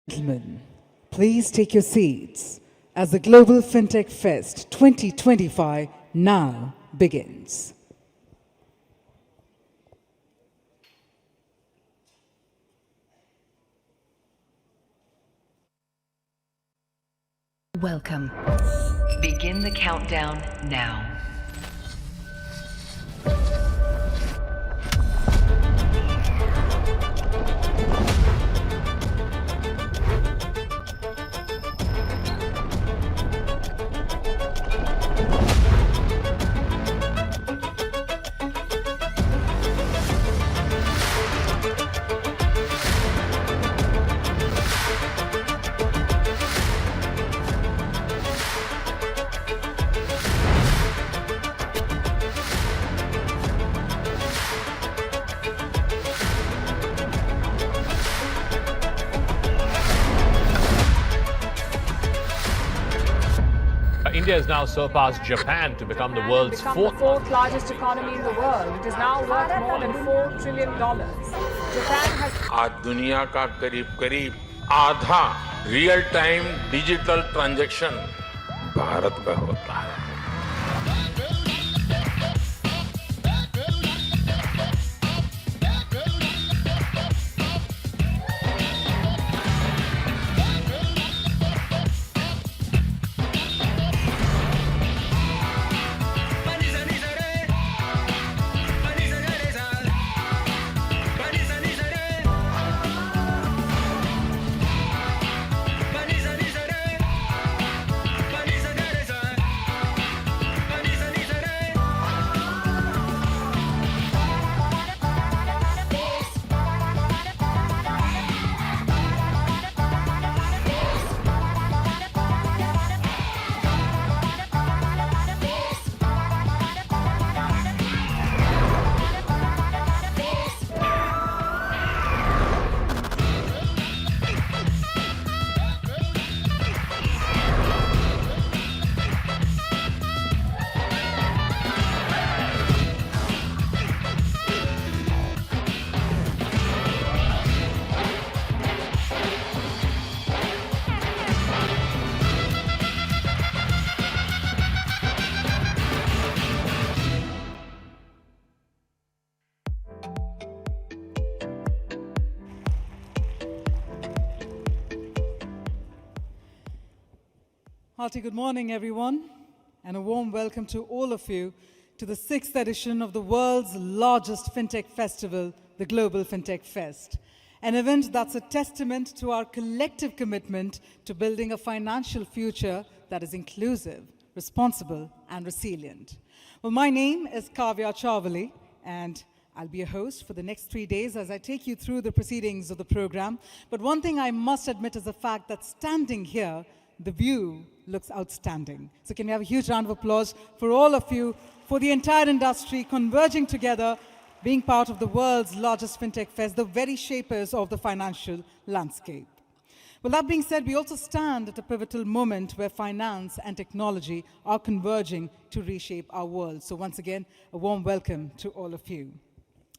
Gentlemen, please take your seats as the Global Fintech Fest 2025 now begins. Welcome. Begin the countdown now. India has now surpassed Japan to become the world's fourth largest economy in the world. It is now worth more than $4 trillion. Japan has आज दुनिया का करीब आधा real time digital transaction Bharat का होता है। Hearty good morning, everyone, and a warm welcome to all of you to the 6th edition of the world's largest fintech festival, the Global Fintech Fest, an event that's a testament to our collective commitment to building a financial future that is inclusive, responsible, and resilient. Well, my name is Kavya Choudhary, and I'll be a host for the next 3 days as I take you through the proceedings of the program. But one thing I must admit is the fact that standing here, the view looks outstanding. So can we have a huge round of applause for all of you, for the entire industry converging together, being part of the world's largest fintech fest, the very shapers of the financial landscape. Well, that being said, we also stand at a pivotal moment where finance and technology are converging to reshape our world. So once again, a warm welcome to all of you.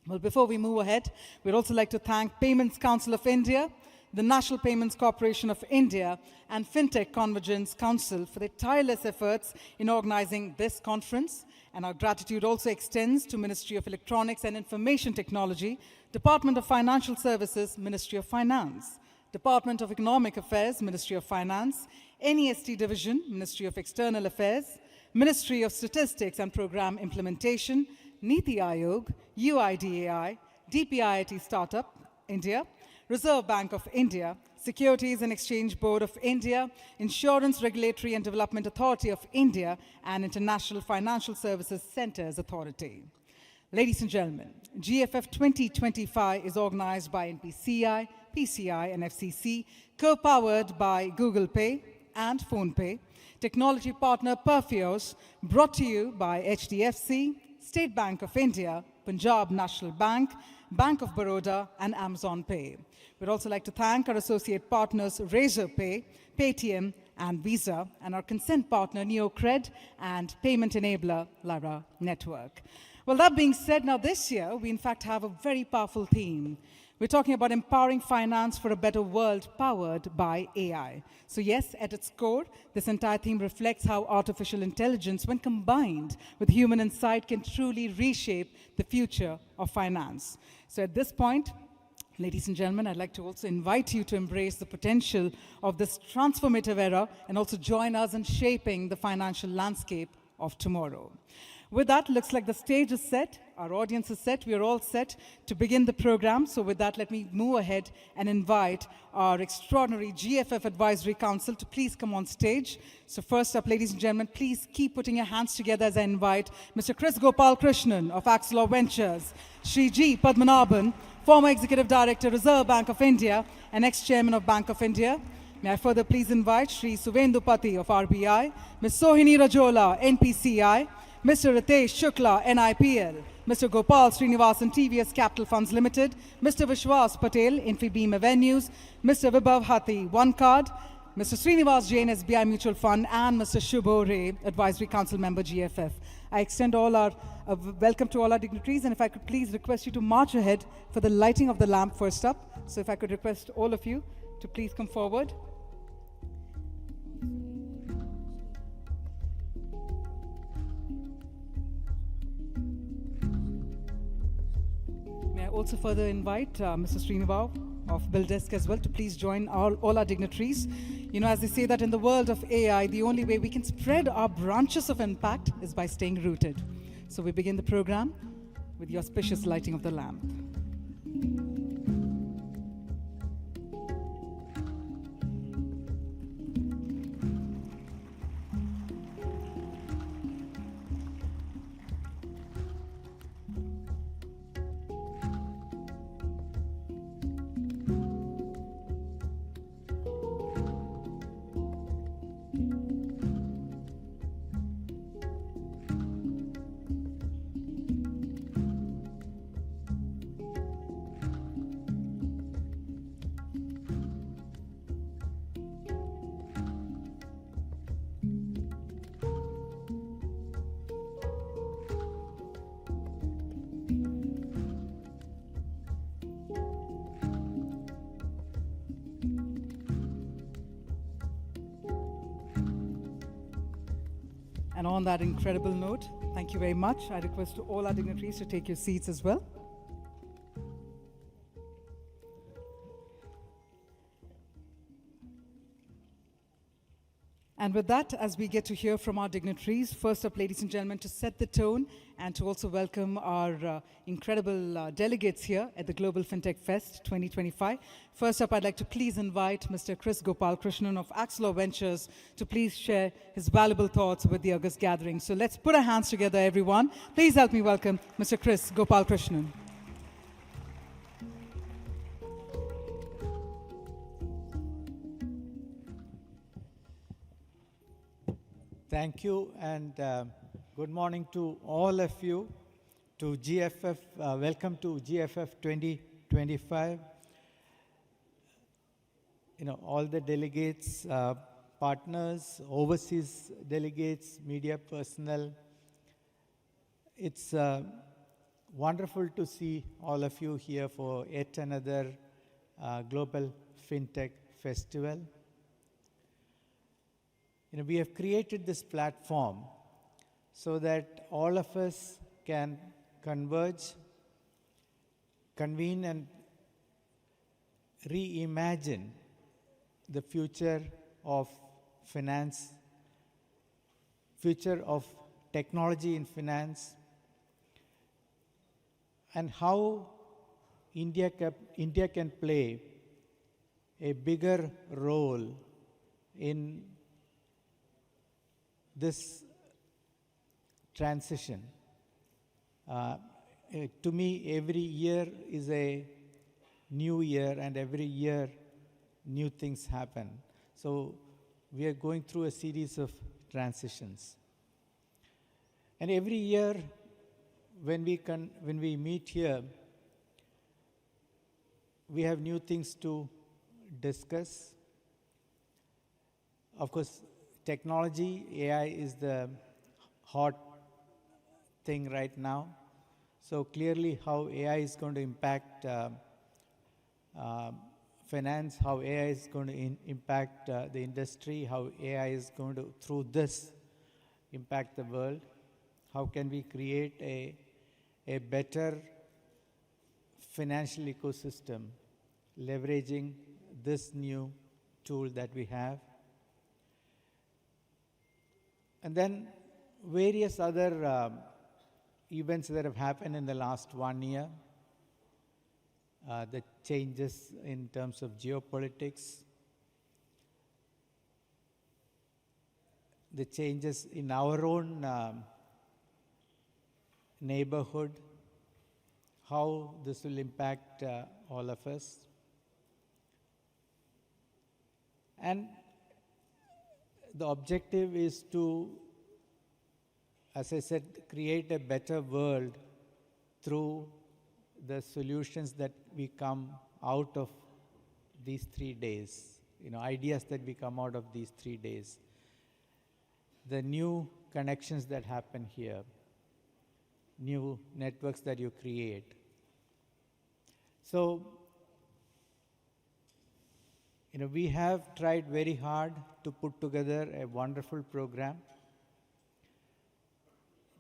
Well, before we move ahead, we'd also like to thank Payments Council of India, the National Payments Corporation of India, and Fintech Convergence Council for their tireless efforts in organizing this conference. And our gratitude also extends to Ministry of Electronics and Information Technology, Department of Financial Services, Ministry of Finance, Department of Economic Affairs, Ministry of Finance, NEST Division, Ministry of External Affairs, Ministry of Statistics and Program Implementation, Niti Aayog, UIDAI, DPIIT Startup, India, Reserve Bank of India, Securities and Exchange Board of India, Insurance Regulatory and Development Authority of India, and International Financial Services Centers Authority. Ladies and gentlemen, GFF 2025 is organized by NPCI, PCI, and FCC, co-powered by Google Pay and PhonePe, technology partner Perfios, brought to you by HDFC, State Bank of India, Punjab National Bank, Bank of Baroda, and Amazon Pay. We'd also like to thank our associate partners Razorpay, Paytm, and Visa, and our consent partner NeoCred and payment enabler Lyra Network. Well, that being said, now this year we in fact have a very powerful theme. We're talking about empowering finance for a better world powered by AI. So yes, at its core, this entire theme reflects how artificial intelligence, when combined with human insight, can truly reshape the future of finance. So at this point, ladies and gentlemen, I'd like to also invite you to embrace the potential of this transformative era and also join us in shaping the financial landscape of tomorrow. With that, looks like the stage is set, our audience is set, we are all set to begin the program. So with that, let me move ahead and invite our extraordinary GFF Advisory Council to please come on stage. So first up, ladies and gentlemen, please keep putting your hands together as I invite Mr. Kris Gopalakrishnan of Axilor Ventures, Shri G. Padmanabhan, former Executive Director, Reserve Bank of India and ex-Chairman of Bank of India. May I further please invite Shri Suvendu Pati of RBI, Ms. Sohini Rajola, NPCI, Mr. Ritesh Shukla, NIPL, Mr. Gopal Srinivasan, TVS Capital Funds Limited, Mr. Vishwas Patel, Infibeam Avenues, Mr. Vibhav Hati, One Card, Mr. Srinivas Jain, SBI Mutual Fund, and Mr. Shubho Ray, Advisory Council Member, GFF. I extend all our welcome to all our dignitaries, and if I could please request you to march ahead for the lighting of the lamp first up. So if I could request all of you to please come forward. May I also further invite Mr. Srinivasan of BillDesk as well to please join all our dignitaries. You know, as they say that in the world of AI, the only way we can spread our branches of impact is by staying rooted. So we begin the program with the auspicious lighting of the lamp. And on that incredible note, thank you very much. I request all our dignitaries to take your seats as well. And with that, as we get to hear from our dignitaries, first up, ladies and gentlemen, to set the tone and to also welcome our incredible delegates here at the Global Fintech Fest 2025. First up, I'd like to please invite Mr. Kris Gopalakrishnan of Axilor Ventures to please share his valuable thoughts with the August gathering. So let's put our hands together, everyone. Please help me welcome Mr. Kris Gopalakrishnan. Thank you, and good morning to all of you, to GFF, welcome to GFF 2025. You know, all the delegates, partners, overseas delegates, media personnel. It's wonderful to see all of you here for yet another Global Fintech Festival. You know, we have created this platform so that all of us can converge, convene, and reimagine the future of finance, future of technology in finance, and how India can play a bigger role in this transition. To me, every year is a new year, and every year new things happen. So we are going through a series of transitions. And every year when we meet here, we have new things to discuss. Of course, technology, AI is the hot thing right now. So clearly how AI is going to impact finance, how AI is going to impact the industry, how AI is going to, through this, impact the world. How can we create a better financial ecosystem, leveraging this new tool that we have. And then various other events that have happened in the last 1 year. The changes in terms of geopolitics, the changes in our own neighborhood, how this will impact all of us. And the objective is to, as I said, create a better world through the solutions that we come out of these 3 days, ideas that we come out of these 3 days, the new connections that happen here, new networks that you create. So, we have tried very hard to put together a wonderful program.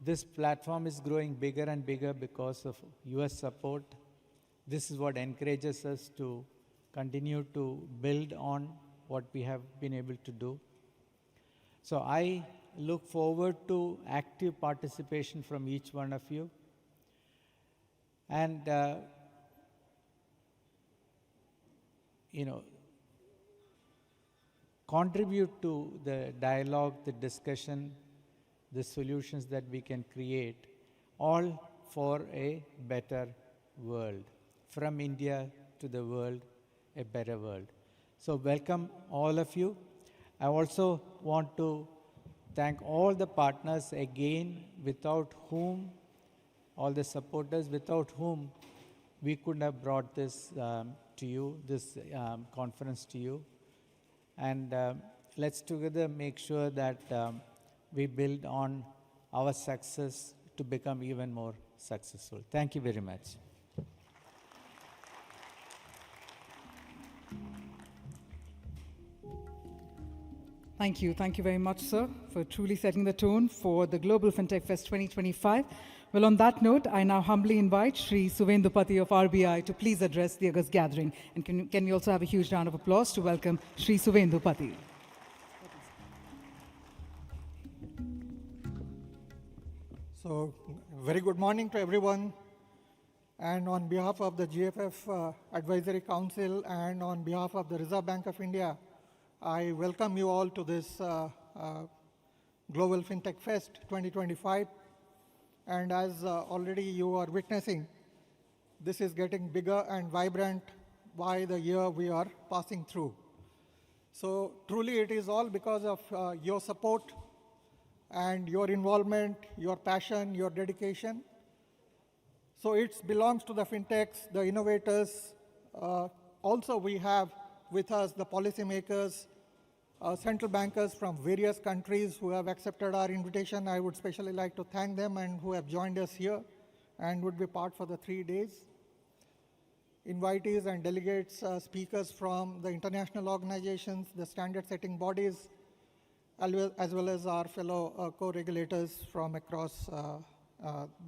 This platform is growing bigger and bigger because of US support. This is what encourages us to continue to build on what we have been able to do. So I look forward to active participation from each one of you. And, contribute to the dialogue, the discussion, the solutions that we can create, all for a better world. From India to the world, a better world. So welcome all of you. I also want to thank all the partners again, without whom, all the supporters, without whom we couldn't have brought this to you, this conference to you. And let's together make sure that we build on our success to become even more successful. Thank you very much. Thank you. Thank you very much, sir, for truly setting the tone for the Global FinTech Fest 2025. Well, on that note, I now humbly invite Shri Suvendupati of RBI to please address the August gathering. And can we also have a huge round of applause to welcome Shri Suvendupati. So, very good morning to everyone. And on behalf of the GFF Advisory Council and on behalf of the Reserve Bank of India, I welcome you all to this Global FinTech Fest 2025. And as already you are witnessing, this is getting bigger and vibrant by the year we are passing through. So truly it is all because of your support and your involvement, your passion, your dedication. So it belongs to the fintechs, the innovators. Also we have with us the policymakers, central bankers from various countries who have accepted our invitation. I would especially like to thank them and who have joined us here and would be part for the 3 days. Invitees and delegates, speakers from the international organizations, the standard setting bodies, as well as our fellow co-regulators from across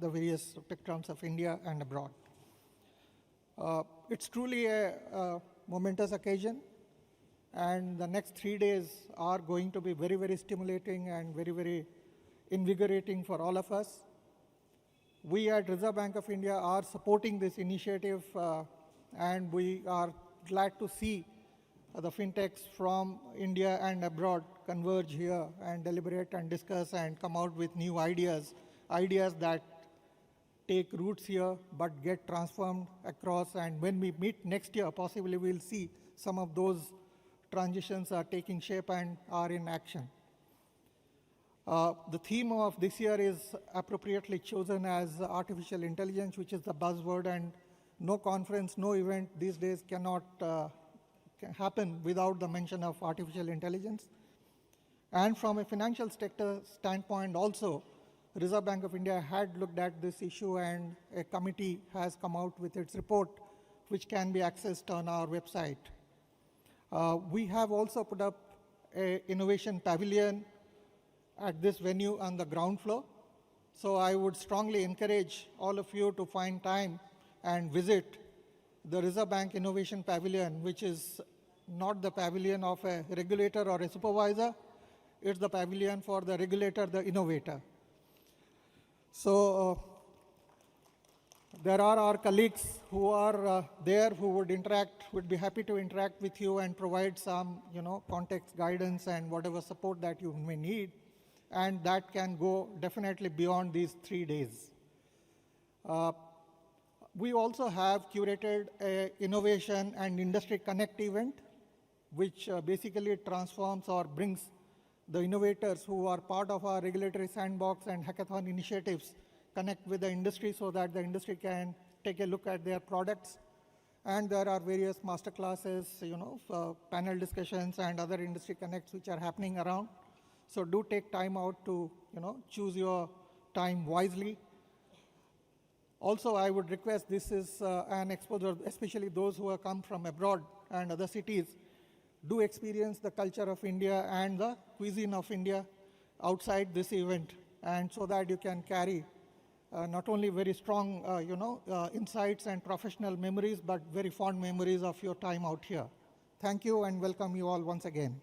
the various spectrums of India and abroad. It's truly a momentous occasion. And the next 3 days are going to be very, very stimulating and very, very invigorating for all of us. We at Reserve Bank of India are supporting this initiative and we are glad to see the fintechs from India and abroad converge here and deliberate and discuss and come out with new ideas that take roots here but get transformed across. And when we meet next year, possibly we'll see some of those transitions are taking shape and are in action. The theme of this year is appropriately chosen as artificial intelligence, which is the buzzword, and no conference, no event these days cannot happen without the mention of artificial intelligence. And from a financial sector standpoint also, Reserve Bank of India had looked at this issue and a committee has come out with its report which can be accessed on our website. We have also put up an innovation pavilion at this venue on the ground floor. So I would strongly encourage all of you to find time and visit the Reserve Bank Innovation Pavilion, which is not the pavilion of a regulator or a supervisor. It's the pavilion for the regulator, the innovator. So there are our colleagues who are there who would be happy to interact with you and provide some, context, guidance, and whatever support that you may need. And that can go definitely beyond these 3 days. We also have curated an innovation and industry connect event, which basically transforms or brings the innovators who are part of our regulatory sandbox and hackathon initiatives connect with the industry so that the industry can take a look at their products. And there are various master classes, panel discussions and other industry connects which are happening around. So do take time out to, choose your time wisely. Also, I would request, this is an exposure, especially those who have come from abroad and other cities, do experience the culture of India and the cuisine of India outside this event, and so that you can carry not only very strong, insights and professional memories, but very fond memories of your time out here. Thank you and welcome you all once again.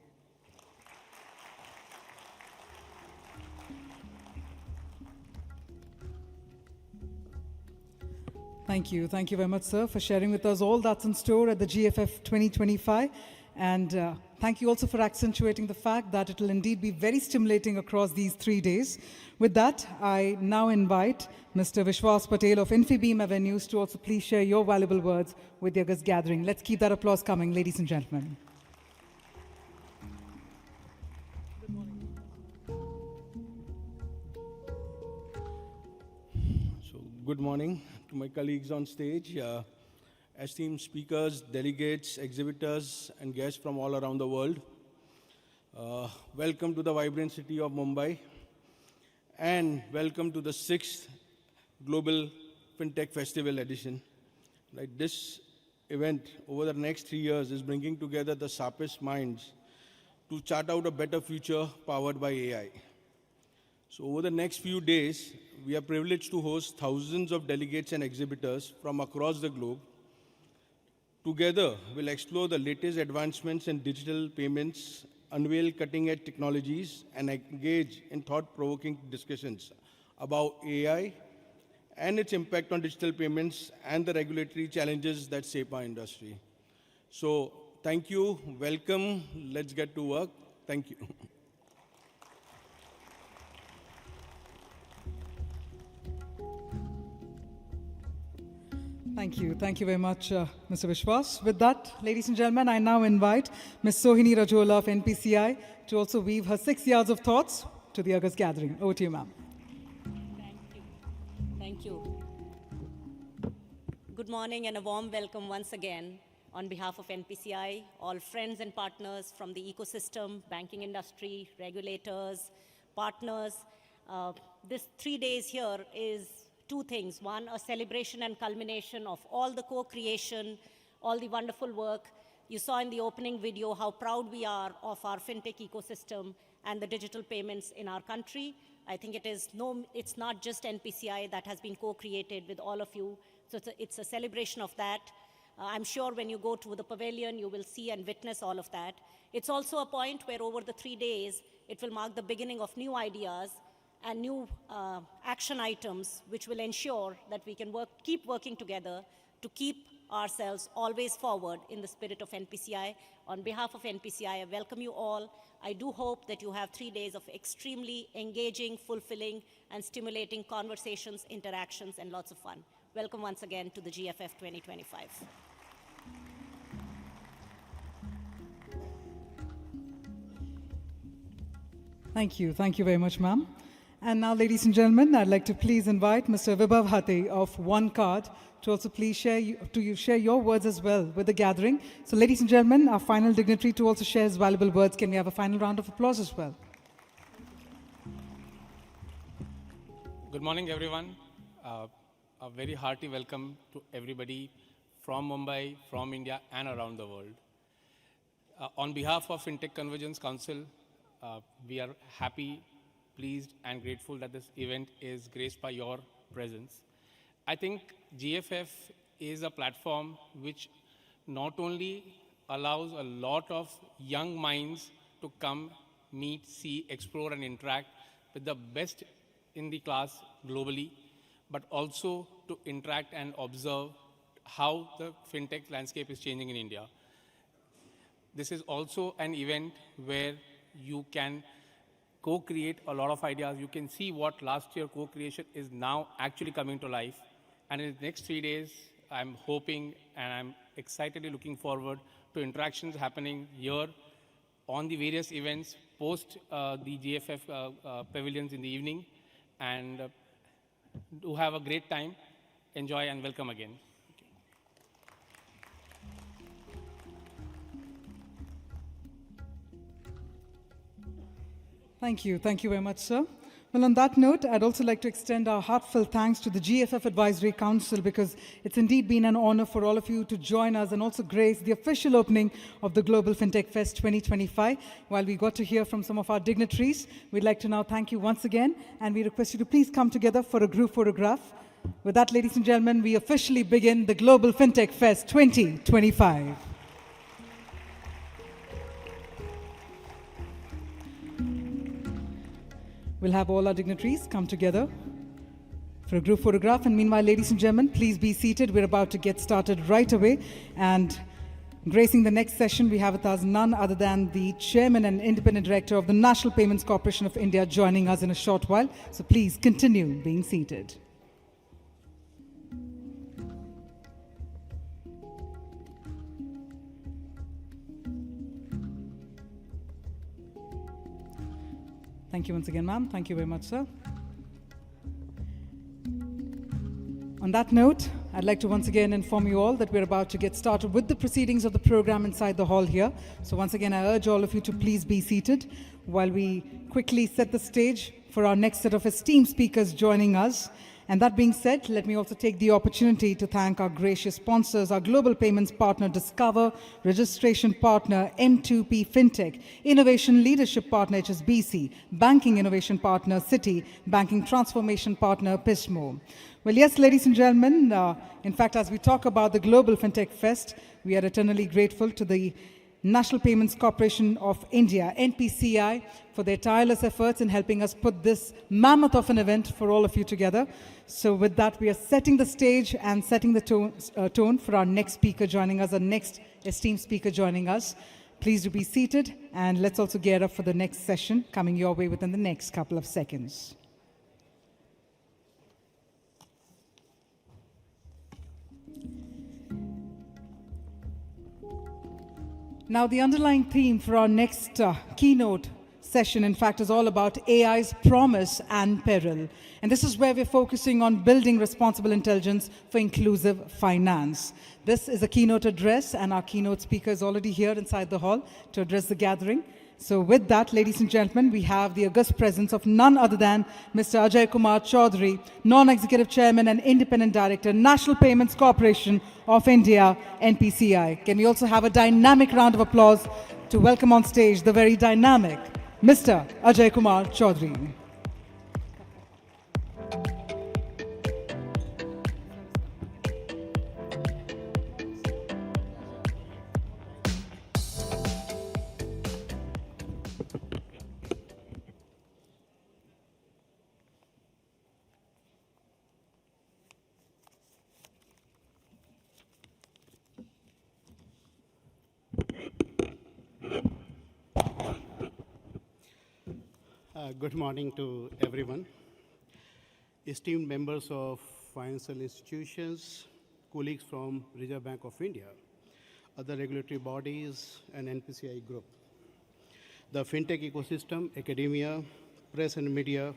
Thank you. Thank you very much, sir, for sharing with us all that's in store at the GFF 2025. And thank you also for accentuating the fact that it will indeed be very stimulating across these 3 days. With that, I now invite Mr. Vishwas Patel of Infibeam Avenues to also please share your valuable words with the August gathering. Let's keep that applause coming, ladies and gentlemen. Good morning to my colleagues on stage, esteemed speakers, delegates, exhibitors, and guests from all around the world. Welcome to the vibrant city of Mumbai, and welcome to the 6th Global FinTech Festival edition. This event over the next 3 years is bringing together the sharpest minds to chart out a better future powered by AI. So over the next few days, we are privileged to host thousands of delegates and exhibitors from across the globe. Together, we'll explore the latest advancements in digital payments, unveil cutting-edge technologies, and engage in thought-provoking discussions about AI and its impact on digital payments and the regulatory challenges that shape our industry. So thank you, welcome, let's get to work. Thank you. Thank you. Thank you very much, Mr. Vishwas. With that, ladies and gentlemen, I now invite Ms. Sohini Rajola of NPCI to also weave her 6 yards of thoughts to the August gathering. Over to you, ma'am. Thank you. Good morning and a warm welcome once again on behalf of NPCI, all friends and partners from the ecosystem, banking industry, regulators, partners. This 3 days here is 2 things. One, a celebration and culmination of all the co-creation, all the wonderful work. You saw in the opening video how proud we are of our fintech ecosystem and the digital payments in our country. I think it's not just NPCI that has been co-created with all of you. So it's a celebration of that. I'm sure when you go to the pavilion, you will see and witness all of that. It's also a point where over the 3 days, it will mark the beginning of new ideas and new action items, which will ensure that we can keep working together to keep ourselves always forward in the spirit of NPCI. On behalf of NPCI, I welcome you all. I do hope that you have 3 days of extremely engaging, fulfilling, and stimulating conversations, interactions, and lots of fun. Welcome once again to the GFF 2025. Thank you. Thank you very much, ma'am. And now, ladies and gentlemen, I'd like to please invite Mr. Vibhav Hate of One Card to also please share your words as well with the gathering. So, ladies and gentlemen, our final dignitary to also share his valuable words. Can we have a final round of applause as well? Good morning, everyone. A very hearty welcome to everybody from Mumbai, from India, and around the world. On behalf of Fintech Convergence Council, we are happy, pleased, and grateful that this event is graced by your presence. I think GFF is a platform which not only allows a lot of young minds to come, meet, see, explore, and interact with the best in the class globally, but also to interact and observe how the fintech landscape is changing in India. This is also an event where you can co-create a lot of ideas. You can see what last year co-creation is now actually coming to life. And in the next 3 days, I'm hoping and I'm excitedly looking forward to interactions happening here on the various events post the GFF pavilions in the evening. And do have a great time. Enjoy and welcome again. Thank you. Thank you very much, sir. Well, on that note, I'd also like to extend our heartfelt thanks to the GFF Advisory Council, because it's indeed been an honor for all of you to join us and also grace the official opening of the Global FinTech Fest 2025. While we got to hear from some of our dignitaries, we'd like to now thank you once again, and we request you to please come together for a group photograph. With that, ladies and gentlemen, we officially begin the Global FinTech Fest 2025. We'll have all our dignitaries come together for a group photograph. And meanwhile, ladies and gentlemen, please be seated. We're about to get started right away. And gracing the next session, we have with us none other than the Chairman and Independent Director of the National Payments Corporation of India, joining us in a short while. So please continue being seated. Thank you once again, ma'am. Thank you very much, sir. On that note, I'd like to once again inform you all that we're about to get started with the proceedings of the program inside the hall here. So once again, I urge all of you to please be seated while we quickly set the stage for our next set of esteemed speakers joining us. And that being said, let me also take the opportunity to thank our gracious sponsors, our global payments partner Discover, registration partner M2P Fintech, innovation leadership partner HSBC, banking innovation partner Citi, banking transformation partner Pismo. Well, yes, ladies and gentlemen, in fact, as we talk about the Global FinTech Fest, we are eternally grateful to the National Payments Corporation of India, NPCI, for their tireless efforts in helping us put this mammoth of an event for all of you together. So with that, we are setting the stage and setting the tone for our next speaker joining us, our next esteemed speaker joining us. Please do be seated, and let's also gear up for the next session coming your way within the next couple of seconds. Now, the underlying theme for our next keynote session, in fact, is all about AI's promise and peril. And this is where we're focusing on building responsible intelligence for inclusive finance. This is a keynote address, and our keynote speaker is already here inside the hall to address the gathering. So with that, ladies and gentlemen, we have the august presence of none other than Mr. Ajay Kumar Choudhary, Non-Executive Chairman and Independent Director, National Payments Corporation of India, NPCI. Can we also have a dynamic round of applause to welcome on stage the very dynamic Mr. Ajay Kumar Choudhary. Good morning to everyone. Esteemed members of financial institutions, colleagues from Reserve Bank of India, other regulatory bodies, and NPCI group, the fintech ecosystem, academia, press and media,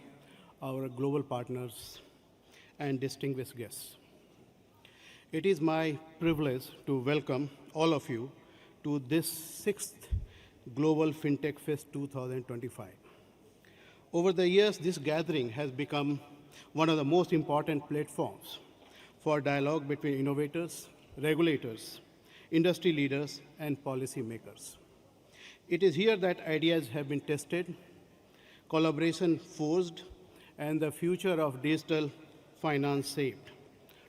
our global partners, and distinguished guests. It is my privilege to welcome all of you to this 6th Global FinTech Fest 2025. Over the years, this gathering has become one of the most important platforms for dialogue between innovators, regulators, industry leaders, and policymakers. It is here that ideas have been tested, collaboration forged, and the future of digital finance shaped.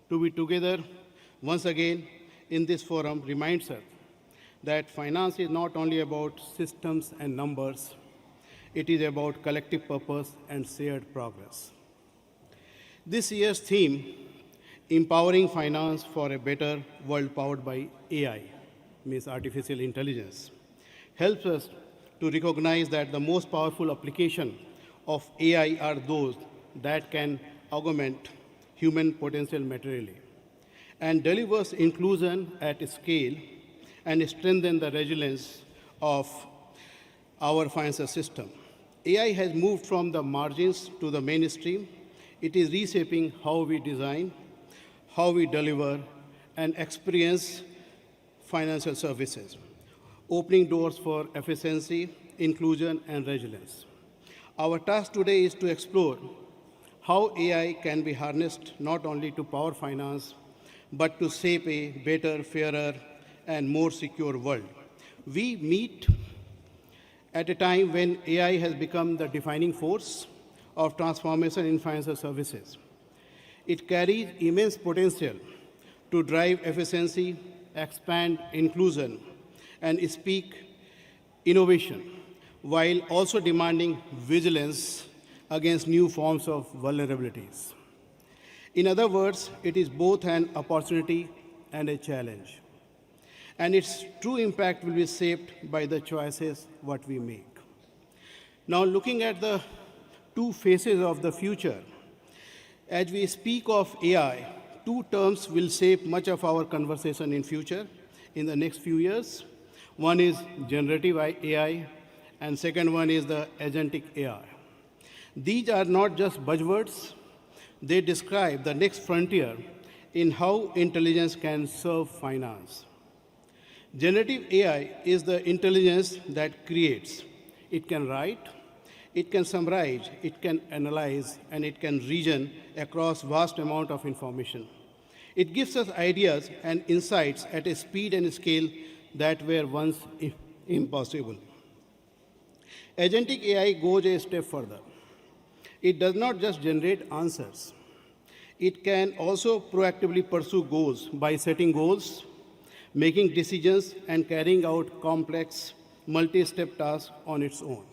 To be together once again in this forum reminds us that finance is not only about systems and numbers, it is about collective purpose and shared progress. This year's theme, Empowering Finance for a Better World Powered by AI, means artificial intelligence, helps us to recognize that the most powerful application of AI are those that can augment human potential materially and delivers inclusion at scale and strengthen the resilience of our financial system. AI has moved from the margins to the mainstream. It is reshaping how we design, how we deliver, and experience financial services, opening doors for efficiency, inclusion, and resilience. Our task today is to explore how AI can be harnessed not only to power finance, but to shape a better, fairer, and more secure world. We meet at a time when AI has become the defining force of transformation in financial services. It carries immense potential to drive efficiency, expand inclusion, and speak innovation, while also demanding vigilance against new forms of vulnerabilities. In other words, it is both an opportunity and a challenge. And its true impact will be shaped by the choices what we make. Now, looking at the two faces of the future, as we speak of AI, two terms will shape much of our conversation in future, in the next few years. One is generative AI, and second one is the agentic AI. These are not just buzzwords, they describe the next frontier in how intelligence can serve finance. Generative AI is the intelligence that creates. It can write, it can summarize, it can analyze, and it can reason across vast amount of information. It gives us ideas and insights at a speed and scale that were once impossible. Agentic AI goes a step further. It does not just generate answers. It can also proactively pursue goals by setting goals, making decisions, and carrying out complex multi-step tasks on its own.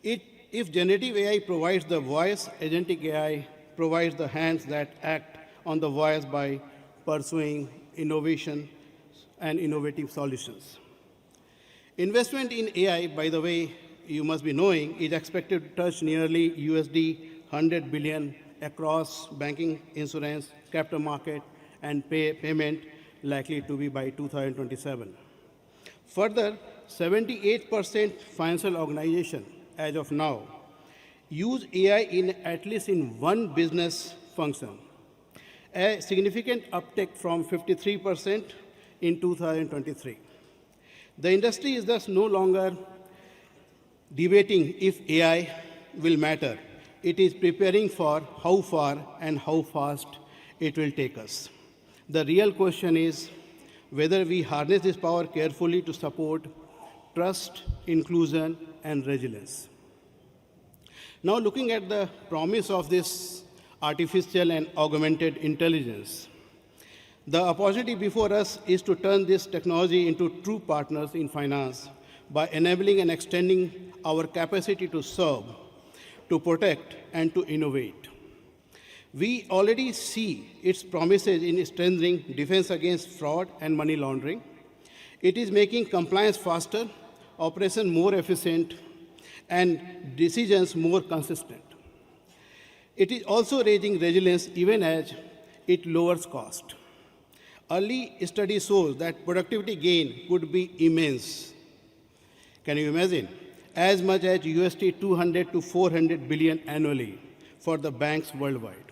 If generative AI provides the voice, agentic AI provides the hands that act on the voice by pursuing innovation and innovative solutions. Investment in AI, by the way, you must be knowing, is expected to touch nearly $100 billion across banking, insurance, capital market, and payment, likely to be by 2027. Further, 78% financial organizations, as of now, use AI in at least in one business function, a significant uptick from 53% in 2023. The industry is thus no longer debating if AI will matter. It is preparing for how far and how fast it will take us. The real question is whether we harness this power carefully to support trust, inclusion, and resilience. Now, looking at the promise of this artificial and augmented intelligence, the opportunity before us is to turn this technology into true partners in finance by enabling and extending our capacity to serve, to protect, and to innovate. We already see its promises in strengthening defense against fraud and money laundering. It is making compliance faster, operation more efficient, and decisions more consistent. It is also raising resilience even as it lowers cost. Early study shows that productivity gain could be immense. Can you imagine? As much as USD 200 to 400 billion annually for the banks worldwide.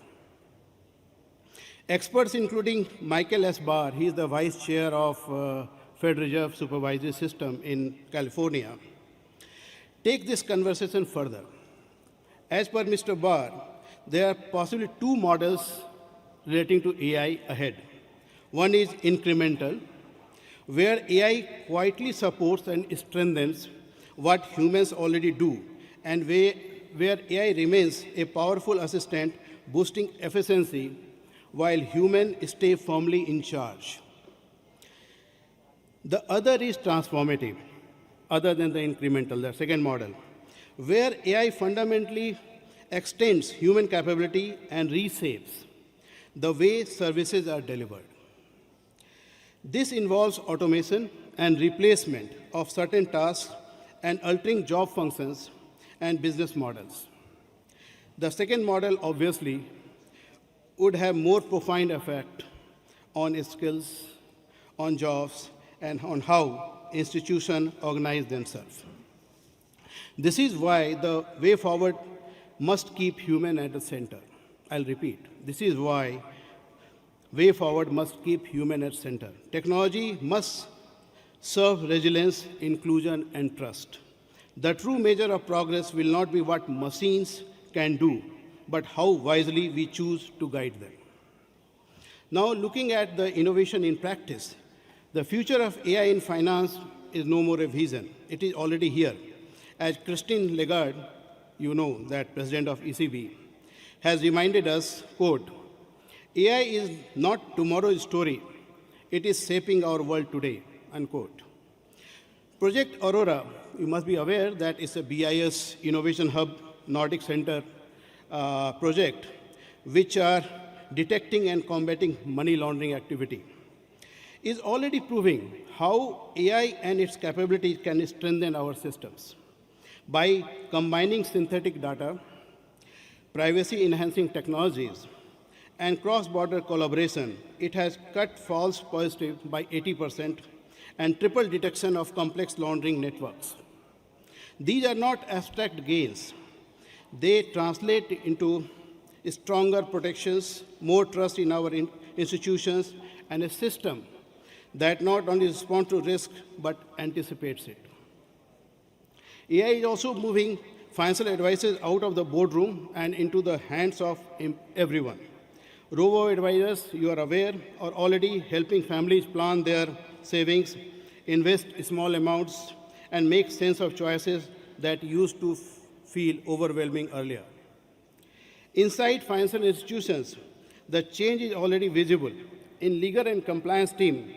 Experts including Michael S. Barr, he is the vice chair of Fed Reserve Supervisory System in California, take this conversation further. As per Mr. Barr, there are possibly two models relating to AI ahead. One is incremental, where AI quietly supports and strengthens what humans already do, and where AI remains a powerful assistant boosting efficiency while humans stay firmly in charge. The other is transformative, other than the incremental, the second model, where AI fundamentally extends human capability and reshapes the way services are delivered. This involves automation and replacement of certain tasks and altering job functions and business models. The second model, obviously, would have more profound effect on skills, on jobs, and on how institutions organize themselves. This is why the way forward must keep human at the center. I'll repeat. This is why way forward must keep human at center. Technology must serve resilience, inclusion, and trust. The true measure of progress will not be what machines can do, but how wisely we choose to guide them. Now, looking at the innovation in practice, the future of AI in finance is no more a vision. It is already here. As Christine Lagarde, you know, that president of ECB, has reminded us, quote, AI is not tomorrow's story. It is shaping our world today, unquote. Project Aurora, you must be aware that it's a BIS Innovation Hub Nordic Center project, which are detecting and combating money laundering activity, is already proving how AI and its capabilities can strengthen our systems. By combining synthetic data, privacy-enhancing technologies, and cross-border collaboration, it has cut false positives by 80% and triple detection of complex laundering networks. These are not abstract gains. They translate into stronger protections, more trust in our institutions, and a system that not only responds to risk, but anticipates it. AI is also moving financial advisors out of the boardroom and into the hands of everyone. Robo-advisors, you are aware, are already helping families plan their savings, invest small amounts, and make sense of choices that used to feel overwhelming earlier. Inside financial institutions, the change is already visible. In legal and compliance team,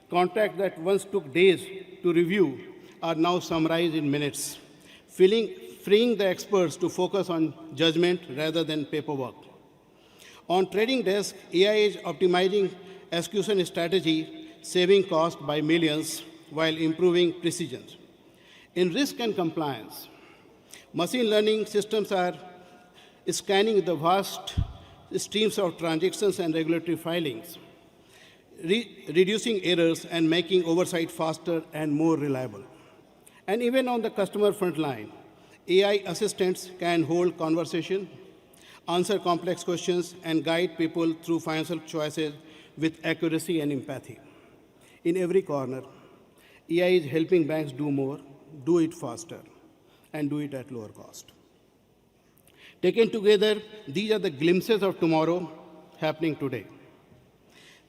contracts that once took days to review are now summarized in minutes, freeing the experts to focus on judgment rather than paperwork. On trading desk, AI is optimizing execution strategy, saving cost by millions while improving precision. In risk and compliance, machine learning systems are scanning the vast streams of transactions and regulatory filings, reducing errors and making oversight faster and more reliable. And even on the customer front line, AI assistants can hold conversation, answer complex questions, and guide people through financial choices with accuracy and empathy. In every corner, AI is helping banks do more, do it faster, and do it at lower cost. Taken together, these are the glimpses of tomorrow happening today.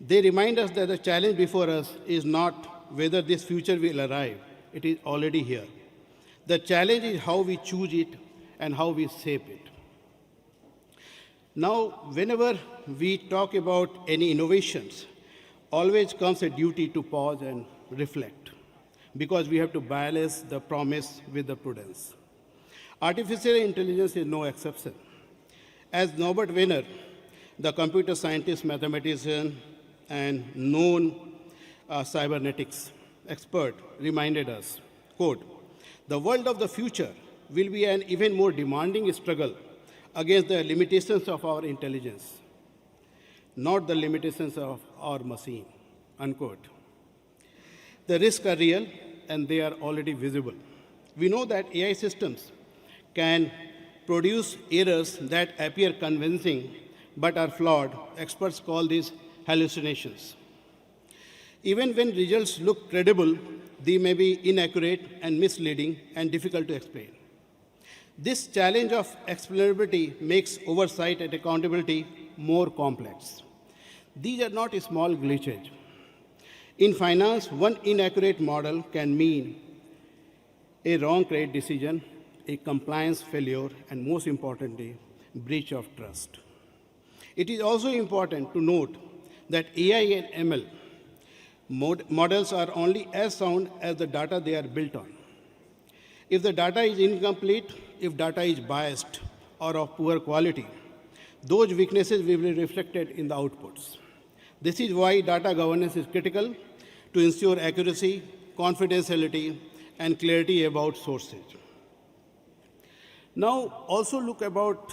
They remind us that the challenge before us is not whether this future will arrive, it is already here. The challenge is how we choose it and how we shape it. Now, whenever we talk about any innovations, always comes a duty to pause and reflect, because we have to balance the promise with the prudence. Artificial intelligence is no exception. As Norbert Wiener, the computer scientist, mathematician, and known cybernetics expert, reminded us, quote, "The world of the future will be an even more demanding struggle against the limitations of our intelligence, not the limitations of our machine," unquote. The risks are real, and they are already visible. We know that AI systems can produce errors that appear convincing but are flawed. Experts call these hallucinations. Even when results look credible, they may be inaccurate and misleading and difficult to explain. This challenge of explainability makes oversight and accountability more complex. These are not small glitches. In finance, one inaccurate model can mean a wrong credit decision, a compliance failure, and most importantly, breach of trust. It is also important to note that AI and ML models are only as sound as the data they are built on. If the data is incomplete, if data is biased or of poor quality, those weaknesses will be reflected in the outputs. This is why data governance is critical to ensure accuracy, confidentiality, and clarity about sources. Now, also look about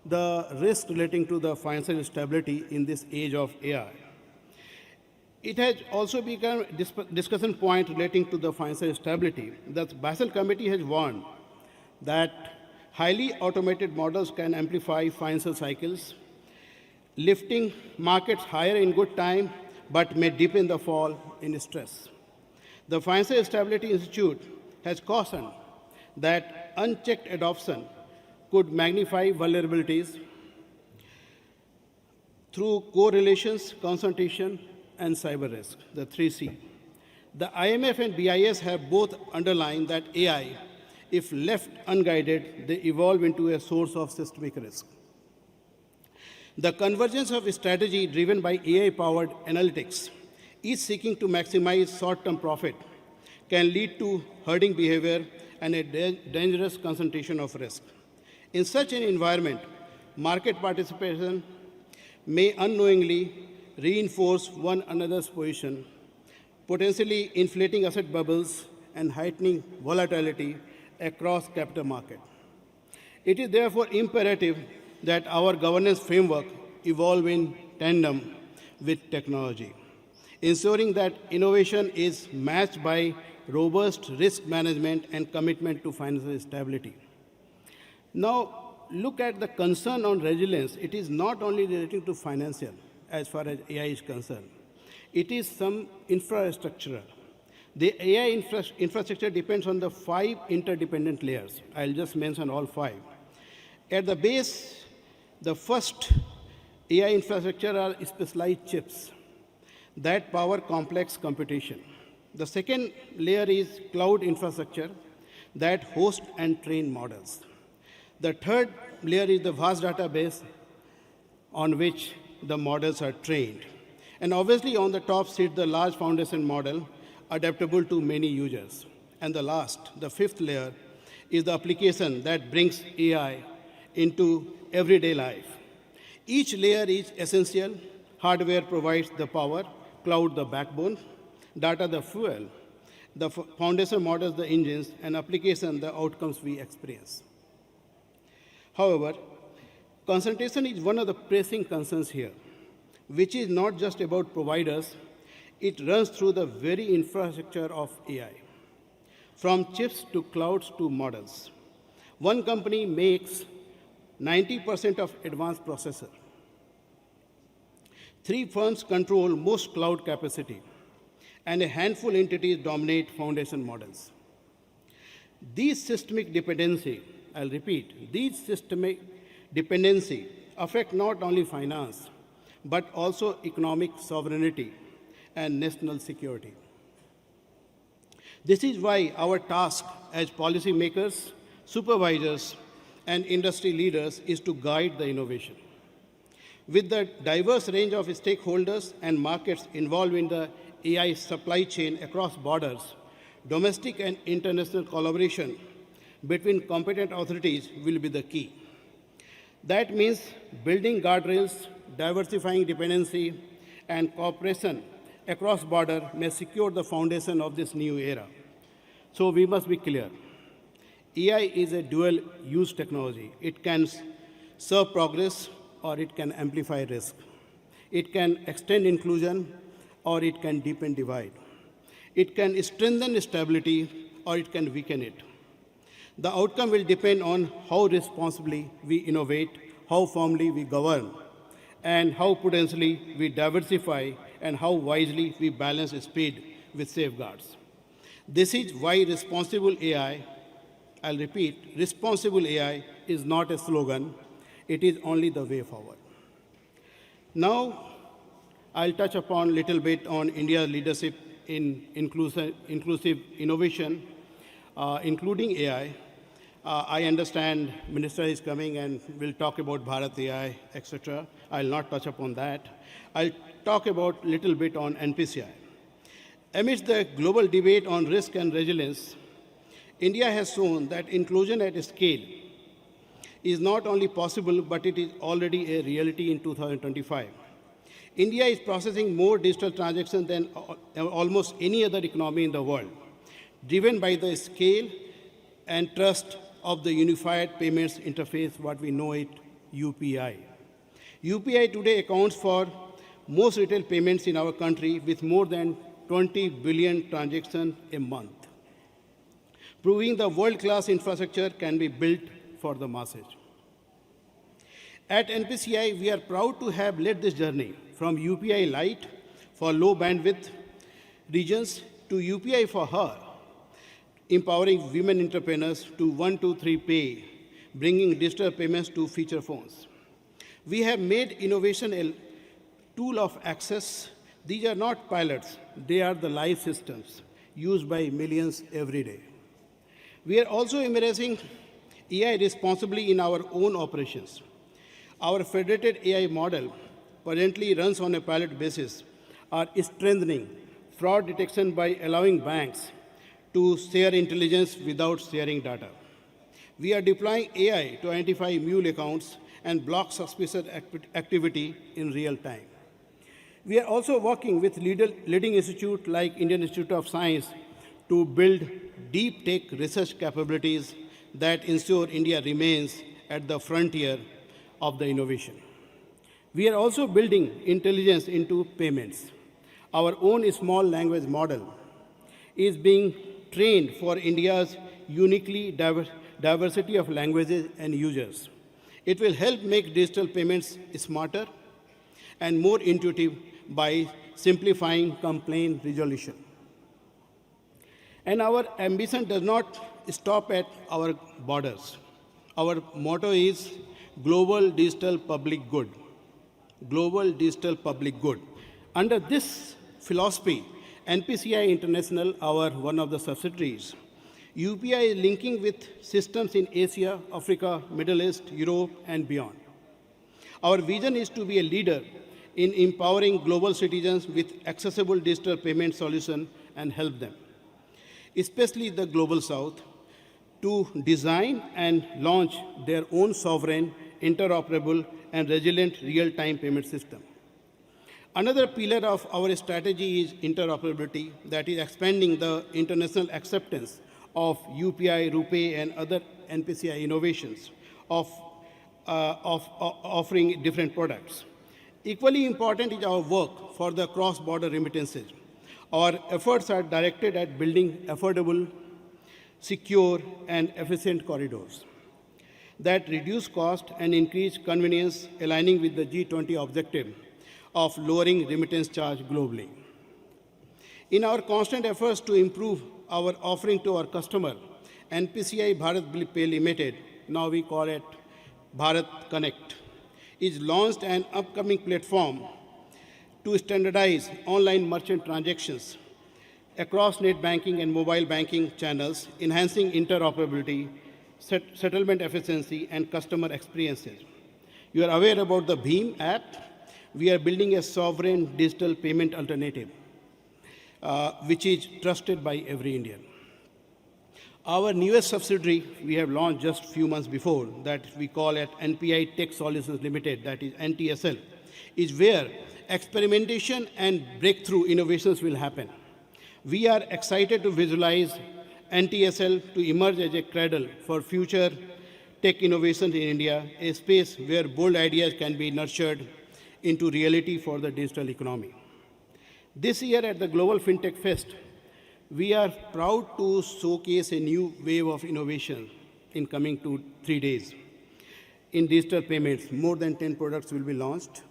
the risk relating to the financial stability in this age of AI. It has also become a discussion point relating to the financial stability. The Basel Committee has warned that highly automated models can amplify financial cycles, lifting markets higher in good time, but may deepen the fall in stress. The Financial Stability Institute has cautioned that unchecked adoption could magnify vulnerabilities through correlations, concentration, and cyber risk, the 3C. The IMF and BIS have both underlined that AI, if left unguided, they evolve into a source of systemic risk. The convergence of strategy driven by AI-powered analytics, each seeking to maximize short-term profit, can lead to herding behavior and a dangerous concentration of risk. In such an environment, market participation may unknowingly reinforce one another's position, potentially inflating asset bubbles and heightening volatility across capital market. It is therefore imperative that our governance framework evolve in tandem with technology, ensuring that innovation is matched by robust risk management and commitment to financial stability. Now, look at the concern on resilience. It is not only relating to financial as far as AI is concerned. It is some infrastructural. The AI infrastructure depends on the 5 interdependent layers. I'll just mention all 5. At the base, the first AI infrastructure are specialized chips that power complex computation. The second layer is cloud infrastructure that hosts and train models. The third layer is the vast database on which the models are trained. And obviously on the top sits the large foundation model adaptable to many users. And the last, the fifth layer, is the application that brings AI into everyday life. Each layer is essential. Hardware provides the power, cloud the backbone, data the fuel, the foundation models the engines, and application the outcomes we experience. However, concentration is one of the pressing concerns here, which is not just about providers, it runs through the very infrastructure of AI, from chips to clouds to models. One company makes 90% of advanced processor. 3 firms control most cloud capacity, and a handful entities dominate foundation models. These systemic dependency, I'll repeat, these systemic dependency affect not only finance, but also economic sovereignty and national security. This is why our task as policymakers, supervisors, and industry leaders is to guide the innovation. With the diverse range of stakeholders and markets involved in the AI supply chain across borders, domestic and international collaboration between competent authorities will be the key. That means building guardrails, diversifying dependency, and cooperation across border may secure the foundation of this new era. So we must be clear. AI is a dual-use technology. It can serve progress or it can amplify risk. It can extend inclusion or it can deepen divide. It can strengthen stability or it can weaken it. The outcome will depend on how responsibly we innovate, how firmly we govern, and how prudently we diversify, and how wisely we balance speed with safeguards. This is why responsible AI, I'll repeat, responsible AI is not a slogan, it is only the way forward. Now, I'll touch upon a little bit on India's leadership in inclusive innovation, including AI. I understand Minister is coming and will talk about Bharat AI, etc. I'll not touch upon that. I'll talk about a little bit on NPCI. Amidst the global debate on risk and resilience, India has shown that inclusion at scale is not only possible, but it is already a reality in 2025. India is processing more digital transactions than almost any other economy in the world, driven by the scale and trust of the Unified Payments Interface, what we know it, UPI. UPI today accounts for most retail payments in our country with more than 20 billion transactions a month, proving the world-class infrastructure can be built for the masses. At NPCI, we are proud to have led this journey from UPI Lite for low bandwidth regions to UPI for her, empowering women entrepreneurs to 123 Pay, bringing digital payments to feature phones. We have made innovation a tool of access. These are not pilots, they are the live systems used by millions every day. We are also embracing AI responsibly in our own operations. Our federated AI model currently runs on a pilot basis, are strengthening fraud detection by allowing banks to share intelligence without sharing data. We are deploying AI to identify mule accounts and block suspicious activity in real time. We are also working with leading institutes like Indian Institute of Science to build deep tech research capabilities that ensure India remains at the frontier of the innovation. We are also building intelligence into payments. Our own small language model is being trained for India's uniquely diversity of languages and users. It will help make digital payments smarter and more intuitive by simplifying complaint resolution. And our ambition does not stop at our borders. Our motto is Global Digital Public Good. Global Digital Public Good. Under this philosophy, NPCI International, one of the subsidiaries, UPI is linking with systems in Asia, Africa, Middle East, Europe, and beyond. Our vision is to be a leader in empowering global citizens with accessible digital payment solutions and help them, especially the Global South, to design and launch their own sovereign, interoperable, and resilient real-time payment system. Another pillar of our strategy is interoperability, that is expanding the international acceptance of UPI, RuPay, and other NPCI innovations of offering different products. Equally important is our work for the cross-border remittances. Our efforts are directed at building affordable, secure, and efficient corridors that reduce cost and increase convenience, aligning with the G20 objective of lowering remittance charge globally. In our constant efforts to improve our offering to our customer, NPCI Bharat Bill Pay Limited, now we call it Bharat Connect, is launched an upcoming platform to standardize online merchant transactions across net banking and mobile banking channels, enhancing interoperability, settlement efficiency, and customer experiences. You are aware about the Bheem app. We are building a sovereign digital payment alternative, which is trusted by every Indian. Our newest subsidiary we have launched just a few months before, that we call it NPI Tech Solutions Limited, that is NTSL, is where experimentation and breakthrough innovations will happen. We are excited to visualize NTSL to emerge as a cradle for future tech innovations in India, a space where bold ideas can be nurtured into reality for the digital economy. This year at the Global Fintech Fest, we are proud to showcase a new wave of innovation in coming 3 days. In digital payments, more than 10 products will be launched,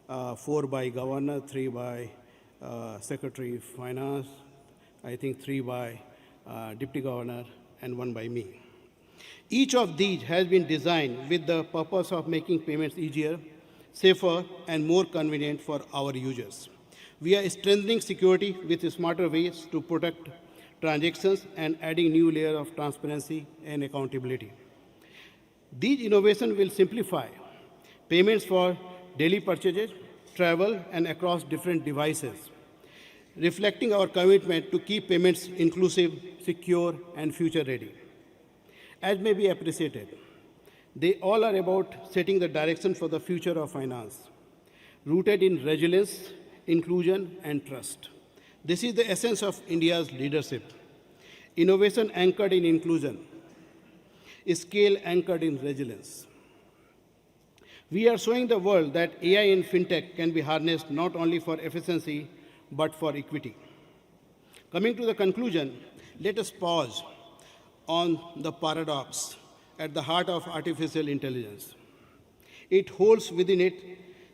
4 by Governor, 3 by Secretary of Finance, I think 3 by Deputy Governor, and 1 by me. Each of these has been designed with the purpose of making payments easier, safer, and more convenient for our users. We are strengthening security with smarter ways to protect transactions and adding new layer of transparency and accountability. These innovations will simplify payments for daily purchases, travel, and across different devices, reflecting our commitment to keep payments inclusive, secure, and future-ready. As may be appreciated, they all are about setting the direction for the future of finance, rooted in resilience, inclusion, and trust. This is the essence of India's leadership. Innovation anchored in inclusion, scale anchored in resilience. We are showing the world that AI in fintech can be harnessed not only for efficiency, but for equity. Coming to the conclusion, let us pause on the paradox at the heart of artificial intelligence. It holds within it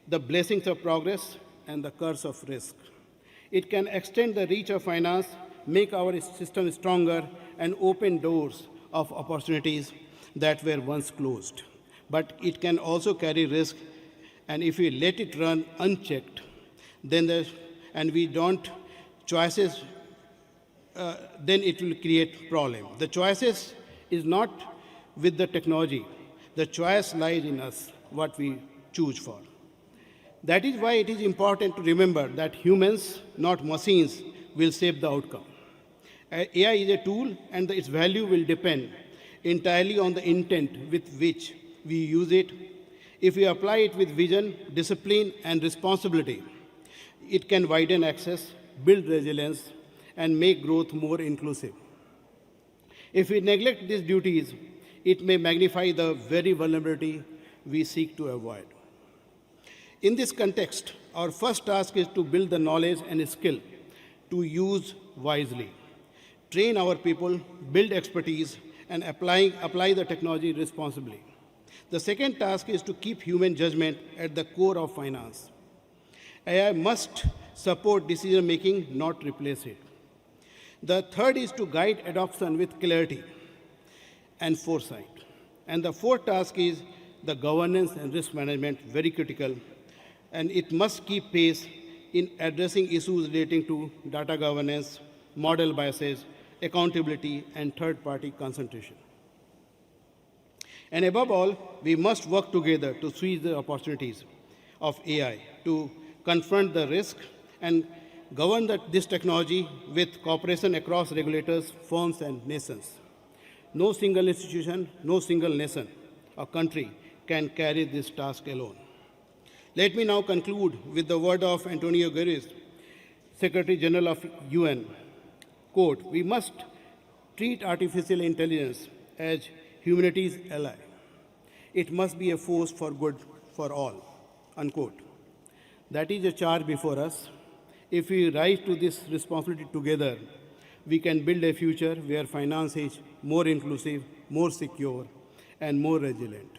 the blessings of progress and the curse of risk. It can extend the reach of finance, make our system stronger, and open doors of opportunities that were once closed. But it can also carry risk, and if we let it run unchecked, and we don't choices, then it will create problem. The choices is not with the technology. The choice lies in us, what we choose for. That is why it is important to remember that humans, not machines, will shape the outcome. AI is a tool, and its value will depend entirely on the intent with which we use it. If we apply it with vision, discipline, and responsibility, it can widen access, build resilience, and make growth more inclusive. If we neglect these duties, it may magnify the very vulnerability we seek to avoid. In this context, our first task is to build the knowledge and skill to use wisely, train our people, build expertise, and apply the technology responsibly. The second task is to keep human judgment at the core of finance. AI must support decision-making, not replace it. The third is to guide adoption with clarity and foresight. And the fourth task is the governance and risk management, very critical, and it must keep pace in addressing issues relating to data governance, model biases, accountability, and third-party concentration. And above all, we must work together to seize the opportunities of AI, to confront the risk and govern this technology with cooperation across regulators, firms, and nations. No single institution, no single nation or country can carry this task alone. Let me now conclude with the word of Antonio Guterres, Secretary General of UN. Quote, "We must treat artificial intelligence as humanity's ally. It must be a force for good for all." Unquote. That is a charge before us. If we rise to this responsibility together, we can build a future where finance is more inclusive, more secure, and more resilient.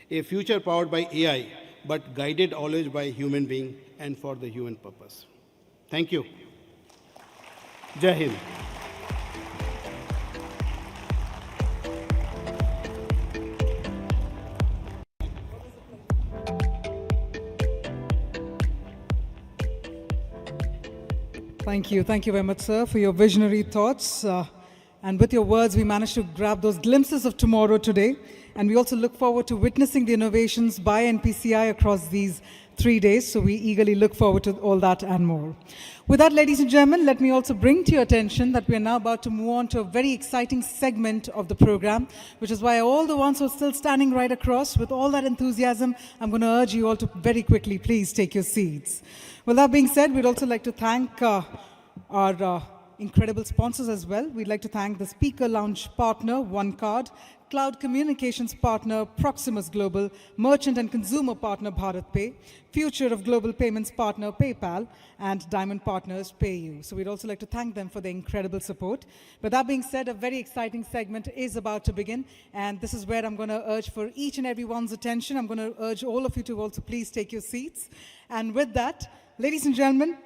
A future powered by AI, but guided always by human being and for the human purpose. Thank you. Jai Hind. Thank you. Thank you very much, sir, for your visionary thoughts. And with your words, we managed to grab those glimpses of tomorrow today. And we also look forward to witnessing the innovations by NPCI across these 3 days. So we eagerly look forward to all that and more. With that, ladies and gentlemen, let me also bring to your attention that we are now about to move on to a very exciting segment of the program, which is why all the ones who are still standing right across, with all that enthusiasm, I'm going to urge you all to very quickly, please take your seats. With that being said, we'd also like to thank our incredible sponsors as well. We'd like to thank the Speaker Lounge partner, OneCard, Cloud Communications partner, Proximus Global, Merchant and Consumer partner, BharatPay, Future of Global Payments partner, PayPal, and Diamond partners, PayU. So we'd also like to thank them for their incredible support. But that being said, a very exciting segment is about to begin, and this is where I'm going to urge for each and everyone's attention. I'm going to urge all of you to also please take your seats. And with that, ladies and gentlemen,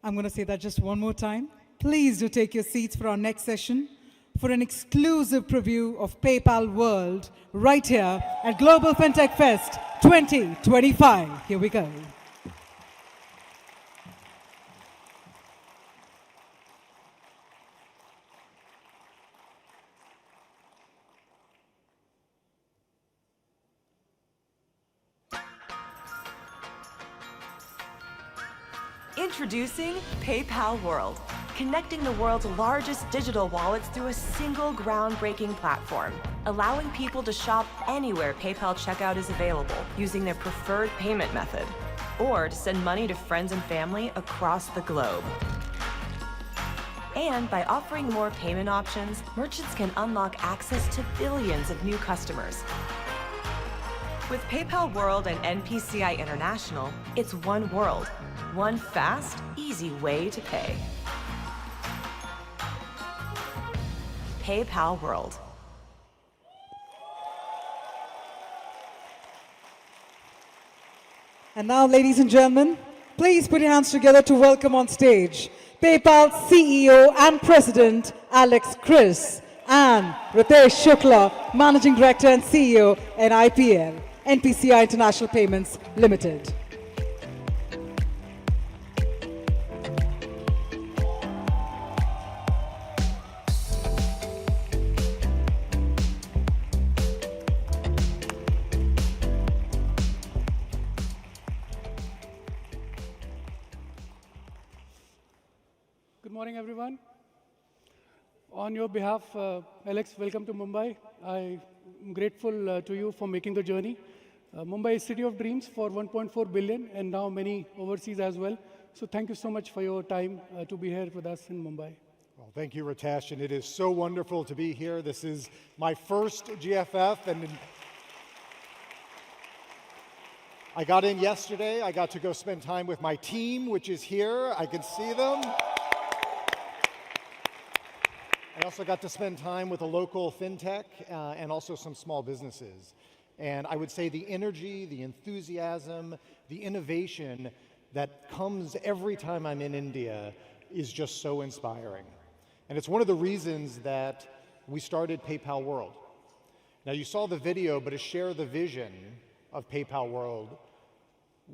I'm going to say that just one more time. Please do take your seats for our next session for an exclusive preview of PayPal World right here at Global FinTech Fest 2025. Here we go. Introducing PayPal World, connecting the world's largest digital wallets through a single groundbreaking platform, allowing people to shop anywhere PayPal checkout is available using their preferred payment method, or to send money to friends and family across the globe. And by offering more payment options, merchants can unlock access to billions of new customers. With PayPal World and NPCI International, it's one world, one fast, easy way to pay. PayPal World. And now, ladies and gentlemen, please put your hands together to welcome on stage PayPal CEO and President Alex Kris and Ritesh Shukla, Managing Director and CEO NIPL, NPCI International Payments Limited. Good morning, everyone. On your behalf, Alex, welcome to Mumbai. I'm grateful to you for making the journey. Mumbai is city of dreams for 1.4 billion and now many overseas as well. So thank you so much for your time to be here with us in Mumbai. Well, thank you, Ritesh, and it is so wonderful to be here. This is my first GFF, and I got in yesterday. I got to go spend time with my team, which is here. I can see them. I also got to spend time with a local fintech and also some small businesses. And I would say the energy, the enthusiasm, the innovation that comes every time I'm in India is just so inspiring. And it's one of the reasons that we started PayPal World. Now you saw the video, but to share the vision of PayPal World,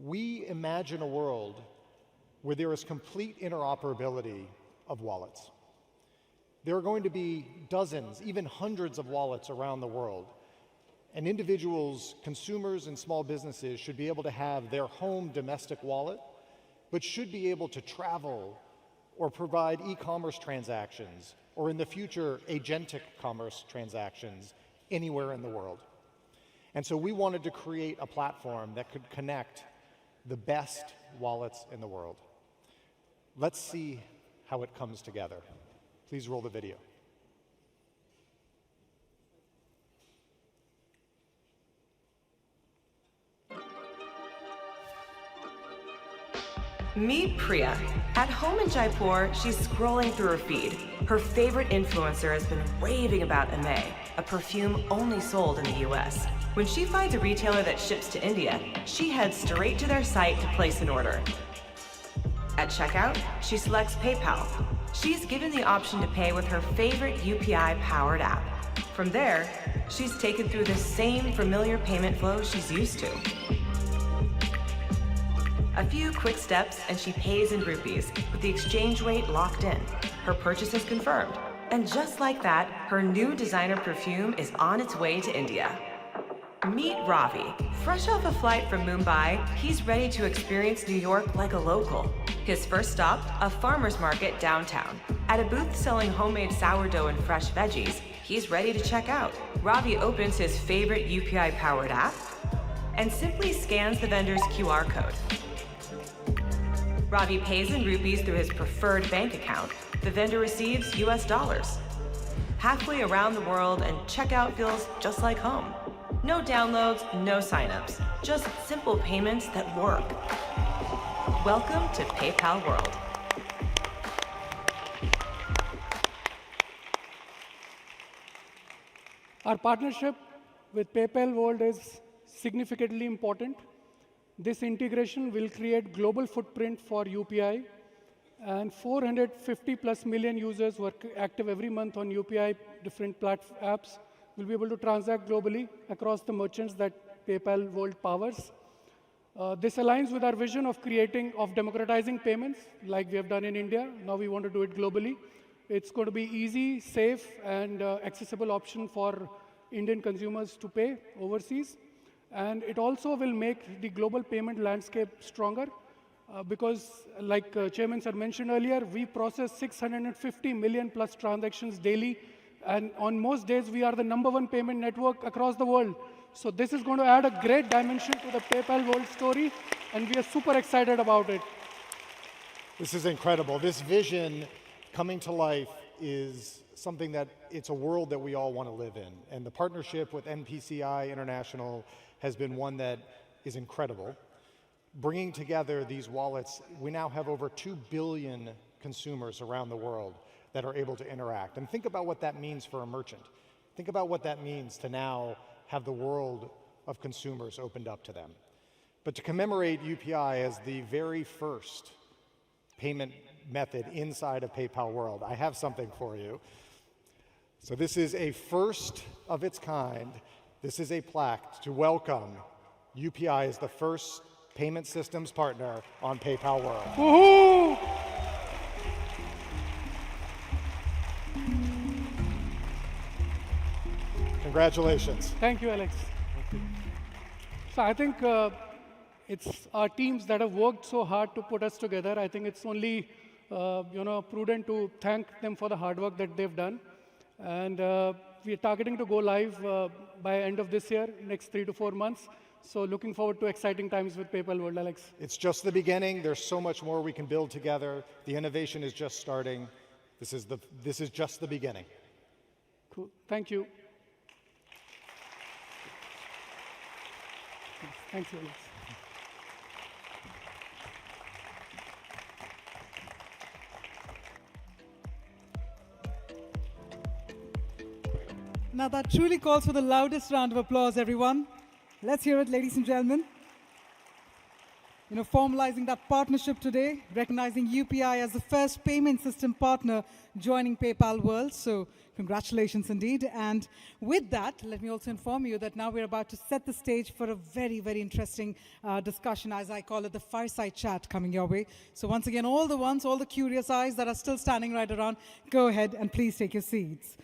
we imagine a world where there is complete interoperability of wallets. There are going to be dozens, even hundreds of wallets around the world. And individuals, consumers, and small businesses should be able to have their home domestic wallet, but should be able to travel or provide e-commerce transactions, or in the future, agentic commerce transactions anywhere in the world. And so we wanted to create a platform that could connect the best wallets in the world. Let's see how it comes together. Please roll the video. Meet Priya. At home in Jaipur, she's scrolling through her feed. Her favorite influencer has been raving about Ajay, a perfume only sold in the US. When she finds a retailer that ships to India, she heads straight to their site to place an order. At checkout, she selects PayPal. She's given the option to pay with her favorite UPI-powered app. From there, she's taken through the same familiar payment flow she's used to. A few quick steps and she pays in rupees with the exchange rate locked in. Her purchase is confirmed. And just like that, her new designer perfume is on its way to India. Meet Ravi. Fresh off a flight from Mumbai, he's ready to experience New York like a local. His first stop, a farmer's market downtown. At a booth selling homemade sourdough and fresh veggies, he's ready to check out. Ravi opens his favorite UPI-powered app and simply scans the vendor's QR code. Ravi pays in rupees through his preferred bank account. The vendor receives US dollars. Halfway around the world, and checkout feels just like home. No downloads, no signups, just simple payments that work. Welcome to PayPal World. Our partnership with PayPal World is significantly important. This integration will create global footprint for UPI, and 450 plus million users who are active every month on UPI different apps will be able to transact globally across the merchants that PayPal World powers. This aligns with our vision of democratizing payments like we have done in India. Now we want to do it globally. It's going to be easy, safe, and accessible option for Indian consumers to pay overseas. And it also will make the global payment landscape stronger. because like Chairman sir mentioned earlier, we process 650 million plus transactions daily. And on most days, we are the #1 payment network across the world. So this is going to add a great dimension to the PayPal world story, and we are super excited about it. This is incredible. This vision coming to life is something that it's a world that we all want to live in. And the partnership with NPCI International has been one that is incredible. Bringing together these wallets, we now have over 2 billion consumers around the world that are able to interact. And think about what that means for a merchant. Think about what that means to now have the world of consumers opened up to them. But to commemorate UPI as the very first payment method inside of PayPal world, I have something for you. So this is a first of its kind. This is a plaque to welcome UPI as the first payment systems partner on PayPal world. Woohoo! Congratulations. Thank you, Alex. So I think it's our teams that have worked so hard to put us together. I think it's only prudent to thank them for the hard work that they've done. And we are targeting to go live by end of this year, next 3 to 4 months. So looking forward to exciting times with PayPal World, Alex. It's just the beginning. There's so much more we can build together. The innovation is just starting. This is just the beginning. Cool. Thank you. Thank you, Alex. Now that truly calls for the loudest round of applause, everyone. Let's hear it, ladies and gentlemen. Formalizing that partnership today, recognizing UPI as the first payment system partner joining PayPal World. So congratulations indeed. And with that, let me also inform you that now we're about to set the stage for a very, very interesting discussion, as I call it, the Fireside Chat coming your way. So once again, all the curious eyes that are still standing right around, go ahead and please take your seats.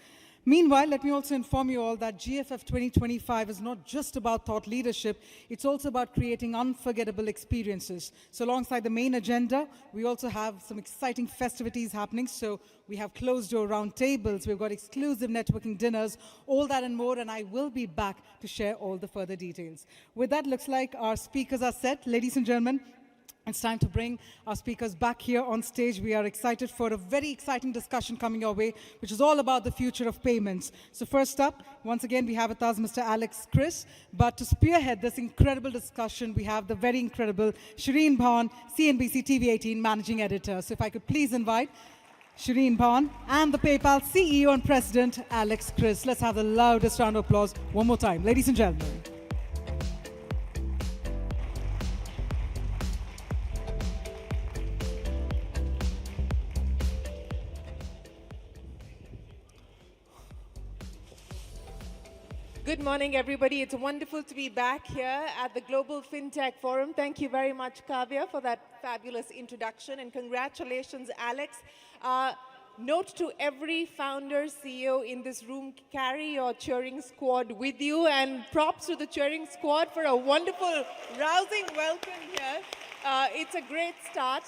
Meanwhile, let me also inform you all that GFF 2025 is not just about thought leadership, it's also about creating unforgettable experiences. So alongside the main agenda, we also have some exciting festivities happening. So we have closed door round tables, we've got exclusive networking dinners, all that and more, and I will be back to share all the further details. With that, looks like our speakers are set. Ladies and gentlemen, it's time to bring our speakers back here on stage. We are excited for a very exciting discussion coming your way, which is all about the future of payments. So first up, once again, we have with us Mr. Kris. But to spearhead this incredible discussion, we have the very incredible Shereen Bhan, CNBC TV 18 Managing Editor. So if I could please invite Shereen Bhan and the PayPal CEO and President, Kris. Let's have the loudest round of applause one more time. Ladies and gentlemen. Good morning, everybody. It's wonderful to be back here at the Global FinTech Forum. Thank you very much, Kavya, for that fabulous introduction. And congratulations, Alex. Note to every founder, CEO in this room, carry your cheering squad with you. And props to the cheering squad for a wonderful, rousing welcome here. It's a great start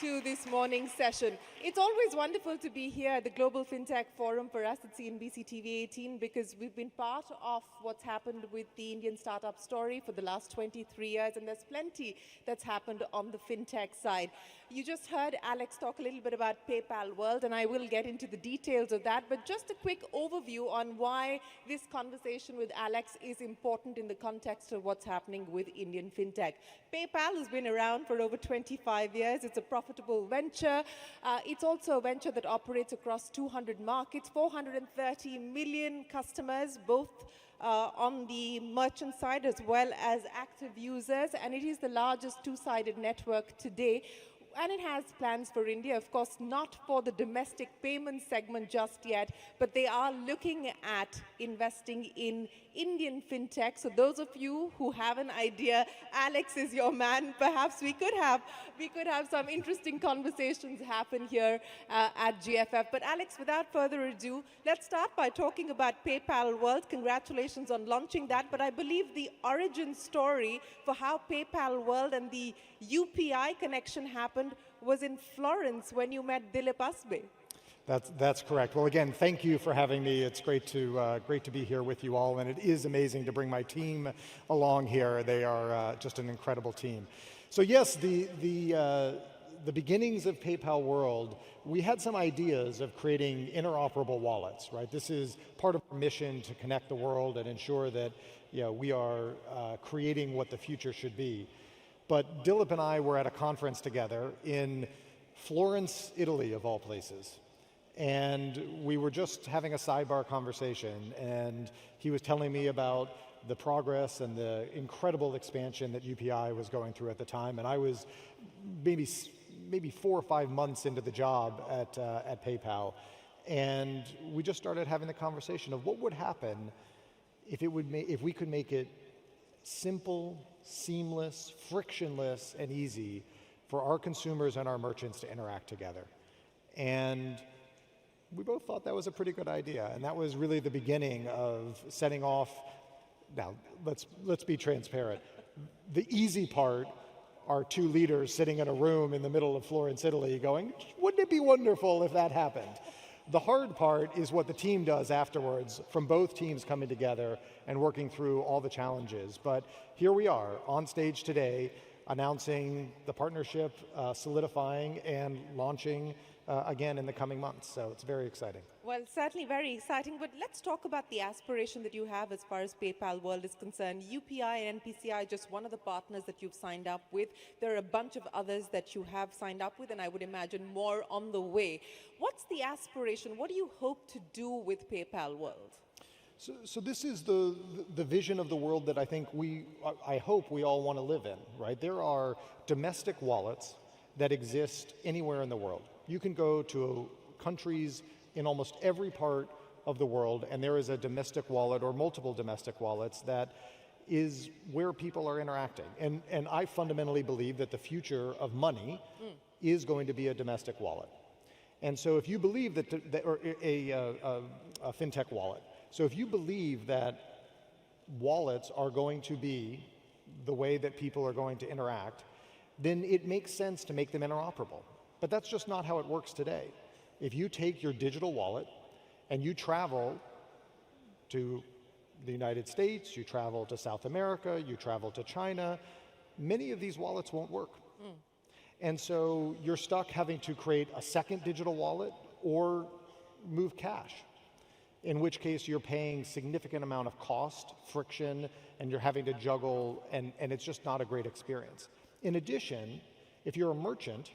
to this morning's session. It's always wonderful to be here at the Global FinTech Forum for us at CNBC TV 18 because we've been part of what's happened with the Indian startup story for the last 23 years, and there's plenty that's happened on the FinTech side. You just heard Alex talk a little bit about PayPal World, and I will get into the details of that, but just a quick overview on why this conversation with Alex is important in the context of what's happening with Indian FinTech. PayPal has been around for over 25 years. It's a profitable venture. It's also a venture that operates across 200 markets, 430 million customers, both on the merchant side as well as active users, and it is the largest two-sided network today. and it has plans for India, of course, not for the domestic payment segment just yet, but they are looking at investing in Indian fintech. So those of you who have an idea, Alex is your man. Perhaps we could have some interesting conversations happen here at GFF. But Alex, without further ado, let's start by talking about PayPal World. Congratulations on launching that. But I believe the origin story for how PayPal World and the UPI connection happened was in Florence when you met Dilip Asbe. That's correct. Well, again, thank you for having me. It's great to be here with you all, and it is amazing to bring my team along here. They are just an incredible team. So yes, the beginnings of PayPal World, we had some ideas of creating interoperable wallets, right? This is part of our mission to connect the world and ensure that we are creating what the future should be. But Dilip and I were at a conference together in Florence, Italy, of all places. And we were just having a sidebar conversation, and he was telling me about the progress and the incredible expansion that UPI was going through at the time. And I was maybe 4 or 5 months into the job at PayPal. And we just started having the conversation of what would happen if we could make it simple, seamless, frictionless, and easy for our consumers and our merchants to interact together. And we both thought that was a pretty good idea, and that was really the beginning of setting off. Now, let's be transparent. The easy part are two leaders sitting in a room in the middle of Florence, Italy, going, wouldn't it be wonderful if that happened? The hard part is what the team does afterwards, from both teams coming together and working through all the challenges. But here we are on stage today, announcing the partnership, solidifying and launching again in the coming months. So it's very exciting. Well, certainly very exciting, but let's talk about the aspiration that you have as far as PayPal World is concerned. UPI and NPCI are just one of the partners that you've signed up with. There are a bunch of others that you have signed up with, and I would imagine more on the way. What's the aspiration? What do you hope to do with PayPal World? So this is the vision of the world that I hope we all want to live in, right? There are domestic wallets that exist anywhere in the world. You can go to countries in almost every part of the world, and there is a domestic wallet or multiple domestic wallets that is where people are interacting. And I fundamentally believe that the future of money is going to be a domestic wallet. And so if you believe that, or a fintech wallet, so if you believe that wallets are going to be the way that people are going to interact, then it makes sense to make them interoperable. But that's just not how it works today. If you take your digital wallet and you travel to the United States, you travel to South America, you travel to China, many of these wallets won't work. And so you're stuck having to create a second digital wallet or move cash, in which case you're paying significant amount of cost, friction, and you're having to juggle, and it's just not a great experience. In addition, if you're a merchant,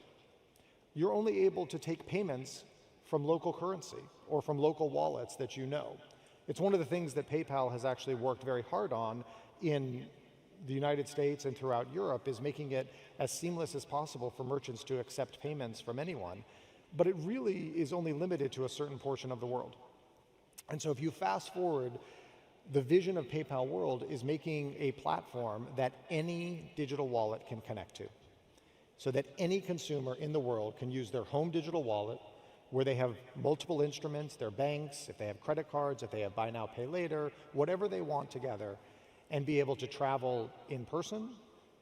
you're only able to take payments from local currency or from local wallets that you know. It's one of the things that PayPal has actually worked very hard on in the United States and throughout Europe, is making it as seamless as possible for merchants to accept payments from anyone. But it really is only limited to a certain portion of the world. And so if you fast forward, the vision of PayPal World is making a platform that any digital wallet can connect to, so that any consumer in the world can use their home digital wallet, where they have multiple instruments, their banks, if they have credit cards, if they have buy now, pay later, whatever they want together, and be able to travel in person,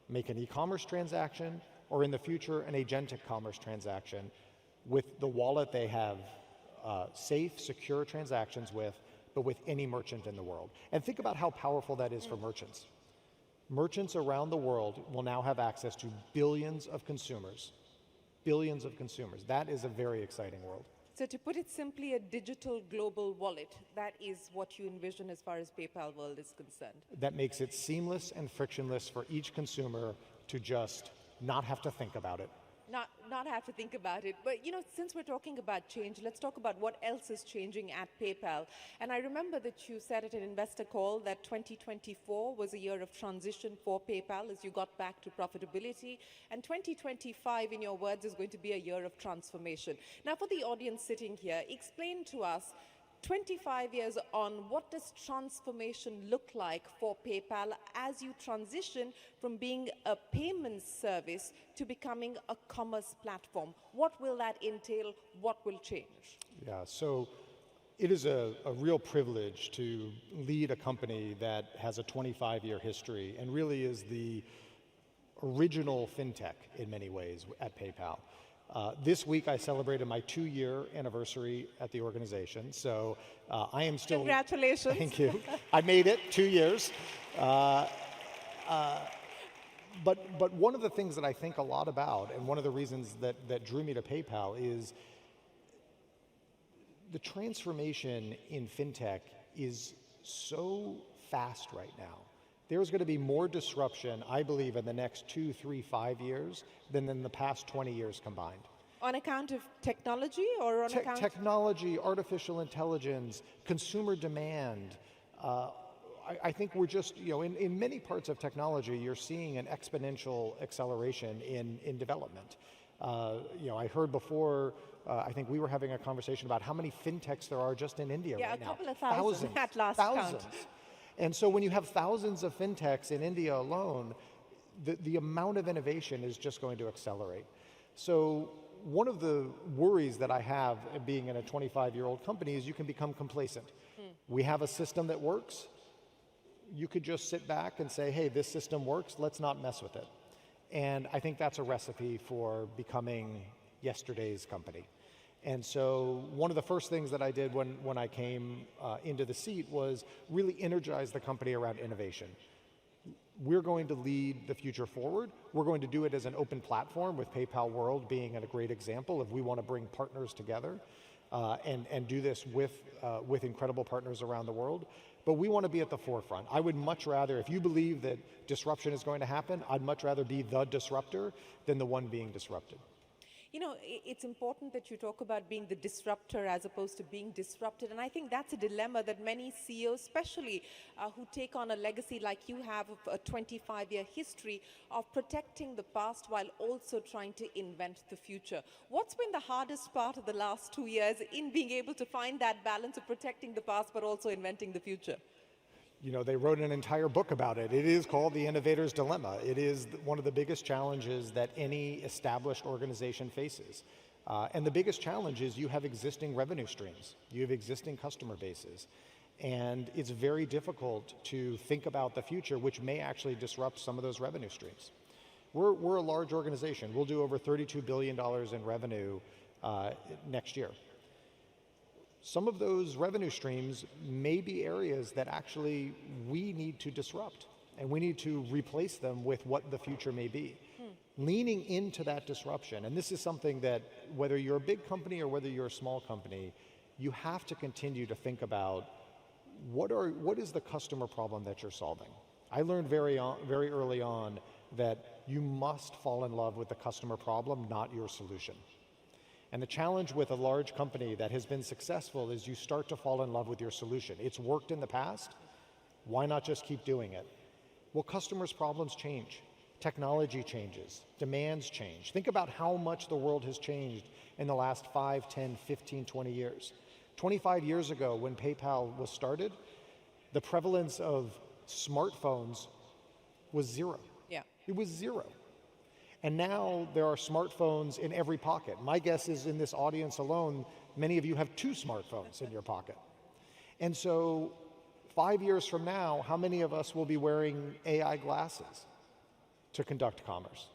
make an e-commerce transaction, or in the future, an agentic commerce transaction with the wallet they have safe, secure transactions with, but with any merchant in the world. And think about how powerful that is for merchants. Merchants around the world will now have access to billions of consumers. Billions of consumers. That is a very exciting world. So to put it simply, a digital global wallet, that is what you envision as far as PayPal World is concerned. That makes it seamless and frictionless for each consumer to just not have to think about it. not have to think about it. But, since we're talking about change, let's talk about what else is changing at PayPal. And I remember that you said at an investor call that 2024 was a year of transition for PayPal as you got back to profitability. And 2025, in your words, is going to be a year of transformation. Now, for the audience sitting here, explain to us, 25 years on, what does transformation look like for PayPal as you transition from being a payment service to becoming a commerce platform? What will that entail? What will change? Yeah, so it is a real privilege to lead a company that has a 25-year history and really is the original fintech in many ways at PayPal. This week I celebrated my 2-year anniversary at the organization, so I am still... Congratulations. Thank you. I made it 2 years. But one of the things that I think a lot about, and one of the reasons that drew me to PayPal, is the transformation in fintech is so fast right now. There's going to be more disruption, I believe, in the next 2, 3, 5 years than in the past 20 years combined. On account of technology or on account... Technology, artificial intelligence, consumer demand. I think we're just, in many parts of technology, you're seeing an exponential acceleration in development. I heard before, I think we were having a conversation about how many fintechs there are just in India right now. Yeah, a couple of thousand at last count. And so when you have thousands of fintechs in India alone, the amount of innovation is just going to accelerate. So one of the worries that I have being in a 25-year-old company is you can become complacent. We have a system that works. You could just sit back and say, hey, this system works, let's not mess with it. And I think that's a recipe for becoming yesterday's company. And so one of the first things that I did when I came into the seat was really energize the company around innovation. We're going to lead the future forward. We're going to do it as an open platform, with PayPal World being a great example of we want to bring partners together and do this with incredible partners around the world. But we want to be at the forefront. I would much rather, if you believe that disruption is going to happen, I'd much rather be the disruptor than the one being disrupted. It's important that you talk about being the disruptor as opposed to being disrupted. And I think that's a dilemma that many CEOs, especially who take on a legacy like you have of a 25-year history of protecting the past while also trying to invent the future. What's been the hardest part of the last 2 years in being able to find that balance of protecting the past but also inventing the future? They wrote an entire book about it. It is called The Innovator's Dilemma. It is one of the biggest challenges that any established organization faces. And the biggest challenge is you have existing revenue streams. You have existing customer bases. And it's very difficult to think about the future, which may actually disrupt some of those revenue streams. We're a large organization. We'll do over $32 billion in revenue next year. Some of those revenue streams may be areas that actually we need to disrupt, and we need to replace them with what the future may be. Leaning into that disruption, and this is something that whether you're a big company or whether you're a small company, you have to continue to think about what is the customer problem that you're solving. I learned very early on that you must fall in love with the customer problem, not your solution. And the challenge with a large company that has been successful is you start to fall in love with your solution. It's worked in the past. Why not just keep doing it? Well, customers' problems change. Technology changes. Demands change. Think about how much the world has changed in the last 5, 10, 15, 20 years. 25 years ago, when PayPal was started, the prevalence of smartphones was zero. Yeah. It was zero. And now there are smartphones in every pocket. My guess is in this audience alone, many of you have 2 smartphones in your pocket. And so 5 years from now, how many of us will be wearing AI glasses to conduct commerce?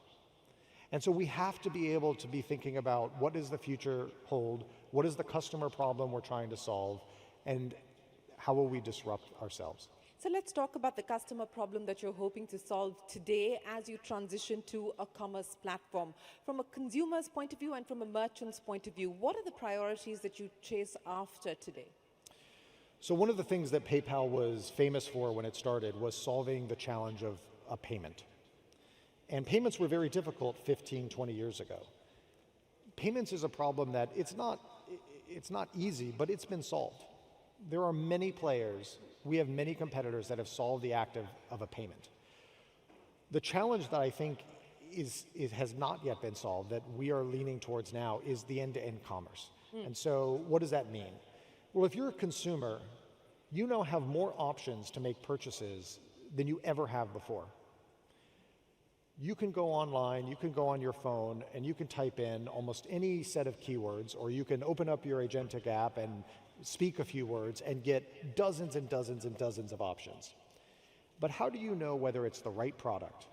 And so we have to be able to be thinking about what does the future hold, what is the customer problem we're trying to solve, and how will we disrupt ourselves? So let's talk about the customer problem that you're hoping to solve today as you transition to a commerce platform. From a consumer's point of view and from a merchant's point of view, what are the priorities that you chase after today? So one of the things that PayPal was famous for when it started was solving the challenge of a payment. And payments were very difficult 15, 20 years ago. payments is a problem that it's not easy, but it's been solved. There are many players, we have many competitors that have solved the act of a payment. The challenge that I think has not yet been solved, that we are leaning towards now, is the end-to-end commerce. And so what does that mean? Well, if you're a consumer, you now have more options to make purchases than you ever have before. You can go online, you can go on your phone, and you can type in almost any set of keywords, or you can open up your agentic app and speak a few words and get dozens and dozens and dozens of options. But how do you know whether it's the right product,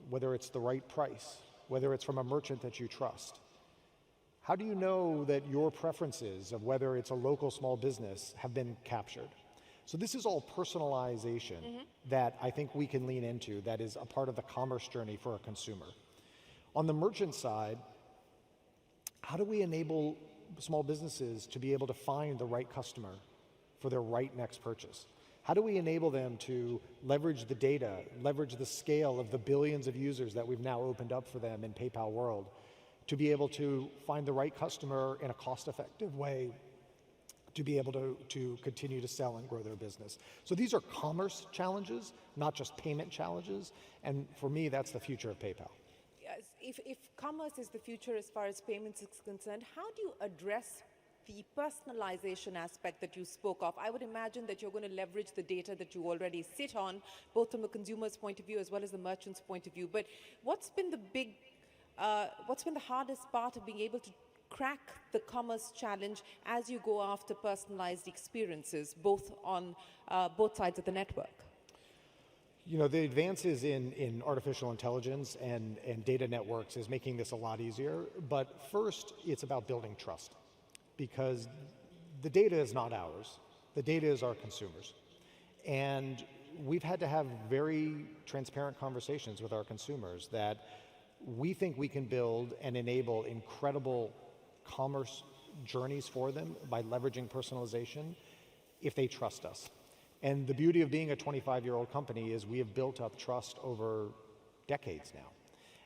whether it's the right price, whether it's from a merchant that you trust? How do you know that your preferences of whether it's a local small business have been captured? So this is all personalization that I think we can lean into, that is a part of the commerce journey for a consumer. On the merchant side, how do we enable small businesses to be able to find the right customer for their right next purchase? How do we enable them to leverage the data, leverage the scale of the billions of users that we've now opened up for them in PayPal World, to be able to find the right customer in a cost-effective way, to be able to continue to sell and grow their business? So these are commerce challenges, not just payment challenges, and for me, that's the future of PayPal. Yes, if commerce is the future as far as payments is concerned, how do you address the personalization aspect that you spoke of? I would imagine that you're going to leverage the data that you already sit on, both from the consumer's point of view as well as the merchant's point of view. But what's been the hardest part of being able to crack the commerce challenge as you go after personalized experiences, both on both sides of the network? You know, the advances in artificial intelligence and data networks is making this a lot easier. But first, it's about building trust, because the data is not ours. The data is our consumers. And we've had to have very transparent conversations with our consumers that we think we can build and enable incredible commerce journeys for them by leveraging personalization if they trust us. And the beauty of being a 25-year-old company is we have built up trust over decades now.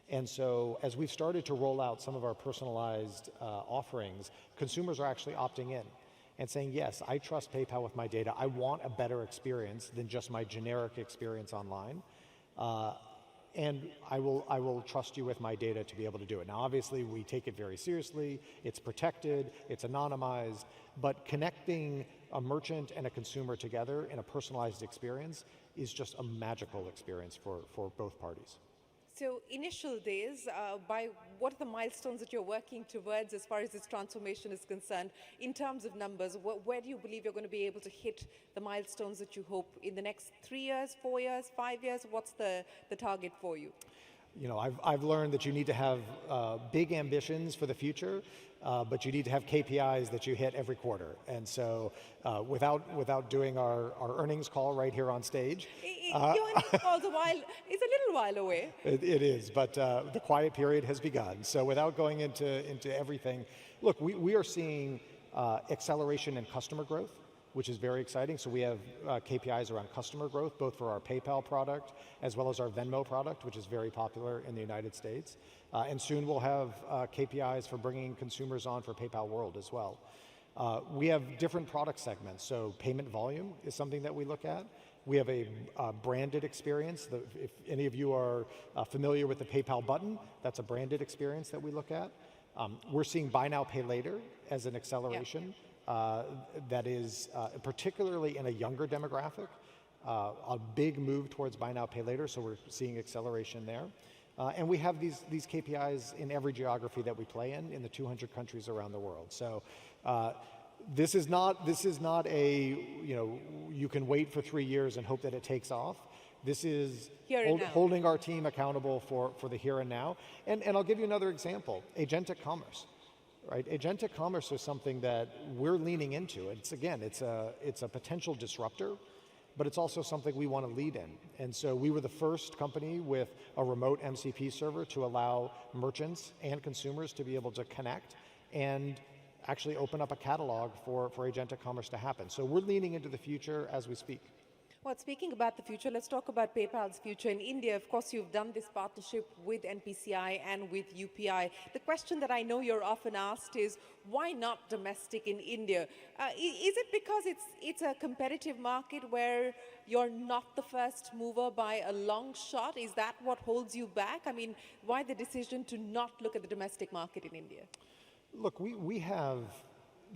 And so as we've started to roll out some of our personalized offerings, consumers are actually opting in and saying, yes, I trust PayPal with my data. I want a better experience than just my generic experience online. And I will trust you with my data to be able to do it. Now, obviously, we take it very seriously. It's protected, it's anonymized, but connecting a merchant and a consumer together in a personalized experience is just a magical experience for both parties. So initial days, what are the milestones that you're working towards as far as this transformation is concerned? In terms of numbers, where do you believe you're going to be able to hit the milestones that you hope in the next 3 years, 4 years, 5 years? What's the target for you? You know, I've learned that you need to have big ambitions for the future, but you need to have KPIs that you hit every quarter. And so without doing our earnings call right here on stage. Your earnings call's it's a little while away. It is, but the quiet period has begun. So without going into everything, look, we are seeing acceleration in customer growth, which is very exciting. So we have KPIs around customer growth, both for our PayPal product as well as our Venmo product, which is very popular in the United States. And soon we'll have KPIs for bringing consumers on for PayPal World as well. We have different product segments. So payment volume is something that we look at. We have a branded experience. If any of you are familiar with the PayPal button, that's a branded experience that we look at. We're seeing buy now, pay later as an acceleration. Yeah. That is particularly in a younger demographic, a big move towards buy now, pay later, so we're seeing acceleration there. And we have these KPIs in every geography that we play in the 200 countries around the world. So this is not a, you can wait for 3 years and hope that it takes off. This is holding our team accountable for the here and now. And I'll give you another example, agentic commerce. Right? Agentic commerce is something that we're leaning into. It's a potential disruptor, but it's also something we want to lead in. And so we were the first company with a remote MCP server to allow merchants and consumers to be able to connect and actually open up a catalog for agentic commerce to happen. So we're leaning into the future as we speak. Well, speaking about the future, let's talk about PayPal's future in India. Of course, you've done this partnership with NPCI and with UPI. The question that I know you're often asked is, why not domestic in India? Is it because it's a competitive market where you're not the first mover by a long shot? Is that what holds you back? I mean, why the decision to not look at the domestic market in India? Look, we have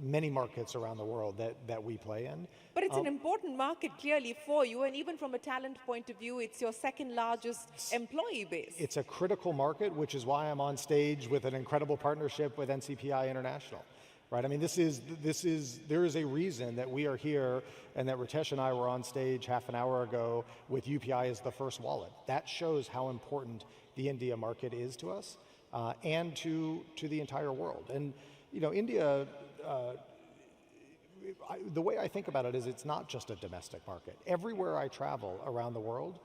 many markets around the world that we play in. But it's an important market clearly for you, and even from a talent point of view, it's your second largest employee base. It's a critical market, which is why I'm on stage with an incredible partnership with NCPI International, right? I mean, there is a reason that we are here and that Ritesh and I were on stage half an hour ago with UPI as the first wallet. That shows how important the India market is to us and to the entire world. And, you know, India, the way I think about it is it's not just a domestic market. Everywhere I travel around the world,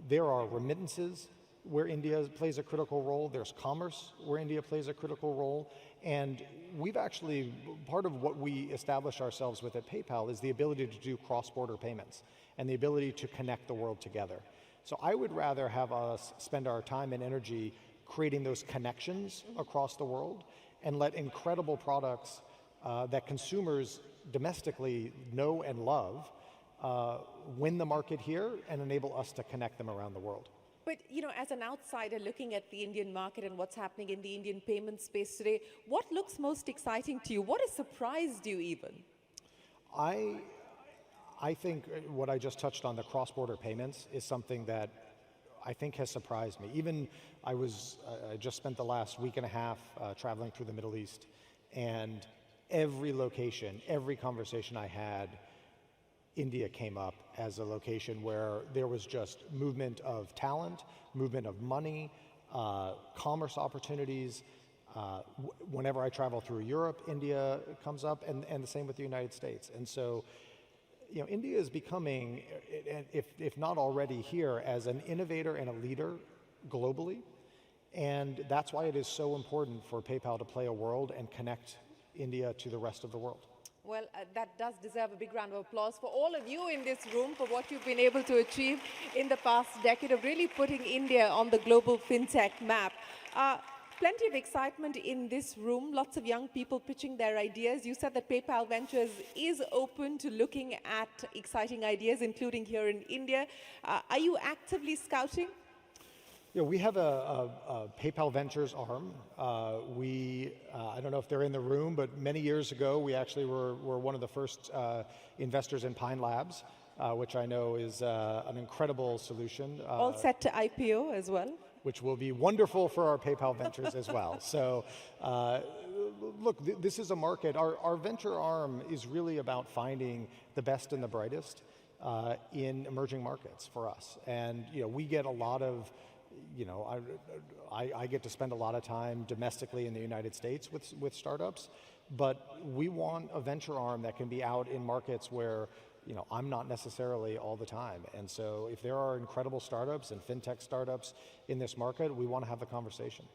there are remittances where India plays a critical role. There's commerce where India plays a critical role. And we've actually, part of what we establish ourselves with at PayPal is the ability to do cross-border payments and the ability to connect the world together. So I would rather have us spend our time and energy creating those connections across the world and let incredible products that consumers domestically know and love win the market here and enable us to connect them around the world. But, you know, as an outsider looking at the Indian market and what's happening in the Indian payment space today, what looks most exciting to you? What has surprised you even? I think what I just touched on, the cross-border payments, is something that I think has surprised me. Even I just spent the last week and a half traveling through the Middle East, and every location, every conversation I had, India came up as a location where there was just movement of talent, movement of money, commerce opportunities. Whenever I travel through Europe, India comes up, and the same with the United States. And so, you know, India is becoming, if not already here, as an innovator and a leader globally. And that's why it is so important for PayPal to play a role and connect India to the rest of the world. Well, that does deserve a big round of applause for all of you in this room for what you've been able to achieve in the past decade of really putting India on the global fintech map. Plenty of excitement in this room, lots of young people pitching their ideas. You said that PayPal Ventures is open to looking at exciting ideas, including here in India. Are you actively scouting? Yeah, we have a PayPal Ventures arm. I don't know if they're in the room, but many years ago, we actually were one of the first investors in Pine Labs, which I know is an incredible solution. All set to IPO as well. Which will be wonderful for our PayPal Ventures as well. So, look, this is a market. Our venture arm is really about finding the best and the brightest in emerging markets for us. And, you know, we get a lot of, you know, I get to spend a lot of time domestically in the United States with startups, but we want a venture arm that can be out in markets where, you know, I'm not necessarily all the time. And so if there are incredible startups and fintech startups in this market, we want to have the conversation.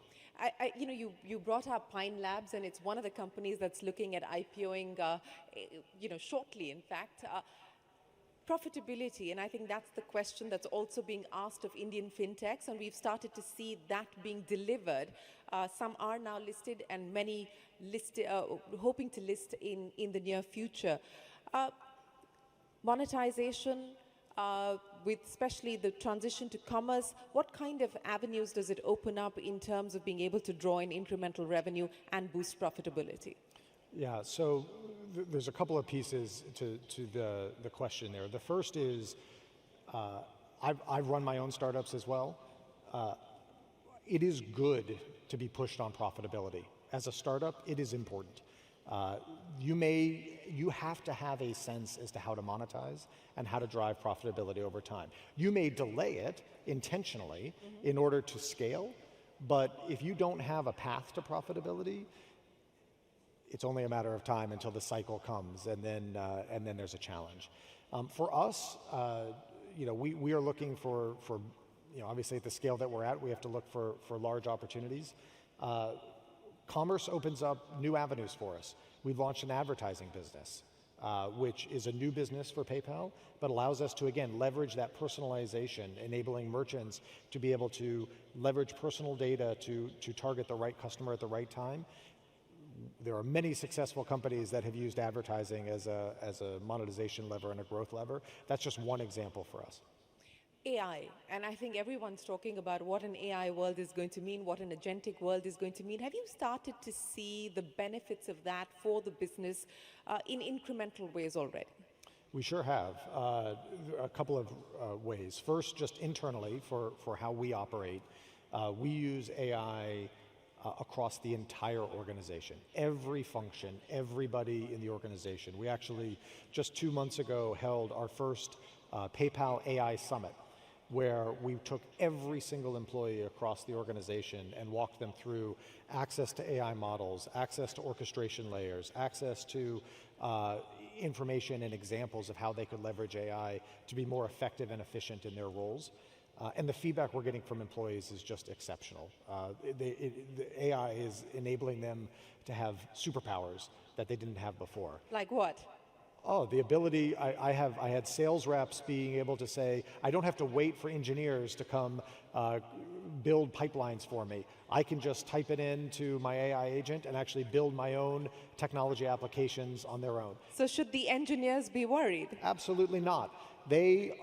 You know, you brought up Pine Labs, and it's one of the companies that's looking at IPOing, you know, shortly, in fact. Profitability, and I think that's the question that's also being asked of Indian fintechs, and we've started to see that being delivered. Some are now listed, and many hoping to list in the near future. Monetization, with especially the transition to commerce, what kind of avenues does it open up in terms of being able to draw in incremental revenue and boost profitability? Yeah, so there's a couple of pieces to the question there. The first is, I've run my own startups as well. It is good to be pushed on profitability. As a startup, it is important. You have to have a sense as to how to monetize and how to drive profitability over time. You may delay it intentionally in order to scale, but if you don't have a path to profitability, it's only a matter of time until the cycle comes, and then there's a challenge. For us, you know, we are looking for, you know, obviously at the scale that we're at, we have to look for large opportunities. Commerce opens up new avenues for us. We've launched an advertising business. which is a new business for PayPal, but allows us to, again, leverage that personalization, enabling merchants to be able to leverage personal data to target the right customer at the right time. There are many successful companies that have used advertising as a monetization lever and a growth lever. That's just one example for us. AI, and I think everyone's talking about what an AI world is going to mean, what an agentic world is going to mean. Have you started to see the benefits of that for the business in incremental ways already? We sure have. A couple of ways. First, just internally for how we operate, we use AI across the entire organization. Every function, everybody in the organization. We actually, just 2 months ago, held our first PayPal AI Summit, where we took every single employee across the organization and walked them through access to AI models, access to orchestration layers, access to information and examples of how they could leverage AI to be more effective and efficient in their roles. And the feedback we're getting from employees is just exceptional. The AI is enabling them to have superpowers that they didn't have before. Like what? Oh, the ability, I had sales reps being able to say, I don't have to wait for engineers to come build pipelines for me. I can just type it into my AI agent and actually build my own technology applications on their own. So should the engineers be worried? Absolutely not. They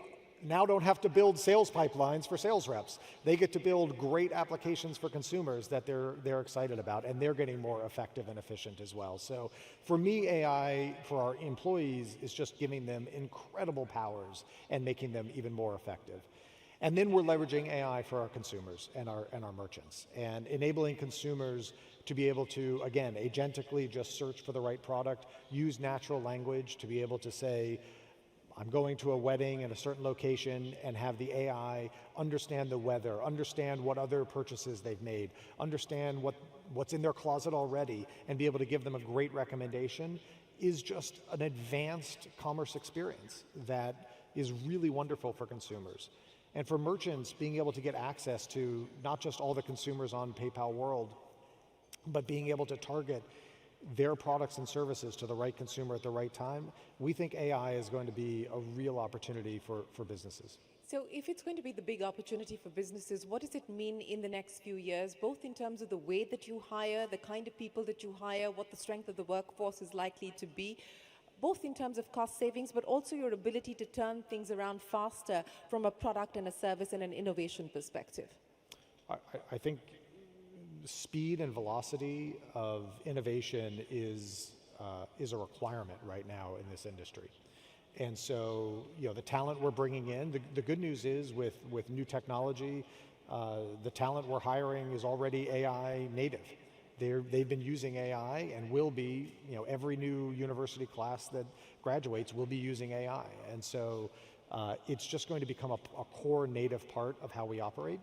now don't have to build sales pipelines for sales reps. They get to build great applications for consumers that they're excited about, and they're getting more effective and efficient as well. So for me, AI for our employees is just giving them incredible powers and making them even more effective. And then we're leveraging AI for our consumers and our merchants, and enabling consumers to be able to, again, agentically just search for the right product, use natural language to be able to say, I'm going to a wedding in a certain location, and have the AI understand the weather, understand what other purchases they've made, understand what's in their closet already, and be able to give them a great recommendation is just an advanced commerce experience that is really wonderful for consumers. And for merchants, being able to get access to not just all the consumers on PayPal World, but being able to target their products and services to the right consumer at the right time, we think AI is going to be a real opportunity for businesses. So if it's going to be the big opportunity for businesses, what does it mean in the next few years, both in terms of the way that you hire, the kind of people that you hire, what the strength of the workforce is likely to be, both in terms of cost savings, but also your ability to turn things around faster from a product and a service and an innovation perspective? I think speed and velocity of innovation is a requirement right now in this industry. And so, the talent we're bringing in, the good news is with new technology, the talent we're hiring is already AI native. They've been using AI and will be, every new university class that graduates will be using AI. And so it's just going to become a core native part of how we operate.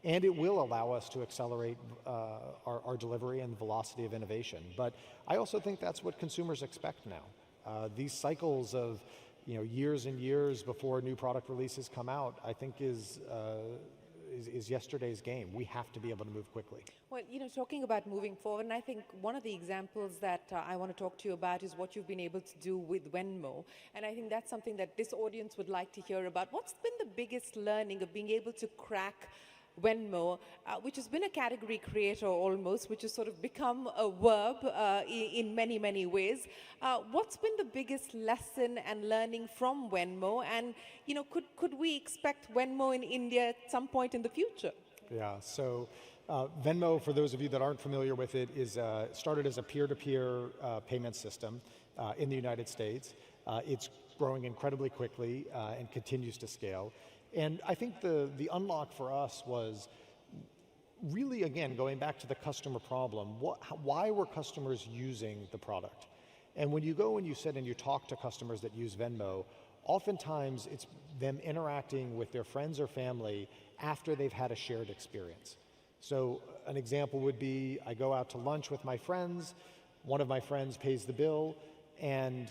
And it will allow us to accelerate our delivery and velocity of innovation. But I also think that's what consumers expect now. These cycles of years and years before new product releases come out, I think is yesterday's game. We have to be able to move quickly. Well, talking about moving forward, and I think one of the examples that I want to talk to you about is what you've been able to do with Venmo. And I think that's something that this audience would like to hear about. What's been the biggest learning of being able to crack Venmo, which has been a category creator almost, which has sort of become a verb in many, many ways. What's been the biggest lesson and learning from Venmo? And, could we expect Venmo in India at some point in the future? Yeah, so Venmo, for those of you that aren't familiar with it, is started as a peer-to-peer payment system in the United States. It's growing incredibly quickly and continues to scale. And I think the unlock for us was really, again, going back to the customer problem. Why were customers using the product? And when you go and you sit and you talk to customers that use Venmo, oftentimes it's them interacting with their friends or family after they've had a shared experience. So an example would be, I go out to lunch with my friends, one of my friends pays the bill, and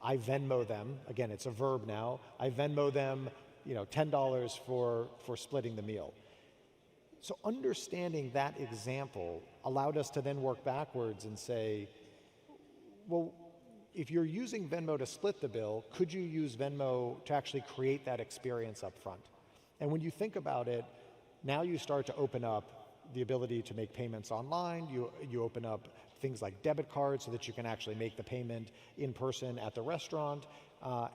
I Venmo them. Again, it's a verb now. I Venmo them $10 for splitting the meal. So understanding that example allowed us to then work backwards and say, well, if you're using Venmo to split the bill, could you use Venmo to actually create that experience up front? And when you think about it, now you start to open up the ability to make payments online. You open up things like debit cards so that you can actually make the payment in person at the restaurant.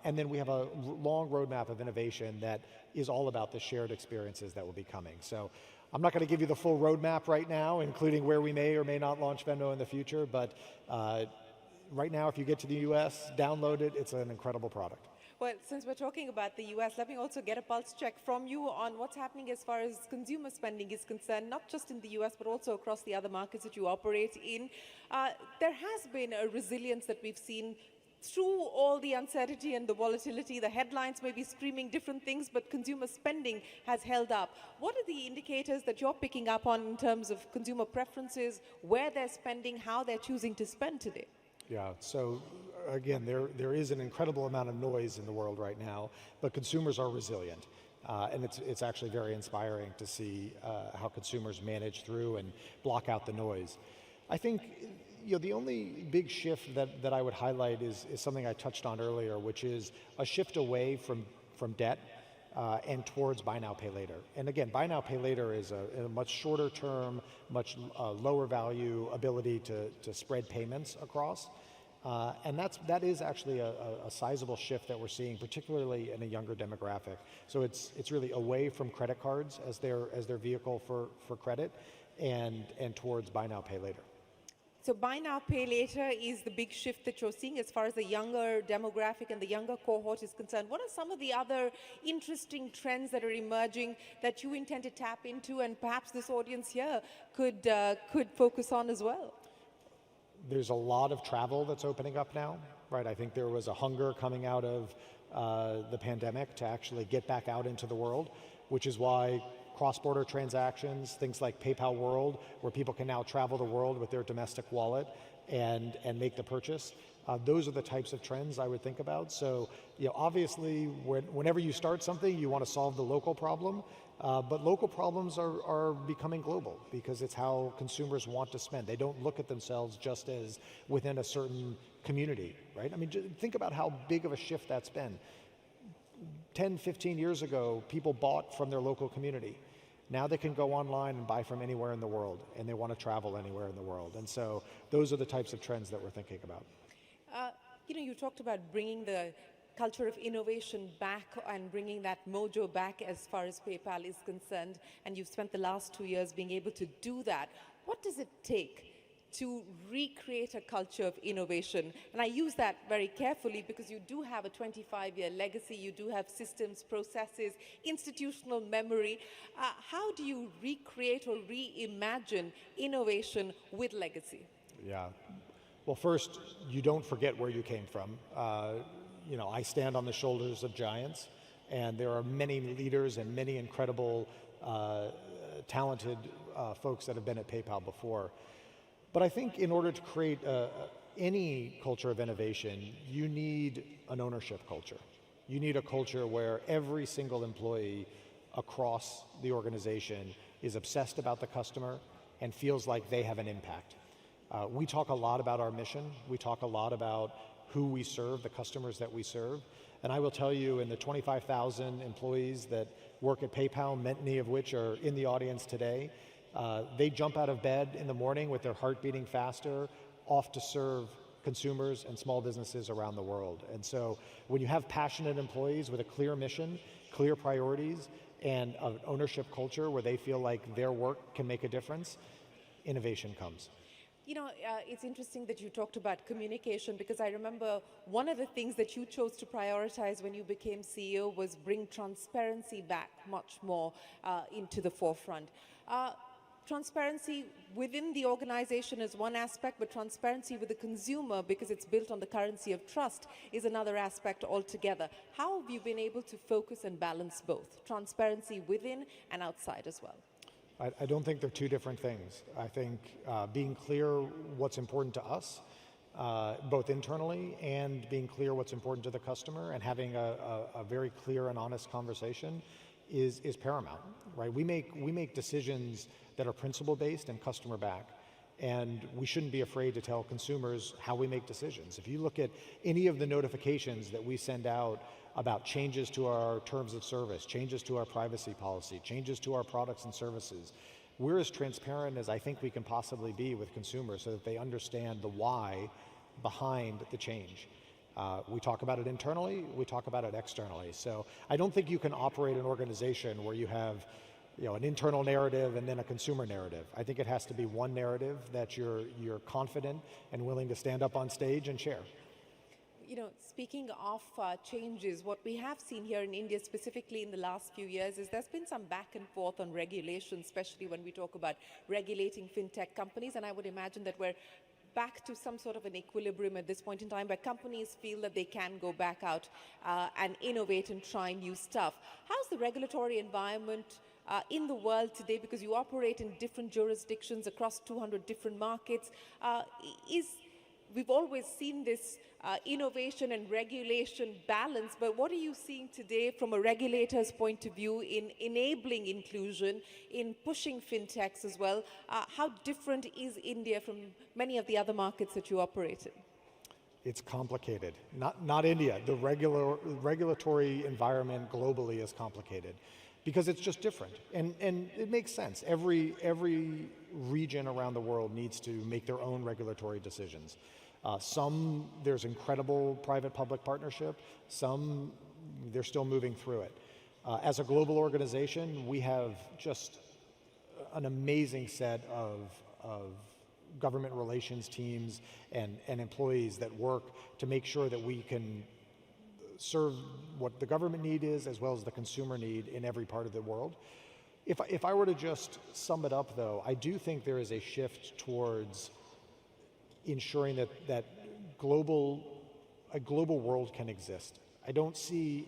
And then we have a long roadmap of innovation that is all about the shared experiences that will be coming. So I'm not going to give you the full roadmap right now, including where we may or may not launch Venmo in the future, but right now, if you get to the US, download it. It's an incredible product. Well, since we're talking about the US, let me also get a pulse check from you on what's happening as far as consumer spending is concerned, not just in the US, but also across the other markets that you operate in. There has been a resilience that we've seen through all the uncertainty and the volatility. The headlines may be screaming different things, but consumer spending has held up. What are the indicators that you're picking up on in terms of consumer preferences, where they're spending, how they're choosing to spend today? Yeah, so again, there is an incredible amount of noise in the world right now, but consumers are resilient. And it's actually very inspiring to see how consumers manage through and block out the noise. I think the only big shift that I would highlight is something I touched on earlier, which is a shift away from debt and towards buy now, pay later. And again, buy now, pay later is a much shorter term, much lower value ability to spread payments across. And that is actually a sizable shift that we're seeing, particularly in a younger demographic. So it's really away from credit cards as their vehicle for credit and towards buy now, pay later. So buy now, pay later is the big shift that you're seeing as far as the younger demographic and the younger cohort is concerned. What are some of the other interesting trends that are emerging that you intend to tap into and perhaps this audience here could focus on as well? There's a lot of travel that's opening up now, right? I think there was a hunger coming out of the pandemic to actually get back out into the world, which is why cross-border transactions, things like PayPal World, where people can now travel the world with their domestic wallet and make the purchase. Those are the types of trends I would think about. So, obviously, whenever you start something, you want to solve the local problem, but local problems are becoming global because it's how consumers want to spend. They don't look at themselves just as within a certain community, right? I mean, think about how big of a shift that's been. 10, 15 years ago, people bought from their local community. Now they can go online and buy from anywhere in the world, and they want to travel anywhere in the world. And so those are the types of trends that we're thinking about. You talked about bringing the culture of innovation back and bringing that mojo back as far as PayPal is concerned, and you've spent the last 2 years being able to do that. What does it take to recreate a culture of innovation? And I use that very carefully because you do have a 25-year legacy, you do have systems, processes, institutional memory. How do you recreate or reimagine innovation with legacy? Yeah. Well, first, you don't forget where you came from. I stand on the shoulders of giants, and there are many leaders and many incredible, talented folks that have been at PayPal before. But I think in order to create any culture of innovation, you need an ownership culture. You need a culture where every single employee across the organization is obsessed about the customer and feels like they have an impact. We talk a lot about our mission. We talk a lot about who we serve, the customers that we serve. And I will tell you, in the 25,000 employees that work at PayPal, many of which are in the audience today, they jump out of bed in the morning with their heart beating faster, off to serve consumers and small businesses around the world. And so when you have passionate employees with a clear mission, clear priorities, and an ownership culture where they feel like their work can make a difference, innovation comes. It's interesting that you talked about communication because I remember one of the things that you chose to prioritize when you became CEO was bring transparency back much more into the forefront. Transparency within the organization is one aspect, but transparency with the consumer, because it's built on the currency of trust, is another aspect altogether. How have you been able to focus and balance both, transparency within and outside as well? I don't think they're two different things. I think being clear what's important to us, both internally, and being clear what's important to the customer, and having a very clear and honest conversation is paramount, right? We make decisions that are principle-based and customer-backed. And we shouldn't be afraid to tell consumers how we make decisions. If you look at any of the notifications that we send out about changes to our terms of service, changes to our privacy policy, changes to our products and services, we're as transparent as I think we can possibly be with consumers so that they understand the why behind the change. We talk about it internally, we talk about it externally. So I don't think you can operate an organization where you have an internal narrative and then a consumer narrative. I think it has to be one narrative that you're confident and willing to stand up on stage and share. Speaking of changes, what we have seen here in India, specifically in the last few years, is there's been some back and forth on regulation, especially when we talk about regulating fintech companies. And I would imagine that we're back to some sort of an equilibrium at this point in time where companies feel that they can go back out and innovate and try new stuff. How's the regulatory environment in the world today, because you operate in different jurisdictions across 200 different markets? We've always seen this innovation and regulation balance, but what are you seeing today from a regulator's point of view in enabling inclusion, in pushing fintechs as well? How different is India from many of the other markets that you operate in? It's complicated. Not India. The regulatory environment globally is complicated, because it's just different, and it makes sense. Every region around the world needs to make their own regulatory decisions. Some, there's incredible private-public partnership. Some, they're still moving through it. As a global organization, we have just an amazing set of government relations teams and employees that work to make sure that we can serve what the government need is as well as the consumer need in every part of the world. If I were to just sum it up, though, I do think there is a shift towards ensuring that a global world can exist. I don't see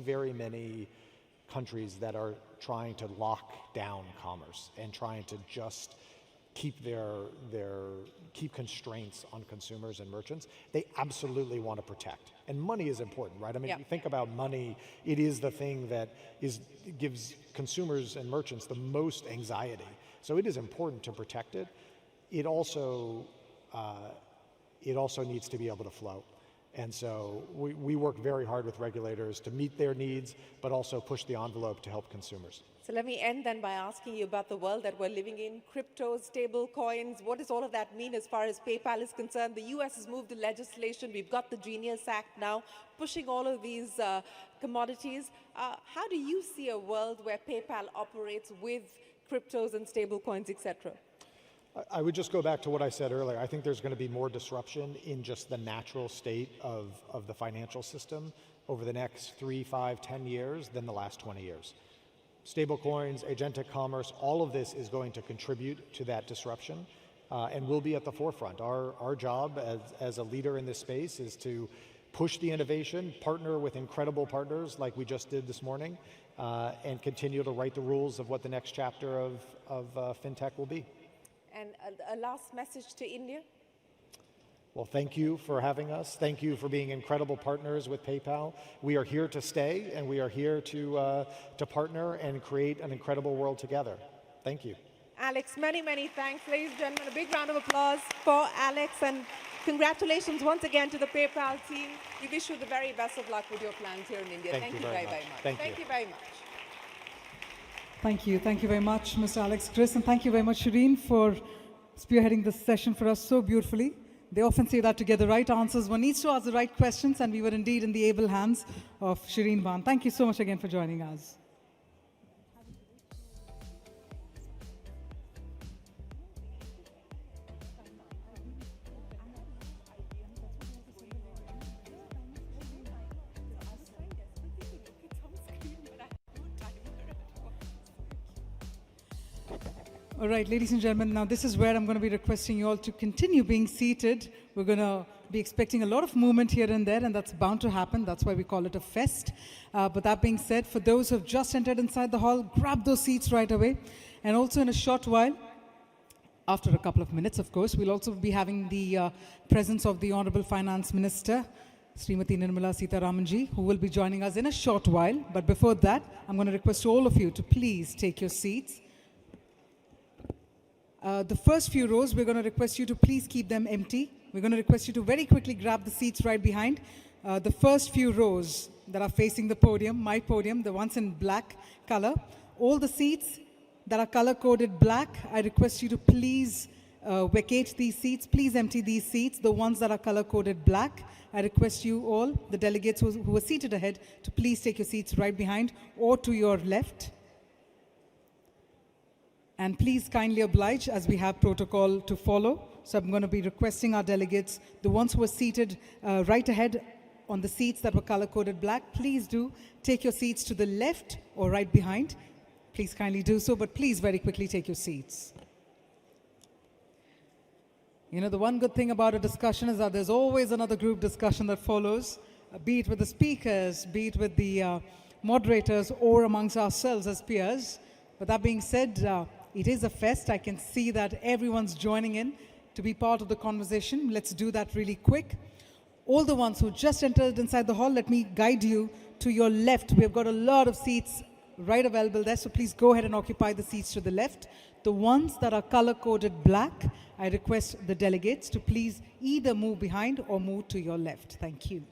very many countries that are trying to lock down commerce and trying to just keep keep constraints on consumers and merchants. They absolutely want to protect. And money is important, right? I mean, if you think about money, it is the thing that gives consumers and merchants the most anxiety. So it is important to protect it. It also needs to be able to flow. And so we work very hard with regulators to meet their needs, but also push the envelope to help consumers. So let me end then by asking you about the world that we're living in, cryptos, stable coins. What does all of that mean as far as PayPal is concerned? The US has moved the legislation. We've got the Genius Act now pushing all of these commodities. How do you see a world where PayPal operates with cryptos and stable coins, etc.? I would just go back to what I said earlier. I think there's going to be more disruption in just the natural state of the financial system over the next 3, 5, 10 years than the last 20 years. Stablecoins, agentic commerce, all of this is going to contribute to that disruption, and we'll be at the forefront. Our job as a leader in this space is to push the innovation, partner with incredible partners like we just did this morning, and continue to write the rules of what the next chapter of FinTech will be. And a last message to India? Well, thank you for having us. Thank you for being incredible partners with PayPal. We are here to stay, and we are here to partner and create an incredible world together. Thank you. Alex, many, many thanks. Ladies and gentlemen, a big round of applause for Alex, and congratulations once again to the PayPal team. We wish you the very best of luck with your plans here in India. Thank you very, very much. Thank you very much. Thank you. Thank you very much, Mr. Alex, Kris, and thank you very much, Shereen, for spearheading this session for us so beautifully. They often say that to get the right answers, one needs to ask the right questions, and we were indeed in the able hands of Shereen Bhan. Thank you so much again for joining us. All right, ladies and gentlemen, now this is where I'm going to be requesting you all to continue being seated. We're going to be expecting a lot of movement here and there, and that's bound to happen. That's why we call it a fest. But that being said, for those who have just entered inside the hall, grab those seats right away. And also in a short while, after a couple of minutes, of course, we'll also be having the presence of the Honorable Finance Minister, Srimati Nirmala Sitharamanji, who will be joining us in a short while. But before that, I'm going to request all of you to please take your seats. The first few rows, we're going to request you to please keep them empty. We're going to request you to very quickly grab the seats right behind. The first few rows that are facing the podium, my podium, the ones in black color, all the seats that are color-coded black, I request you to please vacate these seats. Please empty these seats. The ones that are color-coded black, I request you all, the delegates who are seated ahead, to please take your seats right behind or to your left. And please kindly oblige as we have protocol to follow. So I'm going to be requesting our delegates, the ones who are seated right ahead on the seats that were color-coded black, please do take your seats to the left or right behind. Please kindly do so, but please very quickly take your seats. You know, the one good thing about a discussion is that there's always another group discussion that follows, be it with the speakers, be it with the moderators, or amongst ourselves as peers. But that being said, it is a fest. I can see that everyone's joining in to be part of the conversation. Let's do that really quick. All the ones who just entered inside the hall, let me guide you to your left. We've got a lot of seats right available there, so please go ahead and occupy the seats to the left. The ones that are color-coded black, I request the delegates to please either move behind or move to your left. Thank you.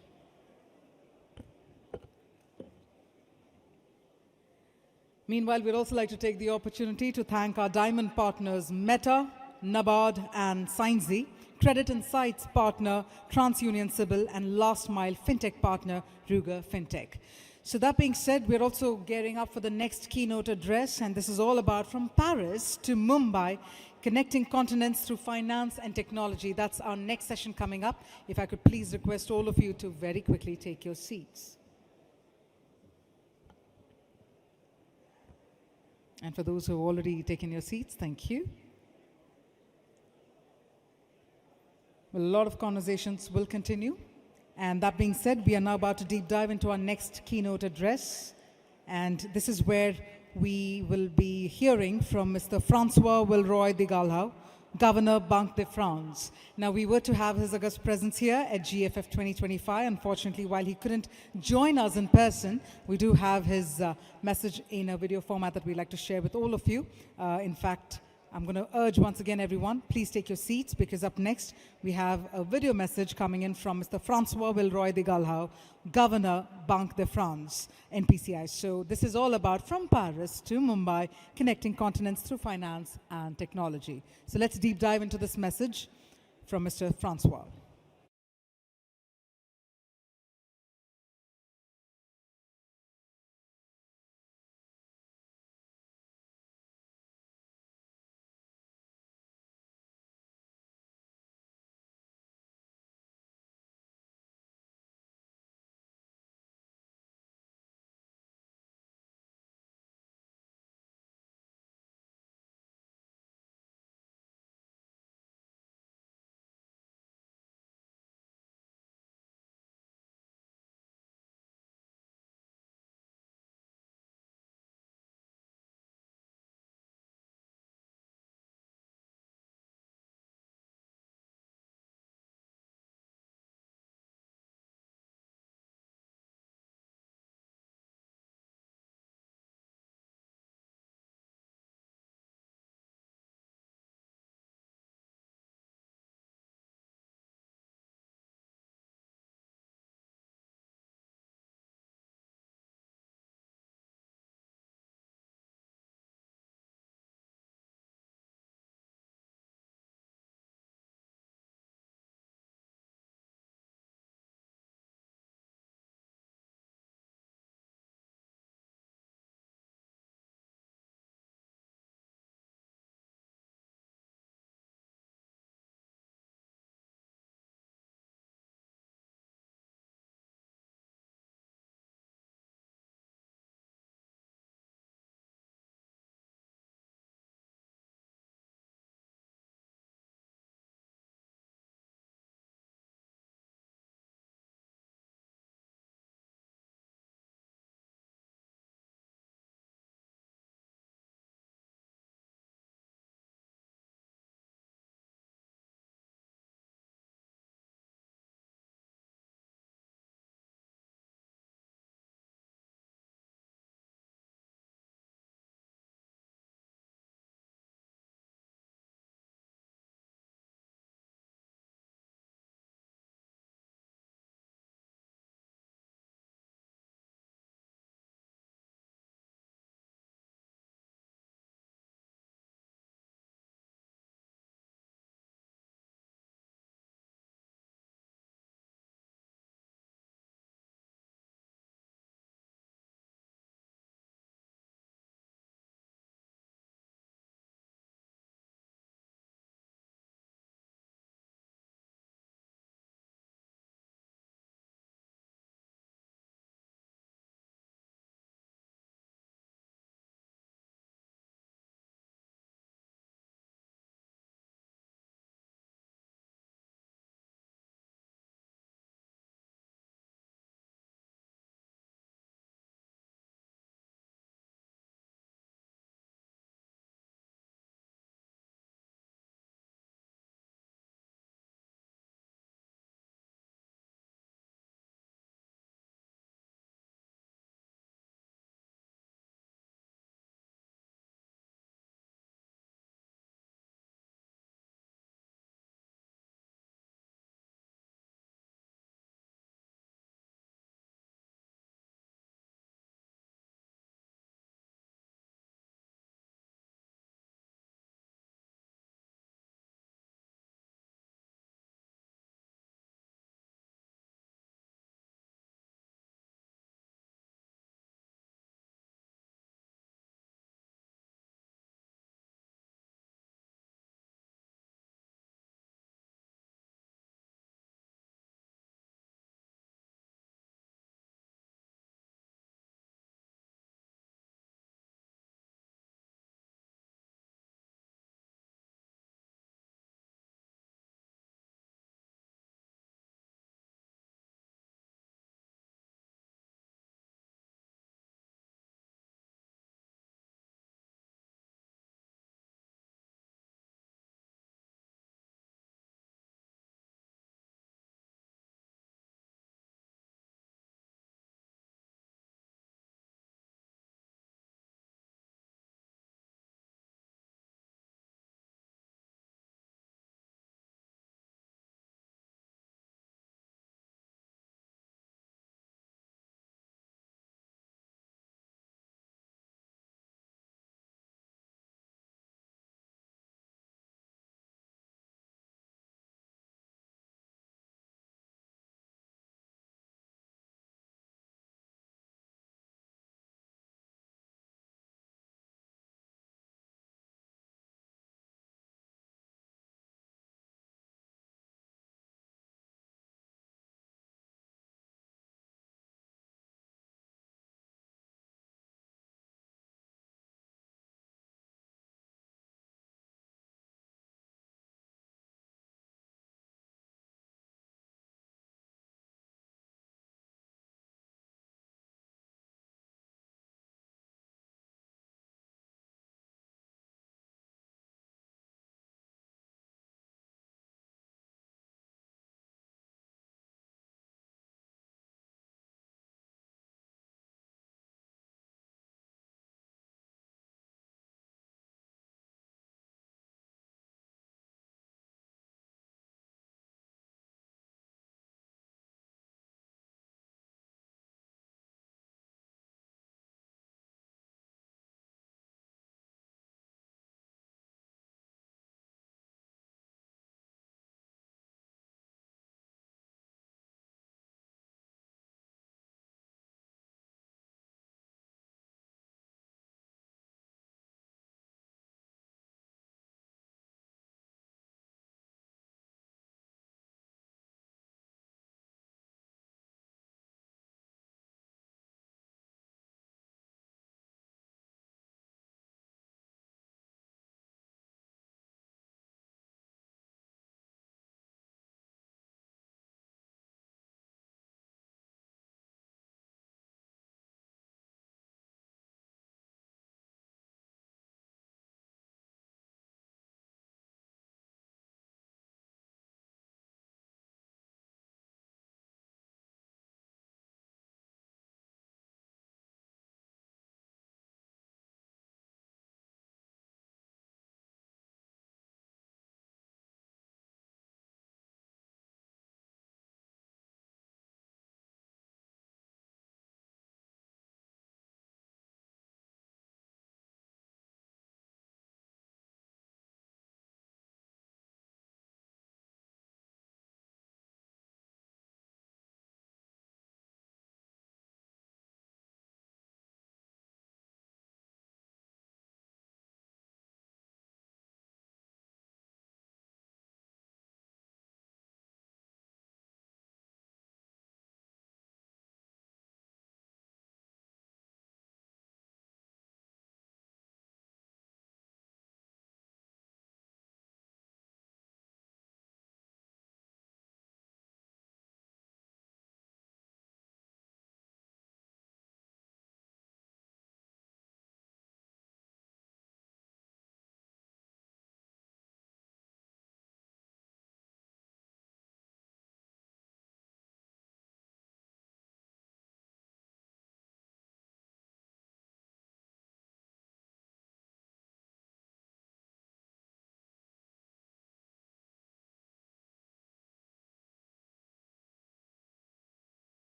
Meanwhile, we'd also like to take the opportunity to thank our diamond partners Meta, NABARD and Scienzy, Credit Insights partner TransUnion Sybil, and Last Mile Fintech partner Ruger Fintech. So that being said, we're also gearing up for the next keynote address, and this is all about from Paris to Mumbai, connecting continents through finance and technology. That's our next session coming up. If I could please request all of you to very quickly take your seats. And for those who have already taken your seats, thank you. Well, a lot of conversations will continue. And that being said, we are now about to deep dive into our next keynote address. And this is where we will be hearing from Mr. François Villeroy de Galhau, Governor, Banque de France. Now, we were to have his august presence here at GFF 2025. Unfortunately, while he couldn't join us in person, we do have his message in a video format that we'd like to share with all of you. In fact, I'm going to urge once again, everyone, please take your seats, because up next, we have a video message coming in from Mr. François Villeroy de Galhau, Governor, Banque de France, NPCI. So this is all about from Paris to Mumbai, connecting continents through finance and technology. So let's deep dive into this message from Mr. François.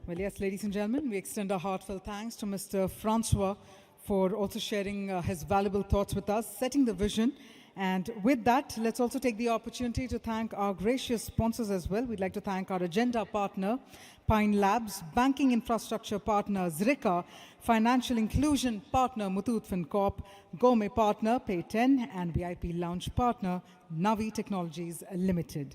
Well, yes, ladies and gentlemen, we extend our heartfelt thanks to Mr. Francois for also sharing his valuable thoughts with us, setting the vision. And with that, let's also take the opportunity to thank our gracious sponsors as well. We'd like to thank our agenda partner, Pine Labs, banking infrastructure partner, Zrika, financial inclusion partner, Muthoot FinCorp, gourmet partner, Pay10, and VIP lounge partner, Navi Technologies Limited.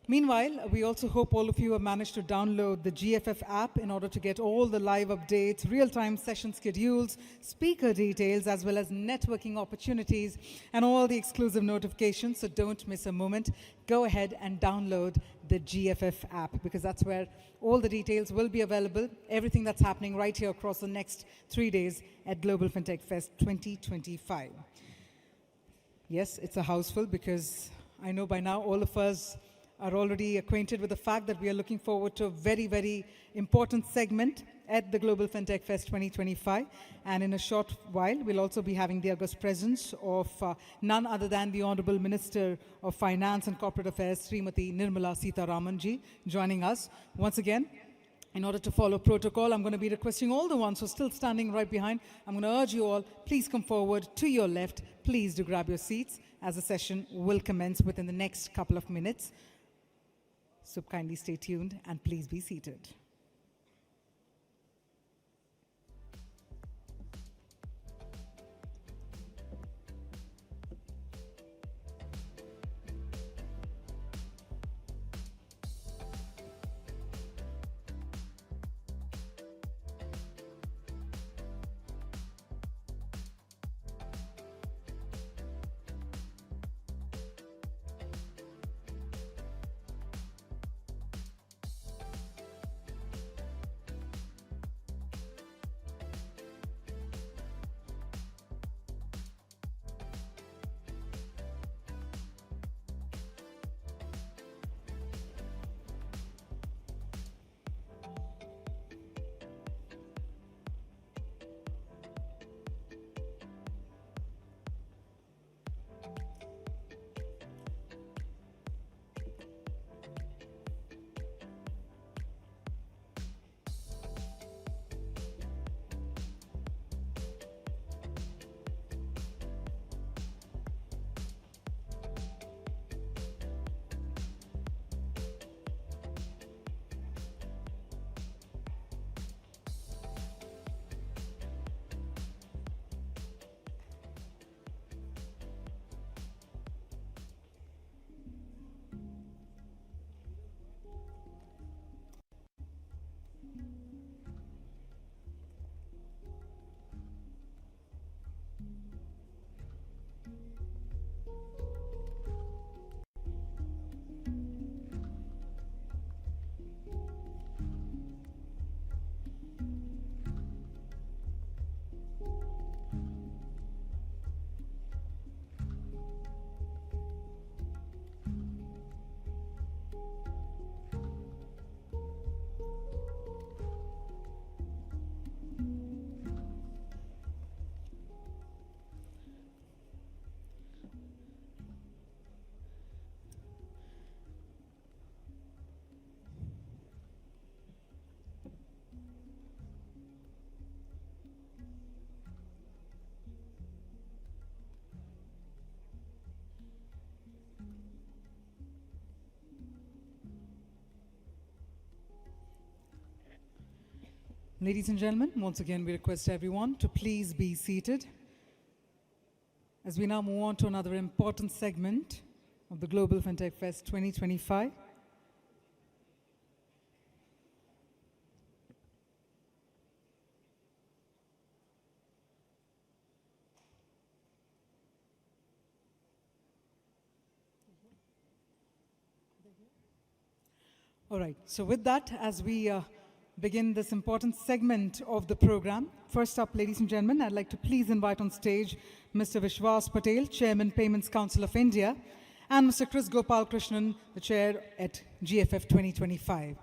Meanwhile, we also hope all of you have managed to download the GFF app in order to get all the live updates, real-time session schedules, speaker details, as well as networking opportunities and all the exclusive notifications. So don't miss a moment. Go ahead and download the GFF app because that's where all the details will be available, everything that's happening right here across the next 3 days at Global FinTech Fest 2025. Yes, it's a house full because I know by now all of us are already acquainted with the fact that we are looking forward to a very, very important segment at the Global FinTech Fest 2025. And in a short while, we'll also be having the august presence of none other than the Honorable Minister of Finance and Corporate Affairs, Srimati Nirmala Sitharamanji, joining us. Once again, in order to follow protocol, I'm going to be requesting all the ones who are still standing right behind. I'm going to urge you all, please come forward to your left. Please do grab your seats as the session will commence within the next couple of minutes. So kindly stay tuned and please be seated. Ladies and gentlemen, once again, we request everyone to please be seated as we now move on to another important segment of the Global FinTech Fest 2025. All right, so with that, as we begin this important segment of the program. First up, ladies and gentlemen, I'd like to please invite on stage Mr. Vishwas Patel, Chairman, Payments Council of India, and Mr. Kris Gopalakrishnan, the Chair at GFF 2025.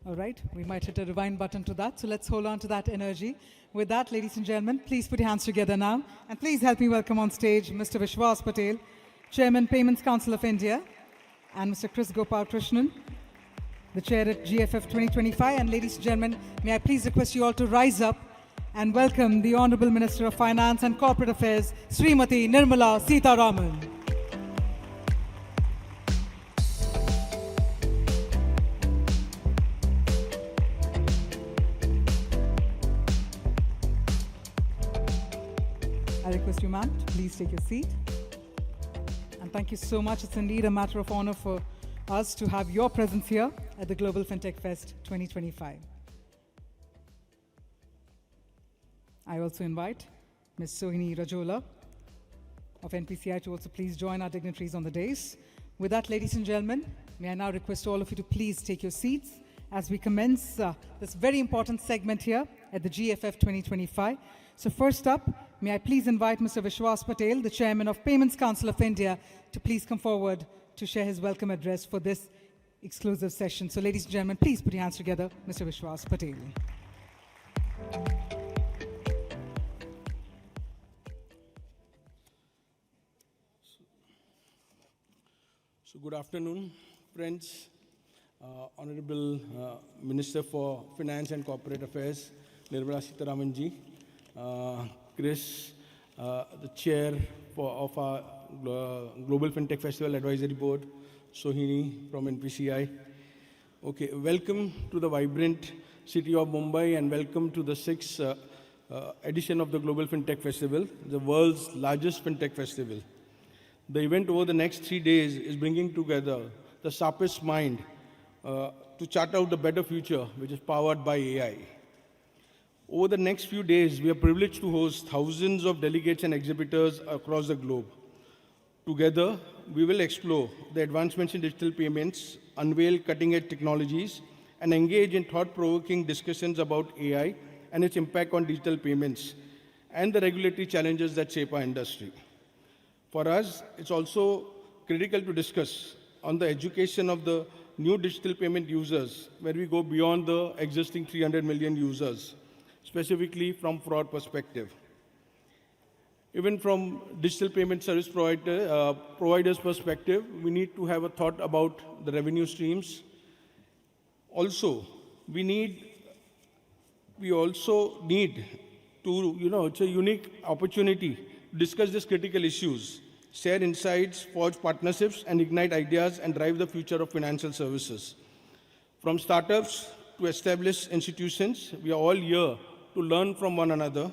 All right, we might hit a rewind button to that, so let's hold on to that energy. With that, ladies and gentlemen, please put your hands together now, and please help me welcome on stage Mr. Vishwas Patel, Chairman, Payments Council of India, and Mr. Kris Gopalakrishnan, the chair at GFF 2025. And ladies and gentlemen, may I please request you all to rise up and welcome the Honorable Minister of Finance and Corporate Affairs, Srimati Nirmala Sitharaman. I request you, ma'am, to please take your seat. And thank you so much. It's indeed a matter of honor for us to have your presence here at the Global FinTech Fest 2025. I also invite Ms. Sohini Rajola of NPCI to also please join our dignitaries on the dais. With that, ladies and gentlemen, may I now request all of you to please take your seats as we commence this very important segment here at the GFF 2025. So first up, may I please invite Mr. Vishwas Patel, the Chairman of Payments Council of India, to please come forward to share his welcome address for this exclusive session. So ladies and gentlemen, please put your hands together, Mr. Vishwas Patel. So good afternoon, friends. Honorable Minister for Finance and Corporate Affairs, Nirmala Sitharaman ji, Kris, the chair of our Global FinTech Festival Advisory Board, Sohini from NPCI. Okay, welcome to the vibrant city of Mumbai and welcome to the 6th edition of the Global FinTech Festival, the world's largest FinTech festival. The event over the next 3 days is bringing together the sharpest mind to chart out the better future, which is powered by AI. Over the next few days, we are privileged to host thousands of delegates and exhibitors across the globe. Together, we will explore the advancements in digital payments, unveil cutting-edge technologies, and engage in thought-provoking discussions about AI and its impact on digital payments and the regulatory challenges that shape our industry. For us, it's also critical to discuss on the education of the new digital payment users, where we go beyond the existing 300 million users, specifically from fraud perspective. Even from digital payment service providers' perspective, we need to have a thought about the revenue streams. Also, we also need to, it's a unique opportunity to discuss these critical issues, share insights, forge partnerships, and ignite ideas and drive the future of financial services. From startups to established institutions, we are all here to learn from one another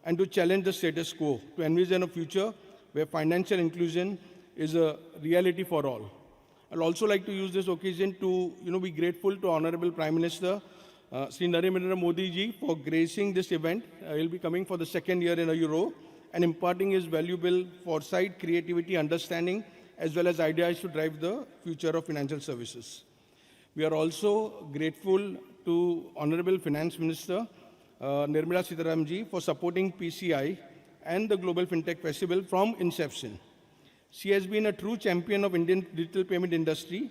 and to challenge the status quo, to envision a future where financial inclusion is a reality for all. I'd also like to use this occasion to be grateful to Honorable Prime Minister Sri Narendra Modi ji for gracing this event. He'll be coming for the 2nd year in a row and imparting his valuable foresight, creativity, understanding, as well as ideas to drive the future of financial services. We are also grateful to Honorable Finance Minister Nirmala Sitharaman ji for supporting PCI and the Global FinTech Festival from inception. She has been a true champion of Indian digital payment industry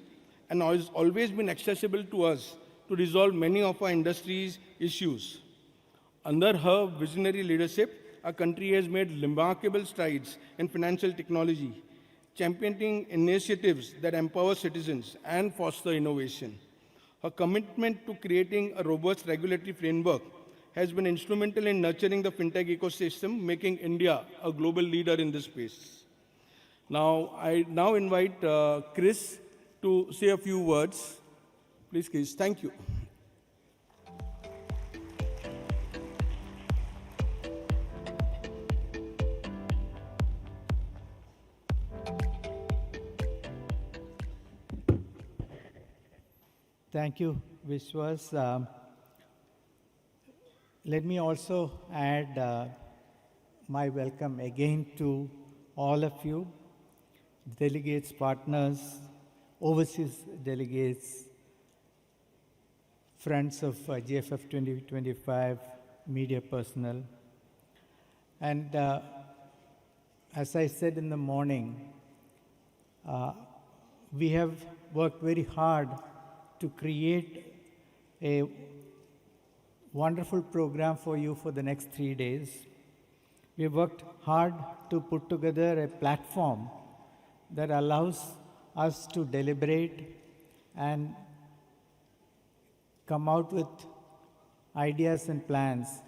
and has always been accessible to us to resolve many of our industry's issues. Under her visionary leadership, our country has made remarkable strides in financial technology, championing initiatives that empower citizens and foster innovation. Her commitment to creating a robust regulatory framework has been instrumental in nurturing the fintech ecosystem, making India a global leader in this space. Now, I invite Kris to say a few words. Please, Kris. Thank you. Thank you, Vishwas. Let me also add my welcome again to all of you, delegates, partners, overseas delegates, friends of GFF 2025, media personnel. And as I said in the morning, we have worked very hard to create a wonderful program for you for the next 3 days. We have worked hard to put together a platform that allows us to deliberate and come out with ideas and plans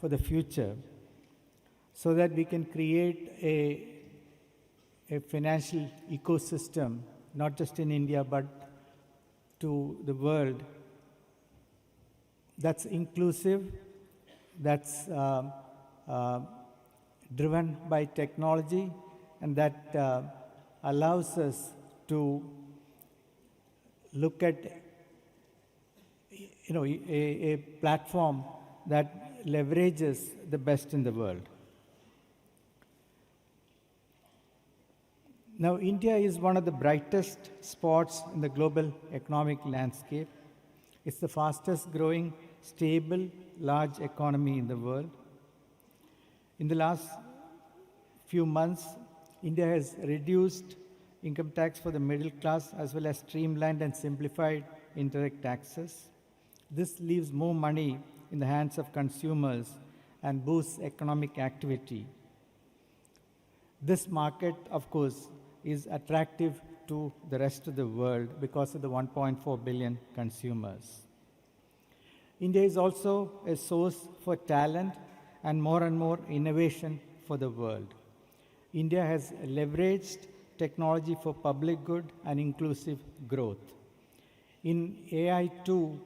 for the future so that we can create a financial ecosystem, not just in India, but to the world, that's inclusive, that's driven by technology, and that allows us to look at a platform that leverages the best in the world. Now, India is one of the brightest spots in the global economic landscape. It's the fastest growing, stable, large economy in the world. In the last few months, India has reduced income tax for the middle class as well as streamlined and simplified indirect taxes. This leaves more money in the hands of consumers and boosts economic activity. This market, of course, is attractive to the rest of the world because of the 1.4 billion consumers. India is also a source for talent and more innovation for the world. India has leveraged technology for public good and inclusive growth. In AI too,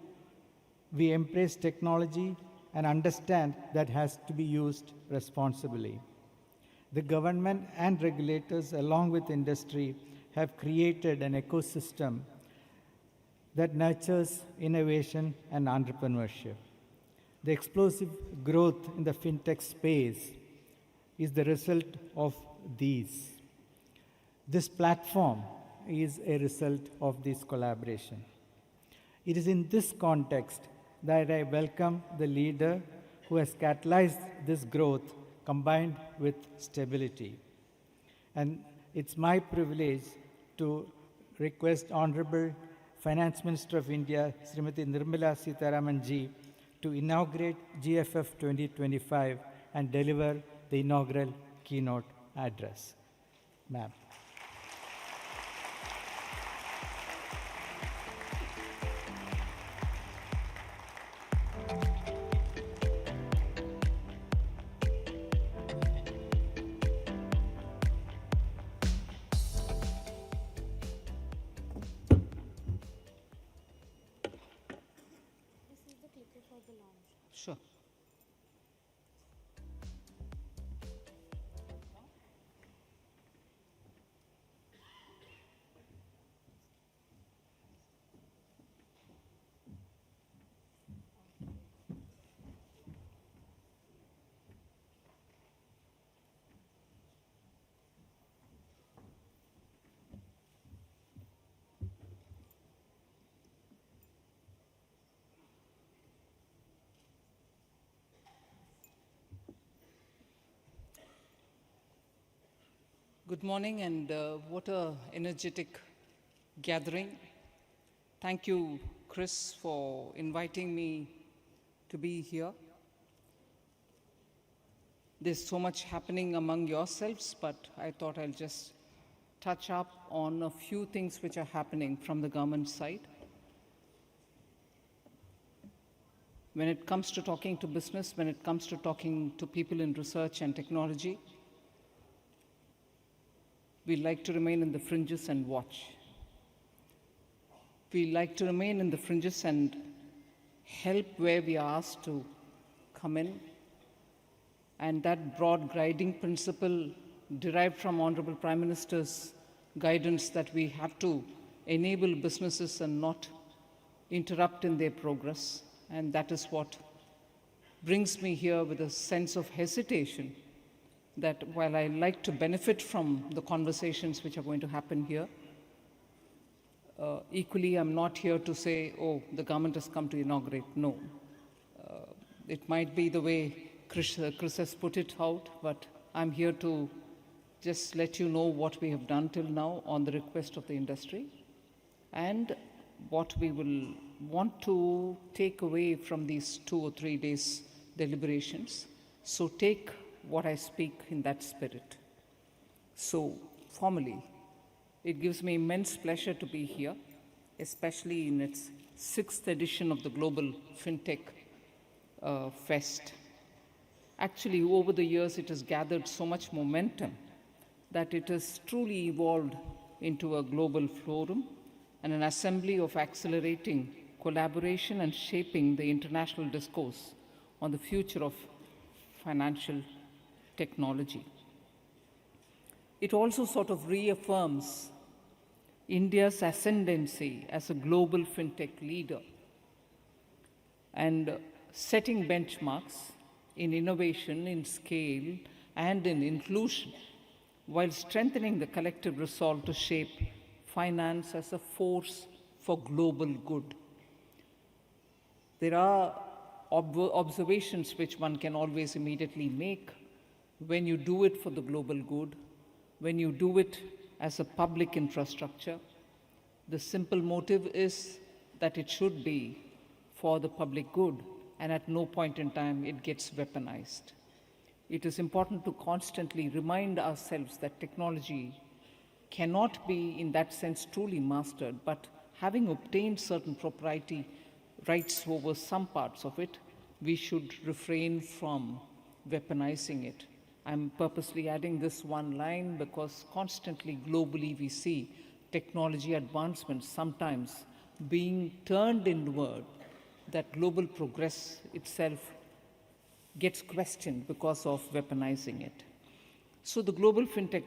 we embrace technology and understand that has to be used responsibly. The government and regulators, along with industry, have created an ecosystem that nurtures innovation and entrepreneurship. The explosive growth in the fintech space is the result of these. This platform is a result of this collaboration. It is in this context that I welcome the leader who has catalyzed this growth combined with stability. And it's my privilege to request Honorable Finance Minister of India, Srimati Nirmala Sitharaman ji, to inaugurate GFF 2025 and deliver the inaugural keynote address. Ma'am. Sure. Good morning, and what a energetic gathering. Thank you, Kris, for inviting me to be here. There's so much happening among yourselves, but I thought I'll just touch up on a few things which are happening from the government side. When it comes to talking to business, when it comes to talking to people in research and technology, we like to remain in the fringes and watch. We like to remain in the fringes and help where we are asked to come in. And that broad guiding principle derived from Honorable Prime Minister's guidance that we have to enable businesses and not interrupt in their progress. And that is what brings me here with a sense of hesitation that while I like to benefit from the conversations which are going to happen here, equally I'm not here to say, oh, the government has come to inaugurate. No. It might be the way Kris has put it out, but I'm here to just let you know what we have done till now on the request of the industry and what we will want to take away from these 2 or 3 days deliberations. So take what I speak in that spirit. So formally, it gives me immense pleasure to be here, especially in its 6th edition of the Global Fintech Fest. Actually, over the years, it has gathered so much momentum that it has truly evolved into a global forum and an assembly of accelerating collaboration and shaping the international discourse on the future of financial technology. It also sort of reaffirms India's ascendancy as a global fintech leader and setting benchmarks in innovation, in scale, and in inclusion, while strengthening the collective resolve to shape finance as a force for global good. There are observations which one can always immediately make when you do it for the global good, when you do it as a public infrastructure. The simple motive is that it should be for the public good, and at no point in time it gets weaponized. It is important to constantly remind ourselves that technology cannot be, in that sense, truly mastered, but having obtained certain proprietary rights over some parts of it, we should refrain from weaponizing it. I'm purposely adding this one line because constantly globally we see technology advancements sometimes being turned inward, that global progress itself gets questioned because of weaponizing it. So the Global Fintech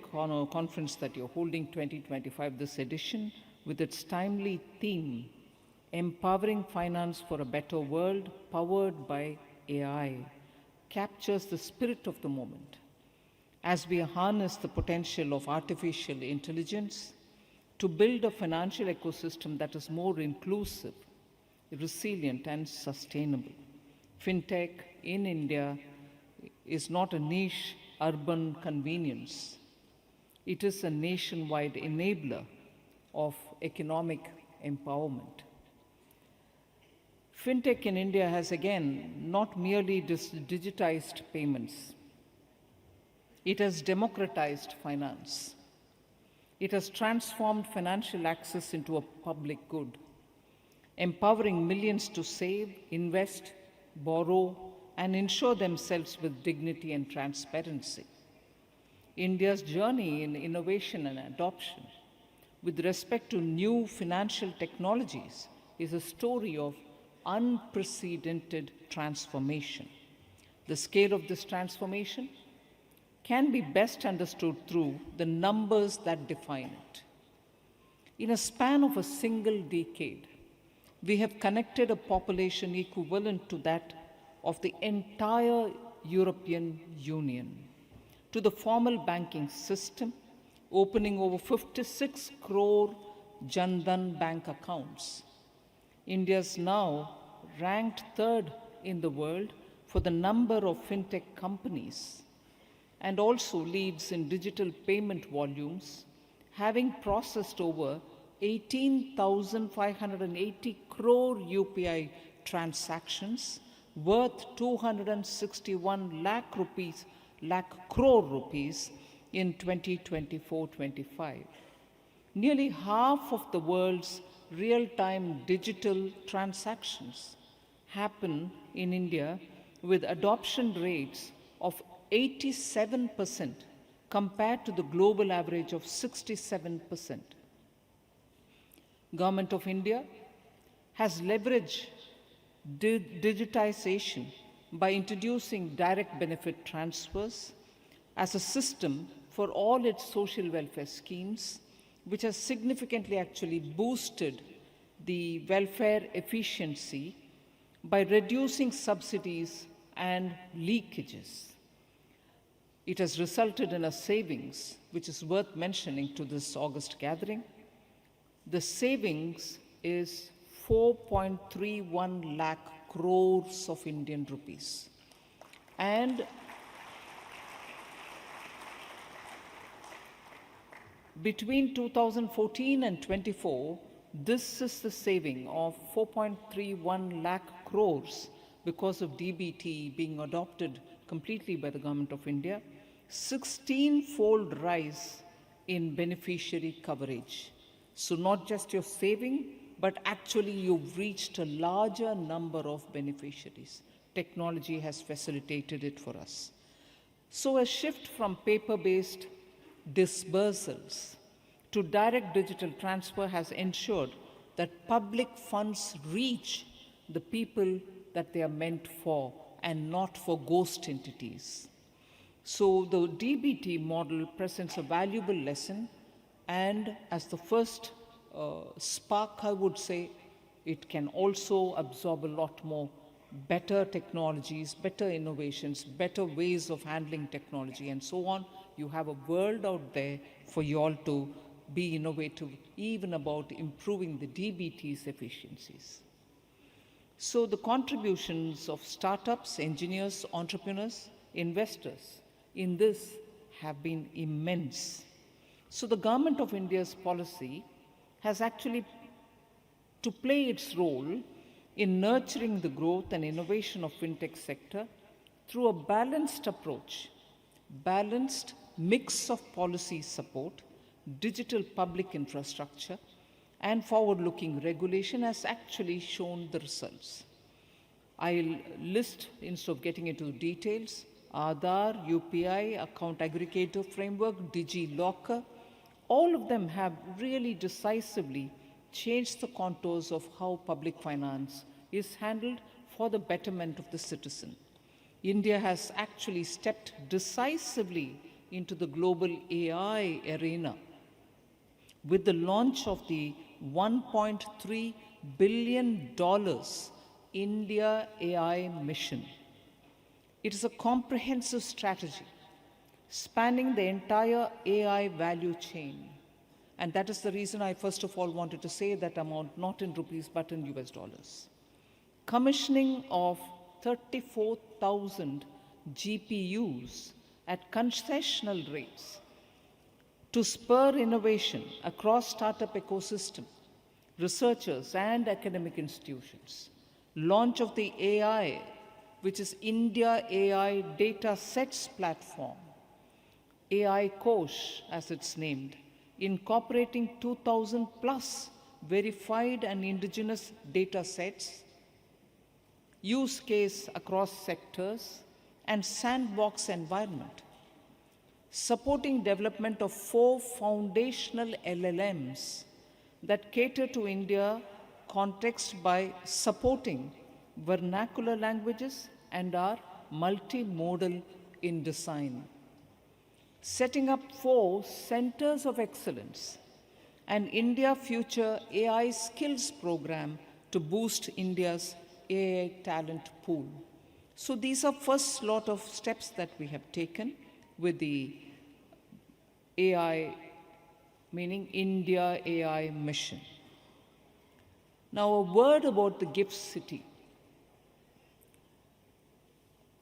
Conference that you're holding 2025, this edition, with its timely theme, Empowering Finance for a Better World, powered by AI, captures the spirit of the moment as we harness the potential of artificial intelligence to build a financial ecosystem that is more inclusive, resilient, and sustainable. Fintech in India is not a niche urban convenience. It is a nationwide enabler of economic empowerment. Fintech in India has again not merely digitized payments. It has democratized finance. It has transformed financial access into a public good, empowering millions to save, invest, borrow, and ensure themselves with dignity and transparency. India's journey in innovation and adoption with respect to new financial technologies is a story of unprecedented transformation. The scale of this transformation can be best understood through the numbers that define it. In a span of a single decade, we have connected a population equivalent to that of the entire European Union to the formal banking system, opening over 56 crore Jan Dhan bank accounts. India is now ranked 3rd in the world for the number of fintech companies and also leads in digital payment volumes, having processed over 18,580 crore UPI transactions worth 261 lakh crore rupees in 2024-25. Nearly half of the world's real-time digital transactions happen in India with adoption rates of 87% compared to the global average of 67%. Government of India has leveraged digitization by introducing direct benefit transfers as a system for all its social welfare schemes, which has significantly actually boosted the welfare efficiency by reducing subsidies and leakages. It has resulted in a savings, which is worth mentioning to this August gathering. The savings is 4.31 lakh crores of Indian rupees. And between 2014 and 24, This is the saving of 4.31 lakh crores because of DBT being adopted completely by the Government of India, 16-fold rise in beneficiary coverage. So not just your saving, but actually you've reached a larger number of beneficiaries. Technology has facilitated it for us. So a shift from paper-based disbursals to direct digital transfer has ensured that public funds reach the people that they are meant for and not for ghost entities. So the DBT model presents a valuable lesson, and as the first spark, I would say, it can also absorb a lot more better technologies, better innovations, better ways of handling technology, and so on. You have a world out there for you all to be innovative, even about improving the DBT's efficiencies. So the contributions of startups, engineers, entrepreneurs, investors in this have been immense. So the Government of India's policy has actually to play its role in nurturing the growth and innovation of fintech sector through a balanced approach, balanced mix of policy support, digital public infrastructure, and forward-looking regulation has actually shown the results. I'll list, instead of getting into details, Aadhaar, UPI, Account Aggregator Framework, DigiLocker, all of them have really decisively changed the contours of how public finance is handled for the betterment of the citizen. India has actually stepped decisively into the global AI arena with the launch of the $1.3 billion India AI mission. It is a comprehensive strategy spanning the entire AI value chain. And that is the reason I first of all wanted to say that amount not in rupees but in US dollars. Commissioning of 34,000 GPUs at concessional rates to spur innovation across startup ecosystem, researchers and academic institutions. Launch of the AI, which is India AI Data Sets Platform, AI Kosh as it's named, incorporating 2,000 plus verified and indigenous data sets, use case across sectors, and sandbox environment. Supporting development of 4 foundational LLMs that cater to India context by supporting vernacular languages and are multimodal in design. Setting up 4 centers of excellence and India Future AI Skills Program to boost India's AI talent pool. So these are first lot of steps that we have taken with the AI, meaning India AI mission. Now a word about the GIFT City.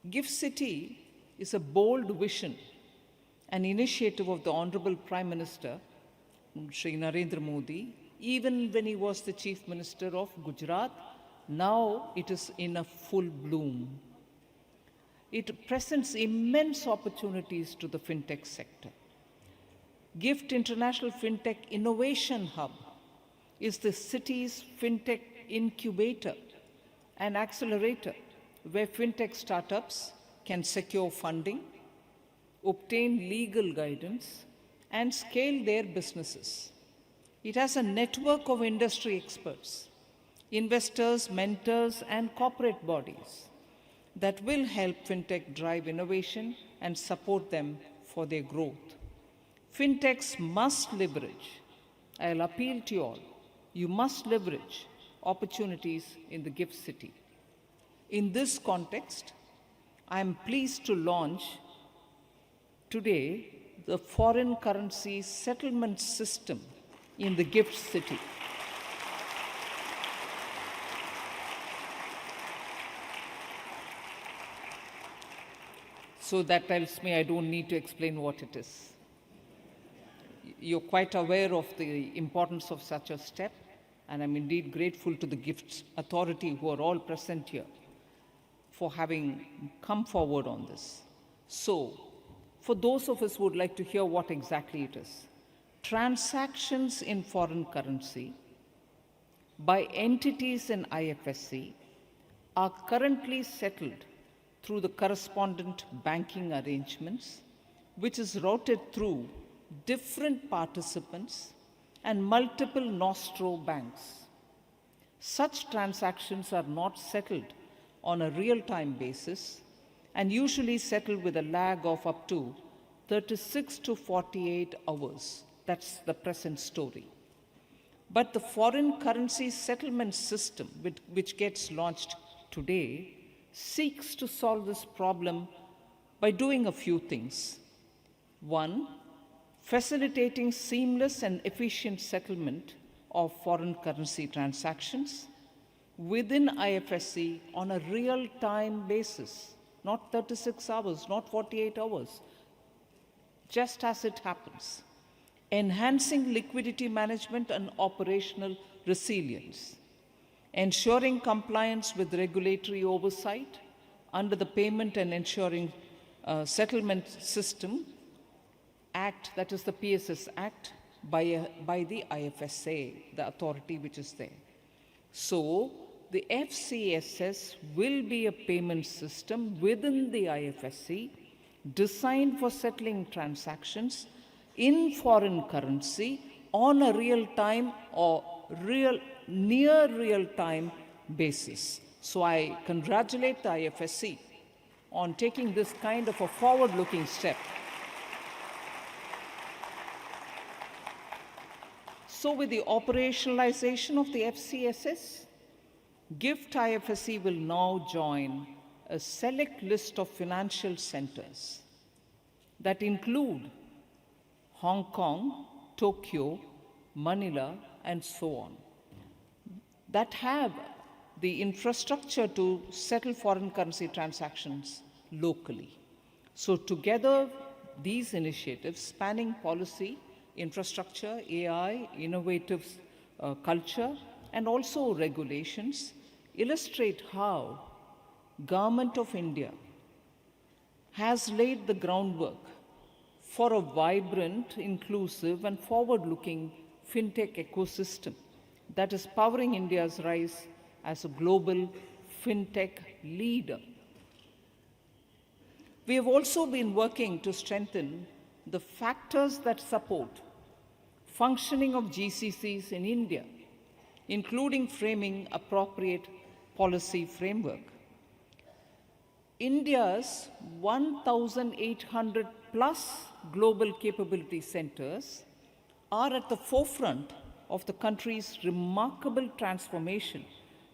GIFT City is a bold vision, an initiative of the Honorable Prime Minister, Shri Narendra Modi, even when he was the Chief Minister of Gujarat. Now it is in a full bloom. It presents immense opportunities to the fintech sector. GIFT International Fintech Innovation Hub is the city's fintech incubator and accelerator where fintech startups can secure funding, obtain legal guidance, and scale their businesses. It has a network of industry experts, investors, mentors, and corporate bodies that will help fintech drive innovation and support them for their growth. Fintechs must leverage, I'll appeal to you all, you must leverage opportunities in the GIFT City. In this context, I am pleased to launch today the foreign currency settlement system in the GIFT City. So that tells me I don't need to explain what it is. You're quite aware of the importance of such a step, and I'm indeed grateful to the Gifts Authority who are all present here for having come forward on this. So, for those of us who would like to hear what exactly it is, transactions in foreign currency by entities in IFSC are currently settled through the correspondent banking arrangements, which is routed through different participants and multiple nostro banks. Such transactions are not settled on a real-time basis and usually settled with a lag of up to 36 to 48 hours. That's the present story. But the foreign currency settlement system, which gets launched today, seeks to solve this problem by doing a few things. One, facilitating seamless and efficient settlement of foreign currency transactions within IFSC on a real-time basis, not 36 hours, not 48 hours, just as it happens. Enhancing liquidity management and operational resilience, ensuring compliance with regulatory oversight under the Payment and Ensuring Settlement System Act, that is the PSS Act, by the IFSA, the authority which is there. So, the FCSS will be a payment system within the IFSC designed for settling transactions in foreign currency on a real-time or near real-time basis. So I congratulate the IFSC on taking this kind of a forward-looking step. So with the operationalization of the FCSS, GIFT IFSC will now join a select list of financial centers that include Hong Kong, Tokyo, Manila, and so on, that have the infrastructure to settle foreign currency transactions locally. So together, these initiatives spanning policy, infrastructure, AI, innovative culture, and also regulations illustrate how Government of India has laid the groundwork for a vibrant, inclusive, and forward-looking fintech ecosystem that is powering India's rise as a global fintech leader. We have also been working to strengthen the factors that support functioning of GCCs in India, including framing appropriate policy framework. India's 1,800 plus global capability centers are at the forefront of the country's remarkable transformation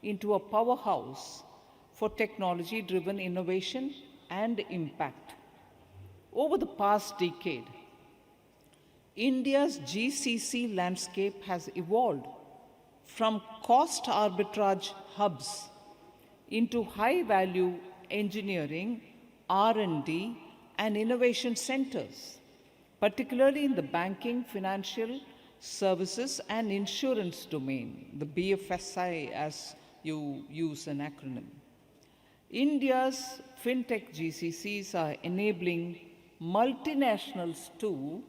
into a powerhouse for technology-driven innovation and impact. Over the past decade, India's GCC landscape has evolved from cost arbitrage hubs into high-value engineering, R&D, and innovation centers, particularly in the banking, financial services, and insurance domain, the BFSI as you use an acronym. India's fintech GCCs are enabling multinationals to,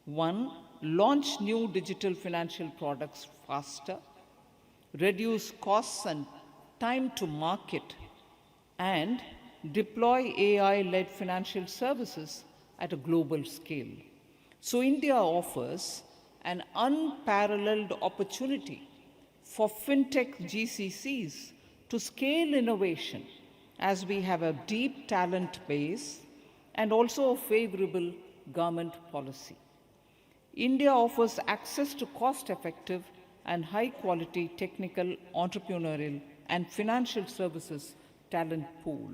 one, launch new digital financial products faster, reduce costs and time to market, and deploy AI-led financial services at a global scale. So India offers an unparalleled opportunity for fintech GCCs to scale innovation as we have a deep talent base and also a favorable government policy. India offers access to cost-effective and high-quality technical, entrepreneurial, and financial services talent pool.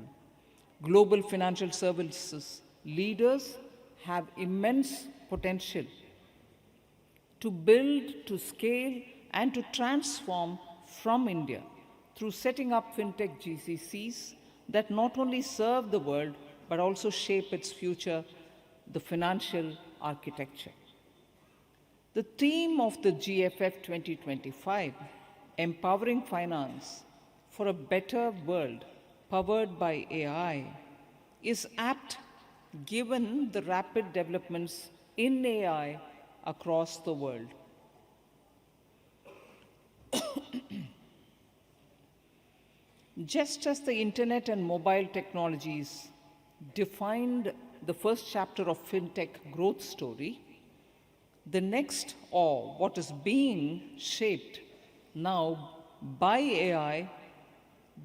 Global financial services leaders have immense potential to build, to scale, and to transform from India through setting up fintech GCCs that not only serve the world, but also shape its future, the financial architecture. The theme of the GFF 2025 empowering finance for a better world powered by AI is apt given the rapid developments in AI across the world. Just as the internet and mobile technologies defined the first chapter of fintech growth story, the next, or what is being shaped now by AI,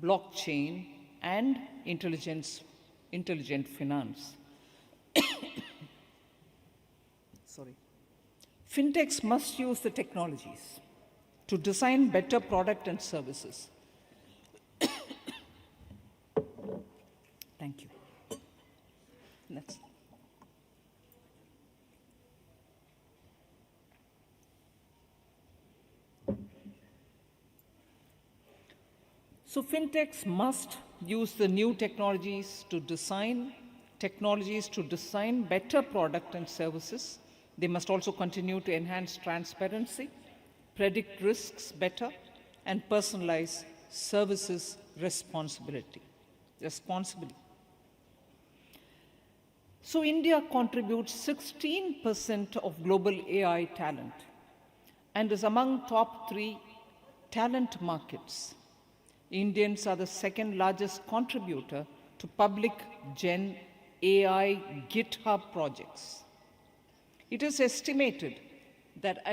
blockchain, and intelligent finance. Sorry. Fintechs must use the technologies to design better product and services. Thank you. Next. So fintechs must use the new technologies to design better product and services. They must also continue to enhance transparency, predict risks better, and personalize services responsibly. So India contributes 16% of global AI talent and is among top 3 talent markets. Indians are the second largest contributor to public Gen AI GitHub projects. It is estimated that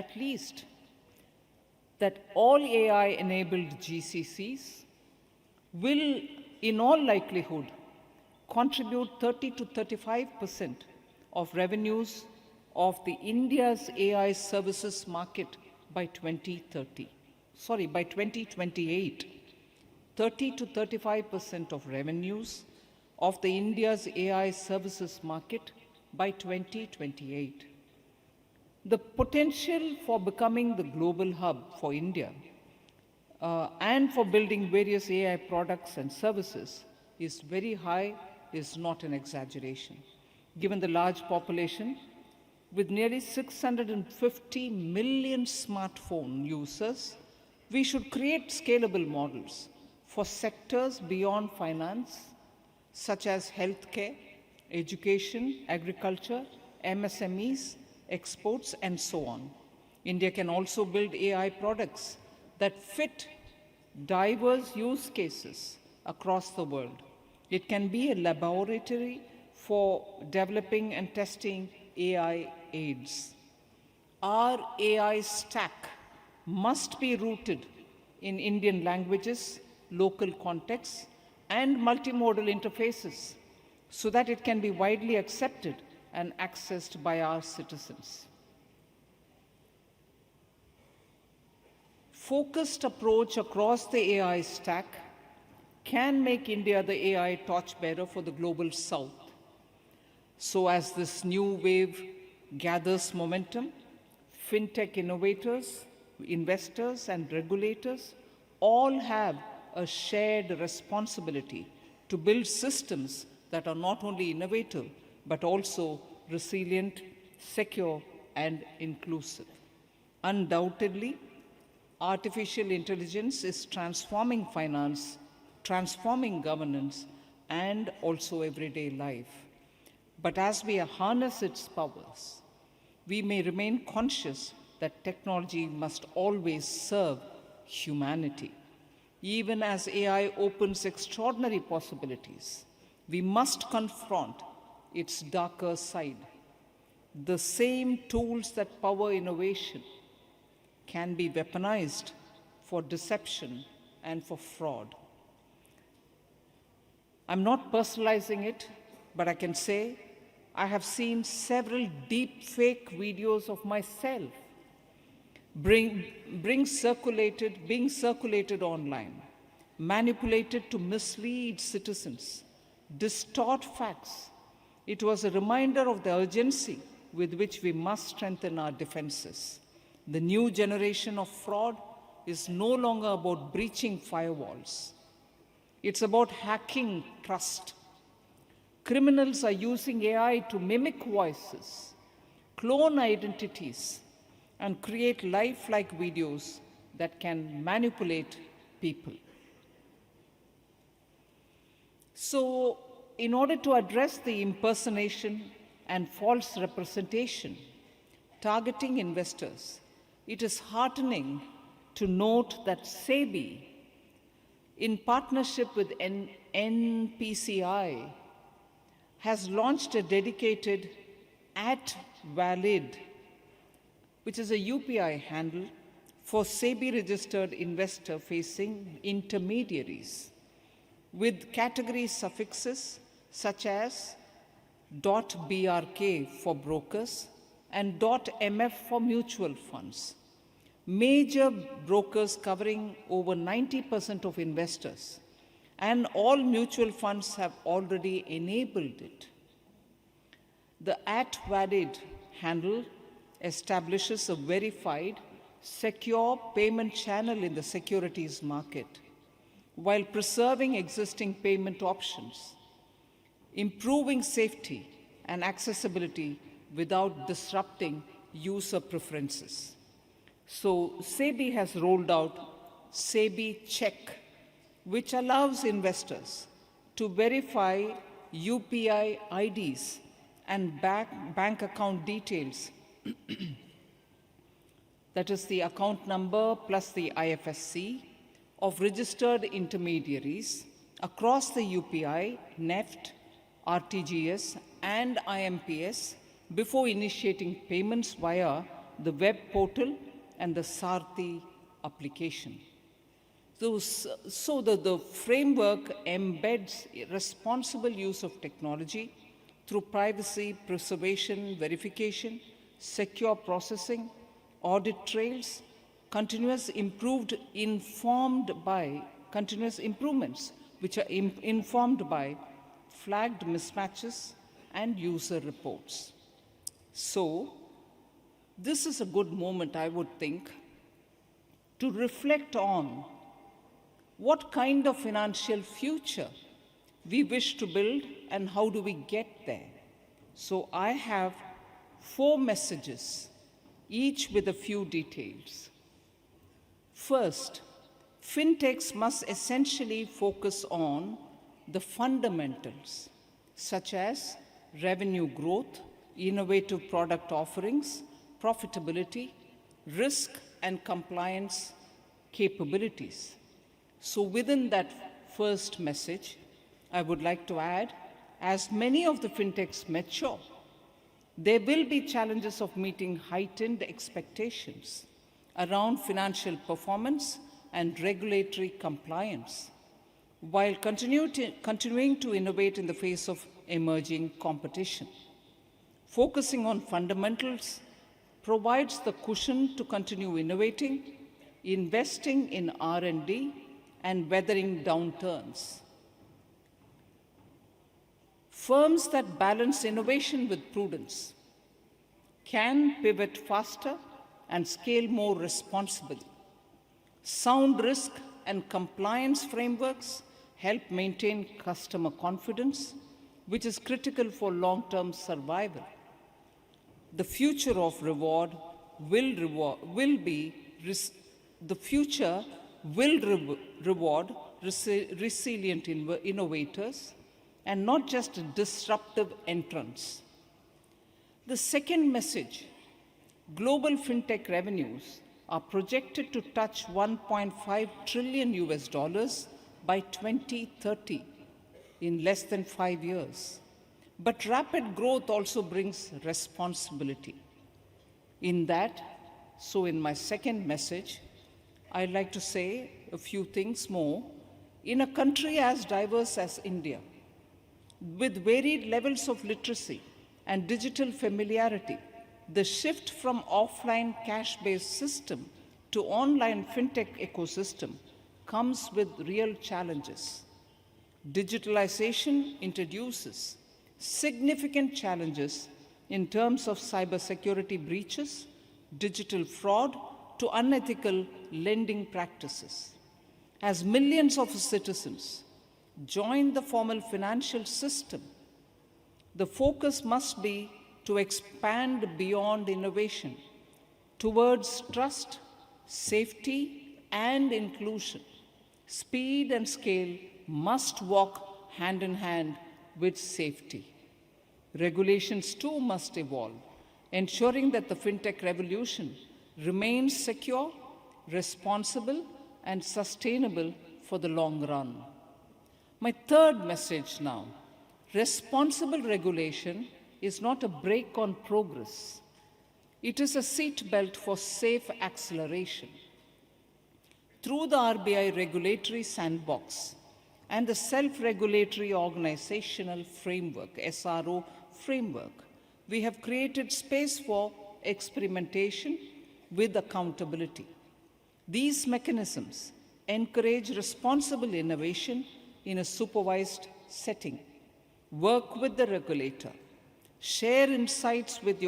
all AI-enabled GCCs will, in all likelihood, contribute 30 to 35% of revenues of the India's AI services market by 2028. 30 to 35% of revenues of the India's AI services market by 2028. The potential for becoming the global hub for India and for building various AI products and services is very high, is not an exaggeration. Given the large population, with nearly 650 million smartphone users, we should create scalable models for sectors beyond finance, such as healthcare, education, agriculture, MSMEs, exports, and so on. India can also build AI products that fit diverse use cases across the world. It can be a laboratory for developing and testing AI aids. Our AI stack must be rooted in Indian languages, local contexts, and multimodal interfaces so that it can be widely accepted and accessed by our citizens. Focused approach across the AI stack can make India the AI torchbearer for the global south. So as this new wave gathers momentum, fintech innovators, investors, and regulators all have a shared responsibility to build systems that are not only innovative, but also resilient, secure, and inclusive. Undoubtedly, artificial intelligence is transforming finance, transforming governance, and also everyday life. But as we harness its powers, we may remain conscious that technology must always serve humanity. Even as AI opens extraordinary possibilities, we must confront its darker side. The same tools that power innovation can be weaponized for deception and for fraud. I'm not personalizing it, but I can say I have seen several deep fake videos of myself being circulated online, manipulated to mislead citizens, distort facts. It was a reminder of the urgency with which we must strengthen our defenses. The new generation of fraud is no longer about breaching firewalls. It's about hacking trust. Criminals are using AI to mimic voices, clone identities, and create lifelike videos that can manipulate people. So, in order to address the impersonation and false representation targeting investors, it is heartening to note that SEBI, in partnership with NPCI, has launched a dedicated @valid, which is a UPI handle for SEBI-registered investor-facing intermediaries, with category suffixes such as .brk for brokers and .mf for mutual funds. Major brokers covering over 90% of investors and all mutual funds have already enabled it. The @valid handle establishes a verified, secure payment channel in the securities market while preserving existing payment options, improving safety and accessibility without disrupting user preferences. So SEBI has rolled out SEBI Check, which allows investors to verify UPI IDs and bank account details, that is the account number plus the IFSC, of registered intermediaries across the UPI, NEFT, RTGS, and IMPS before initiating payments via the web portal and the Sarthi application. So the framework embeds responsible use of technology through privacy, preservation, verification, secure processing, audit trails, continuous improvements, which are informed by flagged mismatches and user reports. So, this is a good moment, I would think, to reflect on what kind of financial future we wish to build and how do we get there. So I have 4 messages, each with a few details. First, fintechs must essentially focus on the fundamentals, such as revenue growth, innovative product offerings, profitability, risk and compliance capabilities. So within that first message, I would like to add, as many of the fintechs mature, there will be challenges of meeting heightened expectations around financial performance and regulatory compliance, while continuing to innovate in the face of emerging competition. Focusing on fundamentals provides the cushion to continue innovating, investing in R&D, and weathering downturns. Firms that balance innovation with prudence can pivot faster and scale more responsibly. Sound risk and compliance frameworks help maintain customer confidence, which is critical for long-term survival. The future of reward will reward resilient innovators and not just disruptive entrants. The second message, global fintech revenues are projected to touch $1.5 trillion by 2030, in less than 5 years. But rapid growth also brings responsibility. In that, so in my second message, I'd like to say a few things more. In a country as diverse as India, with varied levels of literacy and digital familiarity, the shift from offline cash-based system to online fintech ecosystem comes with real challenges. Digitalization introduces significant challenges in terms of cybersecurity breaches, digital fraud, to unethical lending practices. As millions of citizens join the formal financial system, the focus must be to expand beyond innovation towards trust, safety, and inclusion. Speed and scale must walk hand in hand with safety. Regulations too must evolve, ensuring that the fintech revolution remains secure, responsible, and sustainable for the long run. My third message now: responsible regulation is not a brake on progress. It is a seatbelt for safe acceleration. Through the RBI regulatory sandbox and the self-regulatory organizational framework, SRO framework, we have created space for experimentation with accountability. These mechanisms encourage responsible innovation in a supervised setting. Work with the regulator. Share insights with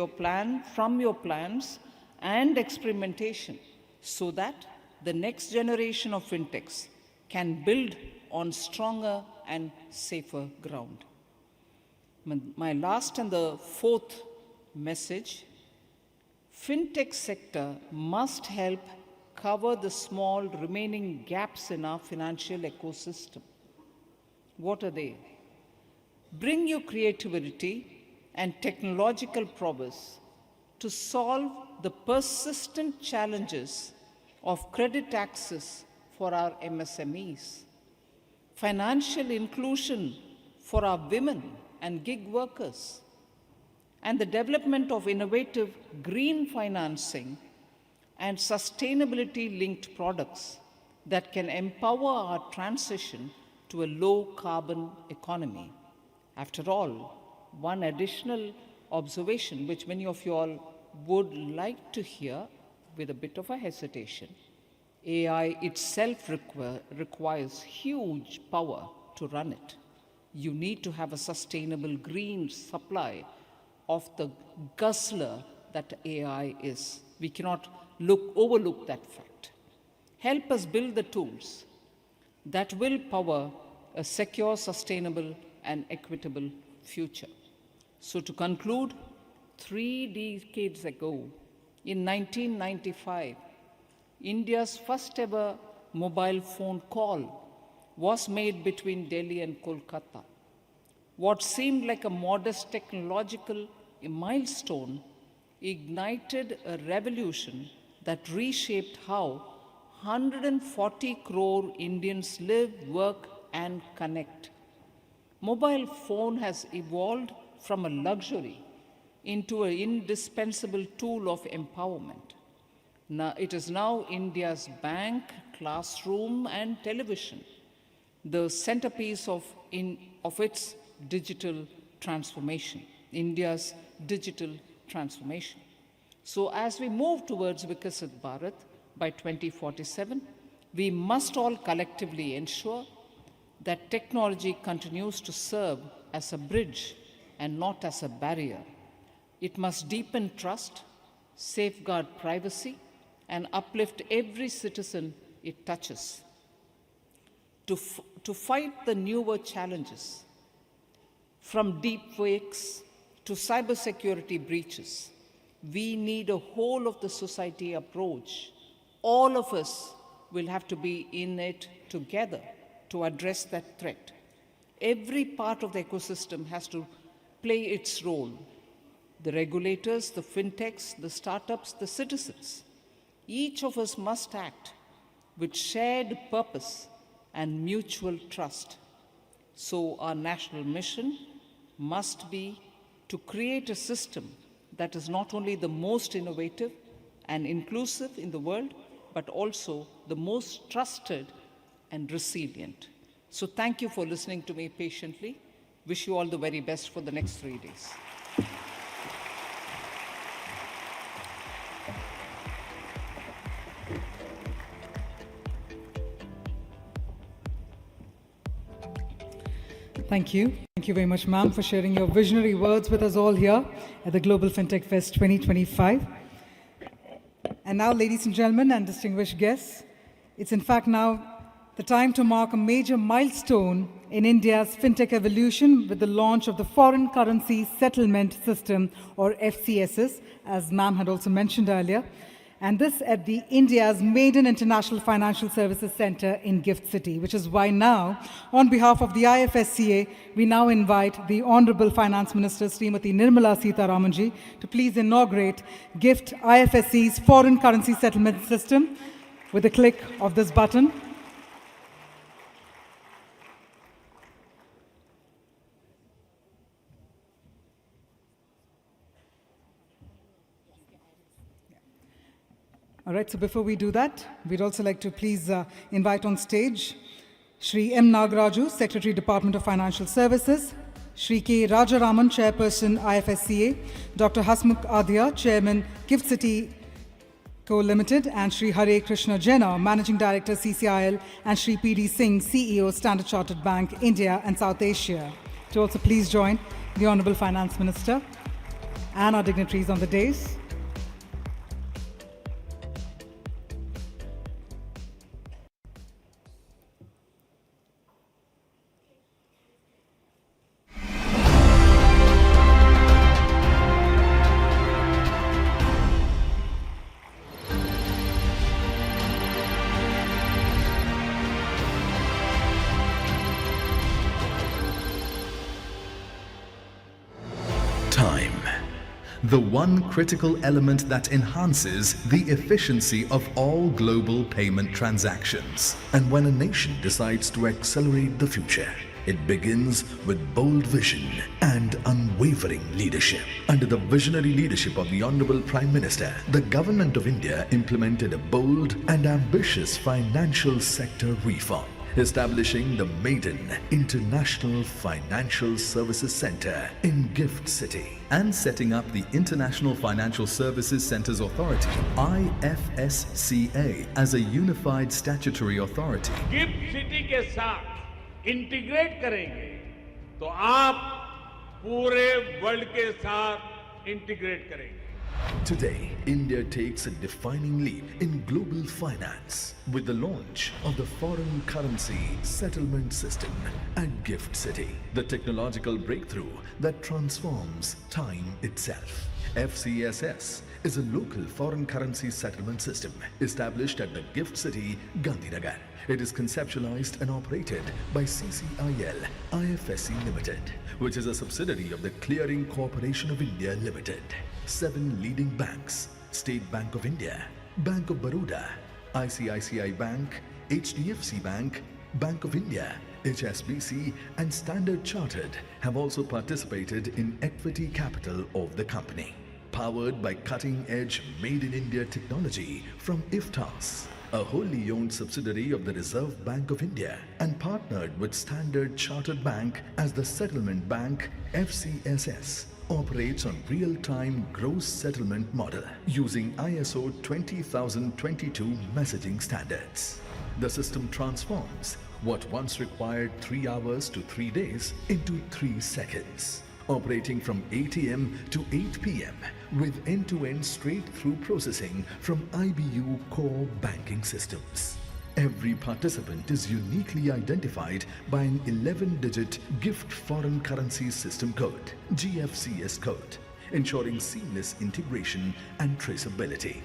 from your plans and experimentation so that the next generation of fintechs can build on stronger and safer ground. My last and the fourth message: fintech sector must help cover the small remaining gaps in our financial ecosystem. What are they? Bring your creativity and technological prowess to solve the persistent challenges of credit access for our MSMEs, financial inclusion for our women and gig workers, and the development of innovative green financing and sustainability-linked products that can empower our transition to a low-carbon economy. After all, one additional observation, which many of you all would like to hear with a bit of a hesitation: AI itself requires huge power to run it. You need to have a sustainable green supply of the guzzler that AI is. We cannot overlook that fact. Help us build the tools that will power a secure, sustainable, and equitable future. So to conclude, 3 decades ago, in 1995, India's first ever mobile phone call was made between Delhi and Kolkata. What seemed like a modest technological milestone ignited a revolution that reshaped how 140 crore Indians live, work, and connect. Mobile phone has evolved from a luxury into an indispensable tool of empowerment. Now, it is now India's bank, classroom, and television, the centerpiece of its digital transformation, India's digital transformation. So as we move towards Viksit Bharat by 2047, we must all collectively ensure that technology continues to serve as a bridge and not as a barrier. It must deepen trust, safeguard privacy, and uplift every citizen it touches. To fight the newer challenges, from deepfakes to cybersecurity breaches, we need a whole of the society approach. All of us will have to be in it together to address that threat. Every part of the ecosystem has to play its role. The regulators, the fintechs, the startups, the citizens. Each of us must act with shared purpose and mutual trust. So our national mission must be to create a system that is not only the most innovative and inclusive in the world, but also the most trusted and resilient. So thank you for listening to me patiently. Wish you all the very best for the next 3 days. Thank you. Thank you very much, ma'am, for sharing your visionary words with us all here at the Global FinTech Fest 2025. And now, ladies and gentlemen and distinguished guests, it's in fact now the time to mark a major milestone in India's fintech evolution with the launch of the Foreign Currency Settlement System, or FCSS, as ma'am had also mentioned earlier. And this at the India's maiden International Financial Services Center in Gift City, which is why now, on behalf of the IFSCA, we now invite the Honorable Finance Minister, Srimati Nirmala Sitharamanji, to please inaugurate GIFT IFSC's foreign currency settlement system with a click of this button. All right, so before we do that, we'd also like to please invite on stage Shri M. Nagaraju, Secretary, Department of Financial Services, Shri K. Rajaraman, Chairperson, IFSCA, Dr. Hasmukh Adhya, Chairman, Gift City Co. Limited, and Shri Hare Krishna Jena, Managing Director, CCIL, and Shri P.D. Singh, CEO, Standard Chartered Bank, India and South Asia. To also please join the Honorable Finance Minister and our dignitaries on the dais. The one critical element that enhances the efficiency of all global payment transactions. And when a nation decides to accelerate the future, it begins with bold vision and unwavering leadership. Under the visionary leadership of the Honorable Prime Minister, the Government of India implemented a bold and ambitious financial sector reform, establishing the maiden International Financial Services Center in Gift City and setting up the International Financial Services Centers Authority, IFSCA, as a unified statutory authority. Gift city के साथ integrate करेंगे तो आप पूरे world के साथ integrate करेंगे. Today, India takes a defining leap in global finance with the launch of the foreign currency settlement system at Gift City, the technological breakthrough that transforms time itself. FCSS is a local foreign currency settlement system established at the Gift City, Gandhinagar. It is conceptualized and operated by CCIL IFSC Limited, which is a subsidiary of the Clearing Corporation of India Limited. 7 leading banks, State Bank of India, Bank of Baroda, ICICI Bank, HDFC Bank, Bank of India, HSBC and Standard Chartered have also participated in equity capital of the company. Powered by cutting-edge made-in-India technology from IFTAS, a wholly owned subsidiary of the Reserve Bank of India, and partnered with Standard Chartered Bank as the settlement bank, FCSS operates on real-time gross settlement model using ISO 20022 messaging standards. The system transforms what once required 3 hours to 3 days into 3 seconds, operating from 8 a.m. to 8 p.m. with end-to-end straight-through processing from IBU core banking systems. Every participant is uniquely identified by an 11-digit Gift Foreign Currency System Code, GFCS code, ensuring seamless integration and traceability.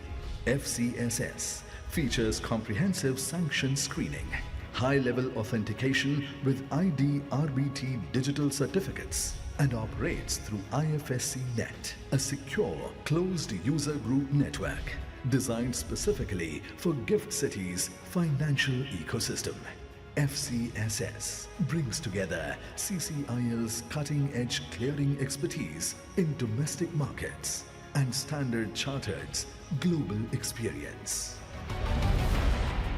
FCSS features comprehensive sanction screening, high-level authentication with ID RBT digital certificates, and operates through IFSC Net, a secure, closed user group network designed specifically for Gift City's financial ecosystem. FCSS brings together CCIL's cutting-edge clearing expertise in domestic markets and Standard Chartered's global experience.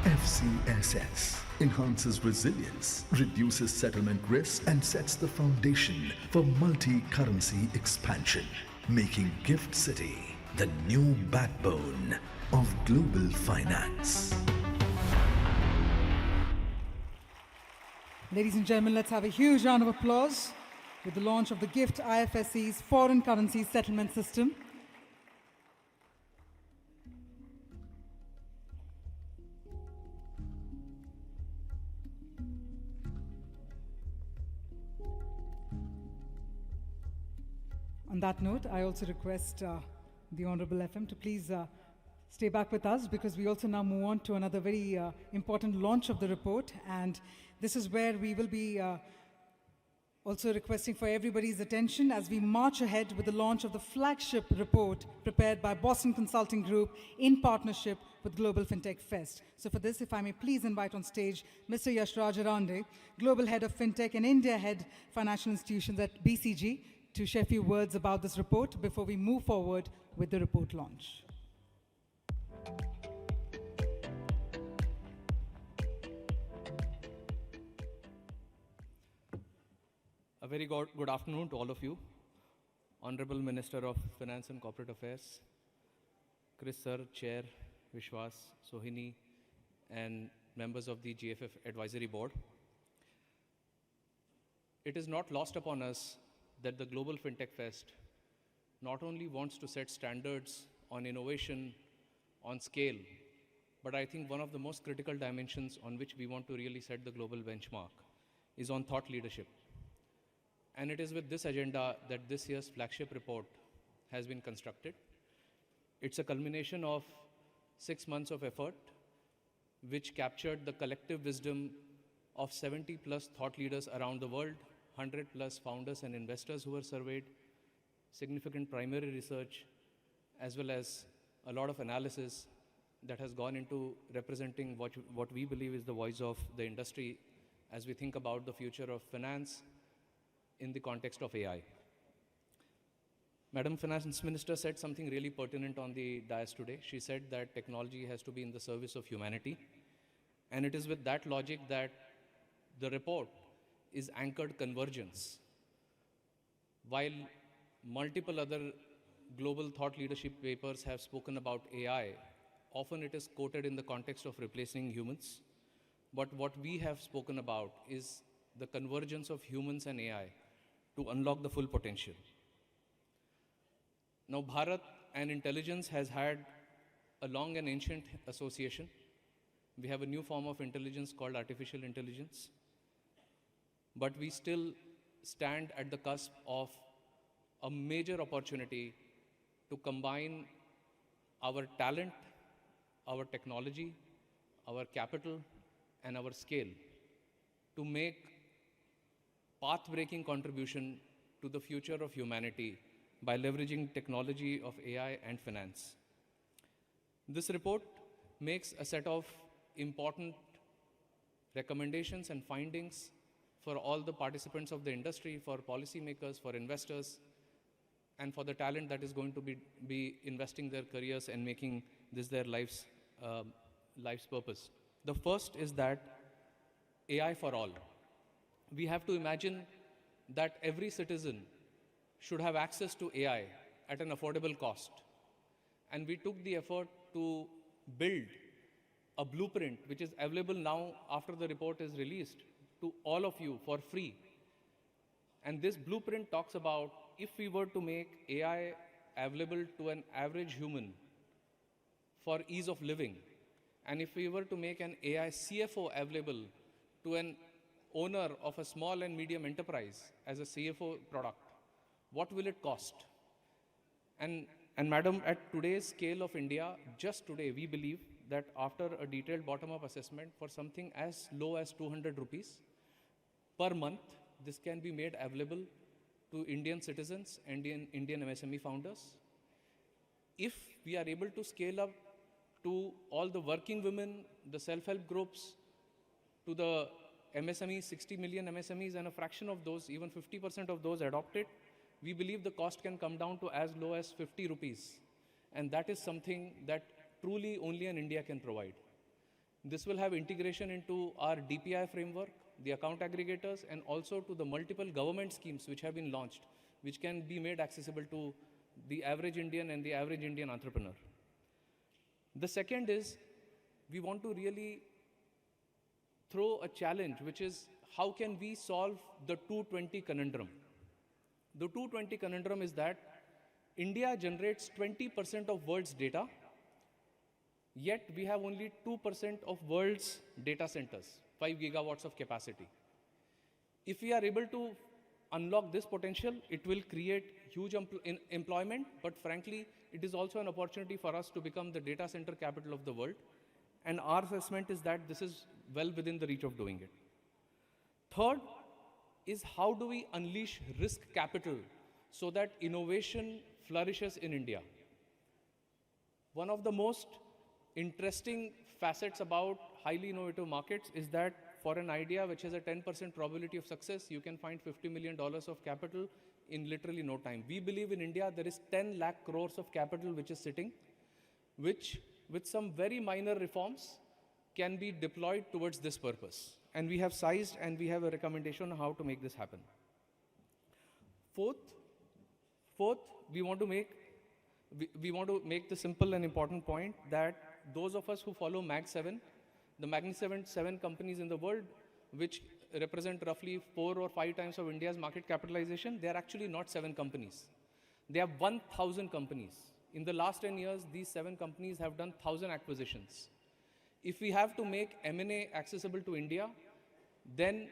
FCSS enhances resilience, reduces settlement risk, and sets the foundation for multi-currency expansion, making Gift City the new backbone of global finance. Ladies and gentlemen, let's have a huge round of applause with the launch of the GIFT IFSC's foreign currency settlement system. On that note, I also request the Honorable FM to please stay back with us because we also now move on to another very important launch of the report. And this is where we will be also requesting for everybody's attention as we march ahead with the launch of the flagship report prepared by Boston Consulting Group in partnership with Global Fintech Fest. So for this, if I may please invite on stage Mr. Yash Rajarande, Global Head of Fintech and India Head Financial Institutions at BCG, to share a few words about this report before we move forward with the report launch. A very good afternoon to all of you. Honorable Minister of Finance and Corporate Affairs, Kris sir, Chair, Vishwas, Sohini, and members of the GFF Advisory Board. It is not lost upon us that the Global Fintech Fest not only wants to set standards on innovation, on scale, but I think one of the most critical dimensions on which we want to really set the global benchmark is on thought leadership. And it is with this agenda that this year's flagship report has been constructed. It's a culmination of 6 months of effort, which captured the collective wisdom of 70 plus thought leaders around the world, 100 plus founders and investors who were surveyed, significant primary research, as well as a lot of analysis that has gone into representing what we believe is the voice of the industry as we think about the future of finance in the context of AI. Madam Finance Minister said something really pertinent on the dais today. She said that technology has to be in the service of humanity. And it is with that logic that the report is anchored convergence. While multiple other global thought leadership papers have spoken about AI, often it is quoted in the context of replacing humans. But what we have spoken about is the convergence of humans and AI to unlock the full potential. Now, Bharat and intelligence has had a long and ancient association. We have a new form of intelligence called artificial intelligence. But we still stand at the cusp of a major opportunity to combine our talent, our technology, our capital, and our scale to make path-breaking contribution to the future of humanity by leveraging technology of AI and finance. This report makes a set of important recommendations and findings for all the participants of the industry, for policymakers, for investors, and for the talent that is going to be investing their careers and making this their life's purpose. The first is that AI for all. We have to imagine that every citizen should have access to AI at an affordable cost. And we took the effort to build a blueprint which is available now after the report is released to all of you for free. And this blueprint talks about if we were to make AI available to an average human for ease of living, and if we were to make an AI CFO available to an owner of a small and medium enterprise as a CFO product, what will it cost? And madam, at today's scale of India, just today, we believe that after a detailed bottom-up assessment for something as low as 200 rupees per month, this can be made available to Indian citizens and Indian MSME founders. If we are able to scale up to all the working women, the self-help groups, to the MSMEs, 60 million MSMEs, and a fraction of those, even 50% of those adopted, we believe the cost can come down to as low as 50 rupees. And that is something that truly only in India can provide. This will have integration into our DPI framework, the account aggregators, and also to the multiple government schemes which have been launched, which can be made accessible to the average Indian and the average Indian entrepreneur. The second is, we want to really throw a challenge, which is how can we solve the 220 conundrum? The 220 conundrum is that India generates 20% of world's data, yet we have only 2% of world's data centers, 5 gigawatts of capacity. If we are able to unlock this potential, it will create huge employment, but frankly, it is also an opportunity for us to become the data center capital of the world. And our assessment is that this is well within the reach of doing it. Third is how do we unleash risk capital so that innovation flourishes in India. One of the most interesting facets about highly innovative markets is that for an idea which has a 10% probability of success, you can find $50 million of capital in literally no time. We believe in India there is 10 lakh crores of capital which is sitting, which with some very minor reforms can be deployed towards this purpose. And we have sized and we have a recommendation on how to make this happen. Fourth, we want to make the simple and important point that those of us who follow Mag 7, the magnificent 7 companies in the world, which represent roughly 4 or 5 times of India's market capitalization, they are actually not 7 companies. They are 1,000 companies. In the last 10 years, these 7 companies have done 1,000 acquisitions. If we have to make M&A accessible to India, then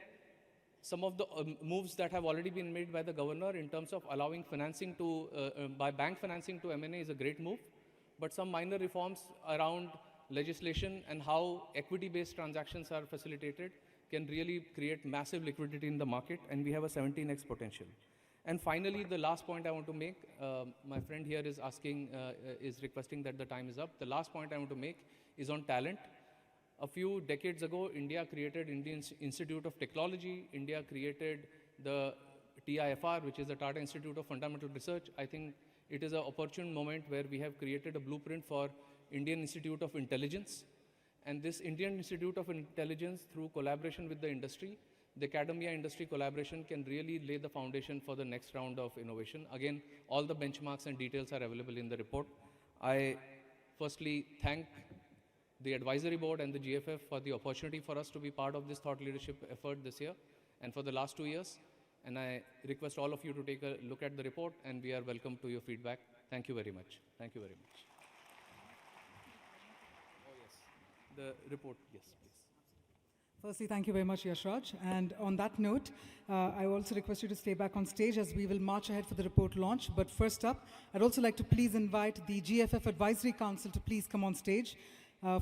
some of the moves that have already been made by the governor in terms of allowing financing to, by bank financing to M&A is a great move. But some minor reforms around legislation and how equity-based transactions are facilitated can really create massive liquidity in the market, and we have a 17x potential. And finally, the last point I want to make, my friend here is asking, is requesting that the time is up. The last point I want to make is on talent. A few decades ago, India created Indian Institute of Technology. India created the TIFR, which is the Tata Institute of Fundamental Research. I think it is an opportune moment where we have created a blueprint for Indian Institute of Intelligence. And this Indian Institute of Intelligence, through collaboration with the industry, the academia-industry collaboration can really lay the foundation for the next round of innovation. Again, all the benchmarks and details are available in the report. I firstly thank the advisory board and the GFF for the opportunity for us to be part of this thought leadership effort this year and for the last 2 years. And I request all of you to take a look at the report, and we are welcome to your feedback. Thank you very much. Thank you very much. Oh, yes. The report, yes, please. Firstly, thank you very much, Yashraj. And on that note, I also request you to stay back on stage as we will march ahead for the report launch. But first up, I'd also like to please invite the GFF Advisory Council to please come on stage.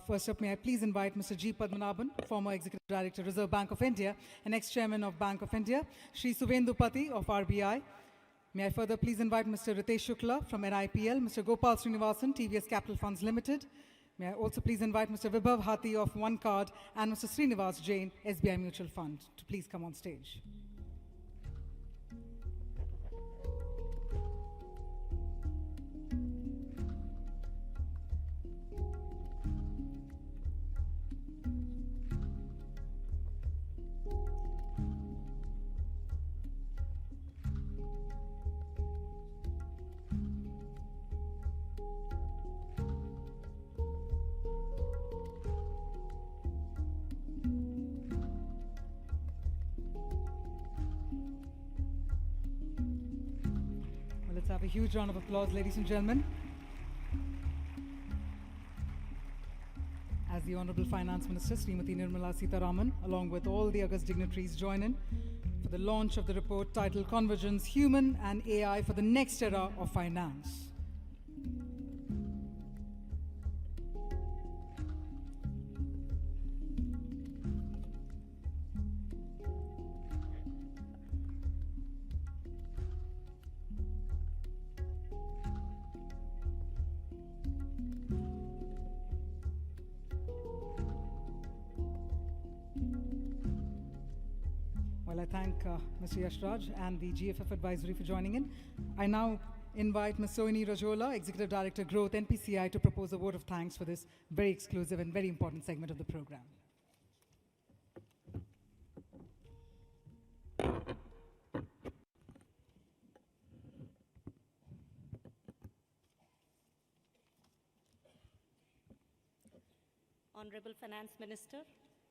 First up, may I please invite Mr. G. Padmanabhan, former Executive Director, Reserve Bank of India, and ex-Chairman of Bank of India, Shri Suvendu Pati of RBI. May I further please invite Mr. Ritesh Shukla from NIPL, Mr. Gopal Srinivasan, TVS Capital Funds Limited. May I also please invite Mr. Vibhav Hathi of One Card and Mr. Srinivas Jain, SBI Mutual Fund, to please come on stage. Let's have a huge round of applause, ladies and gentlemen. As the Honorable Finance Minister, Srimati Nirmala Sitharaman, along with all the August dignitaries, join in for the launch of the report titled Convergence, Human and AI for the Next Era of Finance. Well, I thank Mr. Yashraj and the GFF Advisory for joining in. I now invite Ms. Sohini Rajola, Executive Director, Growth, NPCI, to propose a vote of thanks for this very exclusive and very important segment of the program. Honorable Finance Minister,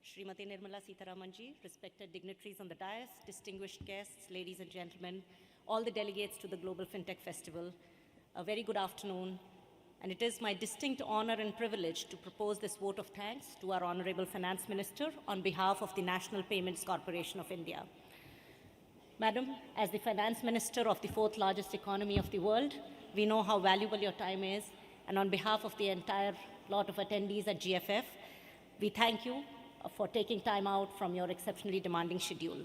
Srimati Nirmala Sitharamanji, respected dignitaries on the dais, distinguished guests, ladies and gentlemen, all the delegates to the Global Fintech Festival, a very good afternoon. And it is my distinct honor and privilege to propose this vote of thanks to our Honorable Finance Minister on behalf of the National Payments Corporation of India. Madam, as the finance minister of the fourth largest economy of the world, we know how valuable your time is. And on behalf of the entire lot of attendees at GFF, we thank you for taking time out from your exceptionally demanding schedule.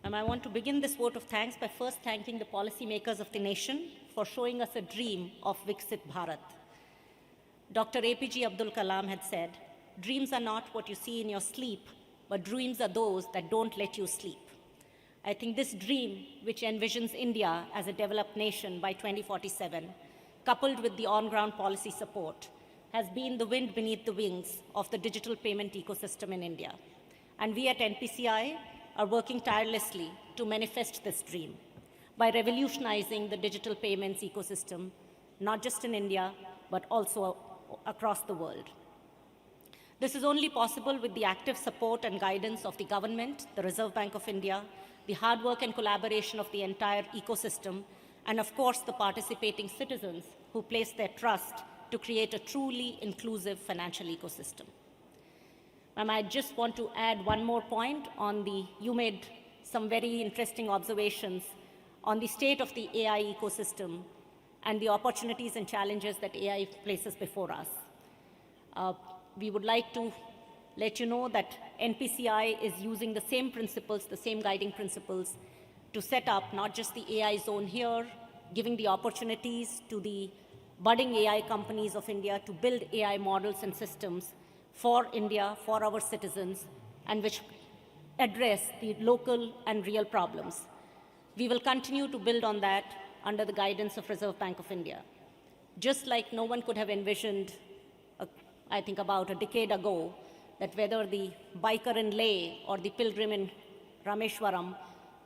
And I want to begin this vote of thanks by first thanking the policymakers of the nation for showing us a dream of Viksit Bharat. Dr. APJ Abdul Kalam had said, "Dreams are not what you see in your sleep, but dreams are those that don't let you sleep." I think this dream, which envisions India as a developed nation by 2047, coupled with the on-ground policy support, has been the wind beneath the wings of the digital payment ecosystem in India. And we at NPCI are working tirelessly to manifest this dream by revolutionizing the digital payments ecosystem, not just in India, but also across the world. This is only possible with the active support and guidance of the government, the Reserve Bank of India, the hard work and collaboration of the entire ecosystem, and of course the participating citizens who place their trust to create a truly inclusive financial ecosystem. Ma'am, I just want to add one more point on you made some very interesting observations on the state of the AI ecosystem and the opportunities and challenges that AI places before us. We would like to let you know that NPCI is using the same principles, the same guiding principles, to set up not just the AI zone here, giving the opportunities to the budding AI companies of India to build AI models and systems for India, for our citizens, and which address the local and real problems. We will continue to build on that under the guidance of Reserve Bank of India. Just like no one could have envisioned, I think about a decade ago, that whether the biker in Leh or the pilgrim in Rameshwaram,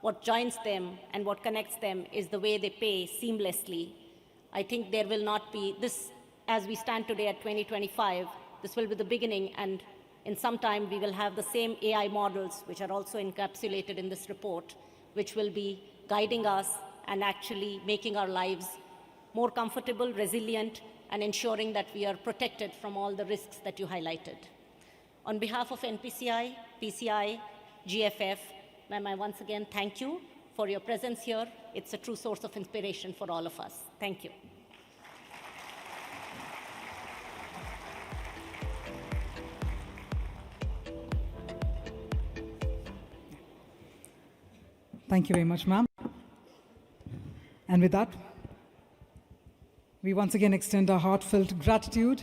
what joins them and what connects them is the way they pay seamlessly. I think there will not be this, as we stand today at 2025, this will be the beginning, and in some time we will have the same AI models, which are also encapsulated in this report, which will be guiding us and actually making our lives more comfortable, resilient, and ensuring that we are protected from all the risks that you highlighted. On behalf of NPCI, PCI, GFF, ma'am, I once again thank you for your presence here. It's a true source of inspiration for all of us. Thank you. Thank you very much, ma'am. And with that, we once again extend our heartfelt gratitude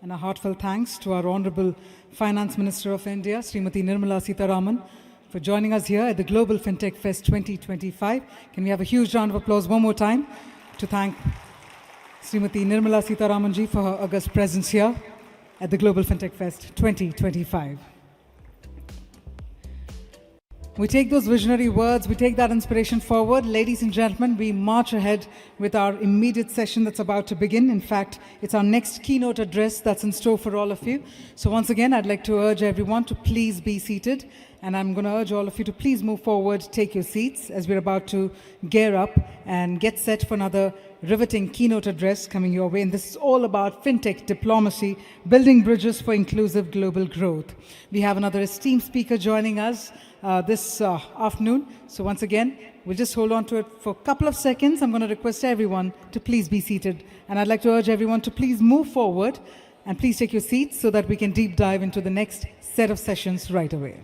and our heartfelt thanks to our Honorable Finance Minister of India, Srimati Nirmala Sitharaman, for joining us here at the Global FinTech Fest 2025. Can we have a huge round of applause one more time to thank Srimati Nirmala Sitharaman ji for her august presence here at the Global FinTech Fest 2025. We take those visionary words, we take that inspiration forward. Ladies and gentlemen, we march ahead with our immediate session that's about to begin. In fact, it's our next keynote address that's in store for all of you. So once again, I'd like to urge everyone to please be seated. And I'm going to urge all of you to please move forward, take your seats as we're about to gear up and get set for another riveting keynote address coming your way. And this is all about fintech diplomacy, building bridges for inclusive global growth. We have another esteemed speaker joining us this afternoon. So once again, we'll just hold on to it for a couple of seconds. I'm going to request everyone to please be seated. And I'd like to urge everyone to please move forward and please take your seats so that we can deep dive into the next set of sessions right away.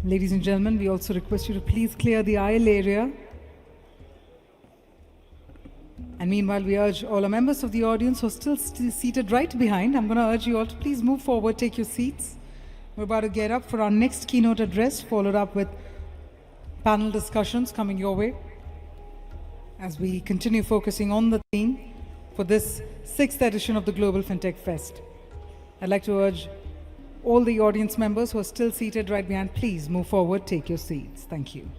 Ladies and gentlemen, we also request you to please clear the aisle area. And meanwhile, we urge all our members of the audience who are still seated right behind, I'm going to urge you all to please move forward, take your seats. We're about to get up for our next keynote address, followed up with panel discussions coming your way as we continue focusing on the theme for this 6th edition of the Global FinTech Fest. I'd like to urge all the audience members who are still seated right behind, please move forward, take your seats. Thank you.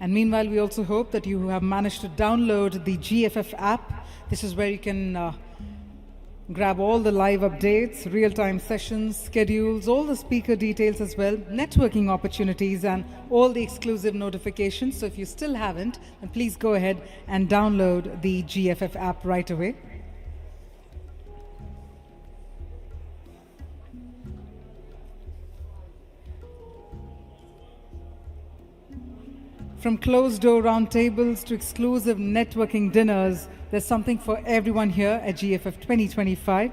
And meanwhile, we also hope that you have managed to download the GFF app. This is where you can grab all the live updates, real-time sessions, schedules, all the speaker details as well, networking opportunities, and all the exclusive notifications. So if you still haven't, then please go ahead and download the GFF app right away. From closed-door roundtables to exclusive networking dinners, there's something for everyone here at GFF 2025,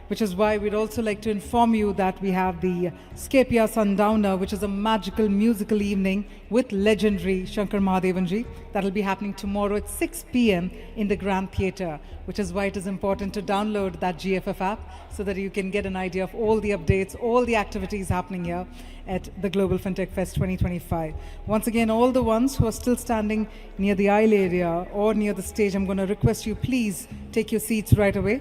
which is why we'd also like to inform you that we have the Skepia Sundowner, which is a magical musical evening with legendary Shankar Mahadevanji. That'll be happening tomorrow at 6 p.m. in the Grand Theatre, which is why it is important to download that GFF app so that you can get an idea of all the updates, all the activities happening here at the Global FinTech Fest 2025. Once again, all the ones who are still standing near the aisle area or near the stage, I'm going to request you please take your seats right away.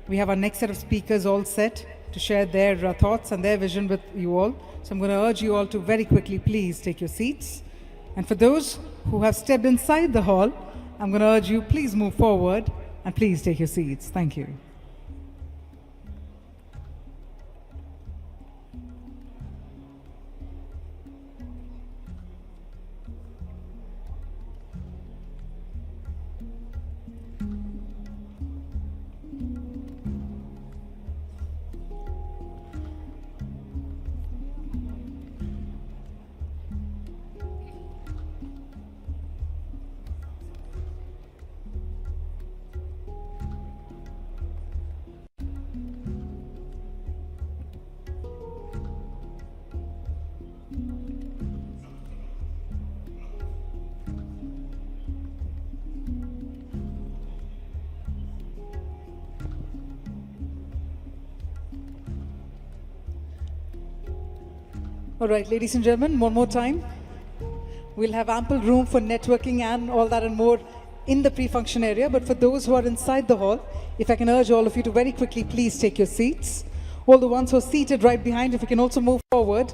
We have our next set of speakers all set to share their thoughts and their vision with you all. So I'm going to urge you all to very quickly please take your seats. And for those who have stepped inside the hall, I'm going to urge you please move forward and please take your seats. Thank you. All right, ladies and gentlemen, one more time. We'll have ample room for networking and all that and more in the pre-function area. But for those who are inside the hall, if I can urge all of you to very quickly please take your seats. All the ones who are seated right behind, if you can also move forward.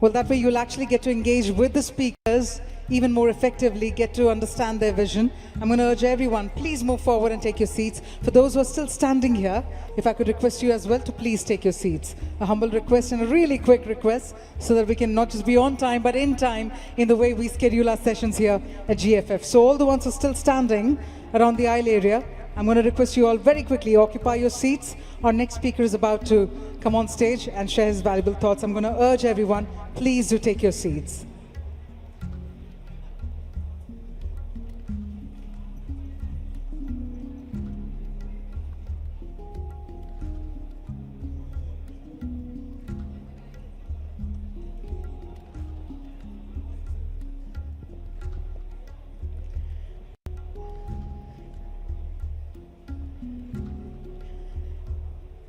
Well, that way you'll actually get to engage with the speakers even more effectively, get to understand their vision. I'm going to urge everyone, please move forward and take your seats. For those who are still standing here, if I could request you as well to please take your seats. A humble request and a really quick request so that we can not just be on time, but in time in the way we schedule our sessions here at GFF. So all the ones who are still standing around the aisle area, I'm going to request you all very quickly occupy your seats. Our next speaker is about to come on stage and share his valuable thoughts. I'm going to urge everyone, please do take your seats.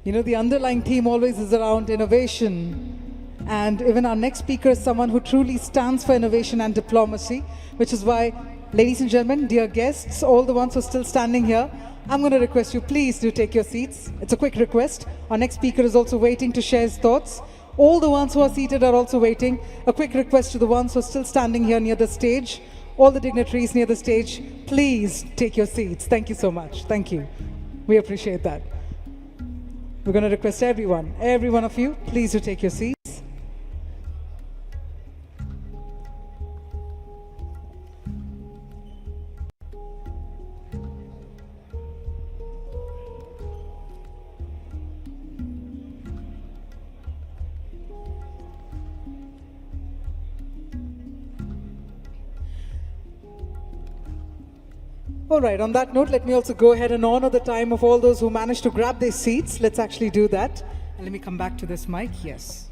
You know, the underlying theme always is around innovation. And even our next speaker is someone who truly stands for innovation and diplomacy, which is why, ladies and gentlemen, dear guests, all the ones who are still standing here, I'm going to request you, please do take your seats. It's a quick request. Our next speaker is also waiting to share his thoughts. All the ones who are seated are also waiting. A quick request to the ones who are still standing here near the stage. All the dignitaries near the stage, please take your seats. Thank you so much. Thank you. We appreciate that. We're going to request every one of you, please do take your seats. All right, on that note, let me also go ahead and honor the time of all those who managed to grab their seats. Let's actually do that. And let me come back to this mic. Yes.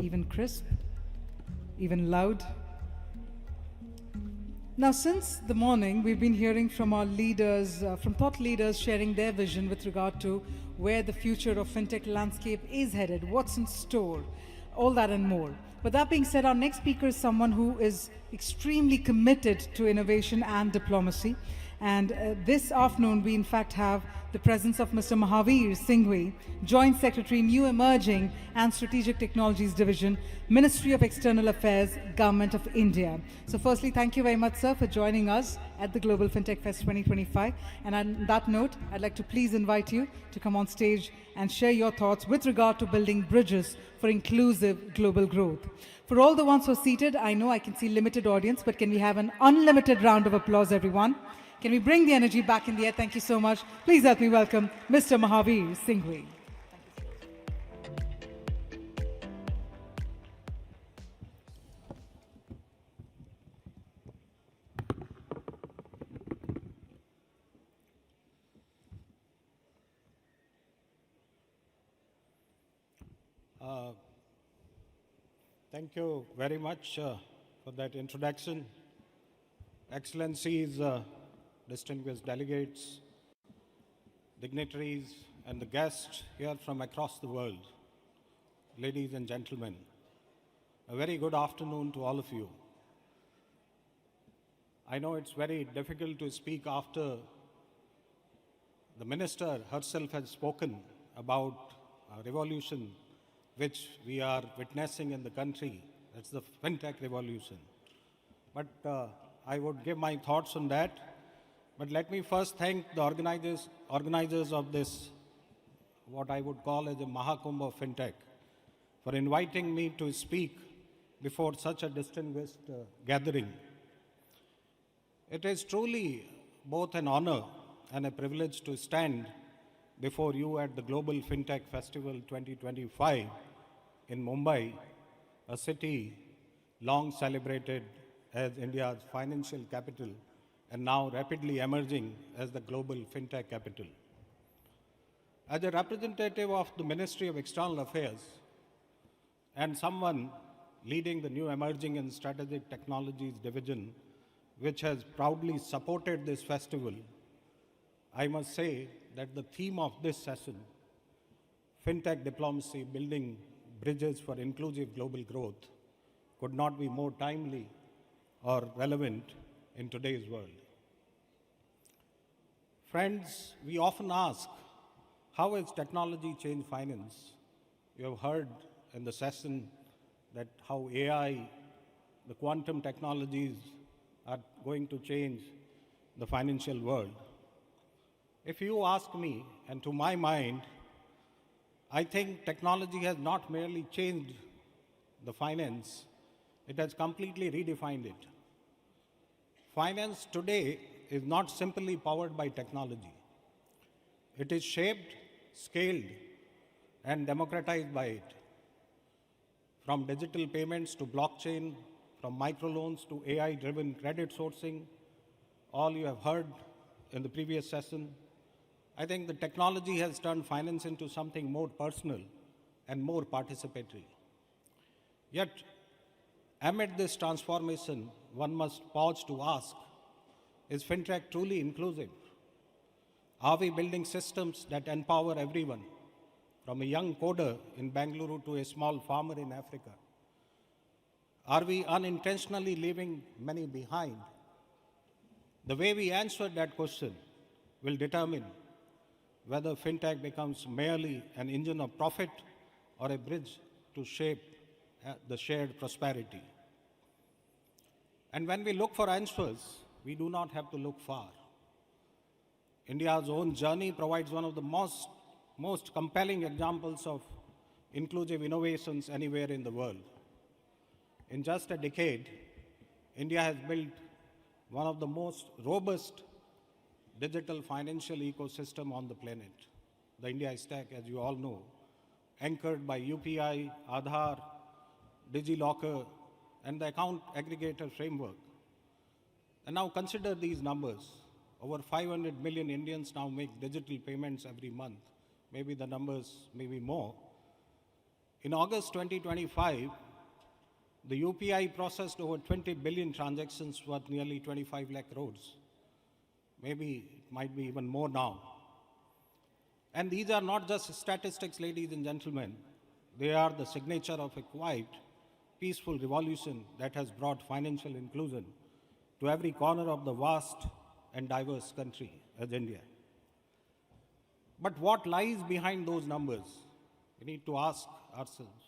Even crisp, even loud. Now, since the morning, we've been hearing from our leaders, from thought leaders sharing their vision with regard to where the future of fintech landscape is headed, what's in store, all that and more. But that being said, our next speaker is someone who is extremely committed to innovation and diplomacy. And this afternoon, we in fact have the presence of Mr. Mahavir Singhvi, Joint Secretary, New Emerging and Strategic Technologies Division, Ministry of External Affairs, Government of India. So firstly, thank you very much, sir, for joining us at the Global FinTech Fest 2025. And on that note, I'd like to please invite you to come on stage and share your thoughts with regard to building bridges for inclusive global growth. For all the ones who are seated, I know I can see limited audience, but can we have an unlimited round of applause, everyone? Can we bring the energy back in the air? Thank you so much. Please help me welcome Mr. Mahavir Singhvi. Thank you very much for that introduction. Excellencies, distinguished delegates, dignitaries, and the guests here from across the world, ladies and gentlemen, a very good afternoon to all of you. I know it's very difficult to speak after the minister herself has spoken about a revolution which we are witnessing in the country. That's the fintech revolution. But I would give my thoughts on that. But let me first thank the organizers of this, what I would call as a Mahakumbh of Fintech, for inviting me to speak before such a distinguished gathering. It is truly both an honor and a privilege to stand before you at the Global FinTech Festival 2025 in Mumbai, a city long celebrated as India's financial capital and now rapidly emerging as the global fintech capital. As a representative of the Ministry of External Affairs and someone leading the New Emerging and Strategic Technologies Division, which has proudly supported this festival, I must say that the theme of this session, fintech diplomacy, building bridges for inclusive global growth, could not be more timely or relevant in today's world. Friends, we often ask, how has technology changed finance? You have heard in the session that how AI, the quantum technologies are going to change the financial world. If you ask me, and to my mind, I think technology has not merely changed the finance, it has completely redefined it. Finance today is not simply powered by technology. It is shaped, scaled, and democratized by it. From digital payments to blockchain, from microloans to AI-driven credit sourcing, all you have heard in the previous session, I think the technology has turned finance into something more personal and more participatory. Yet, amid this transformation, one must pause to ask, is fintech truly inclusive? Are we building systems that empower everyone, from a young coder in Bengaluru to a small farmer in Africa? Are we unintentionally leaving many behind? The way we answer that question will determine whether fintech becomes merely an engine of profit or a bridge to shape the shared prosperity. And when we look for answers, we do not have to look far. India's own journey provides one of the most compelling examples of inclusive innovations anywhere in the world. In just a decade, India has built one of the most robust digital financial ecosystem on the planet, the India stack, as you all know, anchored by UPI, Aadhaar, DigiLocker, and the account aggregator framework. And now consider these numbers. Over 500 million Indians now make digital payments every month. Maybe the numbers may be more. In August 2025, the UPI processed over 20 billion transactions worth nearly 25 lakh crores. Maybe it might be even more now. And these are not just statistics, ladies and gentlemen. They are the signature of a quiet, peaceful revolution that has brought financial inclusion to every corner of the vast and diverse country as India. But what lies behind those numbers? We need to ask ourselves.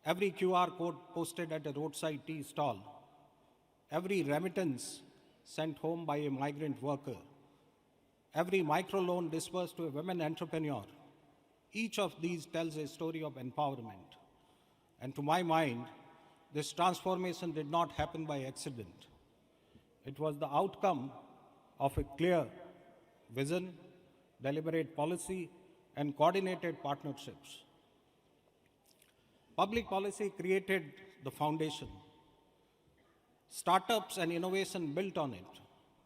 Every QR code posted at a roadside tea stall, every remittance sent home by a migrant worker, every microloan disbursed to a women entrepreneur, each of these tells a story of empowerment. And to my mind, this transformation did not happen by accident. It was the outcome of a clear vision, deliberate policy, and coordinated partnerships. Public policy created the foundation. Startups and innovation built on it.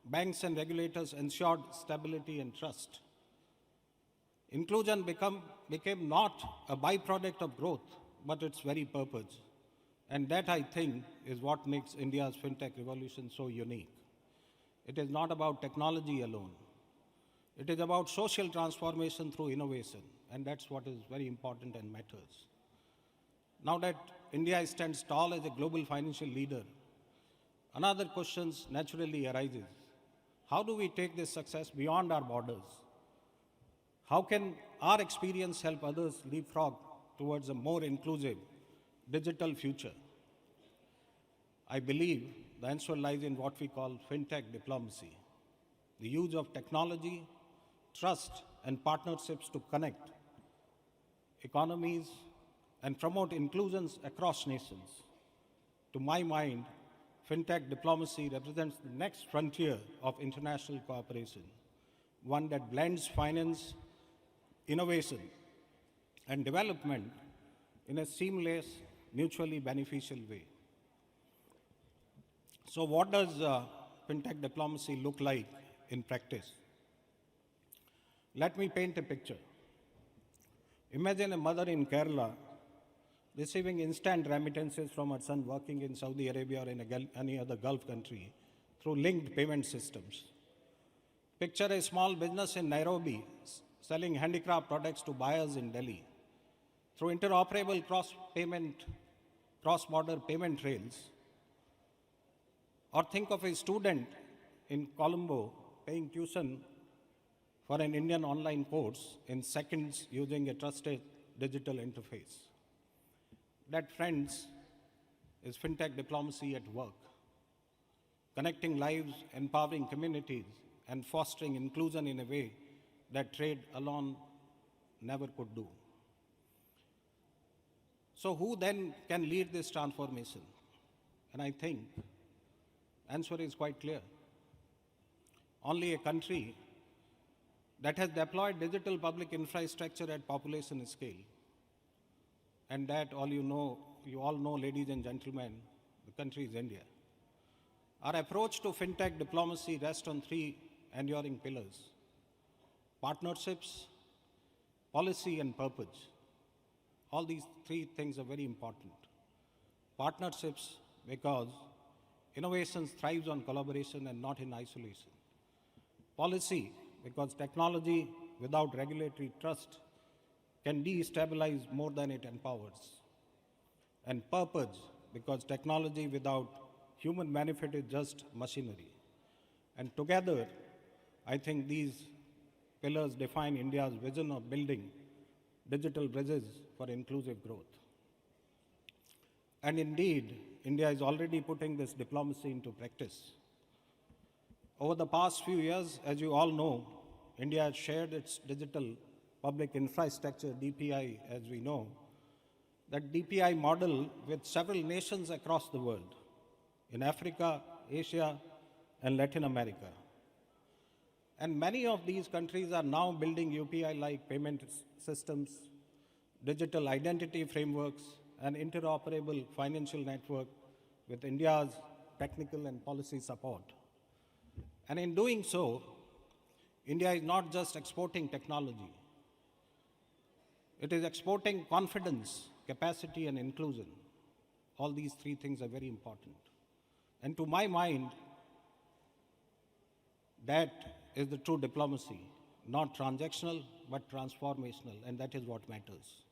Banks and regulators ensured stability and trust. Inclusion became not a byproduct of growth, but its very purpose. And that, I think, is what makes India's fintech revolution so unique. It is not about technology alone. It is about social transformation through innovation, and that's what is very important and matters. Now that India stands tall as a global financial leader, another question naturally arises. How do we take this success beyond our borders? How can our experience help others leapfrog towards a more inclusive digital future? I believe the answer lies in what we call fintech diplomacy, the use of technology, trust, and partnerships to connect economies and promote inclusions across nations. To my mind, fintech diplomacy represents the next frontier of international cooperation, one that blends finance, innovation, and development in a seamless, mutually beneficial way. So what does fintech diplomacy look like in practice? Let me paint a picture. Imagine a mother in Kerala receiving instant remittances from her son working in Saudi Arabia or in any other Gulf country through linked payment systems. Picture a small business in Nairobi selling handicraft products to buyers in Delhi. Through interoperable cross-border payment rails. Or think of a student in Colombo paying tuition for an Indian online course in seconds using a trusted digital interface. That, friends, is fintech diplomacy at work, connecting lives, empowering communities, and fostering inclusion in a way that trade alone never could do. So who then can lead this transformation? And I think the answer is quite clear. Only a country that has deployed digital public infrastructure at population scale. And that you all know, ladies and gentlemen, the country is India. Our approach to fintech diplomacy rests on three enduring pillars: partnerships, policy, and purpose. All these three things are very important. Partnerships, because innovation thrives on collaboration and not in isolation. Policy, because technology without regulatory trust can destabilize more than it empowers. And purpose, because technology without human benefit is just machinery. And together, I think these pillars define India's vision of building digital bridges for inclusive growth. And indeed, India is already putting this diplomacy into practice. Over the past few years, as you all know, India has shared its digital public infrastructure, DPI, as we know, that DPI model with several nations across the world, in Africa, Asia, and Latin America. And many of these countries are now building UPI-like payment systems, digital identity frameworks, and interoperable financial network with India's technical and policy support. And in doing so, India is not just exporting technology. It is exporting confidence, capacity, and inclusion. All these three things are very important. And to my mind, that is the true diplomacy, not transactional, but transformational, and that is what matters.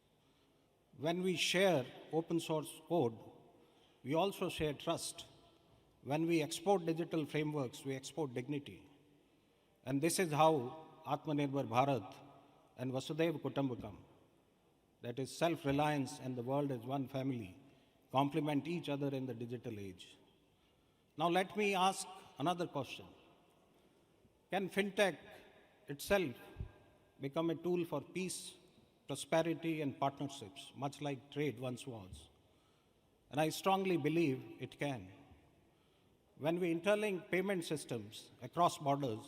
When we share open source code, we also share trust. When we export digital frameworks, we export dignity. And this is how Atmanirbhar Bharat and Vasudhaiva Kutumbakam, that is self-reliance and the world as one family, complement each other in the digital age. Now let me ask another question. Can fintech itself become a tool for peace, prosperity, and partnerships, much like trade once was? And I strongly believe it can. When we interlink payment systems across borders,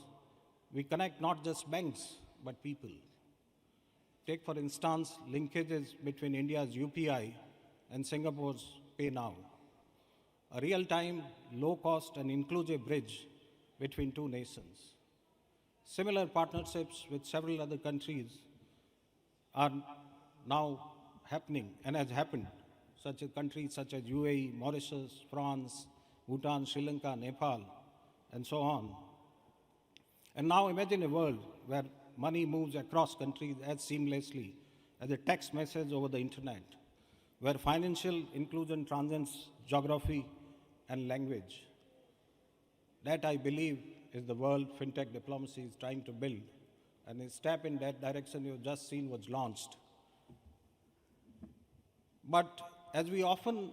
we connect not just banks, but people. Take, for instance, linkages between India's UPI and Singapore's Pay Now, a real-time, low-cost, and inclusive bridge between two nations. Similar partnerships with several other countries are now happening and has happened, such as countries such as UAE, Mauritius, France, Bhutan, Sri Lanka, Nepal, and so on. And now imagine a world where money moves across countries as seamlessly as a text message over the internet, where financial inclusion transcends geography and language. That, I believe, is the world fintech diplomacy is trying to build. And a step in that direction you've just seen was launched. But as we often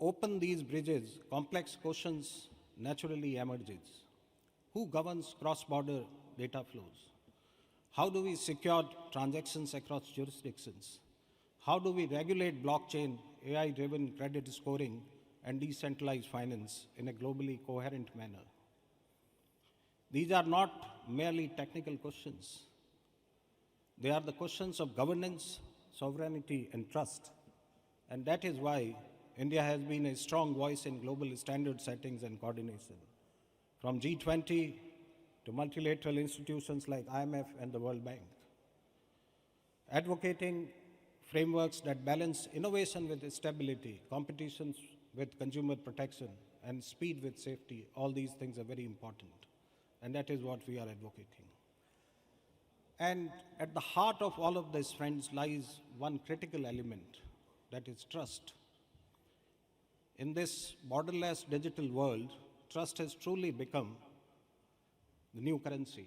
open these bridges, complex questions naturally emerges. Who governs cross-border data flows? How do we secure transactions across jurisdictions? How do we regulate blockchain, AI-driven credit scoring, and decentralized finance in a globally coherent manner? These are not merely technical questions. They are the questions of governance, sovereignty, and trust. And that is why India has been a strong voice in global standard settings and coordination, from G20 to multilateral institutions like IMF and the World Bank, advocating frameworks that balance innovation with stability, competition with consumer protection, and speed with safety. All these things are very important, and that is what we are advocating. And at the heart of all of this, friends, lies one critical element, that is trust. In this borderless digital world, trust has truly become the new currency.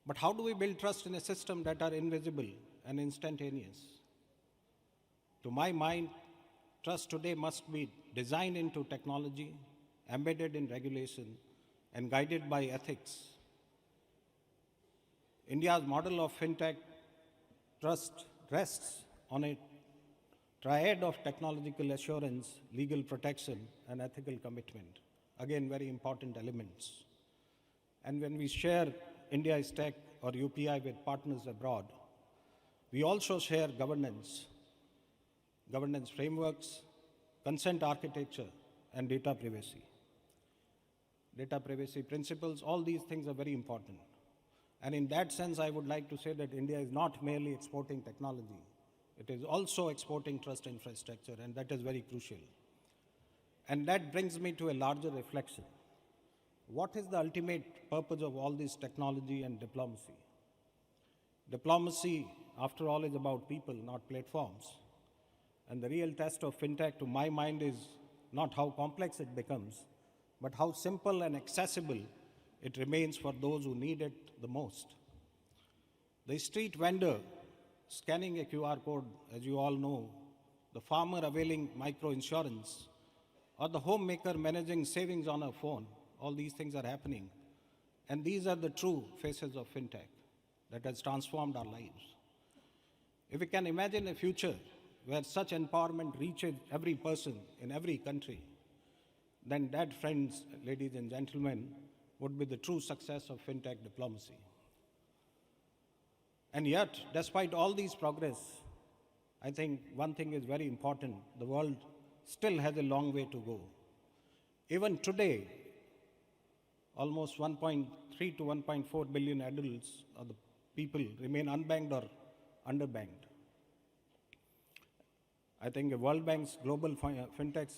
But how do we build trust in a system that are invisible and instantaneous? To my mind, trust today must be designed into technology, embedded in regulation, and guided by ethics. India's model of fintech trust rests on a triad of technological assurance, legal protection, and ethical commitment. Again, very important elements. And when we share India's tech or UPI with partners abroad, we also share governance frameworks, consent architecture, and data privacy. Data privacy principles, all these things are very important. And in that sense, I would like to say that India is not merely exporting technology. It is also exporting trust infrastructure, and that is very crucial. And that brings me to a larger reflection. What is the ultimate purpose of all this technology and diplomacy? Diplomacy, after all, is about people, not platforms. And the real test of fintech, to my mind, is not how complex it becomes, but how simple and accessible it remains for those who need it the most. The street vendor scanning a QR code, as you all know, the farmer availing micro-insurance, or the homemaker managing savings on a phone, all these things are happening. And these are the true faces of fintech that has transformed our lives. If we can imagine a future where such empowerment reaches every person in every country, then that, friends, ladies and gentlemen, would be the true success of fintech diplomacy. And yet, despite all these progress, I think one thing is very important. The world still has a long way to go. Even today, almost 1.3 to 1.4 billion adults or the people remain unbanked or underbanked. I think the World Bank's Global Fintechs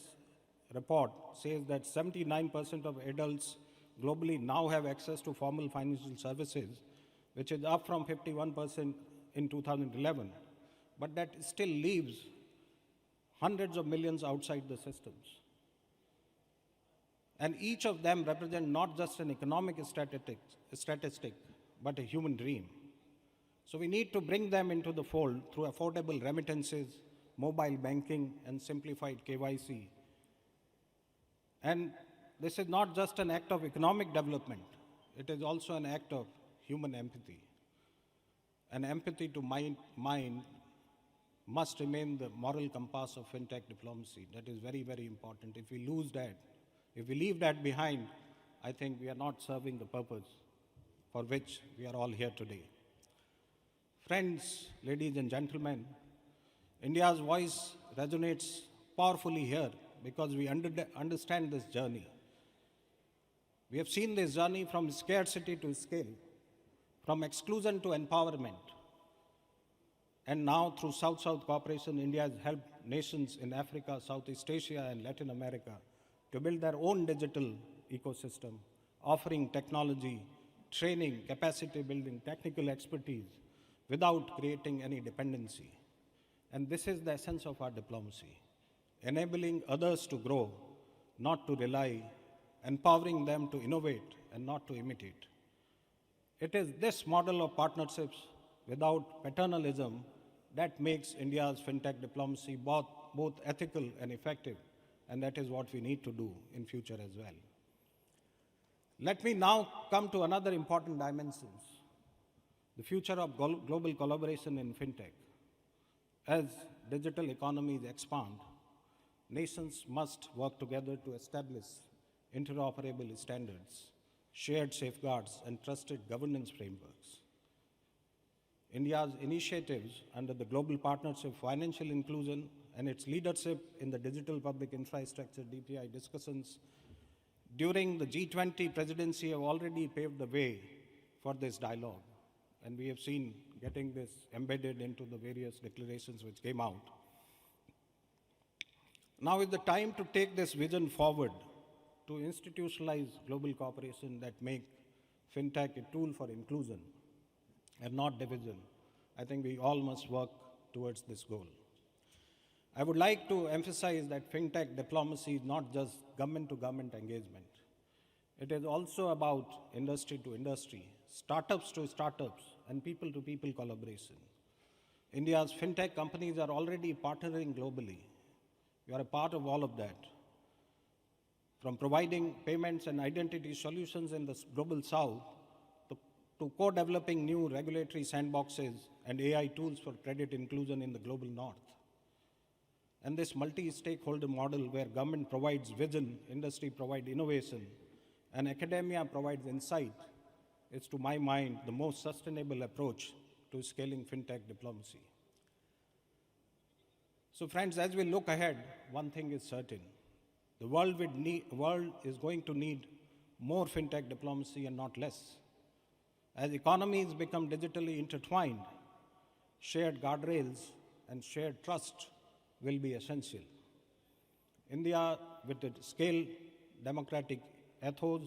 report says that 79% of adults globally now have access to formal financial services, which is up from 51% in 2011. But that still leaves hundreds of millions outside the systems. And each of them represent not just an economic statistic, but a human dream. So we need to bring them into the fold through affordable remittances, mobile banking, and simplified KYC. And this is not just an act of economic development, it is also an act of human empathy. And empathy to mind must remain the moral compass of fintech diplomacy. That is very, very important. If we lose that, if we leave that behind, I think we are not serving the purpose for which we are all here today. Friends, ladies and gentlemen, India's voice resonates powerfully here because we understand this journey. We have seen this journey from scarcity to scale, from exclusion to empowerment. And now through South-South cooperation, India has helped nations in Africa, Southeast Asia, and Latin America to build their own digital ecosystem, offering technology, training, capacity building, technical expertise, without creating any dependency. And this is the essence of our diplomacy, enabling others to grow, not to rely, empowering them to innovate and not to imitate. It is this model of partnerships without paternalism that makes India's fintech diplomacy both ethical and effective, and that is what we need to do in future as well. Let me now come to another important dimension, the future of global collaboration in fintech. As digital economies expand, nations must work together to establish interoperable standards, shared safeguards, and trusted governance frameworks. India's initiatives under the Global Partnership for Financial Inclusion and its leadership in the Digital Public Infrastructure DPI discussions during the G20 presidency have already paved the way for this dialogue. And we have seen getting this embedded into the various declarations which came out. Now is the time to take this vision forward to institutionalize global cooperation that make fintech a tool for inclusion and not division. I think we all must work towards this goal. I would like to emphasize that fintech diplomacy is not just government-to-government engagement. It is also about industry to industry, startups to startups, and people-to-people collaboration. India's fintech companies are already partnering globally. We are a part of all of that. From providing payments and identity solutions in the global south to co-developing new regulatory sandboxes and AI tools for credit inclusion in the global north. And this multi-stakeholder model where government provides vision, industry provides innovation, and academia provides insight is, to my mind, the most sustainable approach to scaling fintech diplomacy. So friends, as we look ahead, one thing is certain. The world is going to need more fintech diplomacy and not less. As economies become digitally intertwined, shared guardrails and shared trust will be essential. India, with its scale, democratic ethos,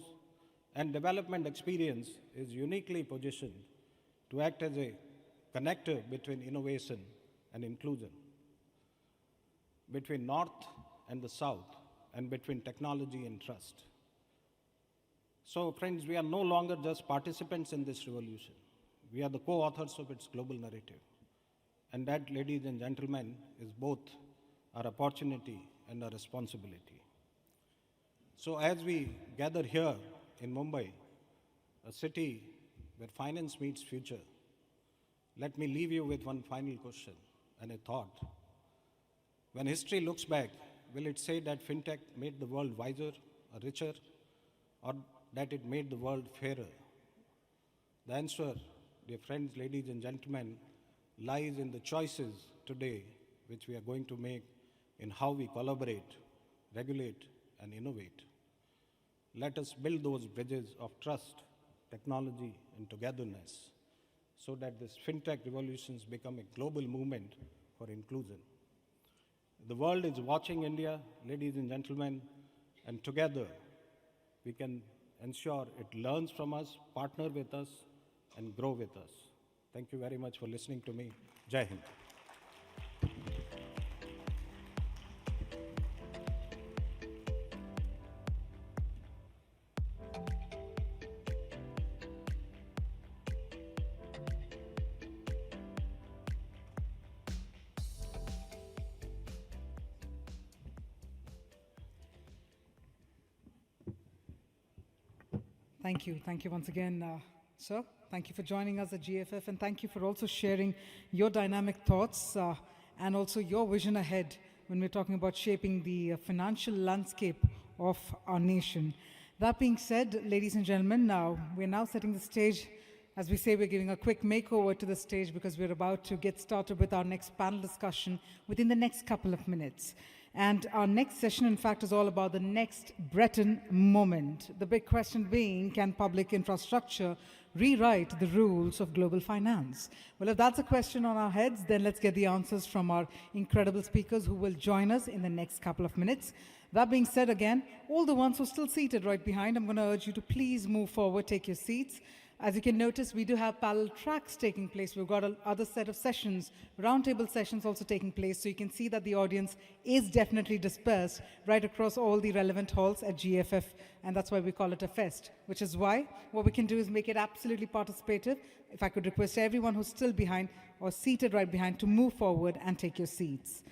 and development experience, is uniquely positioned to act as a connector between innovation and inclusion, between North and the South, and between technology and trust. So, friends, we are no longer just participants in this revolution. We are the co-authors of its global narrative. And that, ladies and gentlemen, is both our opportunity and our responsibility. So as we gather here in Mumbai, a city where finance meets future, let me leave you with one final question and a thought. When history looks back, will it say that fintech made the world wiser or richer, or that it made the world fairer? The answer, dear friends, ladies and gentlemen, lies in the choices today which we are going to make in how we collaborate, regulate, and innovate. Let us build those bridges of trust, technology, and togetherness so that this fintech revolutions become a global movement for inclusion. The world is watching India, ladies and gentlemen, and together we can ensure it learns from us, partner with us, and grow with us. Thank you very much for listening to me. Jai Hind. Thank you. Thank you once again, sir. Thank you for joining us at GFF, and thank you for also sharing your dynamic thoughts and also your vision ahead when we're talking about shaping the financial landscape of our nation. That being said, ladies and gentlemen, we're now setting the stage. As we say, we're giving a quick makeover to the stage because we're about to get started with our next panel discussion within the next couple of minutes. And our next session, in fact, is all about the next Bretton moment. The big question being, can public infrastructure rewrite the rules of global finance? Well, if that's a question on our heads, then let's get the answers from our incredible speakers who will join us in the next couple of minutes. That being said, again, all the ones who are still seated right behind, I'm going to urge you to please move forward, take your seats. As you can notice, we do have parallel tracks taking place. We've got another set of sessions, roundtable sessions also taking place. So you can see that the audience is definitely dispersed right across all the relevant halls at GFF. And that's why we call it a fest, which is why what we can do is make it absolutely participative. If I could request everyone who's still behind or seated right behind to move forward and take your seats.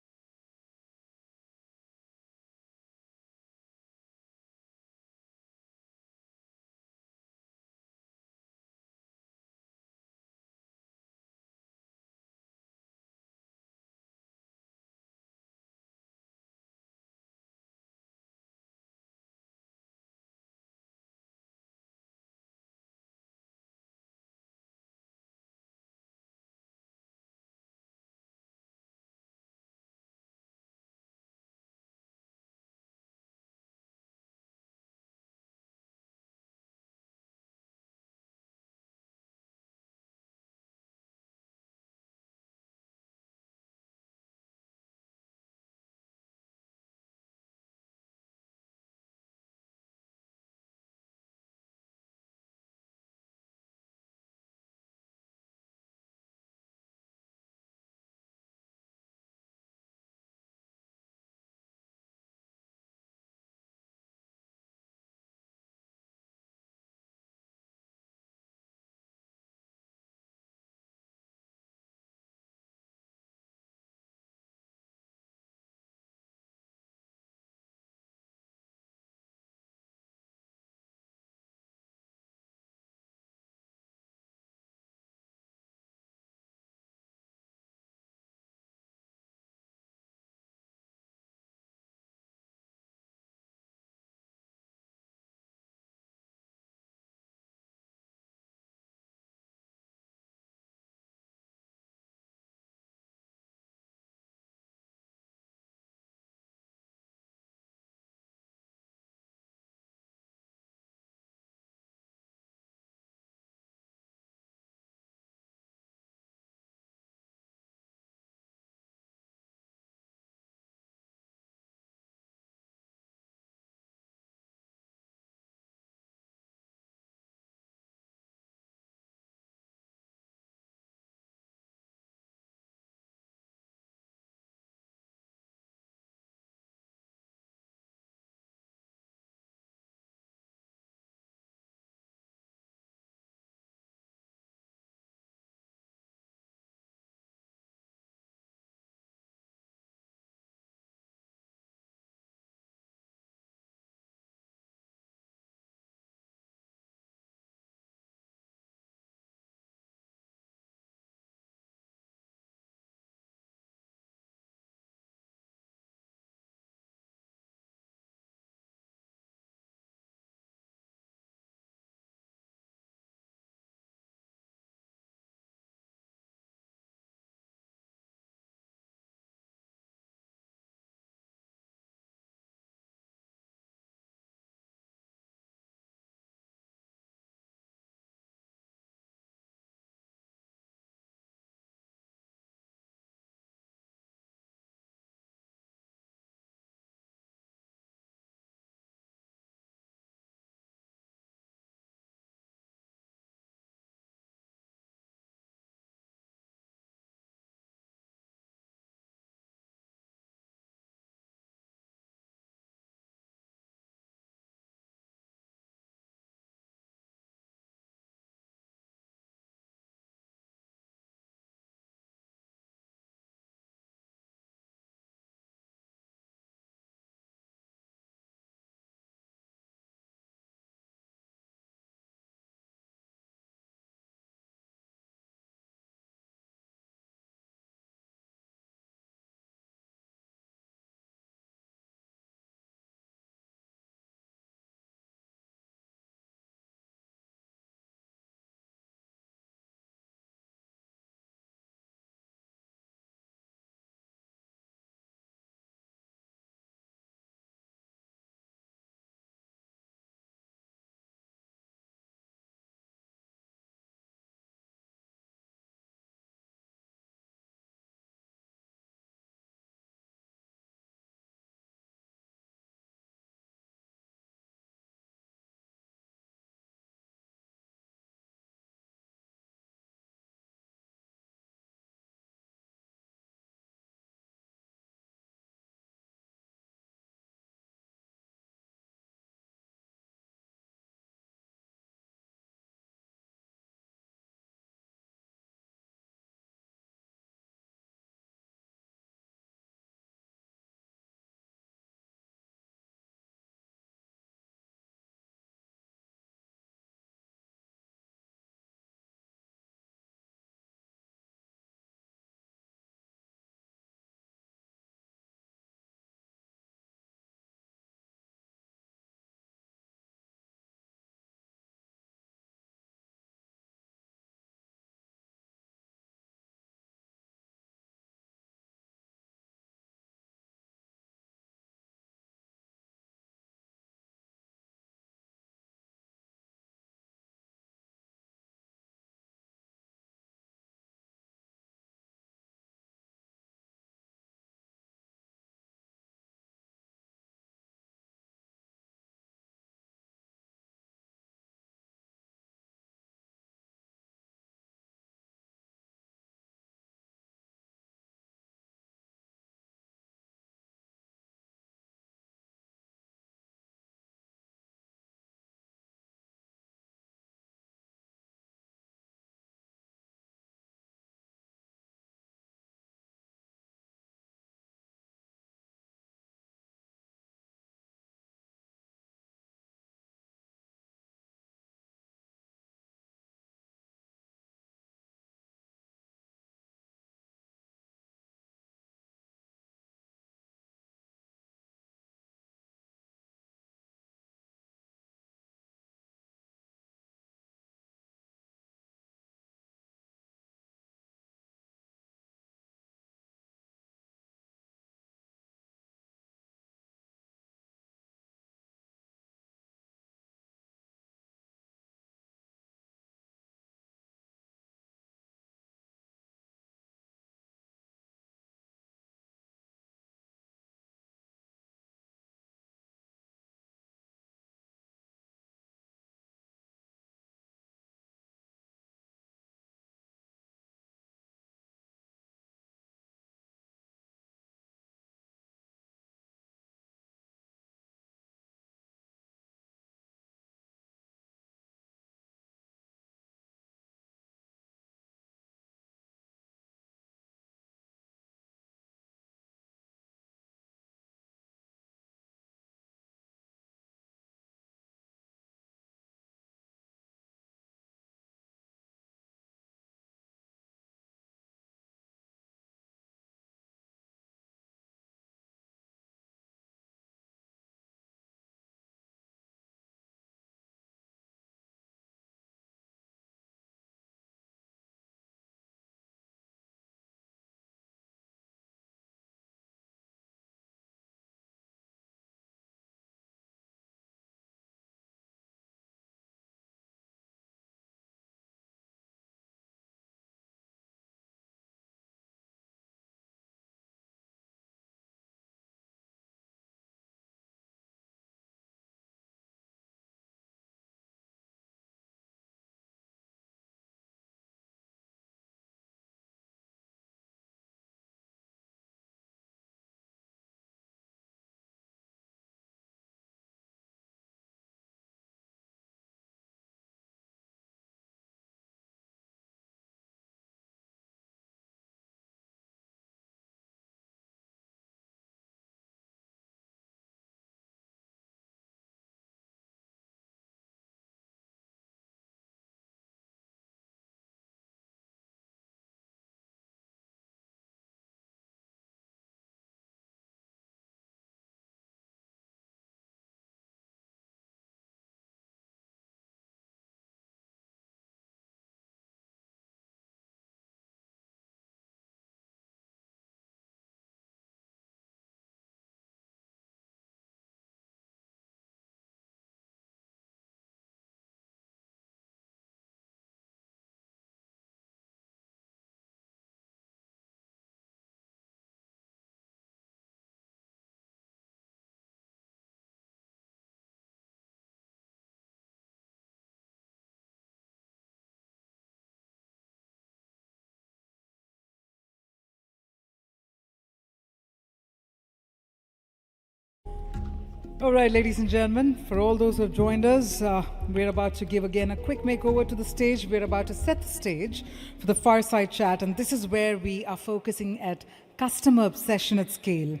All right, ladies and gentlemen, for all those who have joined us, we're about to give again a quick makeover to the stage. We're about to set the stage for the Fireside Chat, and this is where we are focusing at customer obsession at scale,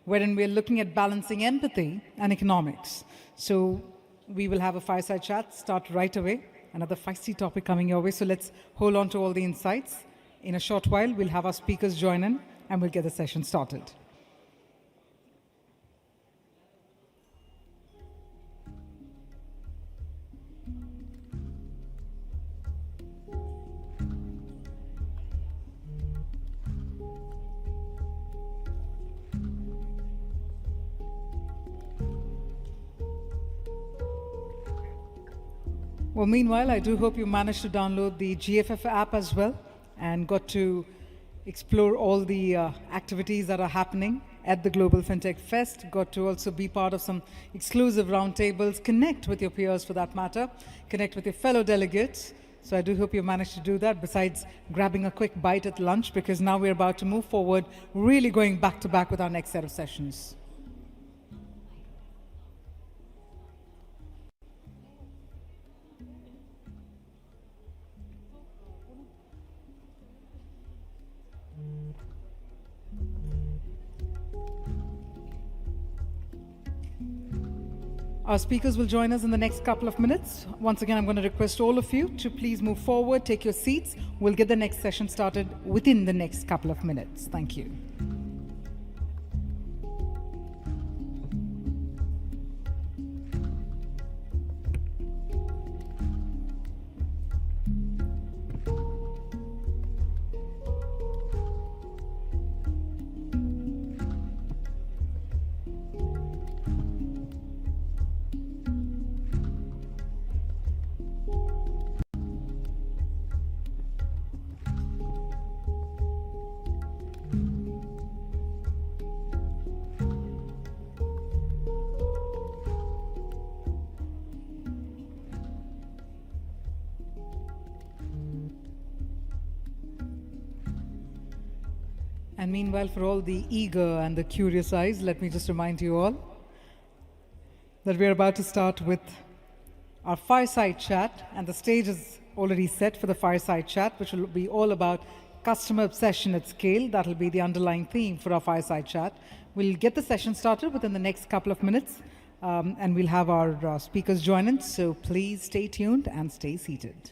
wherein we're looking at balancing empathy and economics. So we will have a Fireside Chat start right away. Another feisty topic coming your way, so let's hold on to all the insights. In a short while, we'll have our speakers join in, and we'll get the session started. Well, meanwhile, I do hope you managed to download the GFF app as well and got to explore all the activities that are happening at the Global FinTech Fest, got to also be part of some exclusive roundtables, connect with your peers for that matter, connect with your fellow delegates. So I do hope you managed to do that, besides grabbing a quick bite at lunch, because now we're about to move forward, really going back to back with our next set of sessions. Our speakers will join us in the next couple of minutes. Once again, I'm going to request all of you to please move forward, take your seats. We'll get the next session started within the next couple of minutes. Thank you. And meanwhile, for all the eager and the curious eyes, let me just remind you all that we're about to start with our Fireside Chat, and the stage is already set for the Fireside Chat, which will be all about customer obsession at scale. That'll be the underlying theme for our Fireside Chat. We'll get the session started within the next couple of minutes, and we'll have our speakers join in, so please stay tuned and stay seated.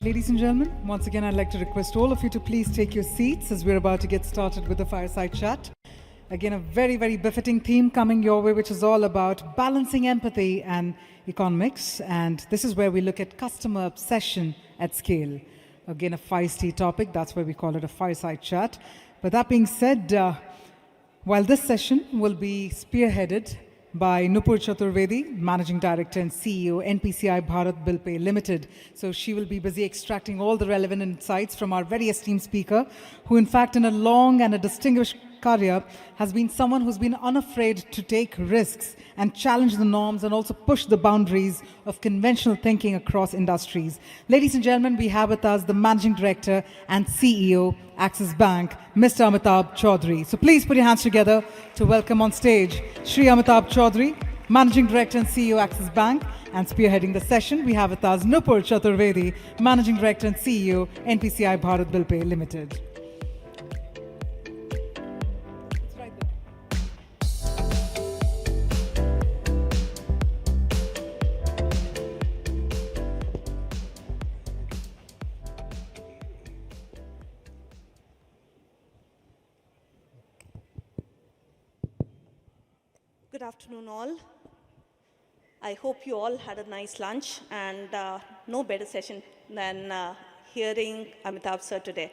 Ladies and gentlemen, once again, I'd like to request all of you to please take your seats as we're about to get started with the Fireside Chat. Again, a very, very befitting theme coming your way, which is all about balancing empathy and economics. And this is where we look at customer obsession at scale. Again, a feisty topic. That's why we call it a Fireside Chat. But that being said, while this session will be spearheaded by Nupur Chaturvedi, Managing Director and CEO, NPCI Bharat Bill Pay Limited. So she will be busy extracting all the relevant insights from our very esteemed speaker, who in fact in a long and a distinguished career has been someone who's been unafraid to take risks and challenge the norms and also push the boundaries of conventional thinking across industries. Ladies and gentlemen, we have with us the Managing Director and CEO, Axis Bank, Mr. Amitabh Choudhary. So please put your hands together to welcome on stage Shri Amitabh Choudhary, Managing Director and CEO, Axis Bank, and spearheading the session, we have with us Nupur Chaturvedi, Managing Director and CEO, NPCI Bharat Bill Pay Limited. Good afternoon, all. I hope you all had a nice lunch, and no better session than hearing Amitabh sir today.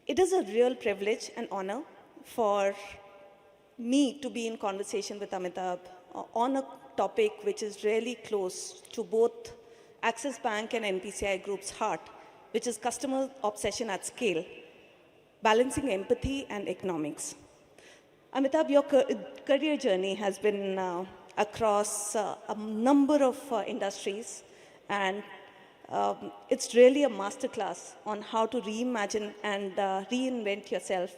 It is a real privilege and honor for me to be in conversation with Amitabh on a topic which is really close to both Axis Bank and NPCI Group's heart, which is customer obsession at scale, balancing empathy and economics. Amitabh, your career journey has been across a number of industries, and it's really a masterclass on how to reimagine and reinvent yourself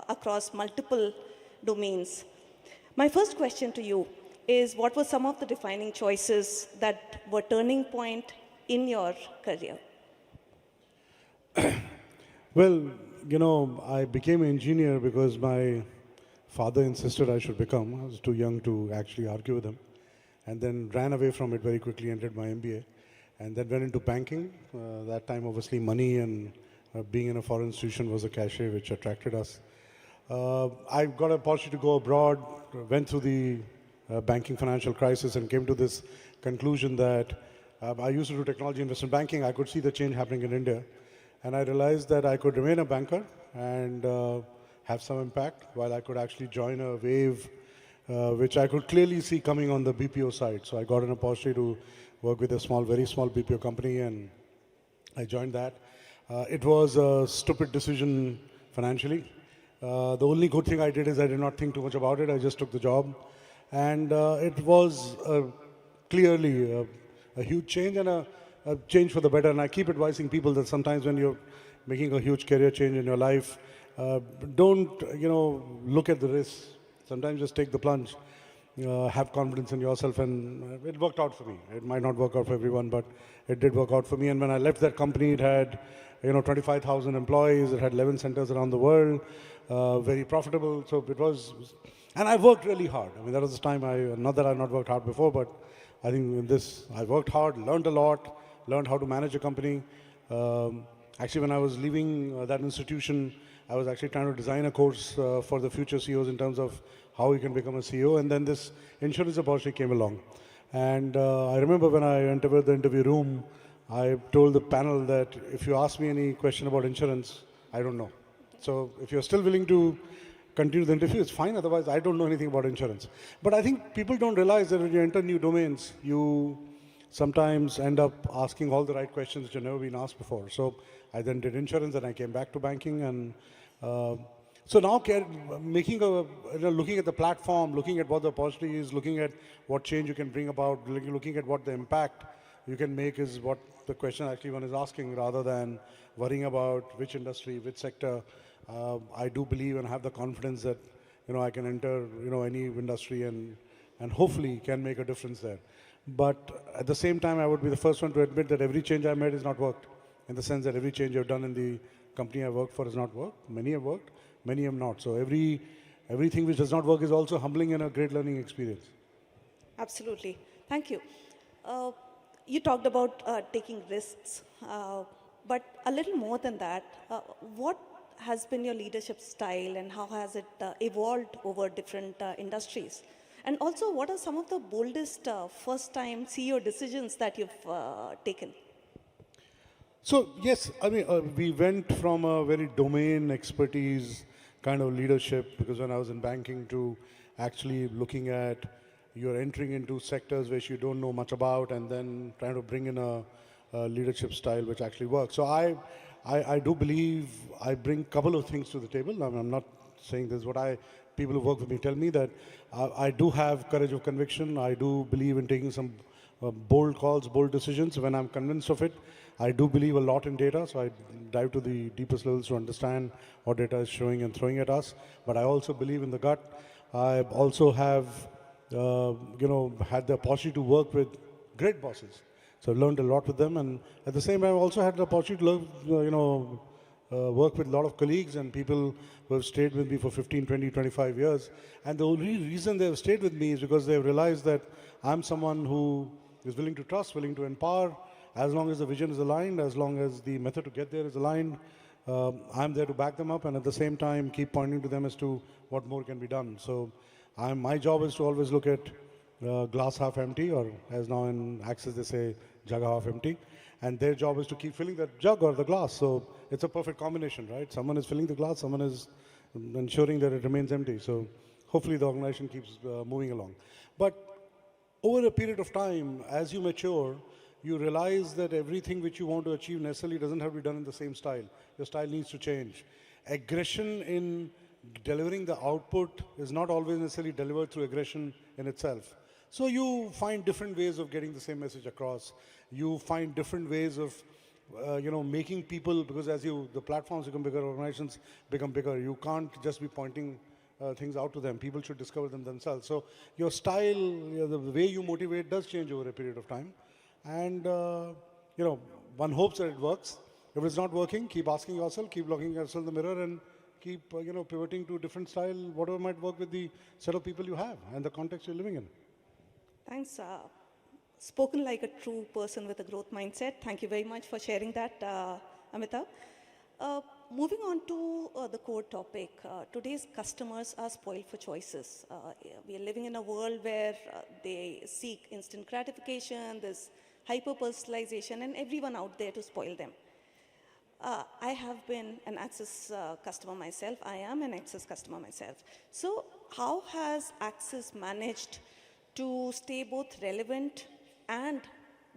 across multiple domains. My first question to you is, what were some of the defining choices that were turning point in your career? Well, you know, I became an engineer because my father insisted I should become. I was too young to actually argue with him. And then ran away from it very quickly, entered my MBA. And then went into banking. That time, obviously, money and being in a foreign institution was a cachet which attracted us. I got an opportunity to go abroad, went through the banking financial crisis and came to this conclusion that I used to do technology investment banking. I could see the change happening in India. And I realized that I could remain a banker and have some impact, while I could actually join a wave which I could clearly see coming on the BPO side. So I got an opportunity to work with a very small BPO company, and I joined that. It was a stupid decision financially. The only good thing I did is I did not think too much about it. I just took the job. And it was clearly a huge change and a change for the better. And I keep advising people that sometimes when you're making a huge career change in your life, don't, look at the risks. Sometimes just take the plunge, have confidence in yourself, and it worked out for me. It might not work out for everyone, but it did work out for me. And when I left that company, it had, 25,000 employees. It had 11 centers around the world, very profitable. So it was, and I worked really hard. I mean, that was the time not that I've not worked hard before, but I think in this, I worked hard, learned a lot, learned how to manage a company. Actually, when I was leaving that institution, I was actually trying to design a course for the future CEOs in terms of how you can become a CEO. And then this insurance opportunity came along. And I remember when I entered the interview room, I told the panel that if you ask me any question about insurance, I don't know. So if you're still willing to continue the interview, it's fine. Otherwise, I don't know anything about insurance. But I think people don't realize that when you enter new domains, you sometimes end up asking all the right questions which have never been asked before. So I then did insurance, and I came back to banking. And so now looking at the platform, looking at what the opportunity is, looking at what change you can bring about, looking at what the impact you can make is what the question actually one is asking, rather than worrying about which industry, which sector. I do believe and have the confidence that I can enter any industry and hopefully can make a difference there. But at the same time, I would be the first one to admit that every change I made has not worked, in the sense that every change I've done in the company I work for has not worked. Many have worked, many have not. So everything which does not work is also humbling and a great learning experience. Absolutely. Thank you. you talked about taking risks, but a little more than that, what has been your leadership style and how has it evolved over different industries? And also, what are some of the boldest first-time CEO decisions that you've taken? So yes, I mean, we went from a very domain expertise kind of leadership, because when I was in banking, to actually looking at you're entering into sectors which you don't know much about, and then trying to bring in a leadership style which actually works. So I do believe I bring a couple of things to the table. I'm not saying this is what people who work with me tell me, that I do have courage of conviction. I do believe in taking some bold calls, bold decisions when I'm convinced of it. I do believe a lot in data, so I dive to the deepest levels to understand what data is showing and throwing at us. But I also believe in the gut. I also have, had the opportunity to work with great bosses. So I learned a lot with them, and at the same time, I also had the opportunity to work with a lot of colleagues and people who have stayed with me for 15, 20, 25 years. And the only reason they have stayed with me is because they have realized that I'm someone who is willing to trust, willing to empower. As long as the vision is aligned, as long as the method to get there is aligned, I'm there to back them up, and at the same time keep pointing to them as to what more can be done. So my job is to always look at glass half empty, or as now in Axis they say, jug half empty. And their job is to keep filling that jug or the glass. So it's a perfect combination, right? Someone is filling the glass, someone is ensuring that it remains empty. So hopefully the organization keeps moving along. But over a period of time, as you mature, you realize that everything which you want to achieve necessarily doesn't have to be done in the same style. Your style needs to change. Aggression in delivering the output is not always necessarily delivered through aggression in itself. So you find different ways of getting the same message across. You find different ways of, making people, because as the platforms become bigger, organizations become bigger. You can't just be pointing things out to them. People should discover them themselves. So your style, the way you motivate does change over a period of time. And, one hopes that it works. If it's not working, keep asking yourself, keep looking at yourself in the mirror, and keep, pivoting to a different style, whatever might work with the set of people you have and the context you're living in. Thanks. Spoken like a true person with a growth mindset. Thank you very much for sharing that, Amitabh. Moving on to the core topic, today's customers are spoiled for choices. We are living in a world where they seek instant gratification, there's hyper-personalization, and everyone out there to spoil them. I have been an Axis customer myself. I am an Axis customer myself. So how has Axis managed to stay both relevant and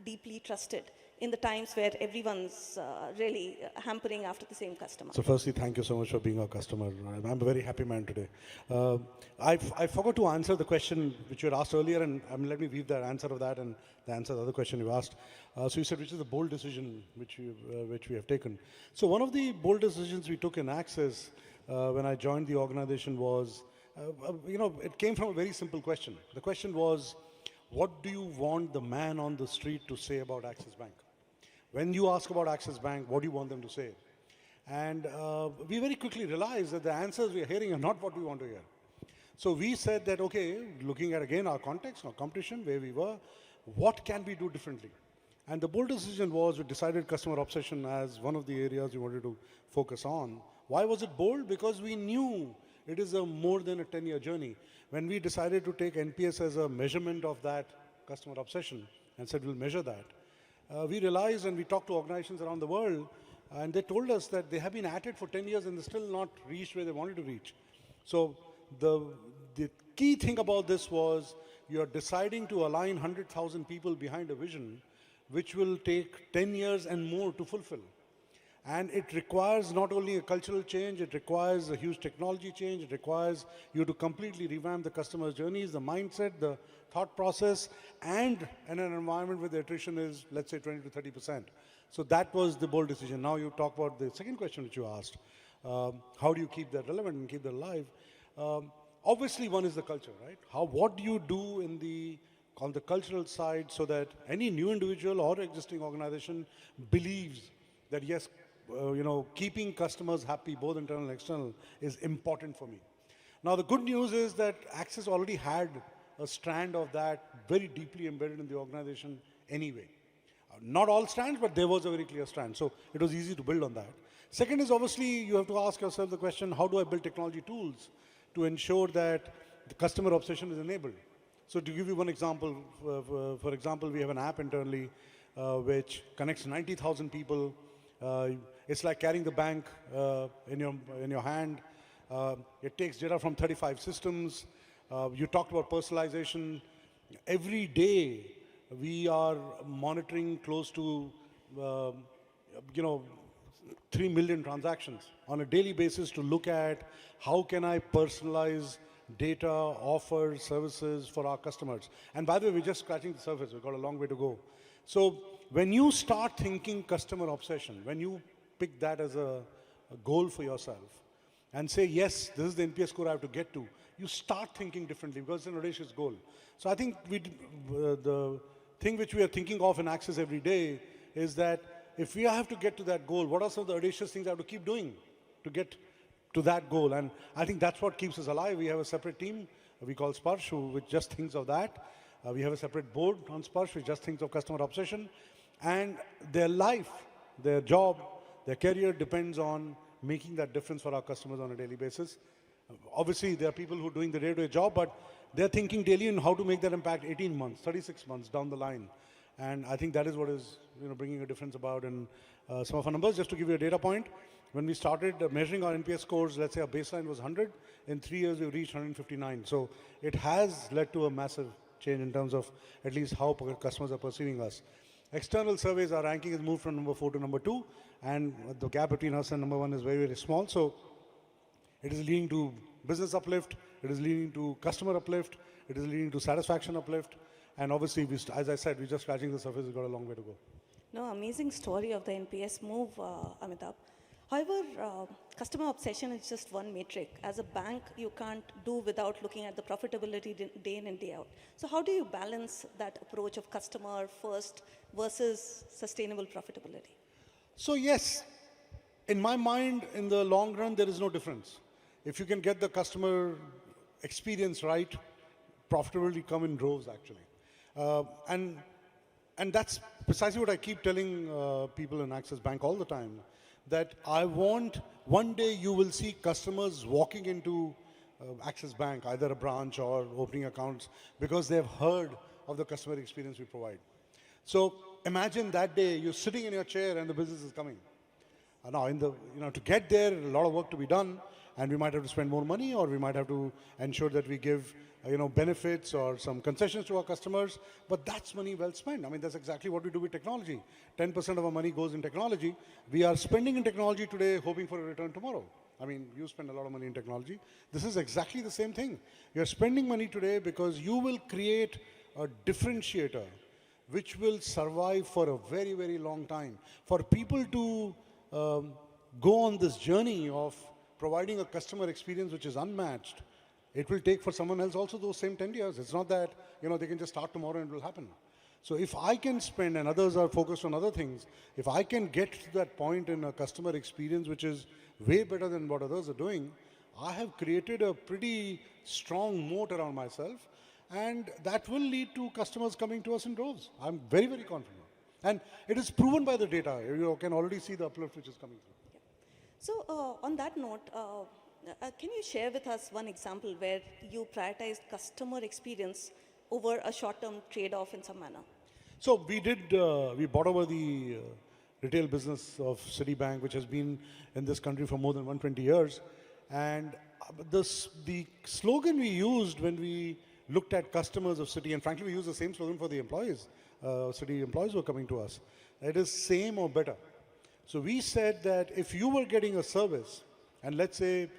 deeply trusted in the times where everyone's really hampering after the same customer? So firstly, thank you so much for being our customer. I'm a very happy man today. I forgot to answer the question which you had asked earlier, and let me weave the answer of that and the answer of the other question you asked. So you said, which is the bold decision which we have taken? So one of the bold decisions we took in Axis when I joined the organization was, it came from a very simple question. The question was, what do you want the man on the street to say about Axis Bank? When you ask about Axis Bank, what do you want them to say? And we very quickly realized that the answers we are hearing are not what we want to hear. So we said that, okay, looking at again our context, our competition, where we were, what can we do differently? And the bold decision was we decided customer obsession as one of the areas we wanted to focus on. Why was it bold? Because we knew it is a more than a 10-year journey. When we decided to take NPS as a measurement of that customer obsession and said we'll measure that, we realized, and we talked to organizations around the world, and they told us that they have been at it for 10 years and they're still not reached where they wanted to reach. So the key thing about this was you're deciding to align 100,000 people behind a vision which will take 10 years and more to fulfill. And it requires not only a cultural change, it requires a huge technology change, it requires you to completely revamp the customer's journeys, the mindset, the thought process, and in an environment where the attrition is, let's say, 20 to 30%. So that was the bold decision. Now you talk about the second question which you asked. How do you keep that relevant and keep that alive? Obviously, one is the culture, right? What do you do on the cultural side so that any new individual or existing organization believes that, yes, keeping customers happy, both internal and external, is important for me. Now, the good news is that Axis already had a strand of that very deeply embedded in the organization anyway. Not all strands, but there was a very clear strand. So it was easy to build on that. Second is obviously you have to ask yourself the question, how do I build technology tools to ensure that the customer obsession is enabled? So to give you one example, for example, we have an app internally which connects 90,000 people. It's like carrying the bank in your hand. It takes data from 35 systems. You talked about personalization. Every day we are monitoring close to 3 million transactions on a daily basis to look at how can I personalize data, offers, services for our customers. And by the way, we're just scratching the surface. We've got a long way to go. So when you start thinking customer obsession, when you pick that as a goal for yourself and say, yes, this is the NPS score I have to get to, you start thinking differently because it's an audacious goal. So I think the thing which we are thinking of in Axis every day is that if we have to get to that goal, what are some of the audacious things I have to keep doing to get to that goal? And I think that's what keeps us alive. We have a separate team we call Sparsh, which just thinks of that. We have a separate board on Sparsh, which just thinks of customer obsession. And their life, their job, their career depends on making that difference for our customers on a daily basis. Obviously, there are people who are doing the day-to-day job, but they're thinking daily on how to make that impact 18 months, 36 months down the line. And I think that is what is bringing a difference about in some of our numbers. Just to give you a data point, when we started measuring our NPS scores, let's say our baseline was 100. In 3 years, we've reached 159. So it has led to a massive change in terms of at least how customers are perceiving us. External surveys, our ranking has moved from number 4 to number 2. And the gap between us and number 1 is very, very small. So it is leading to business uplift. It is leading to customer uplift. It is leading to satisfaction uplift. And obviously, as I said, we're just scratching the surface. We've got a long way to go. No, amazing story of the NPS move, Amitabh. However, customer obsession is just one metric. As a bank, you can't do without looking at the profitability day in and day out. So how do you balance that approach of customer first versus sustainable profitability? So yes, in my mind, in the long run, there is no difference. If you can get the customer experience right, profitability come in droves, actually. And that's precisely what I keep telling people in Axis Bank all the time, that I want one day you will see customers walking into Axis Bank, either a branch or opening accounts, because they've heard of the customer experience we provide. So imagine that day you're sitting in your chair and the business is coming. Now, to get there, a lot of work to be done, and we might have to spend more money, or we might have to ensure that we give benefits or some concessions to our customers, but that's money well spent. I mean, that's exactly what we do with technology. 10% of our money goes in technology. We are spending in technology today, hoping for a return tomorrow. I mean, you spend a lot of money in technology. This is exactly the same thing. You're spending money today because you will create a differentiator which will survive for a very, very long time. For people to go on this journey of providing a customer experience which is unmatched, it will take for someone else also those same 10 years. It's not that, they can just start tomorrow and it will happen. So if I can spend, and others are focused on other things, if I can get to that point in a customer experience which is way better than what others are doing, I have created a pretty strong moat around myself, and that will lead to customers coming to us in droves. I'm very, very confident. And it is proven by the data. You can already see the uplift which is coming through. So on that note, can you share with us one example where you prioritized customer experience over a short-term trade-off in some manner? So we bought over the retail business of Citibank, which has been in this country for more than 120 years. And the slogan we used when we looked at customers of Citi, and frankly, we used the same slogan for the employees, Citi employees who are coming to us. It is same or better. So we said that if you were getting a service, and let's say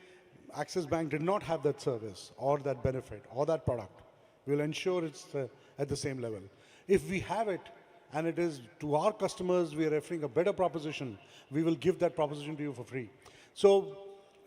Axis Bank did not have that service or that benefit or that product, we'll ensure it's at the same level. If we have it, and it is to our customers, we are offering a better proposition, we will give that proposition to you for free. So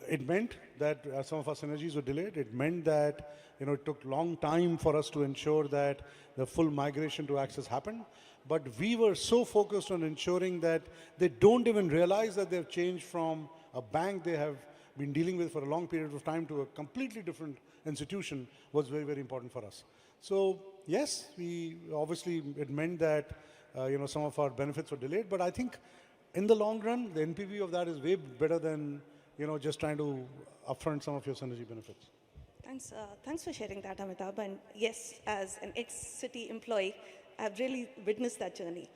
it meant that some of our synergies were delayed. It meant that it took long time for us to ensure that the full migration to Axis happened. But we were so focused on ensuring that they don't even realize that they've changed from a bank they have been dealing with for a long period of time to a completely different institution was very, very important for us. So yes, it meant that some of our benefits were delayed. But I think in the long run, the NPV of that is way better than just trying to upfront some of your synergy benefits. Thanks for sharing that, Amitabh. And yes, as an ex-city employee, I've really witnessed that journey.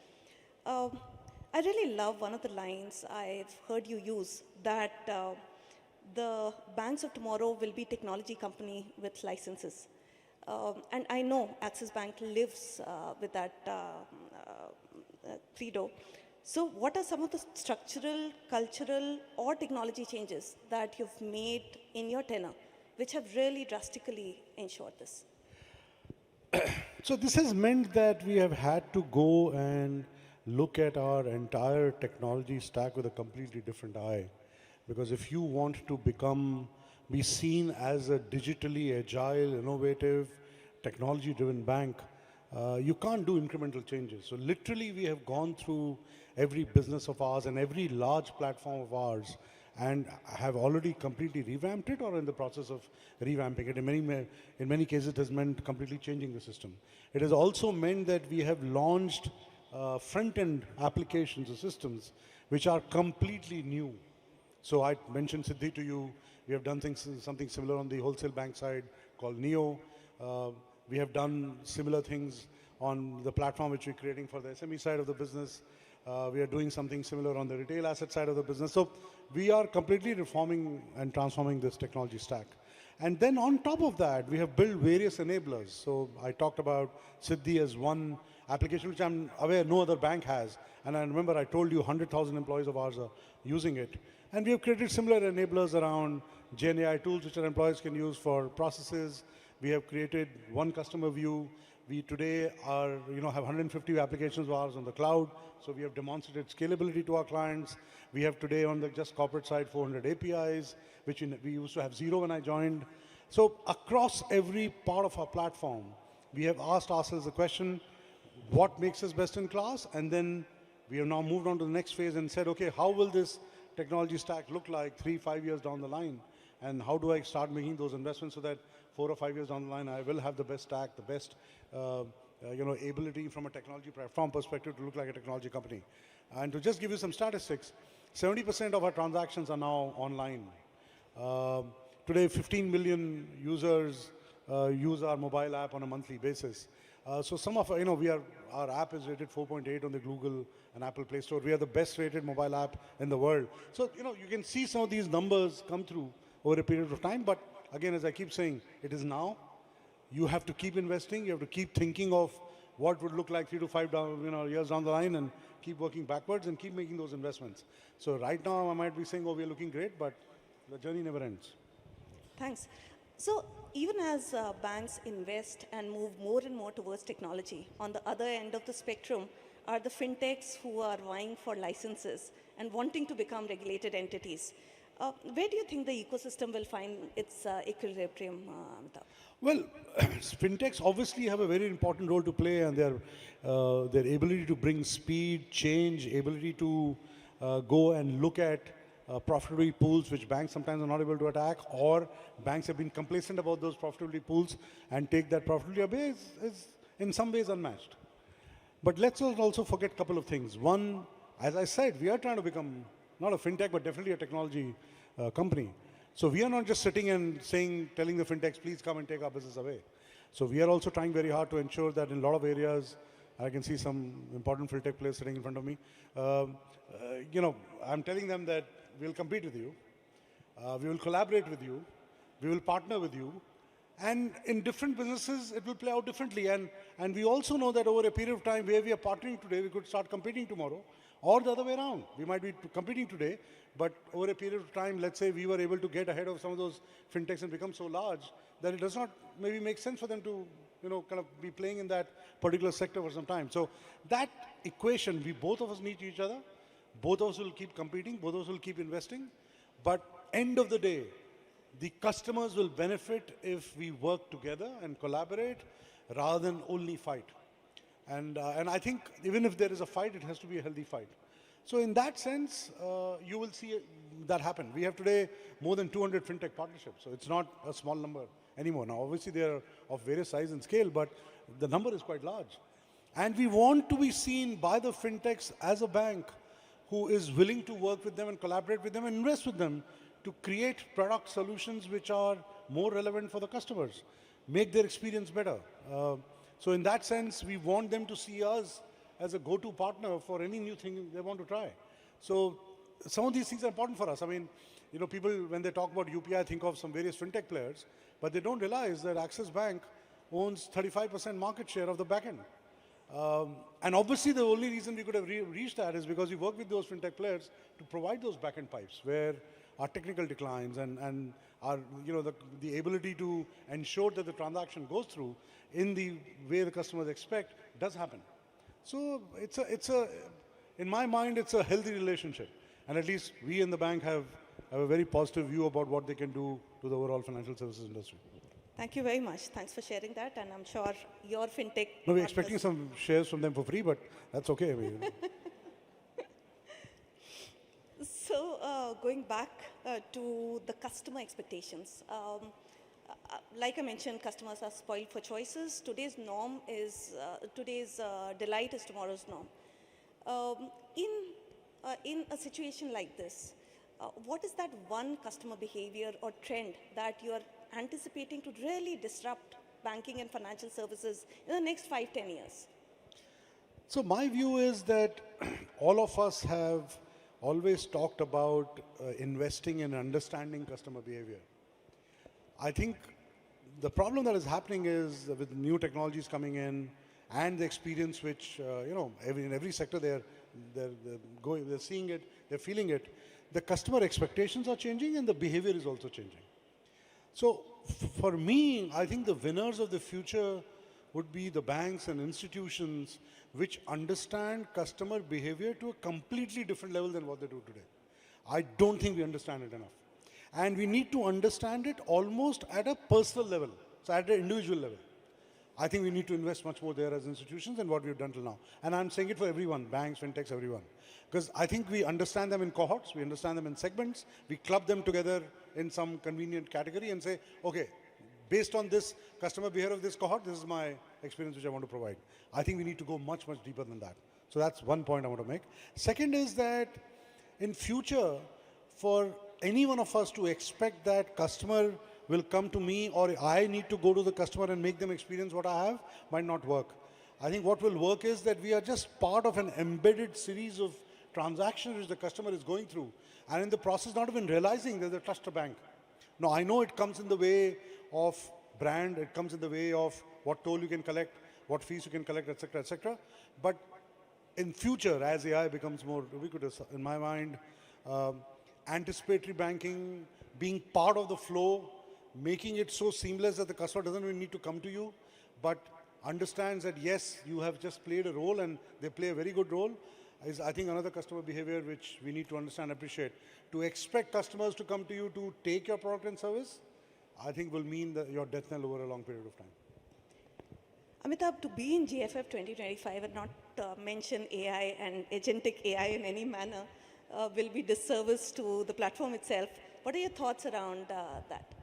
I really love one of the lines I've heard you use, that the banks of tomorrow will be technology company with licenses. And I know Axis Bank lives with that credo. So what are some of the structural, cultural, or technology changes that you've made in your tenure, which have really drastically ensured this? So this has meant that we have had to go and look at our entire technology stack with a completely different eye. Because if you want to be seen as a digitally agile, innovative, technology-driven bank, you can't do incremental changes. So literally we have gone through every business of ours and every large platform of ours and have already completely revamped it or in the process of revamping it. In many cases, it has meant completely changing the system. It has also meant that we have launched front-end applications or systems which are completely new. So I mentioned Siddhi to you. We have done something similar on the wholesale bank side called Neo. We have done similar things on the platform which we're creating for the SME side of the business. We are doing something similar on the retail asset side of the business. So we are completely reforming and transforming this technology stack. And then on top of that, we have built various enablers. So I talked about Siddhi as one application which I'm aware no other bank has. And I remember I told you 100,000 employees of ours are using it. And we have created similar enablers around GenAI tools which our employees can use for processes. We have created one customer view. We today have 150 applications of ours on the cloud. So we have demonstrated scalability to our clients. We have today on the just corporate side 400 APIs, which we used to have 0 when I joined. So across every part of our platform, we have asked ourselves the question, what makes us best in class? And then we have now moved on to the next phase and said, okay, how will this technology stack look like 3-5 years down the line? And how do I start making those investments so that 4 or 5 years down the line, I will have the best stack, the best ability from a technology platform perspective to look like a technology company. And to just give you some statistics, 70% of our transactions are now online. Today, 15 million users use our mobile app on a monthly basis. So some of our app is rated 4.8 on the Google and Apple Play Store. We are the best rated mobile app in the world. So you can see some of these numbers come through over a period of time. But again, as I keep saying, it is now. You have to keep investing. You have to keep thinking of what would look like 3 to 5 years down the line and keep working backwards and keep making those investments. So right now I might be saying, oh, we're looking great, but the journey never ends. Thanks. So even as banks invest and move more and more towards technology, on the other end of the spectrum are the fintechs who are vying for licenses and wanting to become regulated entities. Where do you think the ecosystem will find its equilibrium, Amitabh? Well, fintechs obviously have a very important role to play, and their ability to bring speed, change, ability to go and look at profitability pools which banks sometimes are not able to attack, or banks have been complacent about those profitability pools and take that profitability away is in some ways unmatched. But let's also forget a couple of things. One, as I said, we are trying to become not a fintech, but definitely a technology company. So we are not just sitting and telling the fintechs, please come and take our business away. So we are also trying very hard to ensure that in a lot of areas, I can see some important fintech players sitting in front of me. I'm telling them that we'll compete with you, we will collaborate with you, we will partner with you, and in different businesses, it will play out differently. And we also know that over a period of time where we are partnering today, we could start competing tomorrow, or the other way around. We might be competing today, but over a period of time, let's say we were able to get ahead of some of those fintechs and become so large that it does not maybe make sense for them to kind of be playing in that particular sector for some time. So that equation, both of us need each other. Both of us will keep competing. Both of us will keep investing. But end of the day, the customers will benefit if we work together and collaborate rather than only fight. And I think even if there is a fight, it has to be a healthy fight. So in that sense, you will see that happen. We have today more than 200 fintech partnerships. So it's not a small number anymore. Now, obviously, they are of various size and scale, but the number is quite large. And we want to be seen by the fintechs as a bank who is willing to work with them and collaborate with them and invest with them to create product solutions which are more relevant for the customers, make their experience better. So in that sense, we want them to see us as a go-to partner for any new thing they want to try. So some of these things are important for us. I mean, you know, people, when they talk about UPI, think of some various fintech players, but they don't realize that Axis Bank owns 35% market share of the backend. And obviously, the only reason we could have reached that is because we work with those fintech players to provide those backend pipes where our technical declines and our, you know, the ability to ensure that the transaction goes through in the way the customers expect does happen. So in my mind, it's a healthy relationship. And at least we in the bank have a very positive view about what they can do to the overall financial services industry. Thank you very much. Thanks for sharing that. And I'm sure your fintech... No, we're expecting some shares from them for free, but that's okay. I mean, So going back to the customer expectations, like I mentioned, customers are spoiled for choices. Today's norm is, today's delight is tomorrow's norm. In a situation like this, what is that one customer behavior or trend that you are anticipating to really disrupt banking and financial services in the next 5-10 years? So my view is that all of us have always talked about investing in understanding customer behavior. I think the problem that is happening is with new technologies coming in and the experience which, you know, in every sector they're seeing it, they're feeling it, the customer expectations are changing and the behavior is also changing. So for me, I think the winners of the future would be the banks and institutions which understand customer behavior to a completely different level than what they do today. I don't think we understand it enough. And we need to understand it almost at a personal level, so at an individual level. I think we need to invest much more there as institutions than what we've done till now. And I'm saying it for everyone, banks, fintechs, everyone. Because I think we understand them in cohorts, we understand them in segments, we club them together in some convenient category and say, okay, based on this customer behavior of this cohort, this is my experience which I want to provide. I think we need to go much, much deeper than that. So that's one point I want to make. Second is that in future, for any one of us to expect that customer will come to me or I need to go to the customer and make them experience what I have might not work. I think what will work is that we are just part of an embedded series of transactions which the customer is going through, and in the process not even realizing that they trust a bank. Now, I know it comes in the way of brand, it comes in the way of what toll you can collect, what fees you can collect, etc., but in future, as AI becomes more ubiquitous, in my mind, anticipatory banking, being part of the flow, making it so seamless that the customer doesn't even need to come to you, but understands that yes, you have just played a role and they play a very good role, is I think another customer behavior which we need to understand and appreciate. To expect customers to come to you to take your product and service, I think will mean that your death knell over a long period of time. Amitabh, to be in GFF 2025 and not mention AI and agentic AI in any manner will be disservice to the platform itself. What are your thoughts around that?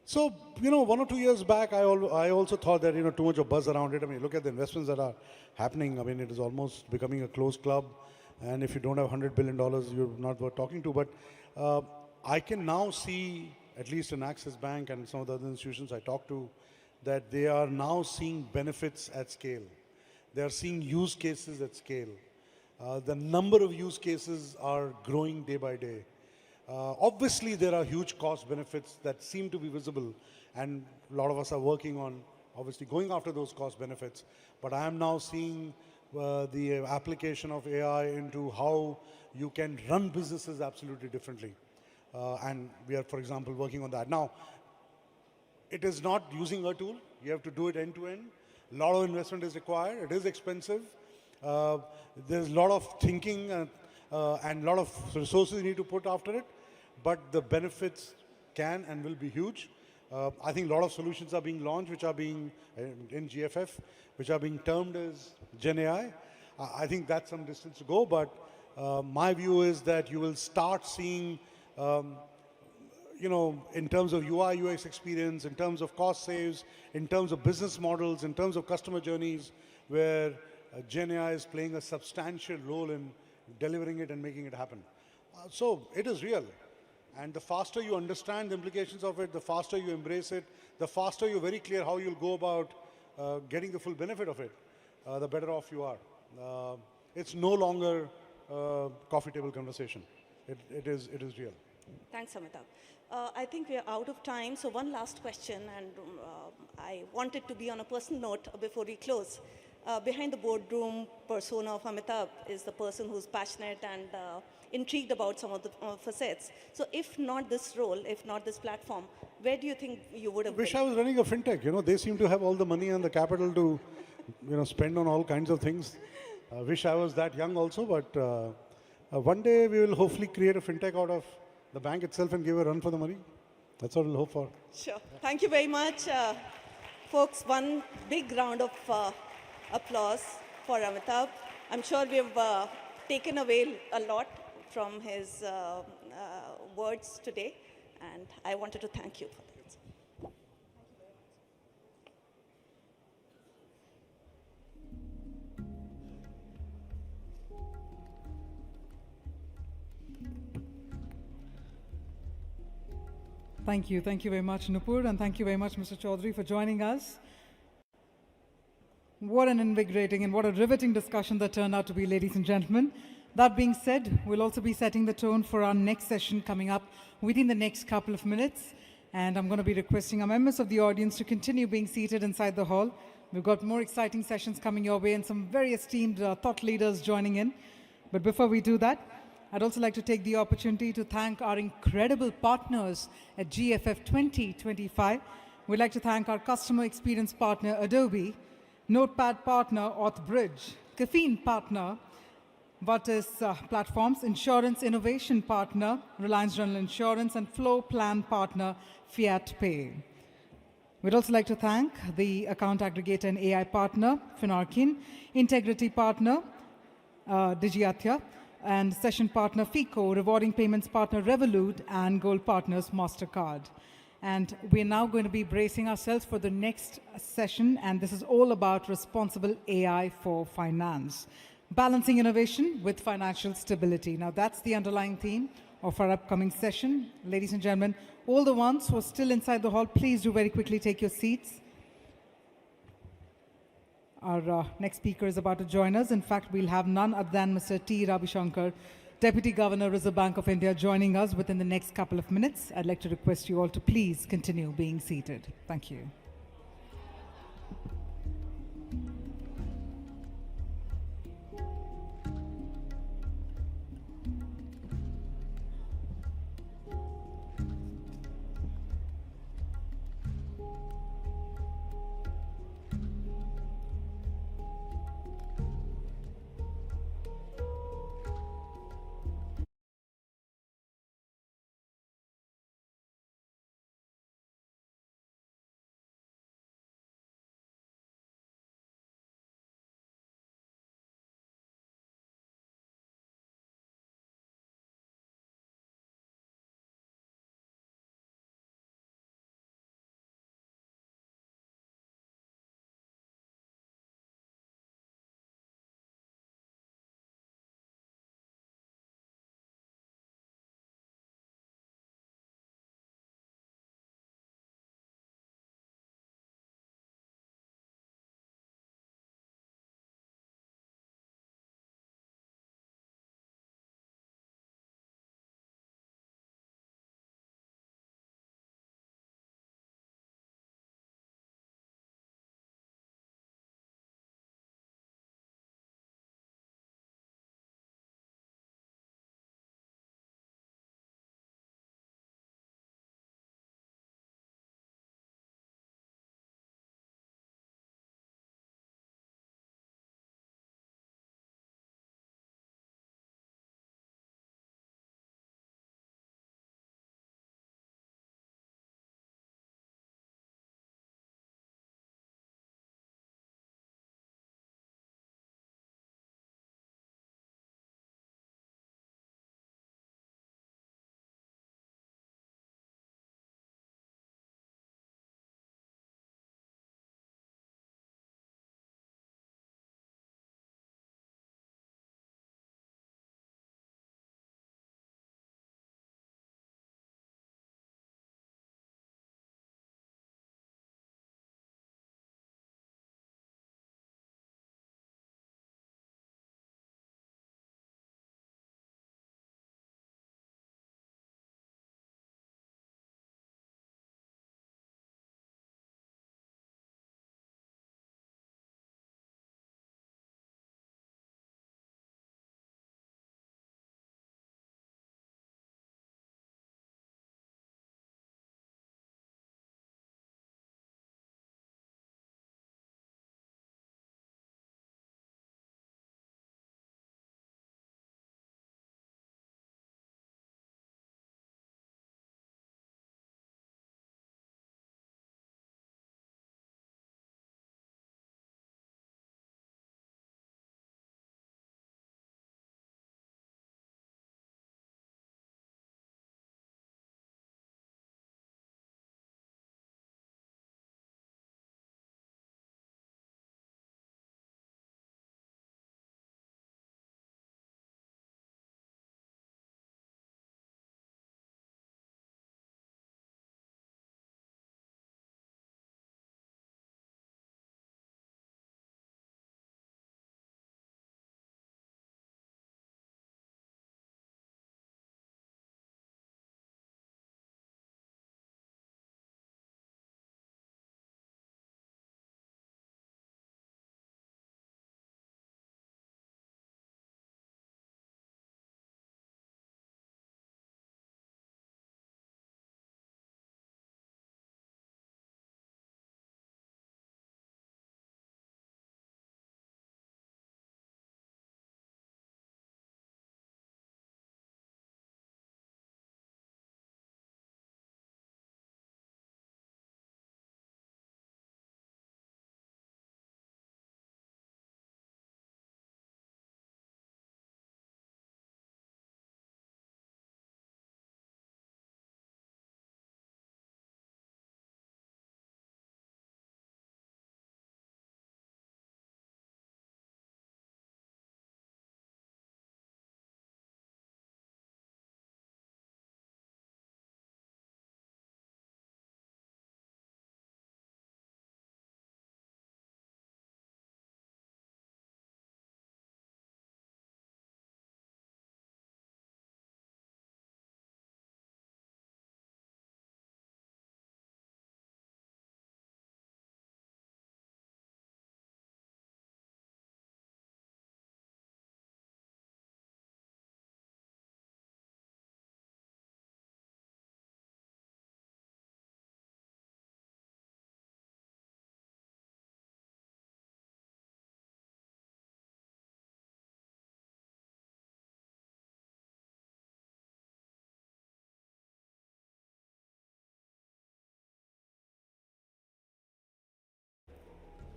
So, you know, 1 or 2 years back, I also thought that, you know, too much of buzz around it. I mean, look at the investments that are happening. I mean, it is almost becoming a closed club. And if you don't have $100 billion, you're not worth talking to. But I can now see, at least in Axis Bank and some of the other institutions I talk to, that they are now seeing benefits at scale. They are seeing use cases at scale. The number of use cases are growing day by day. Obviously, there are huge cost benefits that seem to be visible, and a lot of us are working on obviously going after those cost benefits. But I am now seeing the application of AI into how you can run businesses absolutely differently. And we are, for example, working on that. Now, it is not using a tool. You have to do it end to end. A lot of investment is required. It is expensive. There's a lot of thinking and a lot of resources you need to put after it. But the benefits can and will be huge. I think a lot of solutions are being launched, which are being in GFF, which are being termed as Gen AI. I think that's some distance to go, but my view is that you will start seeing in terms of UI, UX experience, in terms of cost saves, in terms of business models, in terms of customer journeys, where Gen AI is playing a substantial role in delivering it and making it happen. So it is real. And the faster you understand the implications of it, the faster you embrace it, the faster you're very clear how you'll go about getting the full benefit of it, the better off you are. It's no longer a coffee table conversation. It is real. Thanks, Amitabh. I think we are out of time, so one last question, and I want it to be on a personal note before we close. Behind the boardroom persona of Amitabh is the person who's passionate and intrigued about some of the facets. So if not this role, if not this platform, where do you think you would have Wish been? I was running a fintech. They seem to have all the money and the capital to, spend on all kinds of things. Wish I was that young also, but one day we will hopefully create a fintech out of the bank itself and give a run for the money. That's what we'll hope for. Sure. Thank you very much. Folks, one big round of applause for Amitabh. I'm sure we've taken away a lot from his words today, and I wanted to thank you for that. Thank you. Thank you very much, Nupur, and thank you very much, Mr. Choudhary, for joining us. What an invigorating and what a riveting discussion that turned out to be, ladies and gentlemen. That being said, we'll also be setting the tone for our next session coming up within the next couple of minutes. And I'm going to be requesting our members of the audience to continue being seated inside the hall. We've got more exciting sessions coming your way and some very esteemed thought leaders joining in. But before we do that, I'd also like to take the opportunity to thank our incredible partners at GFF 2025. We'd like to thank our customer experience partner, Adobe, Notepad partner, Authbridge, Caffeine partner, Vatis Platforms, Insurance Innovation partner, Reliance General Insurance, and Flow Plan partner, Fiat Pay. We'd also like to thank the account aggregator and AI partner, Finarkin, Integrity partner, Digiatya, and session partner, FICO, rewarding payments partner, Revolut, and gold partners, MasterCard. And we're now going to be bracing ourselves for the next session, and this is all about responsible AI for finance. Balancing innovation with financial stability. Now that's the underlying theme of our upcoming session. Ladies and gentlemen, all the ones who are still inside the hall, please do very quickly take your seats. Our next speaker is about to join us. In fact, we'll have none other than Mr. T. Ravishankar, Deputy Governor, Reserve Bank of India, joining us within the next couple of minutes. I'd like to request you all to please continue being seated. Thank you.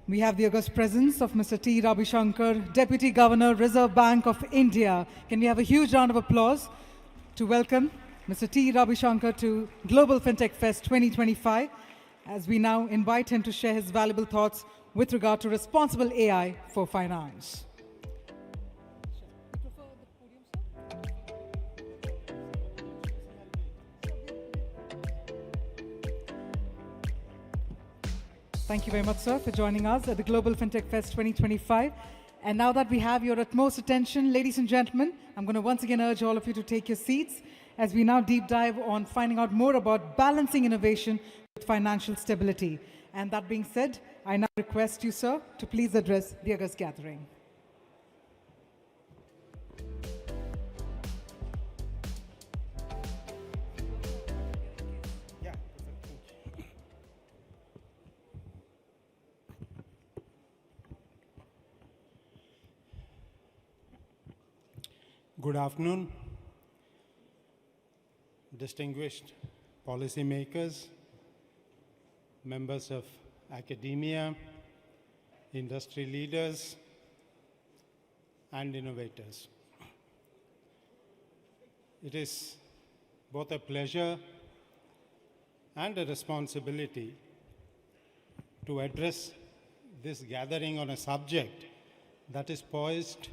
We have the august presence of Mr. T. Ravishankar, Deputy Governor, Reserve Bank of India. Can we have a huge round of applause to welcome Mr. T. Ravishankar to Global Fintech Fest 2025, as we now invite him to share his valuable thoughts with regard to responsible AI for finance. Thank you very much, sir, for joining us at the Global Fintech Fest 2025. And now that we have your utmost attention, ladies and gentlemen, I'm going to once again urge all of you to take your seats as we now deep dive on finding out more about balancing innovation with financial stability. And that being said, I now request you, sir, to please address the august gathering. Good afternoon, distinguished policymakers, members of academia, industry leaders, and innovators. It is both a pleasure and a responsibility to address this gathering on a subject that is poised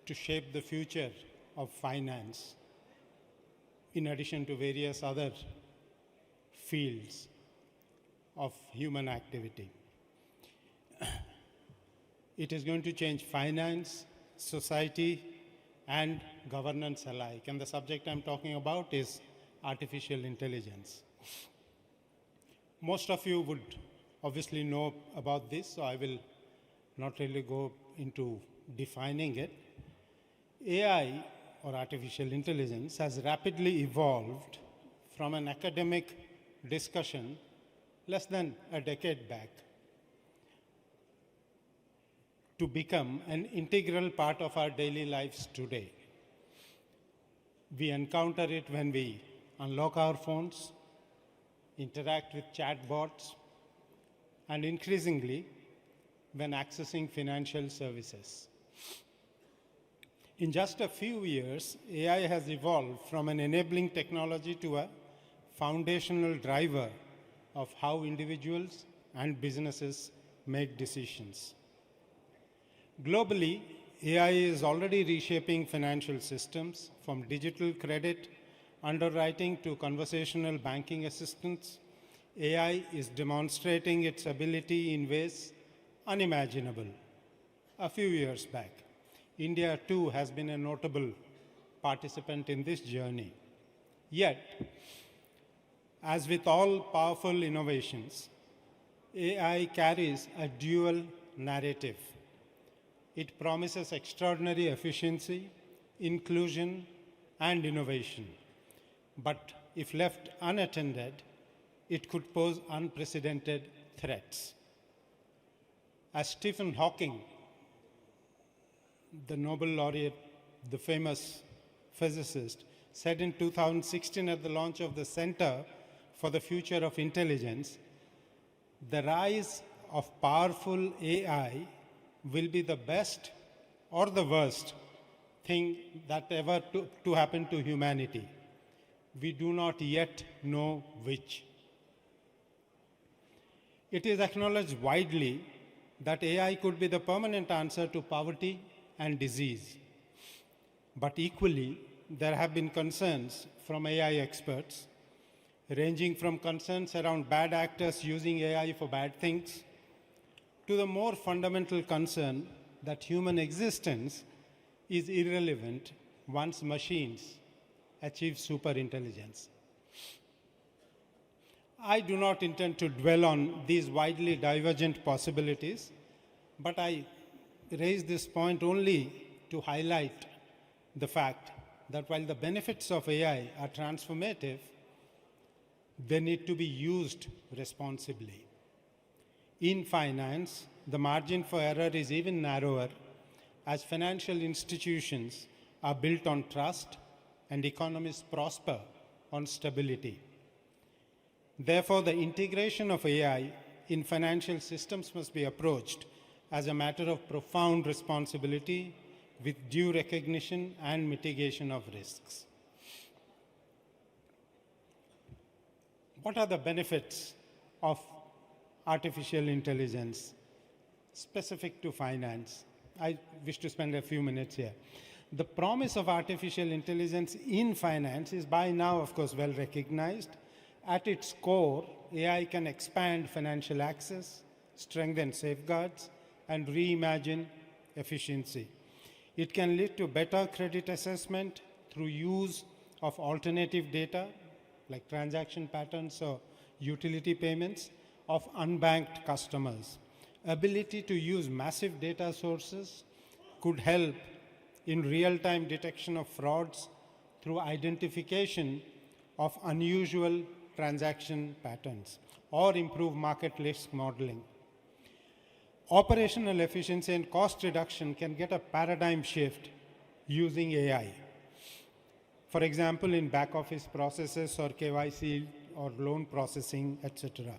to shape the future of finance, in addition to various other fields of human activity. It is going to change finance, society, and governance alike. And the subject I'm talking about is artificial intelligence. Most of you would obviously know about this, so I will not really go into defining it. AI, or artificial intelligence, has rapidly evolved from an academic discussion less than a decade back to become an integral part of our daily lives today. We encounter it when we unlock our phones, interact with chatbots, and increasingly when accessing financial services. In just a few years, AI has evolved from an enabling technology to a foundational driver of how individuals and businesses make decisions. Globally, AI is already reshaping financial systems, from digital credit underwriting to conversational banking assistance. AI is demonstrating its ability in ways unimaginable a few years back. India, too, has been a notable participant in this journey. Yet, as with all powerful innovations, AI carries a dual narrative. It promises extraordinary efficiency, inclusion, and innovation. But if left unattended, it could pose unprecedented threats. As Stephen Hawking, the Nobel laureate, the famous physicist, said in 2016 at the launch of the Center for the Future of Intelligence, the rise of powerful AI will be the best or the worst thing that ever to happen to humanity. We do not yet know which. It is acknowledged widely that AI could be the permanent answer to poverty and disease. But equally, there have been concerns from AI experts, ranging from concerns around bad actors using AI for bad things, to the more fundamental concern that human existence is irrelevant once machines achieve superintelligence. I do not intend to dwell on these widely divergent possibilities, but I raise this point only to highlight the fact that while the benefits of AI are transformative, they need to be used responsibly. In finance, the margin for error is even narrower, as financial institutions are built on trust and economies prosper on stability. Therefore, the integration of AI in financial systems must be approached as a matter of profound responsibility with due recognition and mitigation of risks. What are the benefits of artificial intelligence specific to finance? I wish to spend a few minutes here. The promise of artificial intelligence in finance is by now, of course, well recognized. At its core, AI can expand financial access, strengthen safeguards, and reimagine efficiency. It can lead to better credit assessment through use of alternative data, like transaction patterns or utility payments, of unbanked customers. Ability to use massive data sources could help in real-time detection of frauds through identification of unusual transaction patterns or improve market risk modeling. Operational efficiency and cost reduction can get a paradigm shift using AI. For example, in back office processes or KYC or loan processing, etc.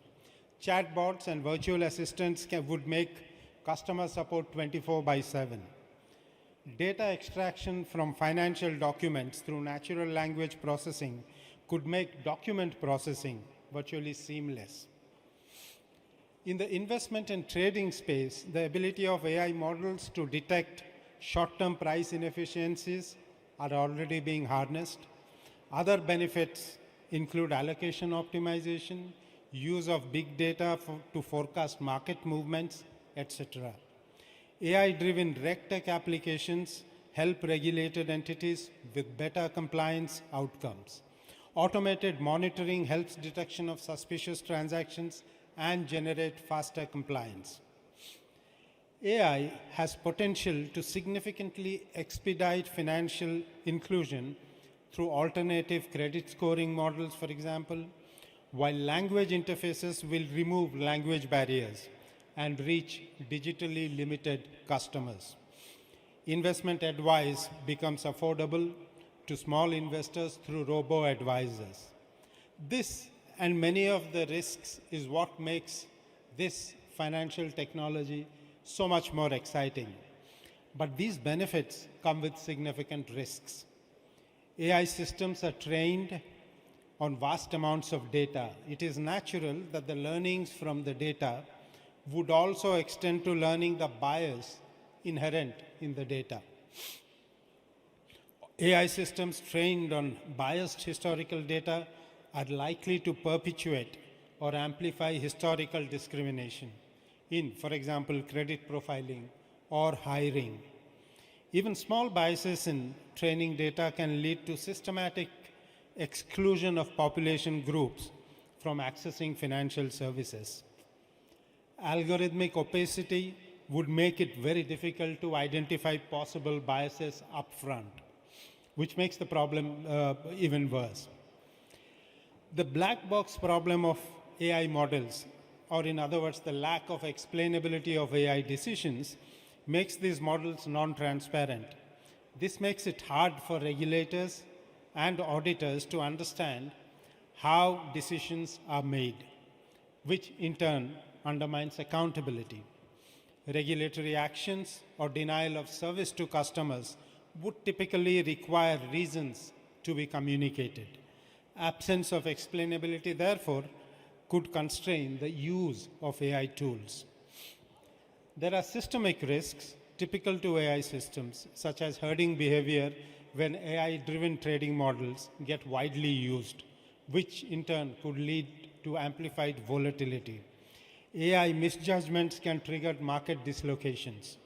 Chatbots and virtual assistants would make customer support 24/7. Data extraction from financial documents through natural language processing could make document processing virtually seamless. In the investment and trading space, the ability of AI models to detect short-term price inefficiencies are already being harnessed. Other benefits include allocation optimization, use of big data to forecast market movements, etc. AI-driven RegTech applications help regulated entities with better compliance outcomes. Automated monitoring helps detection of suspicious transactions and generate faster compliance. AI has potential to significantly expedite financial inclusion through alternative credit scoring models, for example, while language interfaces will remove language barriers and reach digitally limited customers. Investment advice becomes affordable to small investors through robo-advisors. This and many of the risks is what makes this financial technology so much more exciting. But these benefits come with significant risks. AI systems are trained on vast amounts of data. It is natural that the learnings from the data would also extend to learning the bias inherent in the data. AI systems trained on biased historical data are likely to perpetuate or amplify historical discrimination in, for example, credit profiling or hiring. Even small biases in training data can lead to systematic exclusion of population groups from accessing financial services. Algorithmic opacity would make it very difficult to identify possible biases upfront, which makes the problem even worse. The black box problem of AI models, or in other words, the lack of explainability of AI decisions, makes these models non-transparent. This makes it hard for regulators and auditors to understand how decisions are made, which in turn undermines accountability. Regulatory actions or denial of service to customers would typically require reasons to be communicated. Absence of explainability, therefore, could constrain the use of AI tools. There are systemic risks typical to AI systems, such as herding behavior when AI-driven trading models get widely used, which in turn could lead to amplified volatility. AI misjudgments can trigger market dislocations.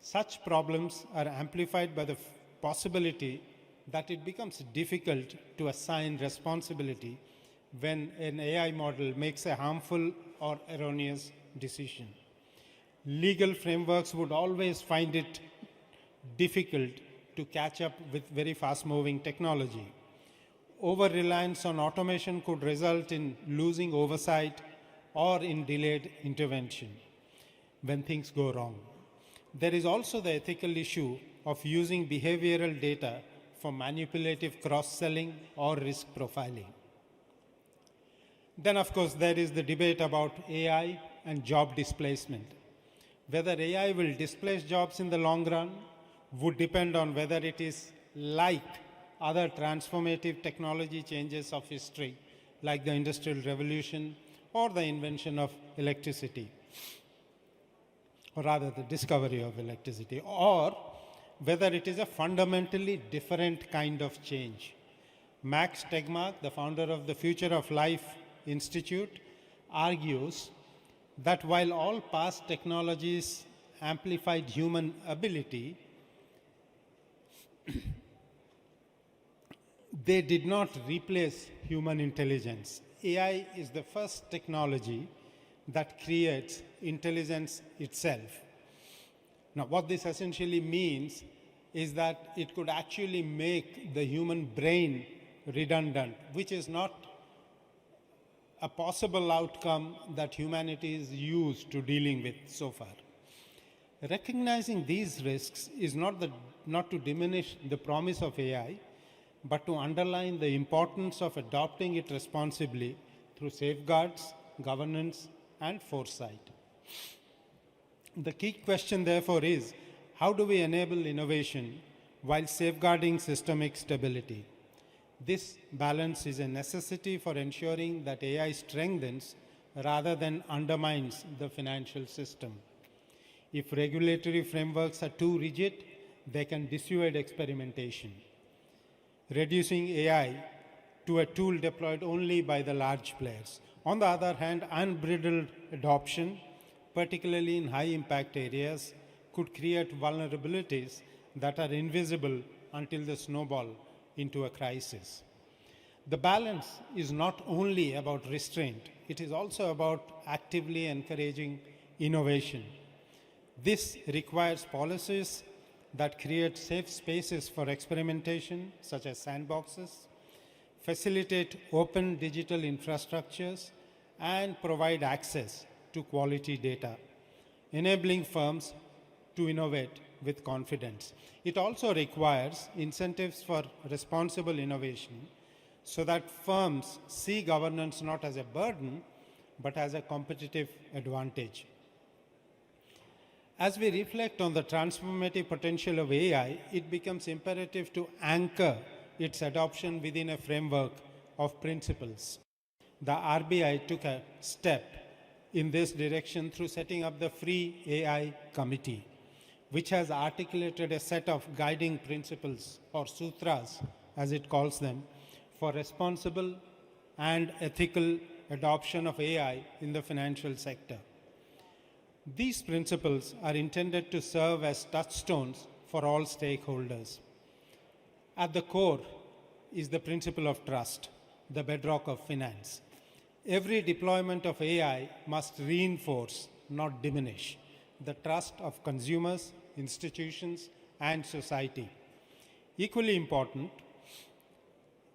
Such problems are amplified by the possibility that it becomes difficult to assign responsibility when an AI model makes a harmful or erroneous decision. Legal frameworks would always find it difficult to catch up with very fast-moving technology. Over-reliance on automation could result in losing oversight or in delayed intervention when things go wrong. There is also the ethical issue of using behavioral data for manipulative cross-selling or risk profiling. Then, of course, there is the debate about AI and job displacement. Whether AI will displace jobs in the long run would depend on whether it is like other transformative technology changes of history, like the Industrial Revolution or the invention of electricity, or rather the discovery of electricity, or whether it is a fundamentally different kind of change. Max Tegmark, the founder of the Future of Life Institute, argues that while all past technologies amplified human ability, they did not replace human intelligence. AI is the first technology that creates intelligence itself. Now, what this essentially means is that it could actually make the human brain redundant, which is not a possible outcome that humanity is used to dealing with so far. Recognizing these risks is not to diminish the promise of AI, but to underline the importance of adopting it responsibly through safeguards, governance, and foresight. The key question, therefore, is how do we enable innovation while safeguarding systemic stability? This balance is a necessity for ensuring that AI strengthens rather than undermines the financial system. If regulatory frameworks are too rigid, they can dissuade experimentation, reducing AI to a tool deployed only by the large players. On the other hand, unbridled adoption, particularly in high-impact areas, could create vulnerabilities that are invisible until they snowball into a crisis. The balance is not only about restraint, it is also about actively encouraging innovation. This requires policies that create safe spaces for experimentation, such as sandboxes, facilitate open digital infrastructures, and provide access to quality data, enabling firms to innovate with confidence. It also requires incentives for responsible innovation so that firms see governance not as a burden, but as a competitive advantage. As we reflect on the transformative potential of AI, it becomes imperative to anchor its adoption within a framework of principles. The RBI took a step in this direction through setting up the Free AI Committee, which has articulated a set of guiding principles, or sutras, as it calls them, for responsible and ethical adoption of AI in the financial sector. These principles are intended to serve as touchstones for all stakeholders. At the core is the principle of trust, the bedrock of finance. Every deployment of AI must reinforce, not diminish, the trust of consumers, institutions, and society. Equally important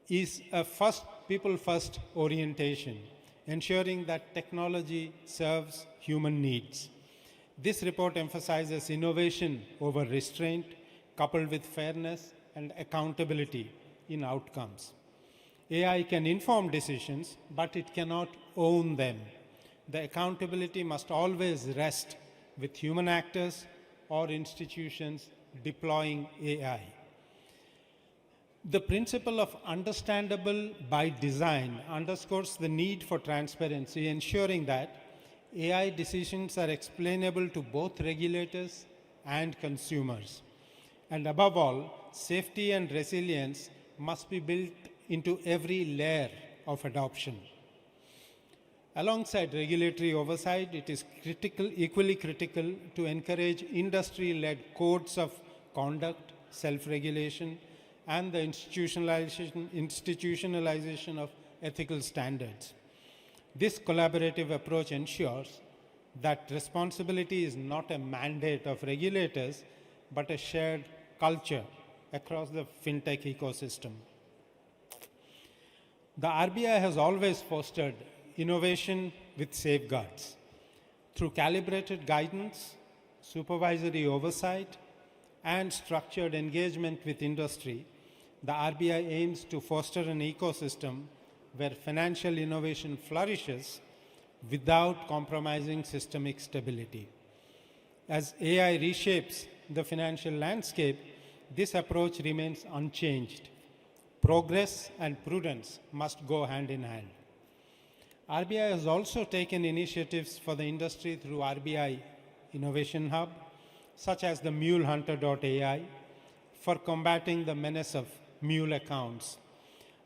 is a people-first orientation, ensuring that technology serves human needs. This report emphasizes innovation over restraint, coupled with fairness and accountability in outcomes. AI can inform decisions, but it cannot own them. The accountability must always rest with human actors or institutions deploying AI. The principle of understandable by design underscores the need for transparency, ensuring that AI decisions are explainable to both regulators and consumers. And above all, safety and resilience must be built into every layer of adoption. Alongside regulatory oversight, it is equally critical to encourage industry-led codes of conduct, self-regulation, and the institutionalization of ethical standards. This collaborative approach ensures that responsibility is not a mandate of regulators, but a shared culture across the fintech ecosystem. The RBI has always fostered innovation with safeguards. Through calibrated guidance, supervisory oversight, and structured engagement with industry, the RBI aims to foster an ecosystem where financial innovation flourishes without compromising systemic stability. As AI reshapes the financial landscape, this approach remains unchanged. Progress and prudence must go hand in hand. RBI has also taken initiatives for the industry through RBI Innovation Hub, such as the MuleHunter.ai, for combating the menace of mule accounts.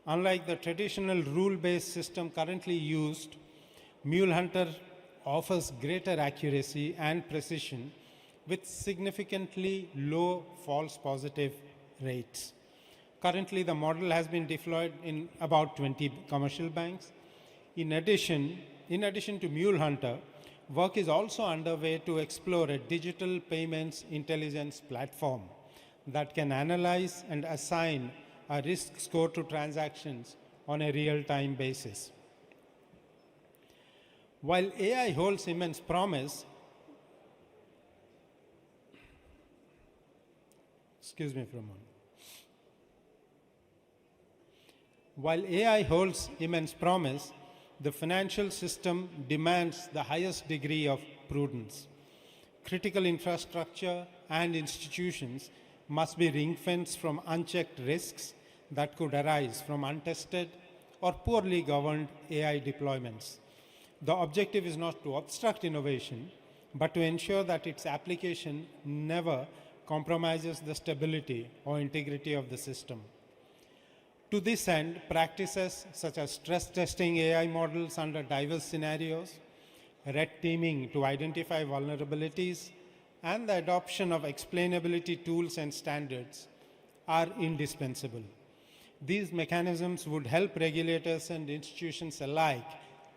Unlike the traditional rule-based system currently used, MuleHunter offers greater accuracy and precision with significantly low false positive rates. Currently, the model has been deployed in about 20 commercial banks. In addition to MuleHunter, work is also underway to explore a digital payments intelligence platform that can analyze and assign a risk score to transactions on a real-time basis. While AI holds immense promise, excuse me for a moment. While AI holds immense promise, the financial system demands the highest degree of prudence. Critical infrastructure and institutions must be ring-fenced from unchecked risks that could arise from untested or poorly governed AI deployments. The objective is not to obstruct innovation, but to ensure that its application never compromises the stability or integrity of the system. To this end, practices such as stress testing AI models under diverse scenarios, red teaming to identify vulnerabilities, and the adoption of explainability tools and standards are indispensable. These mechanisms would help regulators and institutions alike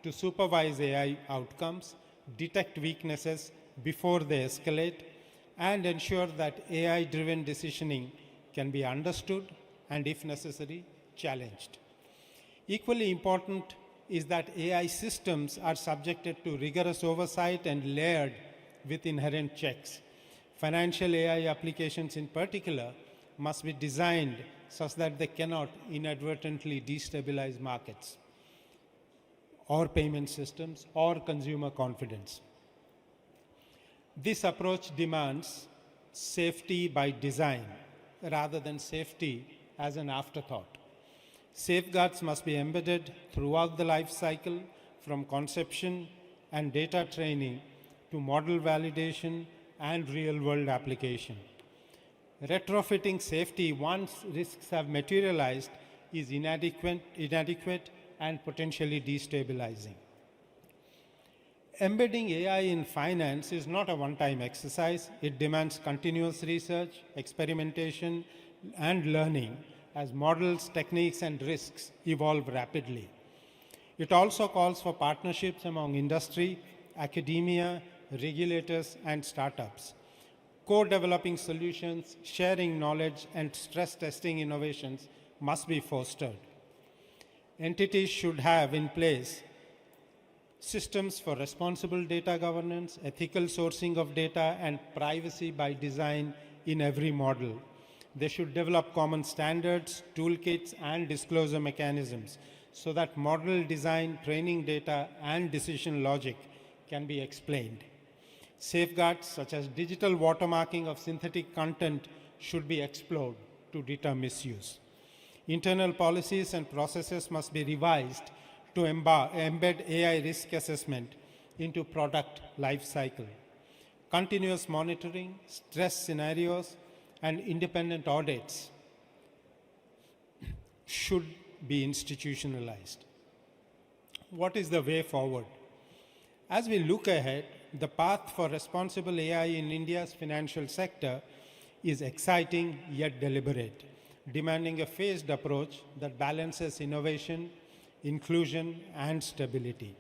to supervise AI outcomes, detect weaknesses before they escalate, and ensure that AI-driven decisioning can be understood and, if necessary, challenged. Equally important is that AI systems are subjected to rigorous oversight and layered with inherent checks. Financial AI applications in particular must be designed such that they cannot inadvertently destabilize markets or payment systems or consumer confidence. This approach demands safety by design rather than safety as an afterthought. Safeguards must be embedded throughout the life cycle, from conception and data training to model validation and real-world application. Retrofitting safety once risks have materialized is inadequate and potentially destabilizing. Embedding AI in finance is not a one-time exercise. It demands continuous research, experimentation, and learning as models, techniques, and risks evolve rapidly. It also calls for partnerships among industry, academia, regulators, and startups. Co-developing solutions, sharing knowledge, and stress testing innovations must be fostered. Entities should have in place systems for responsible data governance, ethical sourcing of data, and privacy by design in every model. They should develop common standards, toolkits, and disclosure mechanisms so that model design, training data, and decision logic can be explained. Safeguards such as digital watermarking of synthetic content should be explored to deter misuse. Internal policies and processes must be revised to embed AI risk assessment into product life cycle. Continuous monitoring, stress scenarios, and independent audits should be institutionalized. What is the way forward? As we look ahead, the path for responsible AI in India's financial sector is exciting yet deliberate, demanding a phased approach that balances innovation, inclusion, and stability.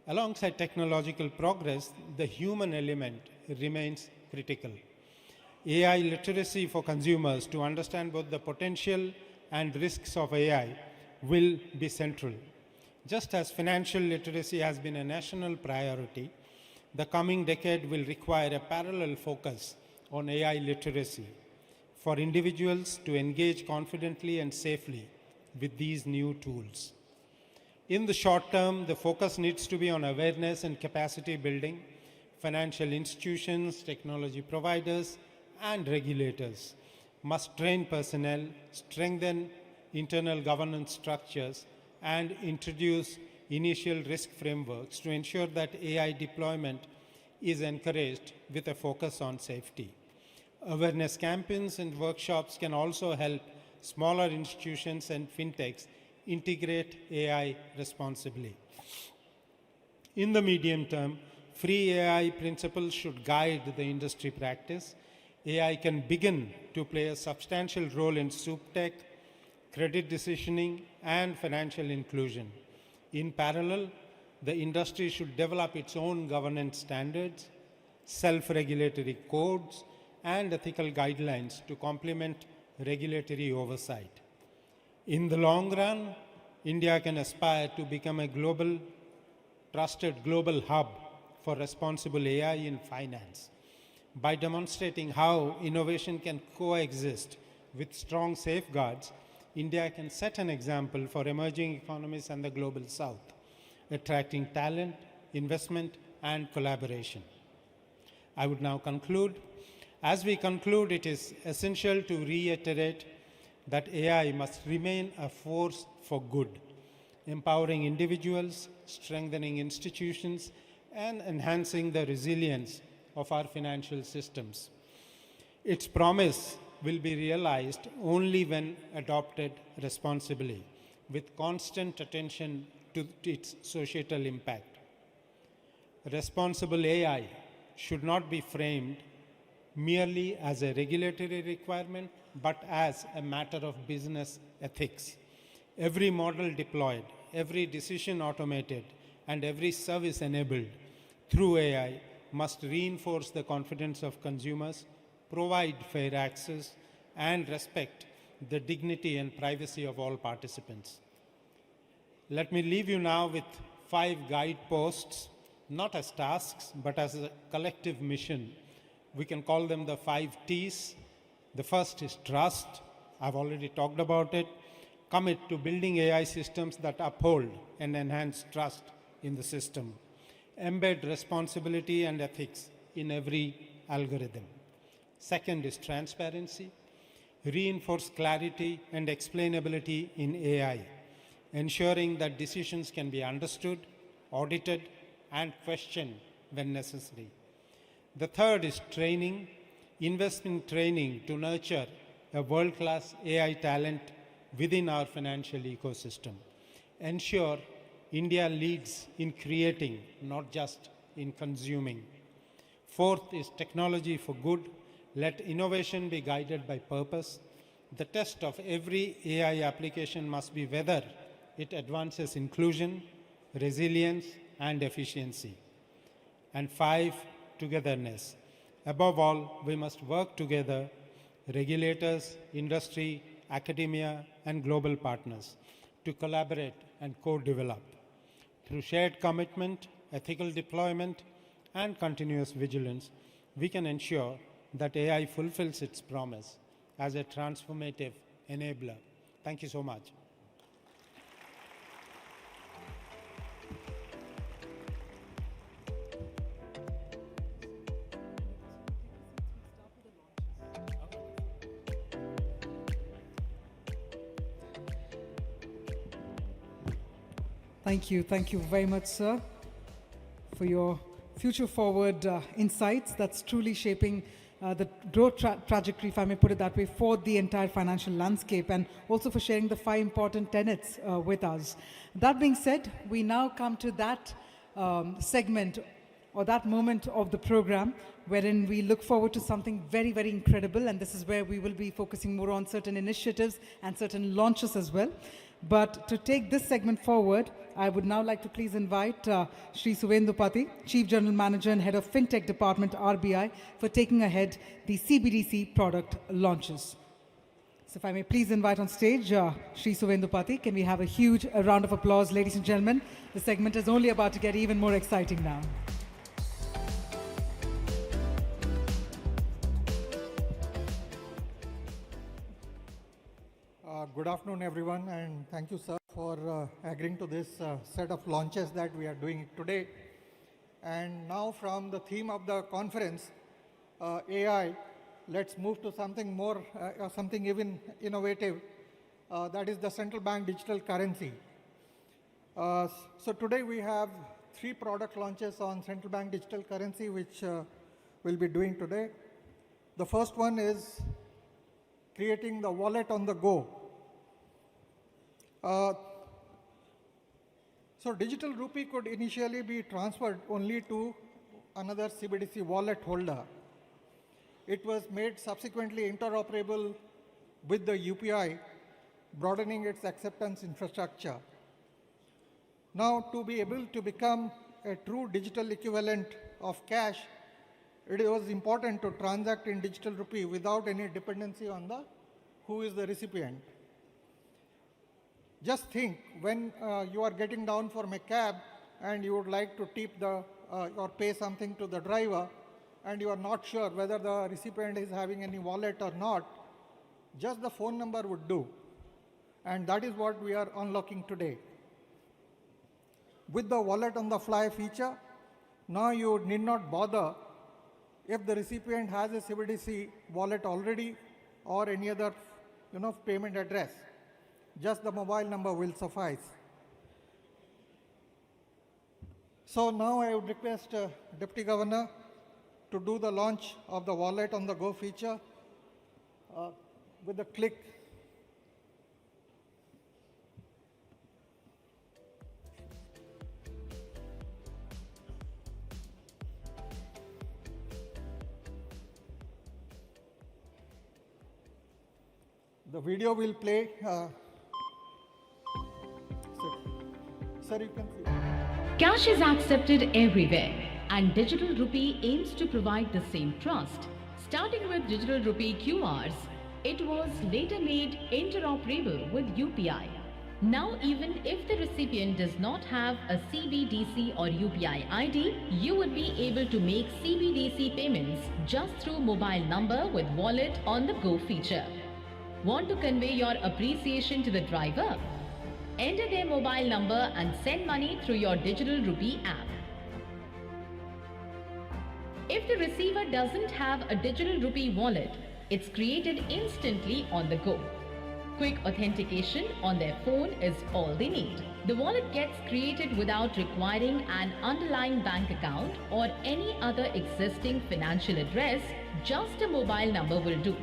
Alongside technological progress, the human element remains critical. AI literacy for consumers to understand both the potential and risks of AI will be central. Just as financial literacy has been a national priority, the coming decade will require a parallel focus on AI literacy for individuals to engage confidently and safely with these new tools. In the short term, the focus needs to be on awareness and capacity building. Financial institutions, technology providers, and regulators must train personnel, strengthen internal governance structures, and introduce initial risk frameworks to ensure that AI deployment is encouraged with a focus on safety. Awareness campaigns and workshops can also help smaller institutions and fintechs integrate AI responsibly. In the medium term, free AI principles should guide the industry practice. AI can begin to play a substantial role in soup tech, credit decisioning, and financial inclusion. In parallel, the industry should develop its own governance standards, self-regulatory codes, and ethical guidelines to complement regulatory oversight. In the long run, India can aspire to become a trusted global hub for responsible AI in finance. By demonstrating how innovation can coexist with strong safeguards, India can set an example for emerging economies and the global south, attracting talent, investment, and collaboration. I would now conclude. As we conclude, it is essential to reiterate that AI must remain a force for good, empowering individuals, strengthening institutions, and enhancing the resilience of our financial systems. Its promise will be realized only when adopted responsibly, with constant attention to its societal impact. Responsible AI should not be framed merely as a regulatory requirement, but as a matter of business ethics. Every model deployed, every decision automated, and every service enabled through AI must reinforce the confidence of consumers, provide fair access, and respect the dignity and privacy of all participants. Let me leave you now with 5 guideposts, not as tasks, but as a collective mission. We can call them the 5 T's. The first is trust. I've already talked about it. Commit to building AI systems that uphold and enhance trust in the system. Embed responsibility and ethics in every algorithm. Second is transparency. Reinforce clarity and explainability in AI, ensuring that decisions can be understood, audited, and questioned when necessary. The third is training. Invest in training to nurture a world-class AI talent within our financial ecosystem. Ensure India leads in creating, not just in consuming. Fourth is technology for good. Let innovation be guided by purpose. The test of every AI application must be whether it advances inclusion, resilience, and efficiency. And 5, togetherness. Above all, we must work together, regulators, industry, academia, and global partners, to collaborate and co-develop. Through shared commitment, ethical deployment, and continuous vigilance, we can ensure that AI fulfills its promise as a transformative enabler. Thank you so much. Thank you. Thank you very much, sir, for your future-forward insights that's truly shaping the growth trajectory, if I may put it that way, for the entire financial landscape, and also for sharing the 5 important tenets with us. That being said, we now come to that segment or that moment of the program wherein we look forward to something very, very incredible, and this is where we will be focusing more on certain initiatives and certain launches as well. But to take this segment forward, I would now like to please invite Shri Suvendu Pati, Chief General Manager and Head of Fintech Department, RBI, for taking ahead the CBDC product launches. So if I may please invite on stage Shri Suvendu Pati. Can we have a huge round of applause, ladies and gentlemen? The segment is only about to get even more exciting now. Good afternoon, everyone, and thank you, sir, for agreeing to this set of launches that we are doing today. And now from the theme of the conference, AI, let's move to something more, something even innovative, that is the central bank digital currency. So today we have 3 product launches on central bank digital currency, which we'll be doing today. The first one is creating the wallet on the go. So digital rupee could initially be transferred only to another CBDC wallet holder. It was made subsequently interoperable with the UPI, broadening its acceptance infrastructure. Now, to be able to become a true digital equivalent of cash, it was important to transact in digital rupee without any dependency on who is the recipient. Just think, when you are getting down from a cab and you would like to tip or pay something to the driver, and you are not sure whether the recipient is having any wallet or not, just the phone number would do. And that is what we are unlocking today. With the wallet on the fly feature, now you need not bother if the recipient has a CBDC wallet already or any other payment address. Just the mobile number will suffice. So now I would request Deputy Governor to do the launch of the wallet on the go feature with a click. The video will play. Sir, you can see. Cash is accepted everywhere, and digital rupee aims to provide the same trust. Starting with digital rupee QRs, it was later made interoperable with UPI. Now, even if the recipient does not have a CBDC or UPI ID, you would be able to make CBDC payments just through mobile number with wallet on the go feature. Want to convey your appreciation to the driver? Enter their mobile number and send money through your digital rupee app. If the receiver doesn't have a digital rupee wallet, it's created instantly on the go. Quick authentication on their phone is all they need. The wallet gets created without requiring an underlying bank account or any other existing financial address. Just a mobile number will do.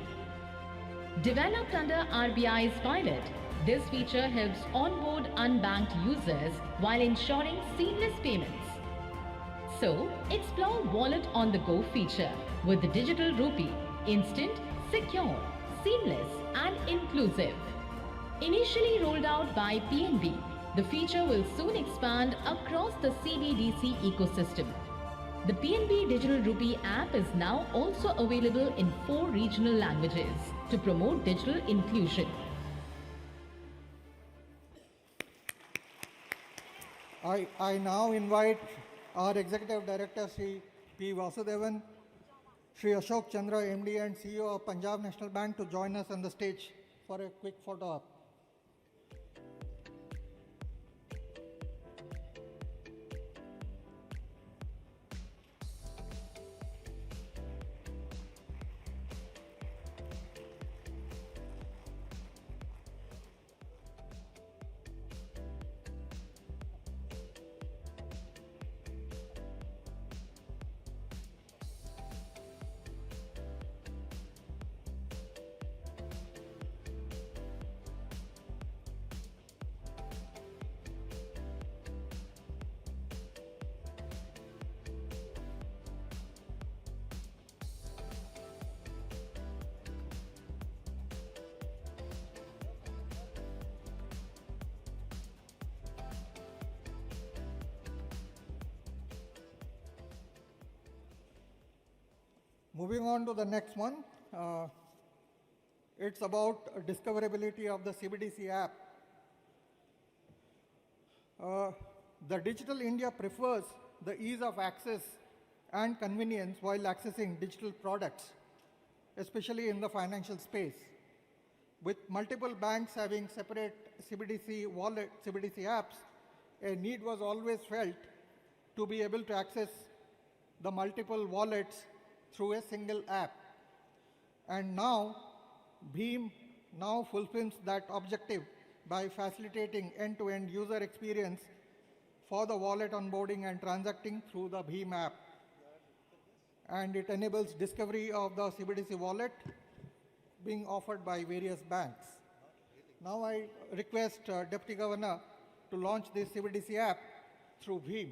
Developed under RBI's pilot, this feature helps onboard unbanked users while ensuring seamless payments. So, explore Wallet on the Go feature with the digital rupee, instant, secure, seamless and inclusive. Initially rolled out by PNB, the feature will soon expand across the CBDC ecosystem. The PNB Digital Rupee app is now also available in 4 regional languages to promote digital inclusion. I now invite our Executive Director, Sri P. Vasudevan, Sri Ashok Chandra, MD and CEO of Punjab National Bank, to join us on the stage for a quick photo op. Moving on to the next one, it's about discoverability of the CBDC app. The Digital India prefers the ease of access and convenience while accessing digital products, especially in the financial space. With multiple banks having separate CBDC wallet, CBDC apps, a need was always felt to be able to access the multiple wallets through a single app. And now, Bheem now fulfills that objective by facilitating end-to-end user experience for the wallet onboarding and transacting through the Bheem app. And it enables discovery of the CBDC wallet being offered by various banks. Now I request Deputy Governor to launch this CBDC app through Bheem.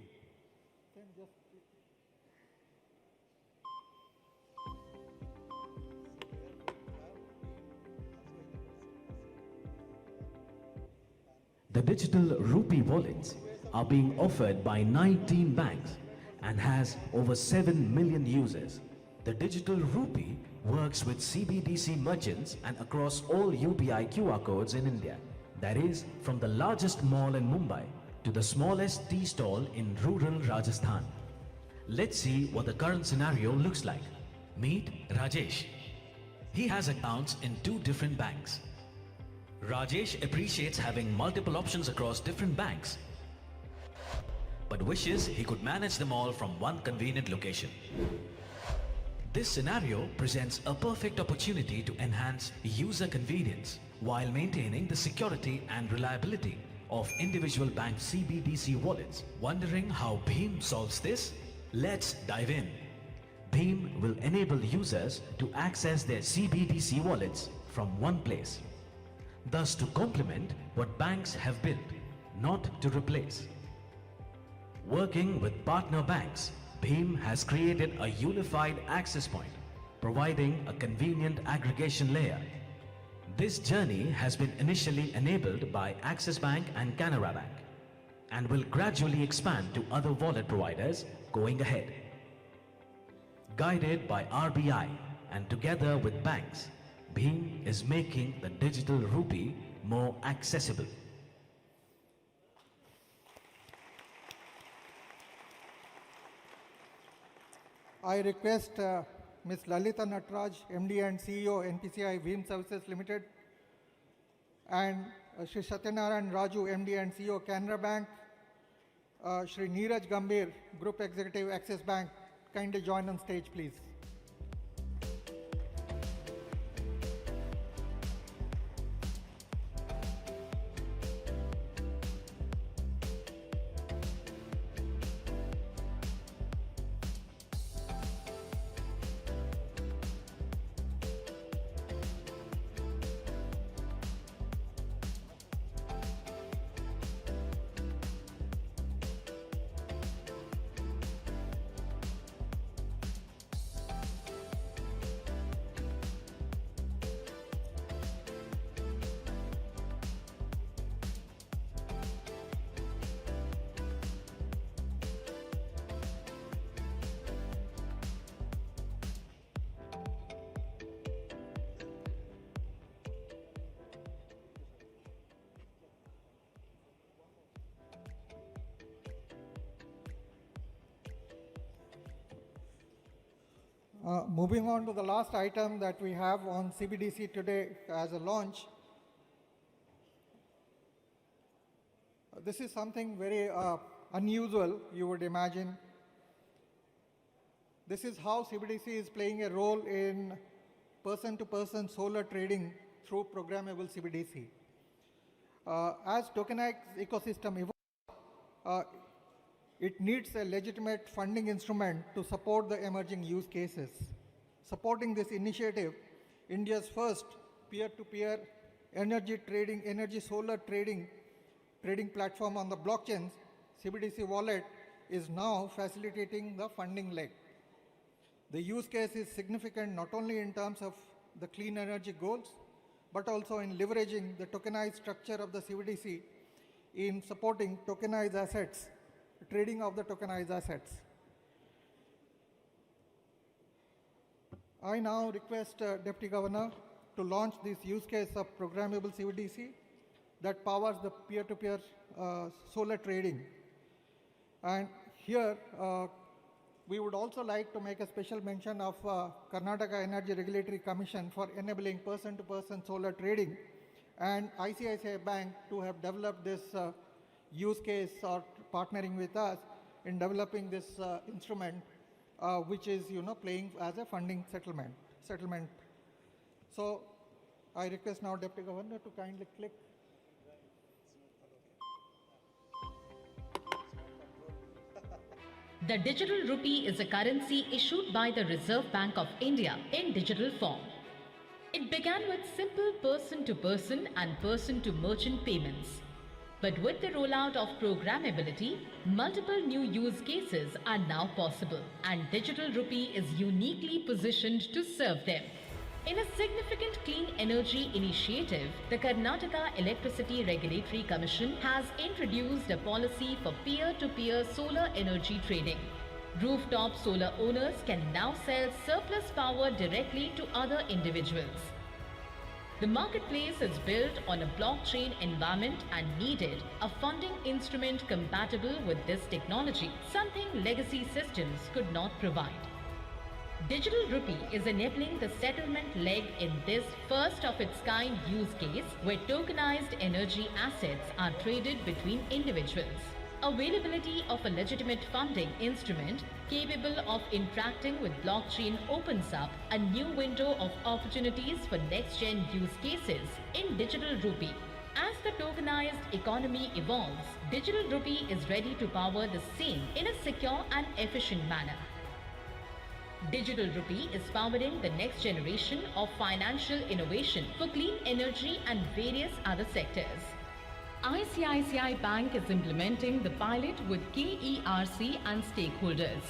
The digital rupee wallets are being offered by 19 banks and has over 7 million users. The digital rupee works with CBDC merchants and across all UPI QR codes in India. That is, from the largest mall in Mumbai to the smallest tea stall in rural Rajasthan. Let's see what the current scenario looks like. Meet Rajesh. He has accounts in 2 different banks. Rajesh appreciates having multiple options across different banks, but wishes he could manage them all from one convenient location. This scenario presents a perfect opportunity to enhance user convenience while maintaining the security and reliability of individual bank CBDC wallets. Wondering how Bheem solves this? Let's dive in. Bheem will enable users to access their CBDC wallets from one place, thus to complement what banks have built, not to replace. Working with partner banks, Bheem has created a unified access point, providing a convenient aggregation layer. This journey has been initially enabled by Axis Bank and Canara Bank and will gradually expand to other wallet providers going ahead. Guided by RBI and together with banks, Bheem is making the digital rupee more accessible. I request Ms. Lalita Natraj, MD and CEO, NPCI Bheem Services Limited, and Shri Satyanarayan Raju, MD and CEO, Canara Bank, Shri Neeraj Gambhir, Group Executive, Axis Bank, kindly join on stage, please. Moving on to the last item that we have on CBDC today as a launch. This is something very unusual, you would imagine. This is how CBDC is playing a role in person-to-person solar trading through programmable CBDC. As tokenized ecosystem evolves, it needs a legitimate funding instrument to support the emerging use cases. Supporting this initiative, India's first peer-to-peer energy solar trading platform on the blockchain, CBDC wallet, is now facilitating the funding leg. The use case is significant not only in terms of the clean energy goals, but also in leveraging the tokenized structure of the CBDC in supporting tokenized assets, trading of the tokenized assets. I now request Deputy Governor to launch this use case of programmable CBDC that powers the peer-to-peer solar trading. And here, We would also like to make a special mention of Karnataka Energy Regulatory Commission for enabling person-to-person solar trading, and ICICI Bank to have developed this use case or partnering with us in developing this instrument, which is playing as a funding settlement. So I request now Deputy Governor to kindly click. The digital rupee is a currency issued by the Reserve Bank of India in digital form. It began with simple person-to-person and person-to-merchant payments. But with the rollout of programmability, multiple new use cases are now possible, and digital rupee is uniquely positioned to serve them. In a significant clean energy initiative, the Karnataka Electricity Regulatory Commission has introduced a policy for peer-to-peer solar energy trading. Rooftop solar owners can now sell surplus power directly to other individuals. The marketplace is built on a blockchain environment and needed a funding instrument compatible with this technology, something legacy systems could not provide. Digital rupee is enabling the settlement leg in this first-of-its-kind use case where tokenized energy assets are traded between individuals. Availability of a legitimate funding instrument capable of interacting with blockchain opens up a new window of opportunities for next-gen use cases in digital rupee. As the tokenized economy evolves, digital rupee is ready to power the same in a secure and efficient manner. Digital rupee is powering the next generation of financial innovation for clean energy and various other sectors. ICICI Bank is implementing the pilot with KERC and stakeholders.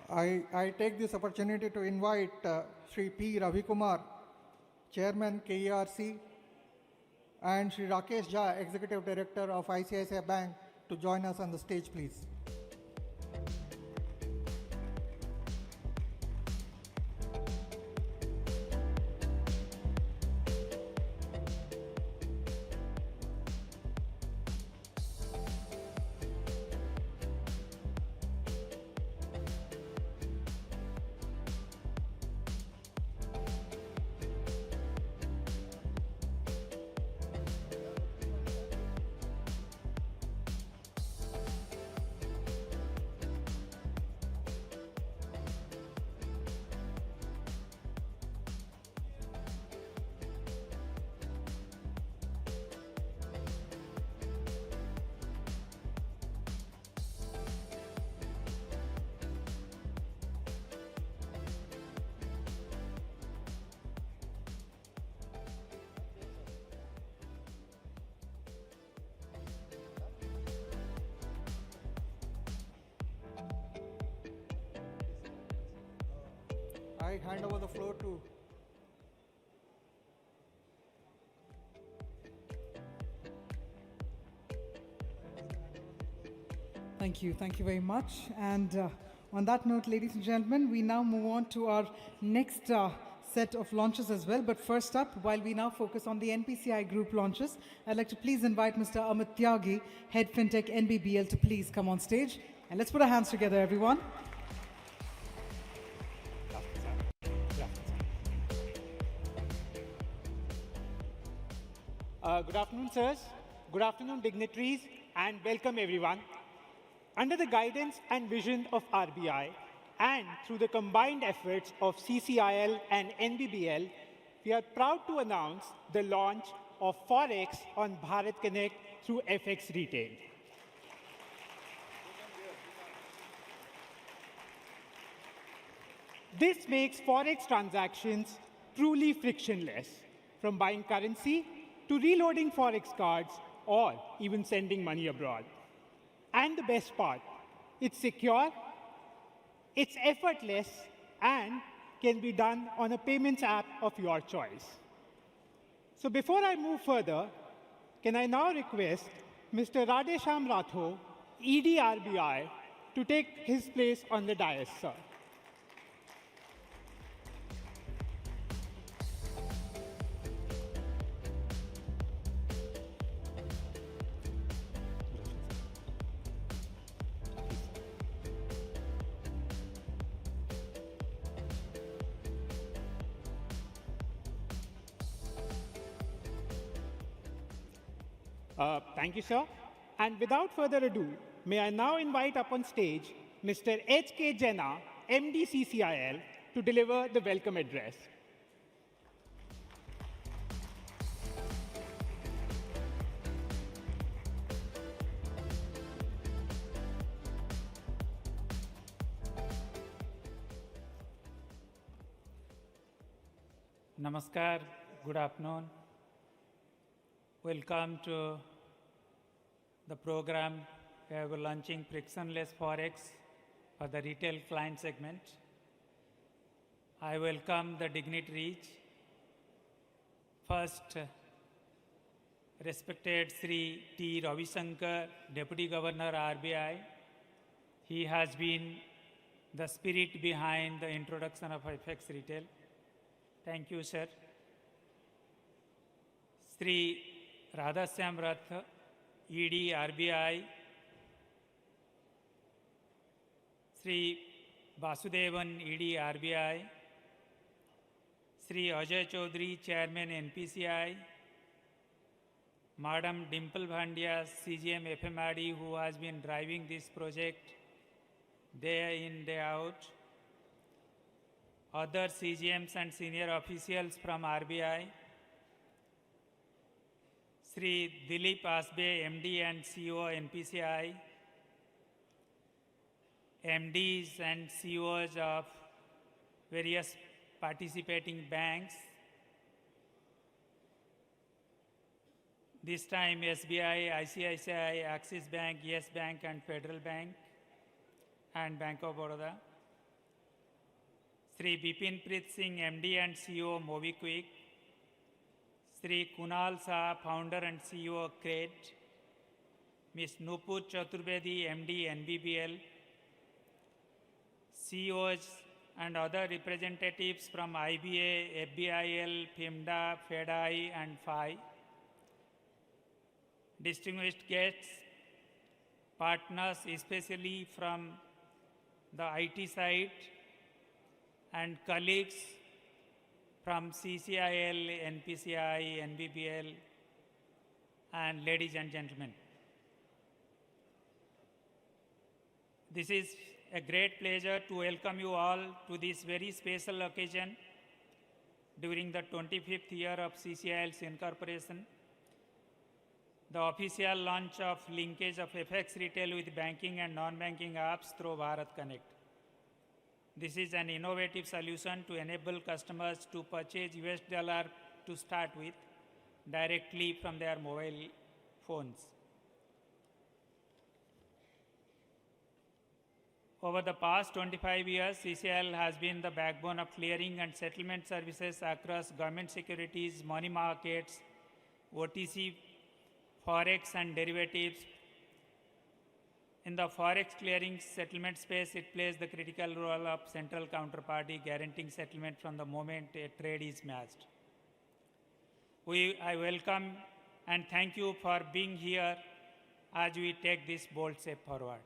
I take this opportunity to invite Sri P. Ravi Kumar, Chairman KERC, and Sri Rakesh Jha, Executive Director of ICICI Bank, to join us on the stage, please. I hand over the floor to Thank you very much. And on that note, ladies and gentlemen, we now move on to our next set of launches as well. But first up, while we now focus on the NPCI group launches, I'd like to please invite Mr. Amit Tyagi, Head Fintech NBBL, to please come on stage. And let's put our hands together, everyone. Good afternoon, sirs. Good afternoon, dignitaries, and welcome everyone. Under the guidance and vision of RBI, and through the combined efforts of CCIL and NBBL, we are proud to announce the launch of Forex on Bharat Connect through FX Retail. This makes Forex transactions truly frictionless, from buying currency to reloading Forex cards or even sending money abroad. And the best part, it's secure, it's effortless, and can be done on a payments app of your choice. So before I move further, can I now request Mr. Radhesham Ratho, ED RBI, to take his place on the dais, sir. Thank you, sir. And without further ado, may I now invite up on stage Mr. H.K. Jena, MD CCIL, to deliver the welcome address. Namaskar, good afternoon. Welcome to the program where we're launching frictionless Forex for the retail client segment. I welcome the dignitaries. First, respected Sri T. Ravishankar, Deputy Governor RBI. He has been the spirit behind the introduction of FX retail. Thank you, sir. Sri Radhasyam Rath, ED RBI. Sri Vasudevan, ED RBI. Sri Ajay Choudhary, Chairman NPCI. Madam Dimple Bhandia, CGM FMRD, who has been driving this project day in, day out. Other CGMs and senior officials from RBI. Sri Dilip Asbe, MD and CEO NPCI. MDs and CEOs of various participating banks. This time SBI, ICICI, Axis Bank, Yes Bank and Federal Bank and Bank of Baroda. Sri Bipin Preet Singh, MD and CEO MobiKwik. Sri Kunal Shah, Founder and CEO Crate. Ms. Nupur Chaturvedi, MD NBBL. CEOs and other representatives from IBA, FBIL, FIMDA, FEDI and FI. Distinguished guests, partners, especially from the IT side, and colleagues from CCIL, NPCI, NBBL, and ladies and gentlemen. This is a great pleasure to welcome you all to this very special occasion during the 25th year of CCIL's incorporation, the official launch of linkage of FX retail with banking and non-banking apps through Bharat Connect. This is an innovative solution to enable customers to purchase US dollar to start with directly from their mobile phones. Over the past 25 years, CCIL has been the backbone of clearing and settlement services across government securities, money markets, OTC, Forex and derivatives. In the Forex clearing settlement space, it plays the critical role of central counterparty guaranteeing settlement from the moment a trade is matched. I welcome and thank you for being here as we take this bold step forward.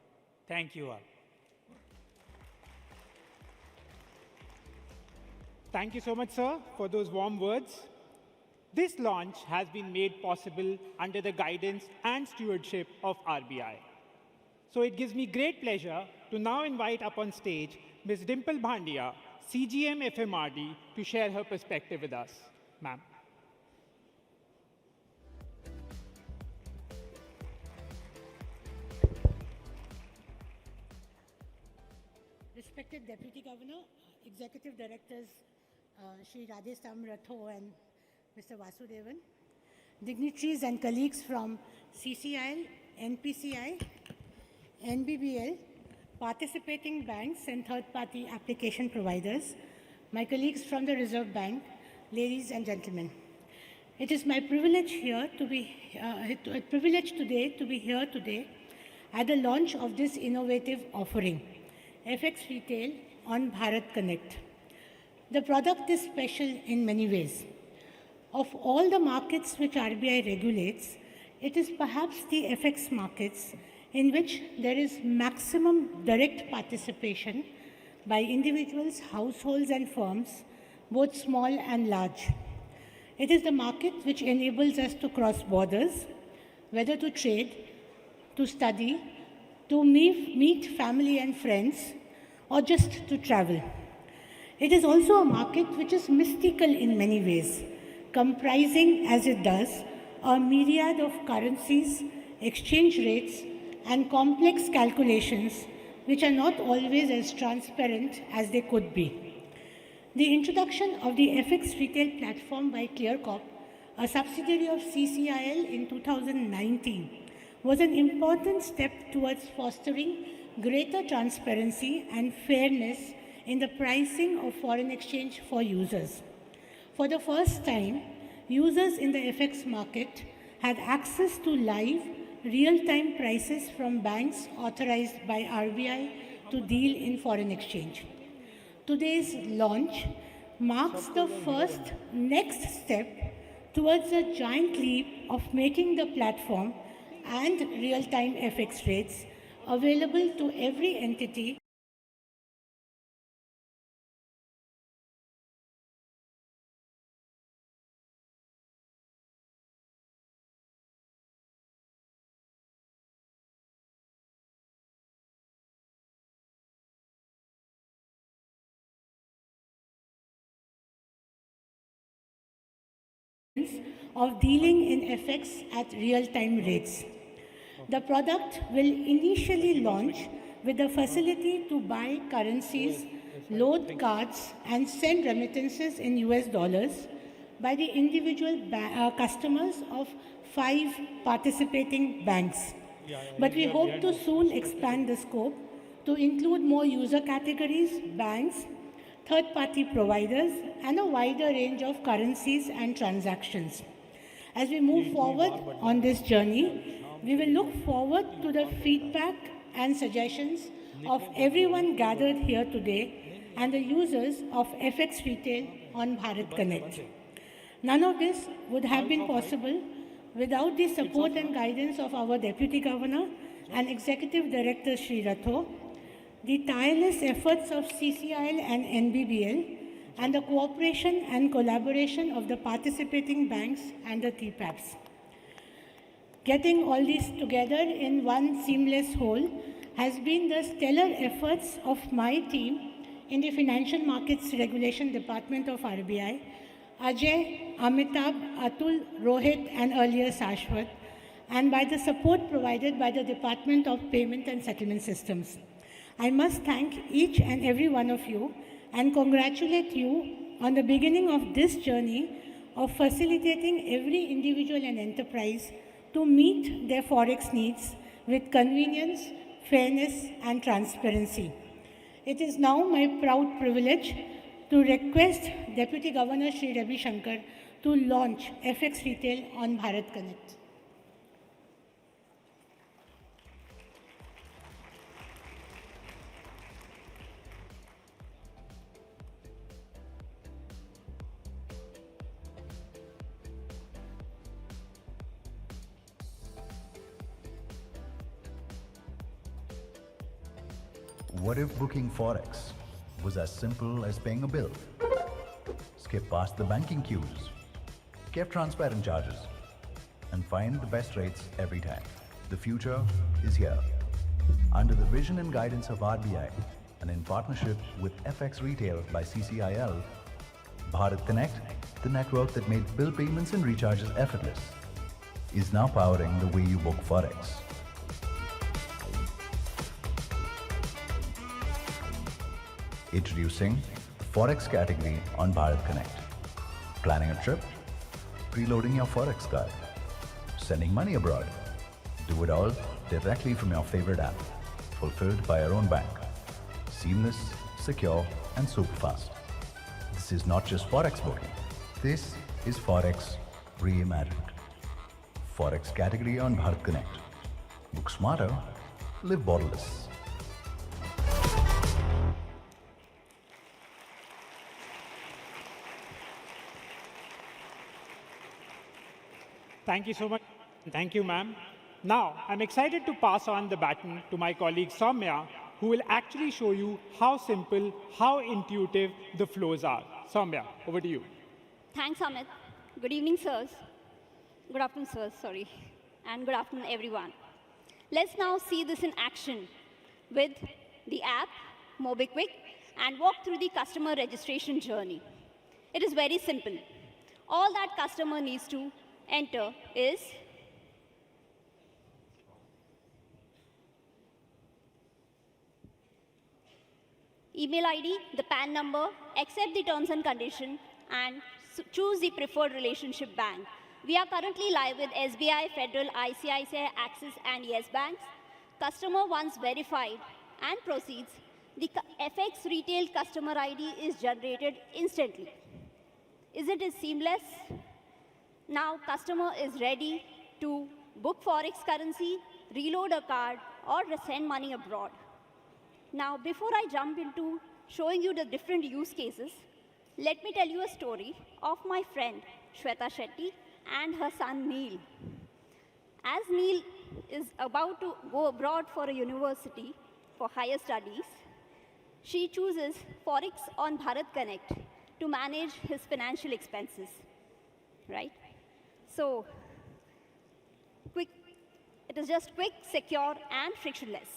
Thank you all. Thank you so much, sir, for those warm words. This launch has been made possible under the guidance and stewardship of RBI. So it gives me great pleasure to now invite up on stage Ms. Dimple Bhandia, CGM FMRD, to share her perspective with us. Ma'am. Respected Deputy Governor, Executive Directors Shri Radhasyam Ratho and Mr. Vasudevan, dignitaries and colleagues from CCIL, NPCI, NBBL, participating banks and third-party application providers, my colleagues from the Reserve Bank, ladies and gentlemen. It is my privilege today to be here today at the launch of this innovative offering, FX Retail on Bharat Connect. The product is special in many ways. Of all the markets which RBI regulates, it is perhaps the FX markets in which there is maximum direct participation by individuals, households and firms, both small and large. It is the market which enables us to cross borders, whether to trade, to study, to meet family and friends, or just to travel. It is also a market which is mystical in many ways, comprising, as it does, a myriad of currencies, exchange rates, and complex calculations which are not always as transparent as they could be. The introduction of the FX retail platform by ClearCorp, a subsidiary of CCIL in 2019, was an important step towards fostering greater transparency and fairness in the pricing of foreign exchange for users. For the first time, users in the FX market had access to live, real-time prices from banks authorized by RBI to deal in foreign exchange. Today's launch marks the first next step towards a giant leap of making the platform and real-time FX rates available to every entity of dealing in FX at real-time rates. The product will initially launch with the facility to buy currencies, load cards, and send remittances in US dollars by the individual customers of 5 participating banks. But we hope to soon expand the scope to include more user categories, banks, third-party providers, and a wider range of currencies and transactions. As we move forward on this journey, we will look forward to the feedback and suggestions of everyone gathered here today and the users of FX Retail on Bharat Connect. None of this would have been possible without the support and guidance of our Deputy Governor and Executive Director Sri Ratho, the tireless efforts of CCIL and NBBL, and the cooperation and collaboration of the participating banks and the TPAPs. Getting all these together in one seamless whole has been the stellar efforts of my team in the Financial Markets Regulation Department of RBI, Ajay, Amitabh, Atul, Rohit, and earlier Shashwat, and by the support provided by the Department of Payment and Settlement Systems. I must thank each and every one of you and congratulate you on the beginning of this journey of facilitating every individual and enterprise to meet their forex needs with convenience, fairness, and transparency. It is now my proud privilege to request Deputy Governor Sri Ravi Shankar to launch FX Retail on Bharat Connect. What if booking Forex was as simple as paying a bill? Skip past the banking queues, get transparent charges, and find the best rates every time. The future is here. Under the vision and guidance of RBI and in partnership with FX Retail by CCIL, Bharat Connect, the network that made bill payments and recharges effortless, is now powering the way you book Forex. Introducing the Forex category on Bharat Connect. Planning a trip? Preloading your Forex card? Sending money abroad? Do it all directly from your favorite app, fulfilled by your own bank. Seamless, secure, and super fast. This is not just Forex booking. This is Forex reimagined. Forex category on Bharat Connect. Book smarter, live borderless. Thank you so much. Thank you, ma'am. Now, I'm excited to pass on the baton to my colleague Soumya, who will actually show you how simple, how intuitive the flows are. Soumya, over to you. Thanks, Amit. Good evening, sirs. Good afternoon, sirs, sorry. and good afternoon, everyone. Let's now see this in action with the app, MobiKwik, and walk through the customer registration journey. It is very simple. All that customer needs to enter is email ID, the PAN number, accept the terms and condition, and choose the preferred relationship bank. We are currently live with SBI, Federal, ICICI, Axis, and Yes Banks. Customer once verified and proceeds, the FX retail customer ID is generated instantly. Is it seamless? Now customer is ready to book Forex currency, reload a card, or send money abroad. Now, before I jump into showing you the different use cases, let me tell you a story of my friend, Shweta Shetty, and her son, Neil. As Neil is about to go abroad for a university for higher studies, she chooses Forex on Bharat Connect to manage his financial expenses, right? So, it is just quick, secure, and frictionless.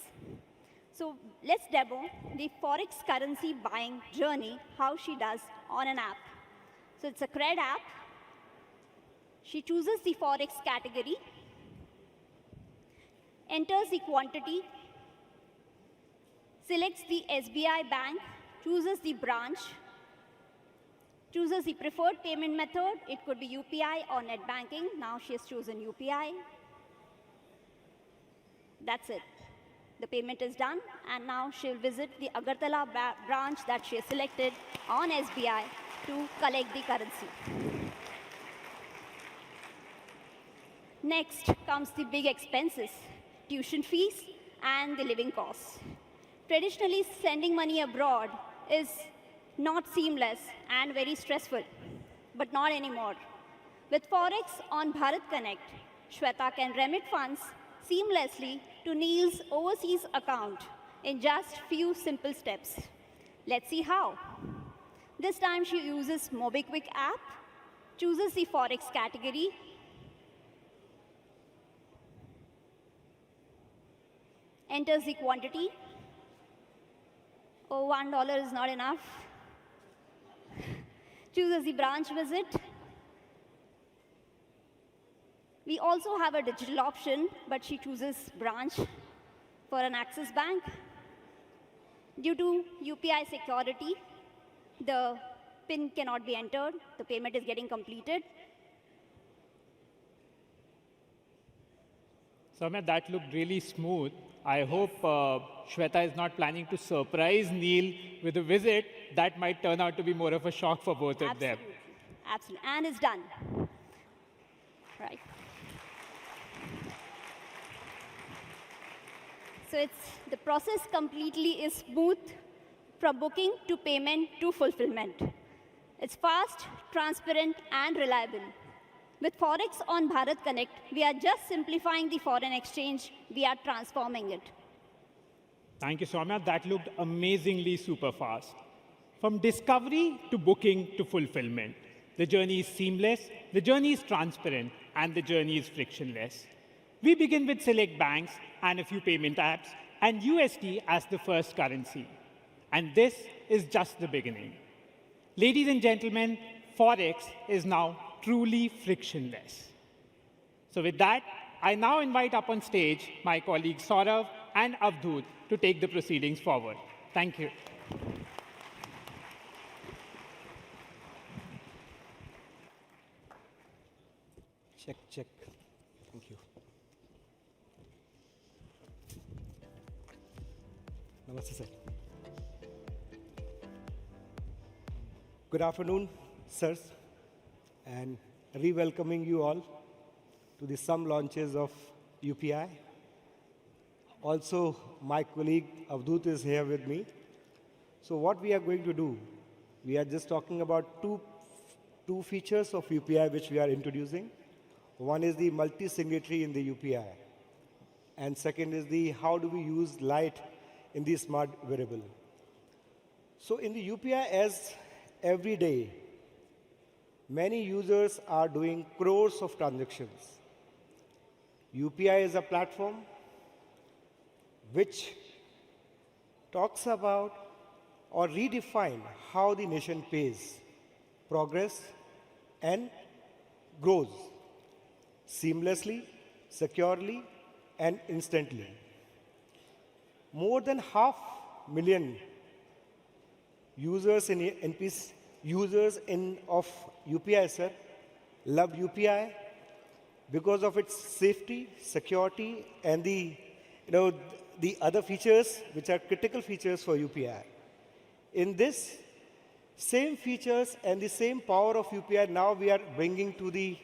So let's demo the Forex currency buying journey, how she does on an app. So it's a cred app. She chooses the Forex category, enters the quantity, selects the SBI bank, chooses the branch, chooses the preferred payment method. It could be UPI or net banking. Now she has chosen UPI. That's it. The payment is done, and now she'll visit the Agartala branch that she has selected on SBI to collect the currency. Next comes the big expenses, tuition fees and the living costs. Traditionally, sending money abroad is not seamless and very stressful, but not anymore. With Forex on Bharat Connect, Shweta can remit funds seamlessly to Neil's overseas account in just few simple steps. Let's see how. This time she uses MobiKwik app, chooses the Forex category, enters the quantity. Oh, $1 is not enough. Chooses the branch visit. We also have a digital option, but she chooses branch for an Axis bank. Due to UPI security, the PIN cannot be entered. The payment is getting completed. Soumya, that looked really smooth. I hope Shweta is not planning to surprise Neil with a visit. That might turn out to be more of a shock for both of them. Absolutely. And it's done. Right. So the process completely is smooth from booking to payment to fulfillment. It's fast, transparent, and reliable. With Forex on Bharat Connect, we are just simplifying the foreign exchange. We are transforming it. Thank you, Soumya. That looked amazingly super fast. From discovery to booking to fulfillment, the journey is seamless, the journey is transparent, and the journey is frictionless. We begin with select banks and a few payment apps, and USD as the first currency. And this is just the beginning. Ladies and gentlemen, Forex is now truly frictionless. So with that, I now invite up on stage my colleagues Saurav and Avdut to take the proceedings forward. Thank you. Check, check. Thank you. Namaste, sir. Good afternoon, sirs, and re-welcoming you all to the some launches of UPI. Also, my colleague Avdut is here with me. So what we are going to do, we are just talking about two features of UPI which we are introducing. One is the multi-signatory in the UPI. And second is the how do we use light in the smart wearable. So in the UPI, as every day, many users are doing crores of transactions. UPI is a platform which talks about or redefine how the nation pays, progress, and grows seamlessly, securely, and instantly. More than 500,000 users in of UPI, sir, love UPI because of its safety, security, and the other features which are critical features for UPI. In this same features and the same power of UPI, now we are bringing to the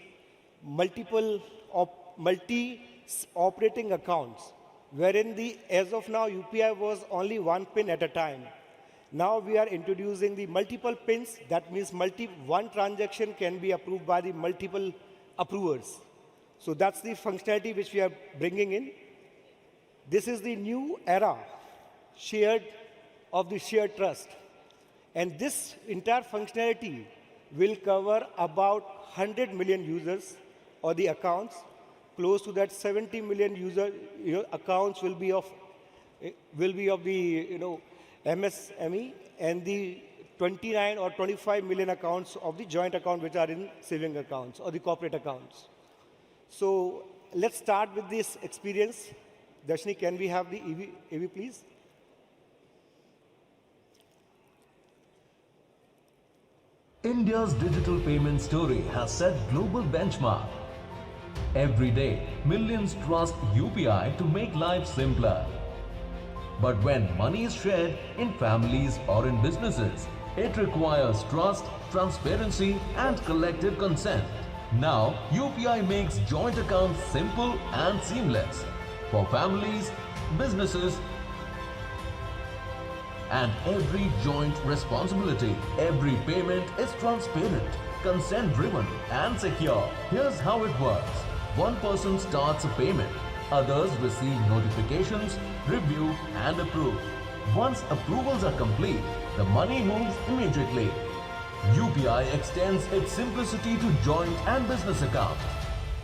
multi-operating accounts, wherein as of now, UPI was only one pin at a time. Now we are introducing the multiple pins. That means one transaction can be approved by the multiple approvers. So that's the functionality which we are bringing in. This is the new era of the shared trust. And this entire functionality will cover about 100 million users or the accounts. Close to that 70 million accounts will be of the MSME, and the 29 or 25 million accounts of the joint account which are in saving accounts or the corporate accounts. So let's start with this experience. Dashni, can we have the AV please? India's digital payment story has set global benchmark. Every day, millions trust UPI to make life simpler. But when money is shared in families or in businesses, it requires trust, transparency, and collective consent. Now, UPI makes joint accounts simple and seamless for families, businesses, and every joint responsibility. Every payment is transparent, consent-driven, and secure. Here's how it works. One person starts a payment. Others receive notifications, review, and approve. Once approvals are complete, the money moves immediately. UPI extends its simplicity to joint and business accounts,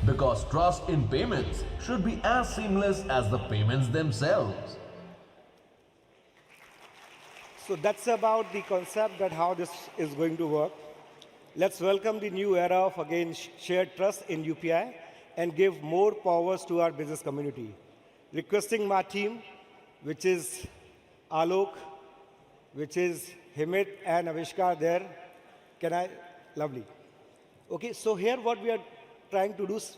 because trust in payments should be as seamless as the payments themselves. So that's about the concept that how this is going to work. Let's welcome the new era of, again, shared trust in UPI and give more powers to our business community. Requesting my team, which is Alok, which is Himit and Avishkar there. Lovely. Okay, so here what we are trying to do is,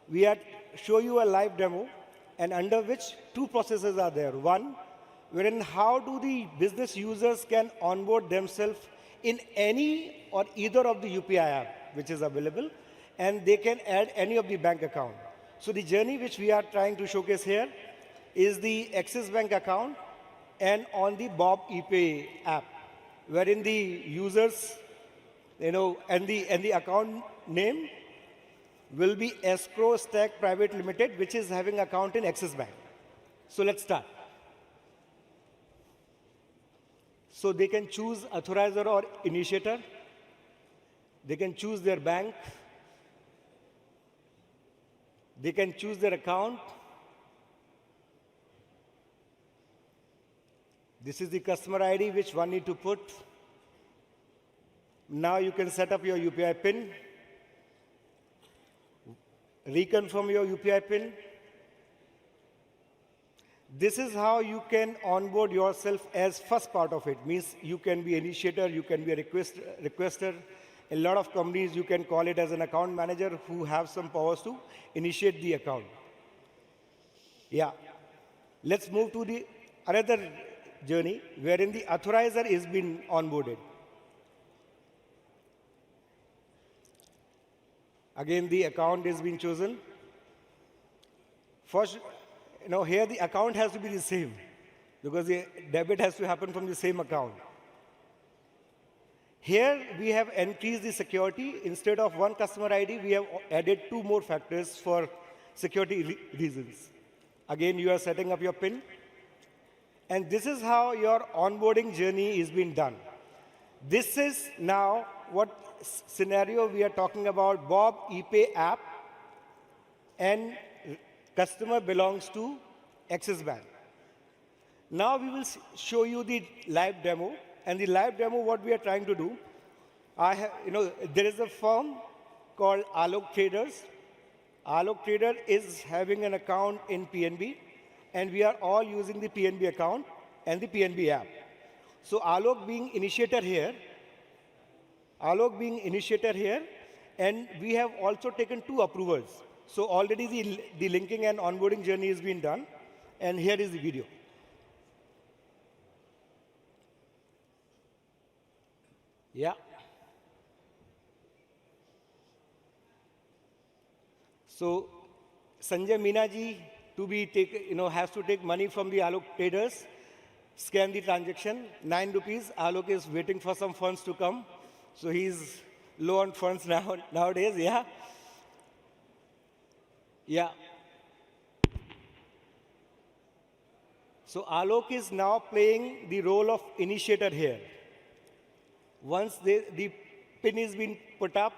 we are show you a live demo, and under which two processes are there. One, wherein how do the business users can onboard themselves in any or either of the UPI app which is available, and they can add any of the bank account. So the journey which we are trying to showcase here is the Axis Bank account and on the Bob ePay app, wherein the users, and the account name will be Escrow Stack Private Limited, which is having account in Axis Bank. So let's start. So they can choose authorizer or initiator. They can choose their bank. They can choose their account. This is the customer ID which one need to put. Now you can set up your UPI PIN. Reconfirm your UPI PIN. This is how you can onboard yourself as first part of it. Means you can be initiator, you can be a requester. In a lot of companies, you can call it as an account manager who have some powers to initiate the account. Yeah. Let's move to the another journey wherein the authorizer is being onboarded. Again, the account is being chosen. First, here the account has to be the same because the debit has to happen from the same account. Here we have increased the security. Instead of one customer ID, we have added two more factors for security reasons. Again, you are setting up your PIN. And this is how your onboarding journey is being done. This is now what scenario we are talking about, Bob ePay app and customer belongs to Axis Bank. Now we will show you the live demo. And the live demo, what we are trying to do, there is a firm called Alok Traders. Alok Trader is having an account in PNB, and we are all using the PNB account and the PNB app. So Alok being initiator here, and we have also taken 2 approvers. So already the linking and onboarding journey has been done, and here is the video. Yeah. So Sanjay Meena ji has to take money from the Alok traders, scan the transaction, 9 rupees. Alok is waiting for some funds to come. So he's low on funds nowadays, yeah. Yeah. So Alok is now playing the role of initiator here. Once the pin is being put up,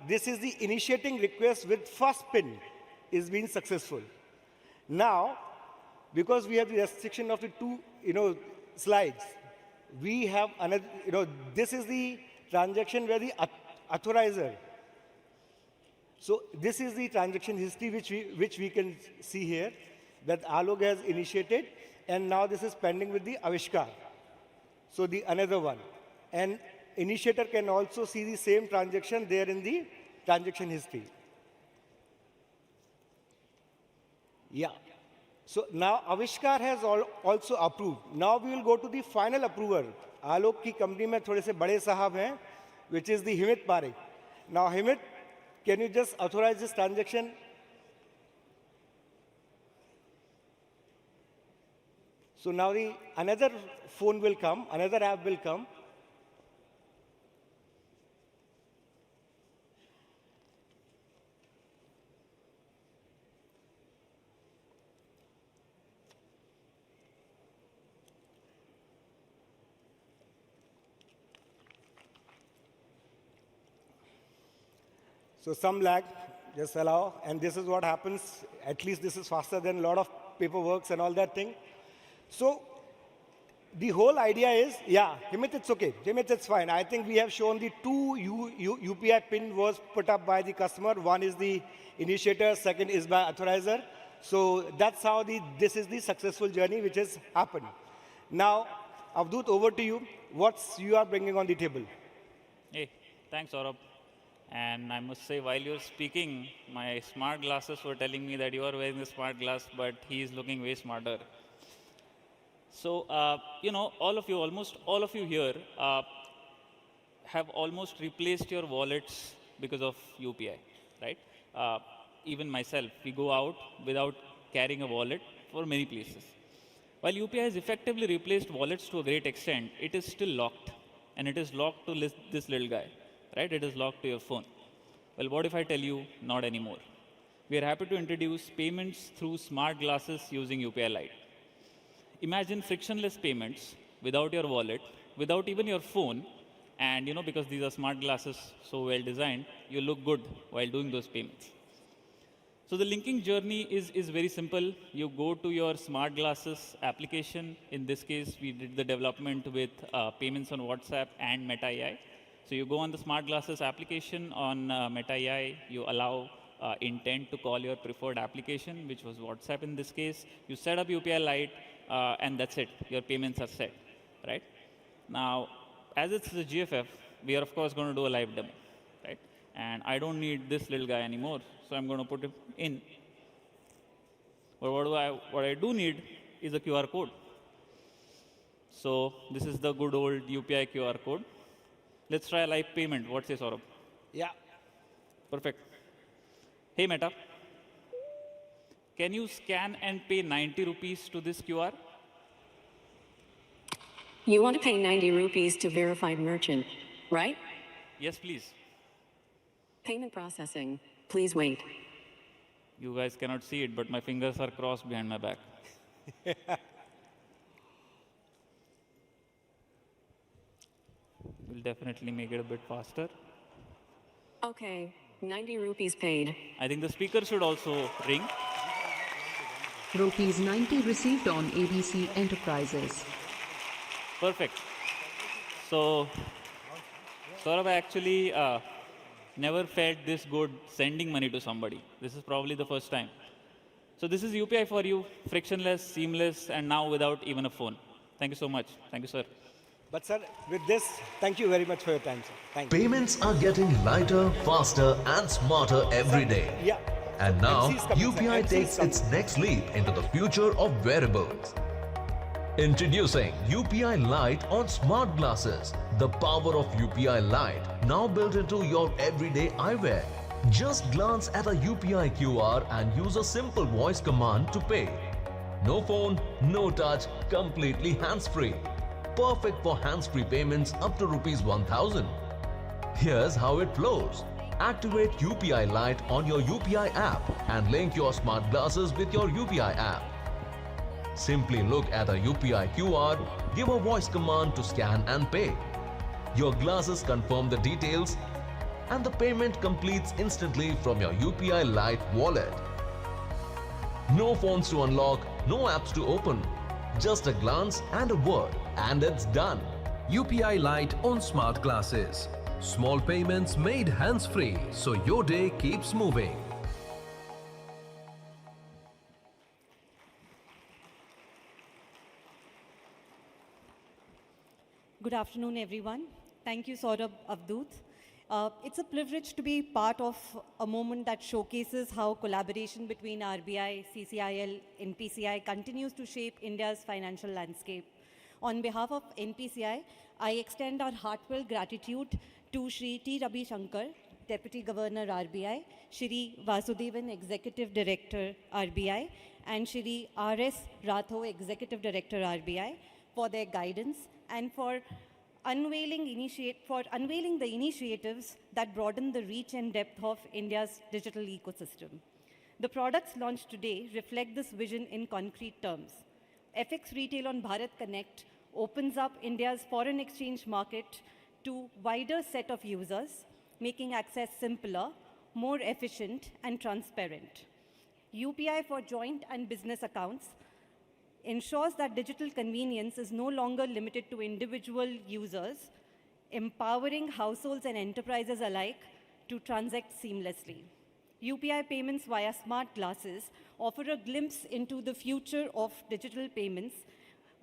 this is the initiating request with first pin is being successful. Now, because we have the restriction of the 2 slides, we have another, this is the transaction where the authorizer. So this is the transaction history which we can see here, that Alok has initiated, and now this is pending with the Avishkar. So the another one. And initiator can also see the same transaction there in the transaction history. Yeah. So now Avishkar has also approved. Now we will go to the final approver. Alok ki company mein thode se bade sahab hain, which is the Himit Parekh. Now Himit, can you just authorize this transaction? So now another phone will come, another app will come. So some lag, just allow, and this is what happens. At least this is faster than a lot of paperwork and all that thing. So the whole idea is, yeah, Himit, it's okay. Himit, it's fine. I think we have shown the 2 UPI pin was put up by the customer. One is the initiator, second is by authorizer. So that's how this is the successful journey which has happened. Now, Avdut, over to you. What you are bringing on the table? Hey, thanks, Saurabh. And I must say, while you're speaking, my smart glasses were telling me that you are wearing the smart glass, but he is looking way smarter. So, almost all of you here have almost replaced your wallets because of UPI, right? Even myself, we go out without carrying a wallet for many places. While UPI has effectively replaced wallets to a great extent, it is still locked. And it is locked to this little guy. Right? It is locked to your phone. Well, what if I tell you not anymore? We are happy to introduce payments through smart glasses using UPI Lite. Imagine frictionless payments without your wallet, without even your phone, and because these are smart glasses so well designed, you look good while doing those payments. So the linking journey is very simple. You go to your smart glasses application. In this case, we did the development with payments on WhatsApp and Meta AI. So you go on the smart glasses application on Meta AI, you allow intent to call your preferred application, which was WhatsApp in this case. You set up UPI Lite, and that's it. Your payments are set, right? Now, as it's the GFF, we are of course going to do a live demo, right? And I don't need this little guy anymore, so I'm going to put him in. But what I do need is a QR code. So this is the good old UPI QR code. Let's try a live payment. What says Saurabh? Yeah. Perfect. Hey, Meta. Can you scan and pay 90 rupees to this QR? You want to pay 90 rupees to verified merchant, right? Yes, please. Payment processing. Please wait. You guys cannot see it, but my fingers are crossed behind my back. We'll definitely make it a bit faster. Okay, 90 rupees paid. I think the speaker should also ring. Rupees 90 received on ABC Enterprises. Perfect. So, Saurabh, I actually never felt this good sending money to somebody. This is probably the first time. So this is UPI for you, frictionless, seamless, and now without even a phone. Thank you so much. Thank you, sir. But sir, with this, thank you very much for your time, sir. Thank you. Payments are getting lighter, faster, and smarter every day. Yeah. And now, MC is coming, sir. UPI MC is takes coming. its next leap into the future of wearables. Introducing UPI Lite on smart glasses. The power of UPI Lite now built into your everyday eyewear. Just glance at a UPI QR and use a simple voice command to pay. No phone, no touch, completely hands-free. Perfect for hands-free payments up to Rs 1000. Here's how it flows. Activate UPI Lite on your UPI app and link your smart glasses with your UPI app. Simply look at a UPI QR, give a voice command to scan and pay. Your glasses confirm the details and the payment completes instantly from your UPI Lite wallet. No phones to unlock, no apps to open. Just a glance and a word and it's done. UPI Lite on smart glasses. Small payments made hands-free so your day keeps moving. Good afternoon, everyone. Thank you, Saurabh Avdut. It's a privilege to be part of a moment that showcases how collaboration between RBI, CCIL, NPCI continues to shape India's financial landscape. On behalf of NPCI, I extend our heartfelt gratitude to Shri T. Ravi Shankar, Deputy Governor RBI, Shri Vasudevan, Executive Director RBI, and Shri R.S. Ratho, Executive Director RBI, for their guidance and for unveiling the initiatives that broaden the reach and depth of India's digital ecosystem. The products launched today reflect this vision in concrete terms. FX Retail on Bharat Connect opens up India's foreign exchange market to wider set of users, making access simpler, more efficient, and transparent. UPI for joint and business accounts ensures that digital convenience is no longer limited to individual users, empowering households and enterprises alike to transact seamlessly. UPI payments via smart glasses offer a glimpse into the future of digital payments,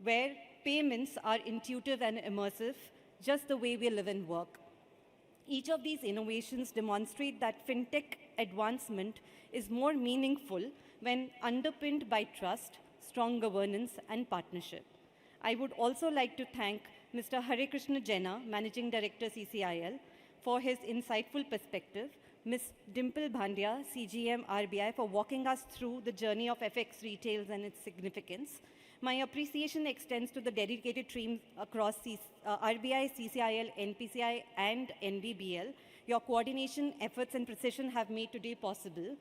where payments are intuitive and immersive, just the way we live and work. Each of these innovations demonstrate that fintech advancement is more meaningful when underpinned by trust, strong governance, and partnership. I would also like to thank Mr. Hare Krishna Jena, Managing Director CCIL, for his insightful perspective, Ms. Dimple Bhandia, CGM RBI, for walking us through the journey of FX Retail and its significance. My appreciation extends to the dedicated teams across RBI, CCIL, NPCI, and NBBL. Your coordination, efforts, and precision have made today possible.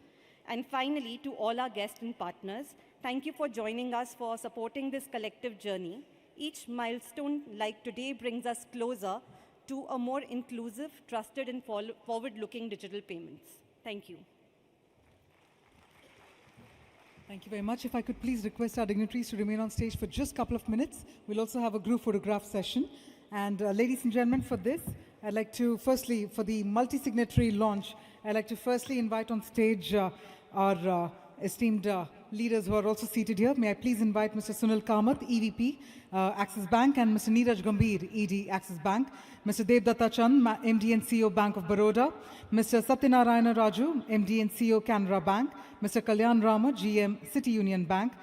And finally, to all our guests and partners, thank you for joining us for supporting this collective journey. Each milestone like today brings us closer to a more inclusive, trusted, and forward-looking digital payments. Thank you. Thank you very much. If I could please request our dignitaries to remain on stage for just a couple of minutes. We'll also have a group photograph session. And ladies and gentlemen, for this, I'd like to firstly, for the multi-signatory launch, I'd like to firstly invite on stage our esteemed leaders who are also seated here. May I please invite Mr. Sunil Kamath, EVP, Axis Bank, and Mr. Neeraj Gambhir, ED, Axis Bank, Mr. Devdatta Chand, MD and CEO, Bank of Baroda, Mr. Satyanarayana Raju, MD and CEO, Canara Bank, Mr. Kalyan Rama, GM, City Union Bank,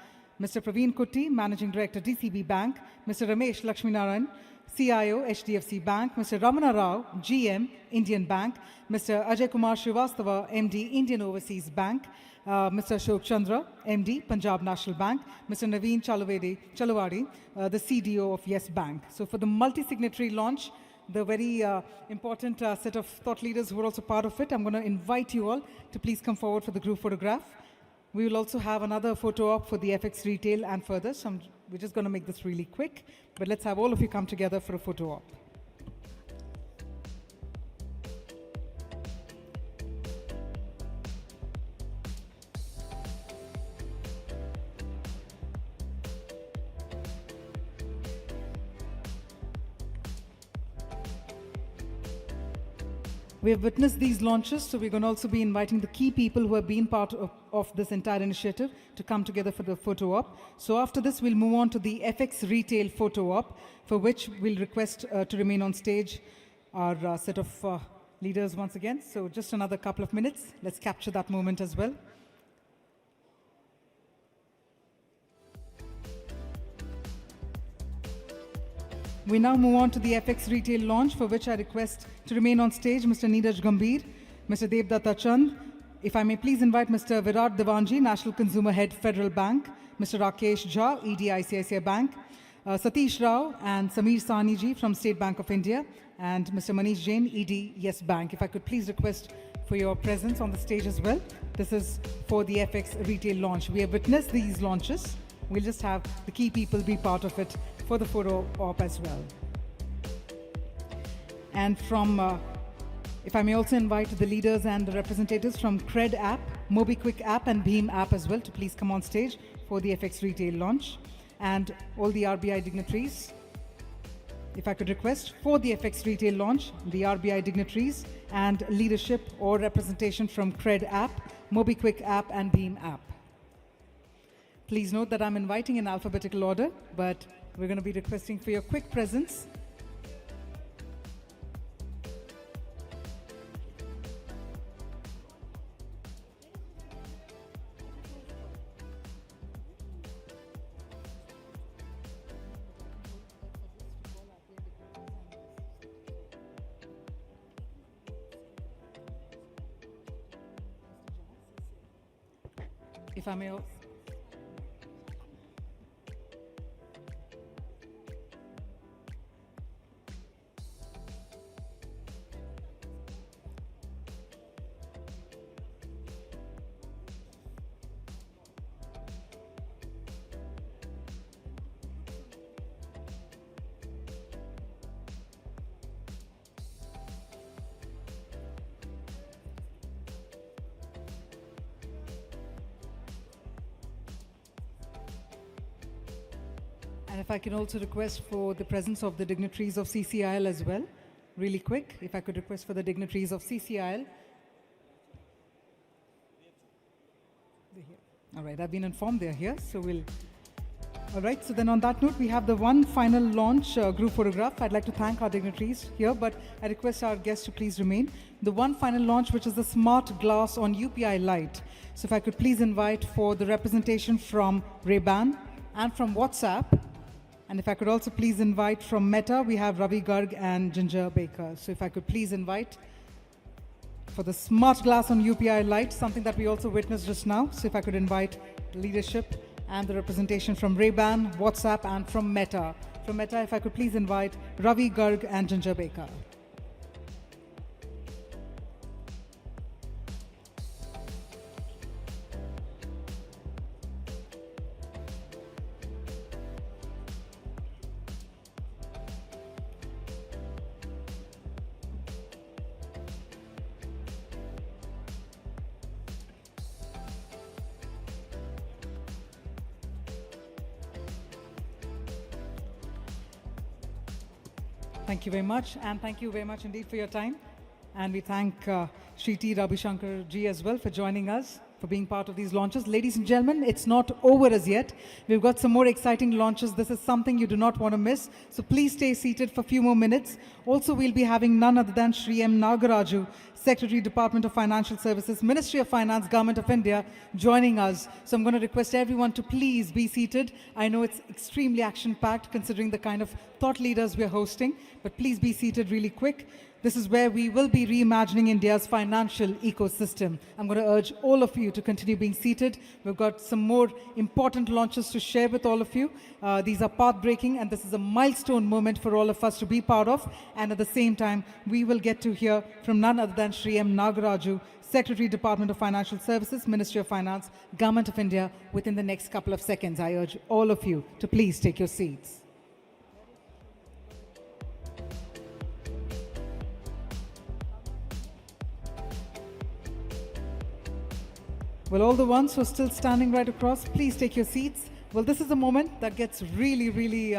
Mr. Praveen Kutti, Managing Director, DCB Bank, Mr. Ramesh Lakshminarayan, CIO, HDFC Bank, Mr. Ramana Rao, GM, Indian Bank, Mr. Ajay Kumar Srivastava, MD, Indian Overseas Bank, Mr. Ashok Chandra, MD, Punjab National Bank, Mr. Naveen Chalawadi, the CDO of Yes Bank. So for the multi-signatory launch, the very important set of thought leaders who are also part of it, I'm going to invite you all to please come forward for the group photograph. We will also have another photo op for the FX Retail and further. So we're just going to make this really quick, but let's have all of you come together for a photo op. We have witnessed these launches, so we're going to also be inviting the key people who have been part of this entire initiative to come together for the photo op. So after this, we'll move on to the FX Retail photo op, for which we'll request to remain on stage our set of leaders once again. So just another couple of minutes. Let's capture that moment as well. We now move on to the FX Retail launch, for which I request to remain on stage Mr. Neeraj Gambhir, Mr. Devdatta Chand. If I may please invite Mr. Virat Devanji, National Consumer Head, Federal Bank, Mr. Rakesh Jha, ED ICICI Bank, Satish Rao and Samir Sahni ji from State Bank of India, and Mr. Manish Jain, ED Yes Bank. If I could please request for your presence on the stage as well. This is for the FX Retail launch. We have witnessed these launches. We'll just have the key people be part of it for the photo op as well. And from, if I may also invite the leaders and the representatives from Cred app, MobiKwik app and Bheem app as well to please come on stage for the FX Retail launch. And all the RBI dignitaries, if I could request for the FX Retail launch, the RBI dignitaries and leadership or representation from Cred app, MobiKwik app and Bheem app. Please note that I'm inviting in alphabetical order, but we're going to be requesting for your quick presence. If I may also. And if I can also request for the presence of the dignitaries of CCIL as well, really quick, if I could request for the dignitaries of CCIL. They're here. All right, I've been informed they're here, so we'll. All right, so then on that note, we have the one final launch group photograph. I'd like to thank our dignitaries here, but I request our guests to please remain. The one final launch, which is the smart glass on UPI Lite. So if I could please invite for the representation from Ray-Ban and from WhatsApp. And if I could also please invite from Meta, we have Ravi Garg and Ginger Baker. So if I could please invite for the smart glass on UPI Lite, something that we also witnessed just now. So if I could invite leadership and the representation from Ray-Ban, WhatsApp, and from Meta. From Meta, if I could please invite Ravi Garg and Ginger Baker. Thank you very much, and thank you very much indeed for your time. And we thank Shri T. Ravi Shankar ji as well for joining us, for being part of these launches. Ladies and gentlemen, it's not over as yet. We've got some more exciting launches. This is something you do not want to miss. So please stay seated for a few more minutes. Also, we'll be having none other than Shri M. Nagaraju, Secretary, Department of Financial Services, Ministry of Finance, Government of India, joining us. So I'm going to request everyone to please be seated. I know it's extremely action-packed considering the kind of thought leaders we're hosting, but please be seated really quick. This is where we will be reimagining India's financial ecosystem. I'm going to urge all of you to continue being seated. We've got some more important launches to share with all of you. These are path-breaking, and this is a milestone moment for all of us to be part of. And at the same time, we will get to hear from none other than Shri M. Nagaraju, Secretary, Department of Financial Services, Ministry of Finance, Government of India, within the next couple of seconds. I urge all of you to please take your seats. Well, all the ones who are still standing right across, please take your seats. Well, this is a moment that gets really, really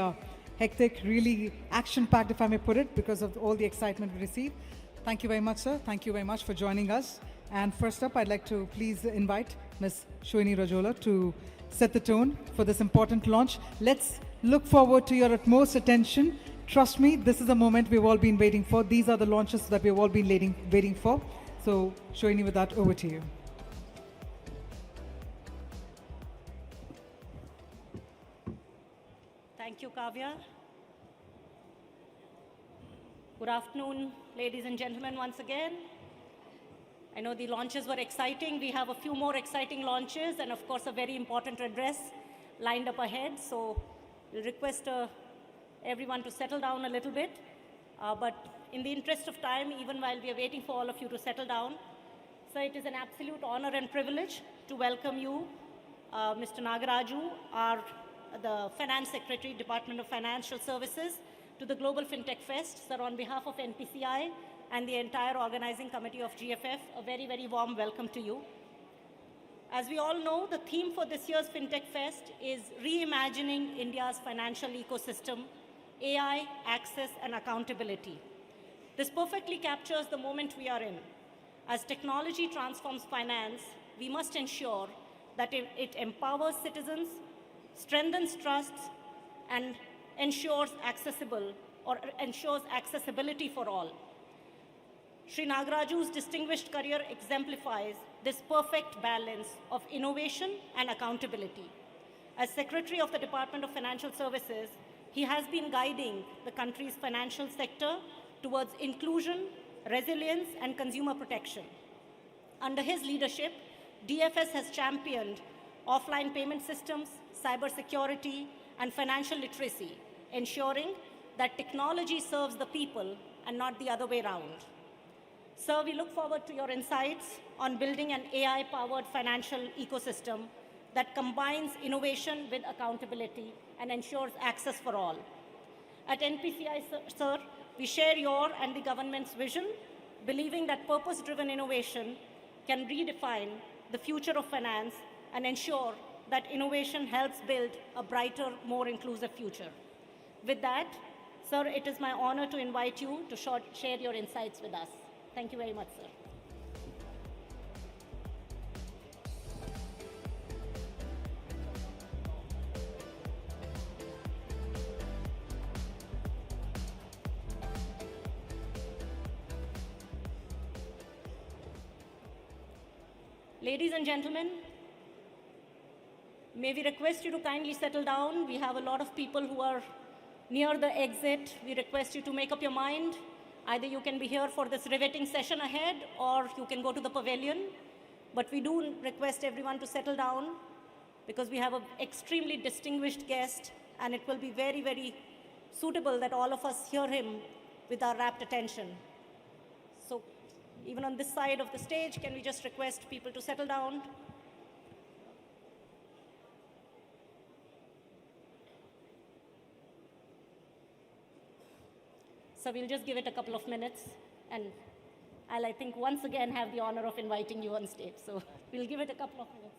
hectic, really action-packed, if I may put it, because of all the excitement we receive. Thank you very much, sir. Thank you very much for joining us. And first up, I'd like to please invite Ms. Shoini Rajola to set the tone for this important launch. Let's look forward to your utmost attention. Trust me, this is a moment we've all been waiting for. These are the launches that we've all been waiting for. So, Shoini, with that, over to you. Thank you, Kavya. Good afternoon, ladies and gentlemen, once again. I know the launches were exciting. We have a few more exciting launches and, of course, a very important address lined up ahead. So we'll request everyone to settle down a little bit. But in the interest of time, even while we are waiting for all of you to settle down, so it is an absolute honor and privilege to welcome you, Mr. Nagaraju, the Finance Secretary, Department of Financial Services, to the Global Fintech Fest. Sir, on behalf of NPCI and the entire organizing committee of GFF, a very, very warm welcome to you. As we all know, the theme for this year's Fintech Fest is reimagining India's financial ecosystem, AI, access, and accountability. This perfectly captures the moment we are in. As technology transforms finance, we must ensure that it empowers citizens, strengthens trust, and ensures accessibility for all. Sri Nagaraju's distinguished career exemplifies this perfect balance of innovation and accountability. As Secretary of the Department of Financial Services, he has been guiding the country's financial sector towards inclusion, resilience, and consumer protection. Under his leadership, DFS has championed offline payment systems, cybersecurity, and financial literacy, ensuring that technology serves the people and not the other way around. Sir, we look forward to your insights on building an AI-powered financial ecosystem that combines innovation with accountability and ensures access for all. At NPCI, sir, we share your and the government's vision, believing that purpose-driven innovation can redefine the future of finance and ensure that innovation helps build a brighter, more inclusive future. With that, sir, it is my honor to invite you to share your insights with us. Thank you very much, sir. Ladies and gentlemen, may we request you to kindly settle down. We have a lot of people who are near the exit. We request you to make up your mind. Either you can be here for this riveting session ahead, or you can go to the pavilion. But we do request everyone to settle down because we have an extremely distinguished guest, and it will be very, very suitable that all of us hear him with our rapt attention. So even on this side of the stage, can we just request people to settle down? So we'll just give it a couple of minutes, and I'll, I think, once again have the honor of inviting you on stage. So we'll give it a couple of minutes.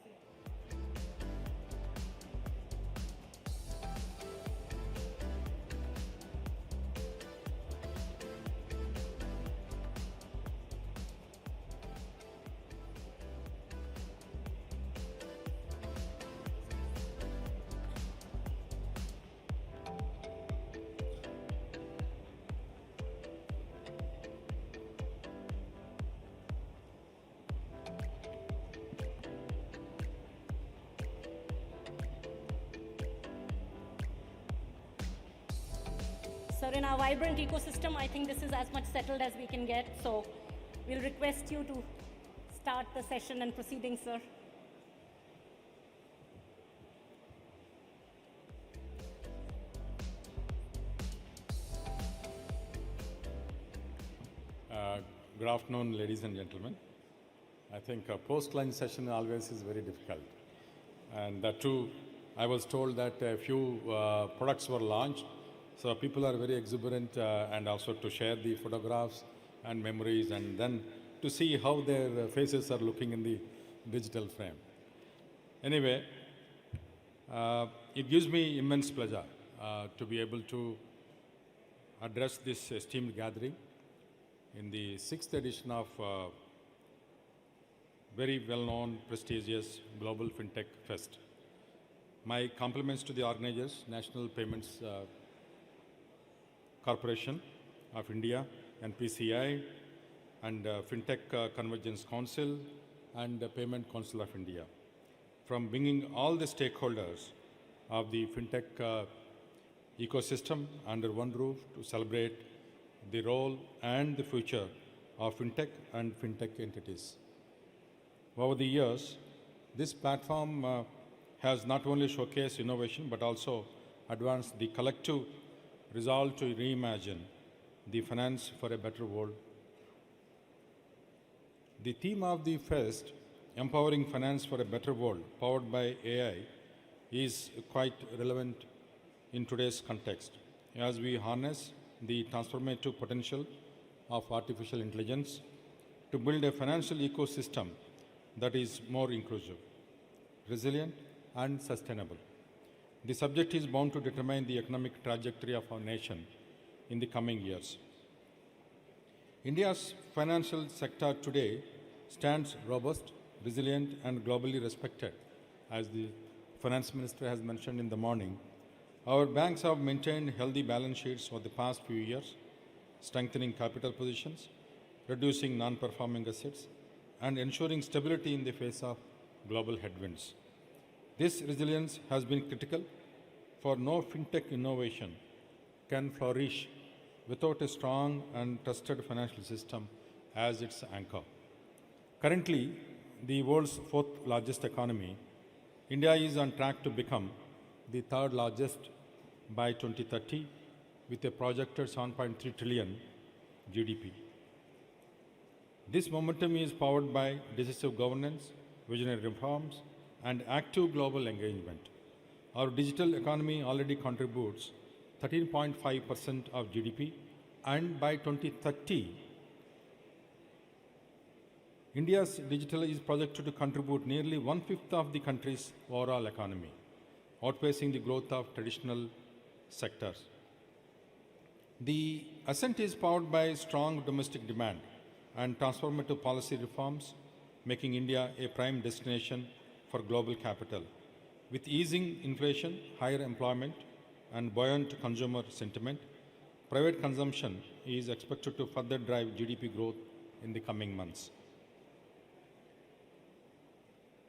Sir, in our vibrant ecosystem, I think this is as much settled as we can get. So we'll request you to start the session and proceedings, sir. Good afternoon, ladies and gentlemen. I think a post-lunch session always is very difficult. And that too, I was told that a few products were launched. So people are very exuberant and also to share the photographs and memories and then to see how their faces are looking in the digital frame. Anyway, it gives me immense pleasure to be able to address this esteemed gathering. in the 6th edition of very well-known, prestigious Global Fintech Fest. My compliments to the organizers, National Payments Corporation of India, NPCI, and Fintech Convergence Council, and the Payment Council of India, from bringing all the stakeholders of the Fintech ecosystem under one roof to celebrate the role and the future of Fintech and Fintech entities. Over the years, this platform has not only showcased innovation but also advanced the collective resolve to reimagine the finance for a better world. The theme of the fest, Empowering Finance for a Better World, powered by AI, is quite relevant in today's context, as we harness the transformative potential of artificial intelligence to build a financial ecosystem that is more inclusive, resilient, and sustainable. The subject is bound to determine the economic trajectory of our nation in the coming years. India's financial sector today stands robust, resilient, and globally respected. As the Finance Minister has mentioned in the morning, our banks have maintained healthy balance sheets over the past few years, strengthening capital positions, reducing non-performing assets, and ensuring stability in the face of global headwinds. This resilience has been critical, for no fintech innovation can flourish without a strong and trusted financial system as its anchor. Currently, the world's fourth largest economy, India is on track to become the third largest by 2030, with a projected 7.3 trillion GDP. This momentum is powered by decisive governance, visionary reforms, and active global engagement. Our digital economy already contributes 13.5% of GDP, and by 2030, India's digital is projected to contribute nearly 1/5 of the country's overall economy, outpacing the growth of traditional sectors. The ascent is powered by strong domestic demand and transformative policy reforms, making India a prime destination for global capital. With easing inflation, higher employment, and buoyant consumer sentiment, private consumption is expected to further drive GDP growth in the coming months.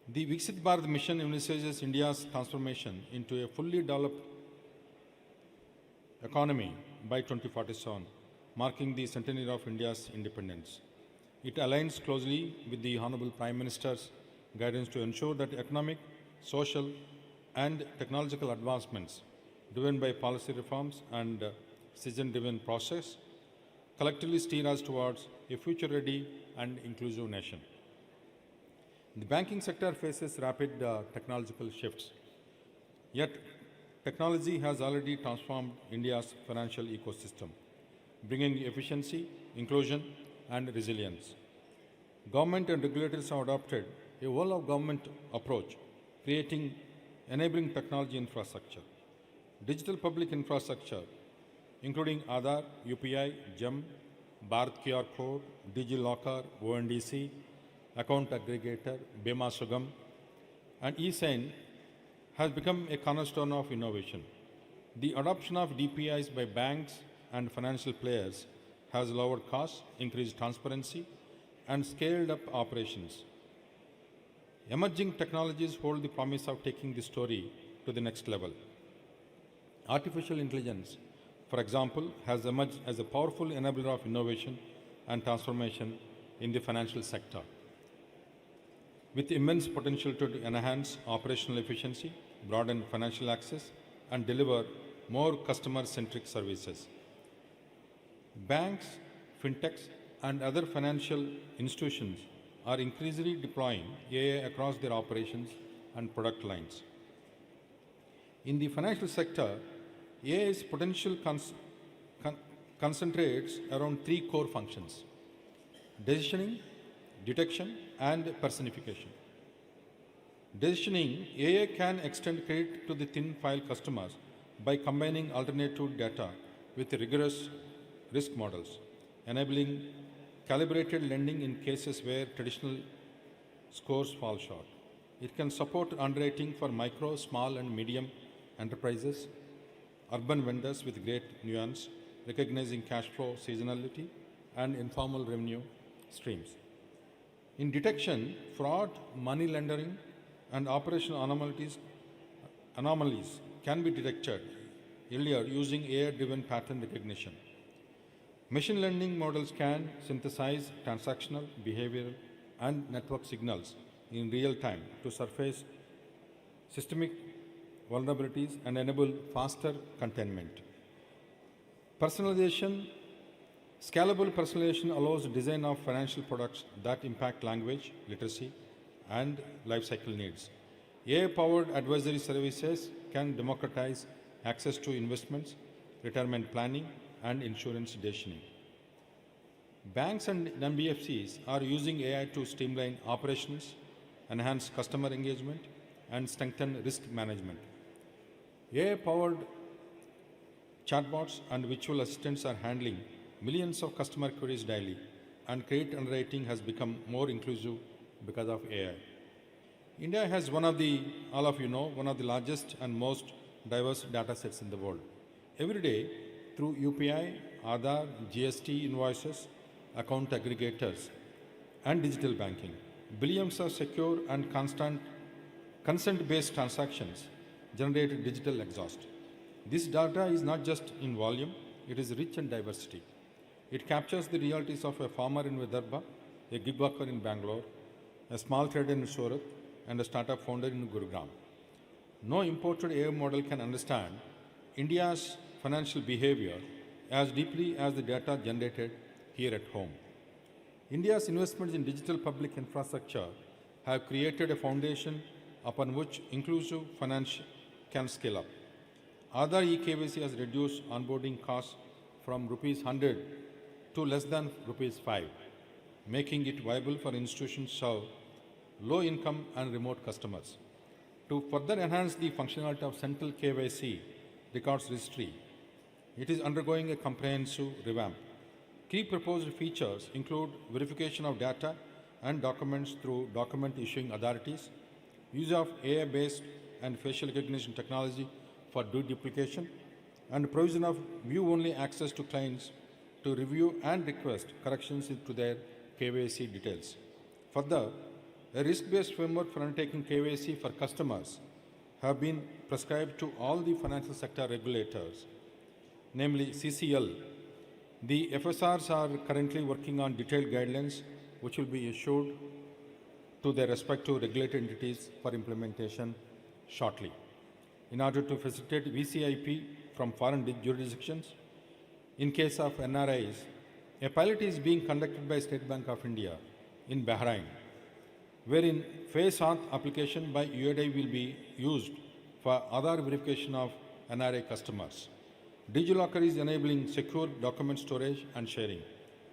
The Viksit Bharat mission envisages India's transformation into a fully developed economy by 2047, marking the centenary of India's independence. It aligns closely with the Honorable Prime Minister's guidance to ensure that economic, social, and technological advancements driven by policy reforms and citizen-driven process collectively steer us towards a future-ready and inclusive nation. The banking sector faces rapid technological shifts, yet technology has already transformed India's financial ecosystem, bringing efficiency, inclusion, and resilience. Government and regulators have adopted a whole-of-government approach, creating enabling technology infrastructure. Digital public infrastructure, including Aadhaar, UPI, GEM, Bharat QR Code, DigiLocker, ONDC, Account Aggregator, Bima Sugam, and eSign, has become a cornerstone of innovation. The adoption of DPIs by banks and financial players has lowered costs, increased transparency, and scaled up operations. Emerging technologies hold the promise of taking the story to the next level. Artificial intelligence, for example, has emerged as a powerful enabler of innovation and transformation in the financial sector, with immense potential to enhance operational efficiency, broaden financial access, and deliver more customer-centric services. Banks, fintechs, and other financial institutions are increasingly deploying AI across their operations and product lines. In the financial sector, AI's potential concentrates around three core functions: decisioning, detection, and personification. Decisioning, AI can extend credit to the thin-file customers by combining alternative data with rigorous risk models, enabling calibrated lending in cases where traditional scores fall short. It can support underwriting for micro, small, and medium enterprises, urban vendors with great nuance, recognizing cash flow seasonality and informal revenue streams. In detection, fraud, money laundering, and operational anomalies can be detected earlier using AI-driven pattern recognition. Machine learning models can synthesize transactional, behavioral, and network signals in real time to surface systemic vulnerabilities and enable faster containment. Personalization, scalable personalization allows the design of financial products that impact language, literacy, and lifecycle needs. AI-powered advisory services can democratize access to investments, retirement planning, and insurance decisioning. Banks and NBFCs are using AI to streamline operations, enhance customer engagement, and strengthen risk management. AI-powered chatbots and virtual assistants are handling millions of customer queries daily, and credit underwriting has become more inclusive because of AI. India has one of the largest and most diverse data sets in the world. Every day, through UPI, Aadhaar, GST invoices, account aggregators, and digital banking, billions of secure and consent-based transactions generate digital exhaust. This data is not just in volume, it is rich in diversity. It captures the realities of a farmer in Vidarbha, a gig worker in Bangalore, a small trader in Surat, and a startup founder in Gurugram. No imported AI model can understand India's financial behavior as deeply as the data generated here at home. India's investments in digital public infrastructure have created a foundation upon which inclusive finance can scale up. Aadhaar eKYC has reduced onboarding costs from Rs 100 to less than Rs 5, making it viable for institutions to serve low-income and remote customers. To further enhance the functionality of central KYC records registry, it is undergoing a comprehensive revamp. Key proposed features include verification of data and documents through document issuing authorities, use of AI-based and facial recognition technology for deduplication, and provision of view-only access to clients to review and request corrections to their KYC details. Further, a risk-based framework for undertaking KYC for customers have been prescribed to all the financial sector regulators, namely CCL. The FSRs are currently working on detailed guidelines which will be issued to their respective regulated entities for implementation shortly. In order to facilitate VCIP from foreign jurisdictions, in case of NRIs, a pilot is being conducted by State Bank of India in Bahrain, wherein face auth application by UID will be used for Aadhaar verification of NRI customers. DigiLocker is enabling secure document storage and sharing,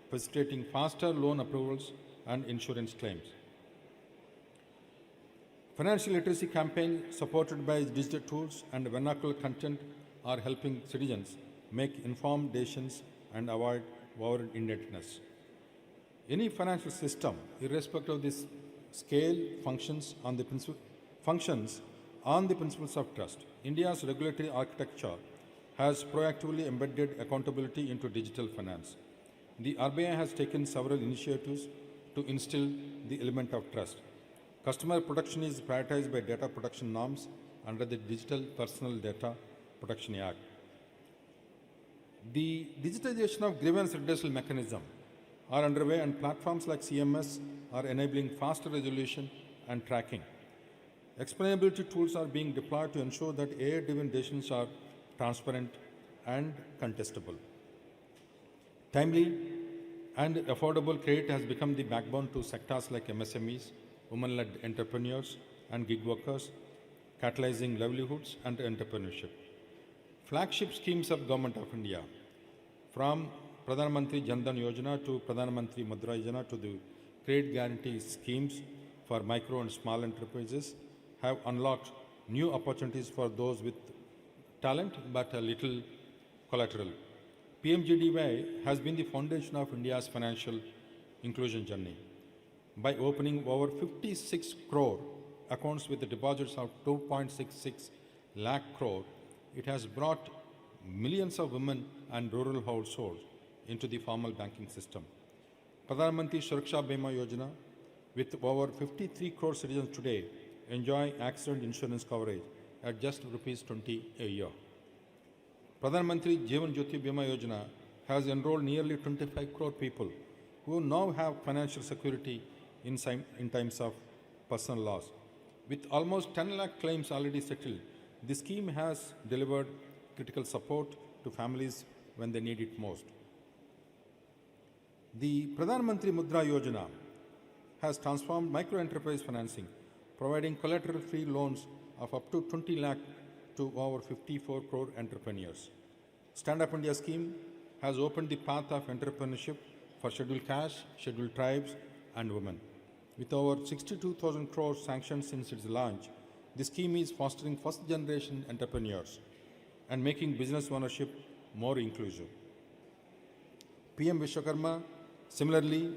facilitating faster loan approvals and insurance claims. Financial literacy campaigns supported by digital tools and vernacular content are helping citizens make informed decisions and avoid over-indebtedness. Any financial system, irrespective of this scale, functions on the principles of trust. India's regulatory architecture has proactively embedded accountability into digital finance. The RBI has taken several initiatives to instill the element of trust. Customer protection is prioritized by data protection norms under the Digital Personal Data Protection Act. The digitization of grievance redressal mechanism are underway, and platforms like CMS are enabling faster resolution and tracking. Explainability tools are being deployed to ensure that AI-driven decisions are transparent and contestable. Timely and affordable credit has become the backbone to sectors like MSMEs, women-led entrepreneurs, and gig workers, catalyzing livelihoods and entrepreneurship. Flagship schemes of Government of India, from Pradhan Mantri Jan Dhan Yojana to Pradhan Mantri Mudra Yojana to the credit guarantee schemes for micro and small enterprises, have unlocked new opportunities for those with talent but a little collateral. PMGDY has been the foundation of India's financial inclusion journey. By opening over 56 crore accounts with the deposits of 2.66 lakh crore, it has brought millions of women and rural households into the formal banking system. Pradhan Mantri Suraksha Bima Yojana, with over 53 crore citizens today, enjoy accident insurance coverage at just rupees 20 a year. Pradhan Mantri Jeevan Jyoti Bima Yojana has enrolled nearly 25 crore people who now have financial security in times of personal loss. With almost 10 lakh claims already settled, the scheme has delivered critical support to families when they need it most. The Pradhan Mantri Mudra Yojana has transformed micro-enterprise financing, providing collateral-free loans of up to 20 lakh to over 54 crore entrepreneurs. Stand Up India scheme has opened the path of entrepreneurship for scheduled caste, scheduled tribes, and women. With over 62,000 crores sanctioned since its launch, the scheme is fostering first-generation entrepreneurs and making business ownership more inclusive. PM Vishwakarma, similarly,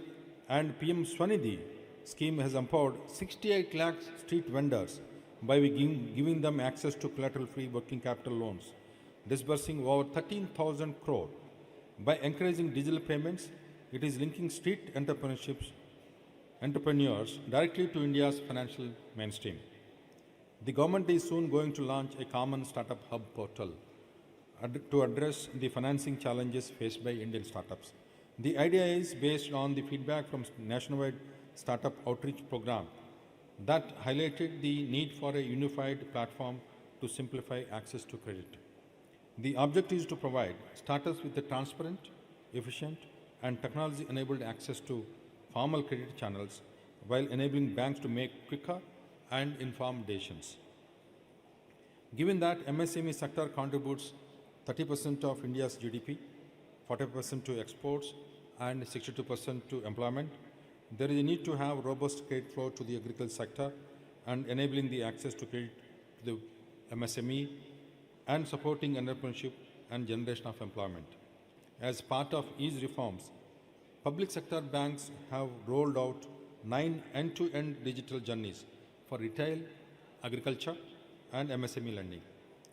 and PM Swanidhi scheme has empowered 68 lakh street vendors by giving them access to collateral-free working capital loans, disbursing over 13,000 crore. By encouraging digital payments, it is linking street entrepreneurs directly to India's financial mainstream. The government is soon going to launch a common startup hub portal to address the financing challenges faced by Indian startups. The idea is based on the feedback from nationwide startup outreach program that highlighted the need for a unified platform to simplify access to credit. The objective is to provide startups with a transparent, efficient, and technology-enabled access to formal credit channels while enabling banks to make quicker and informed decisions. Given that MSME sector contributes 30% of India's GDP, 40% to exports, and 62% to employment, there is a need to have robust credit flow to the agriculture sector and enabling the access to credit to the MSME and supporting entrepreneurship and generation of employment. As part of these reforms, public sector banks have rolled out 9 end-to-end digital journeys for retail, agriculture, and MSME lending.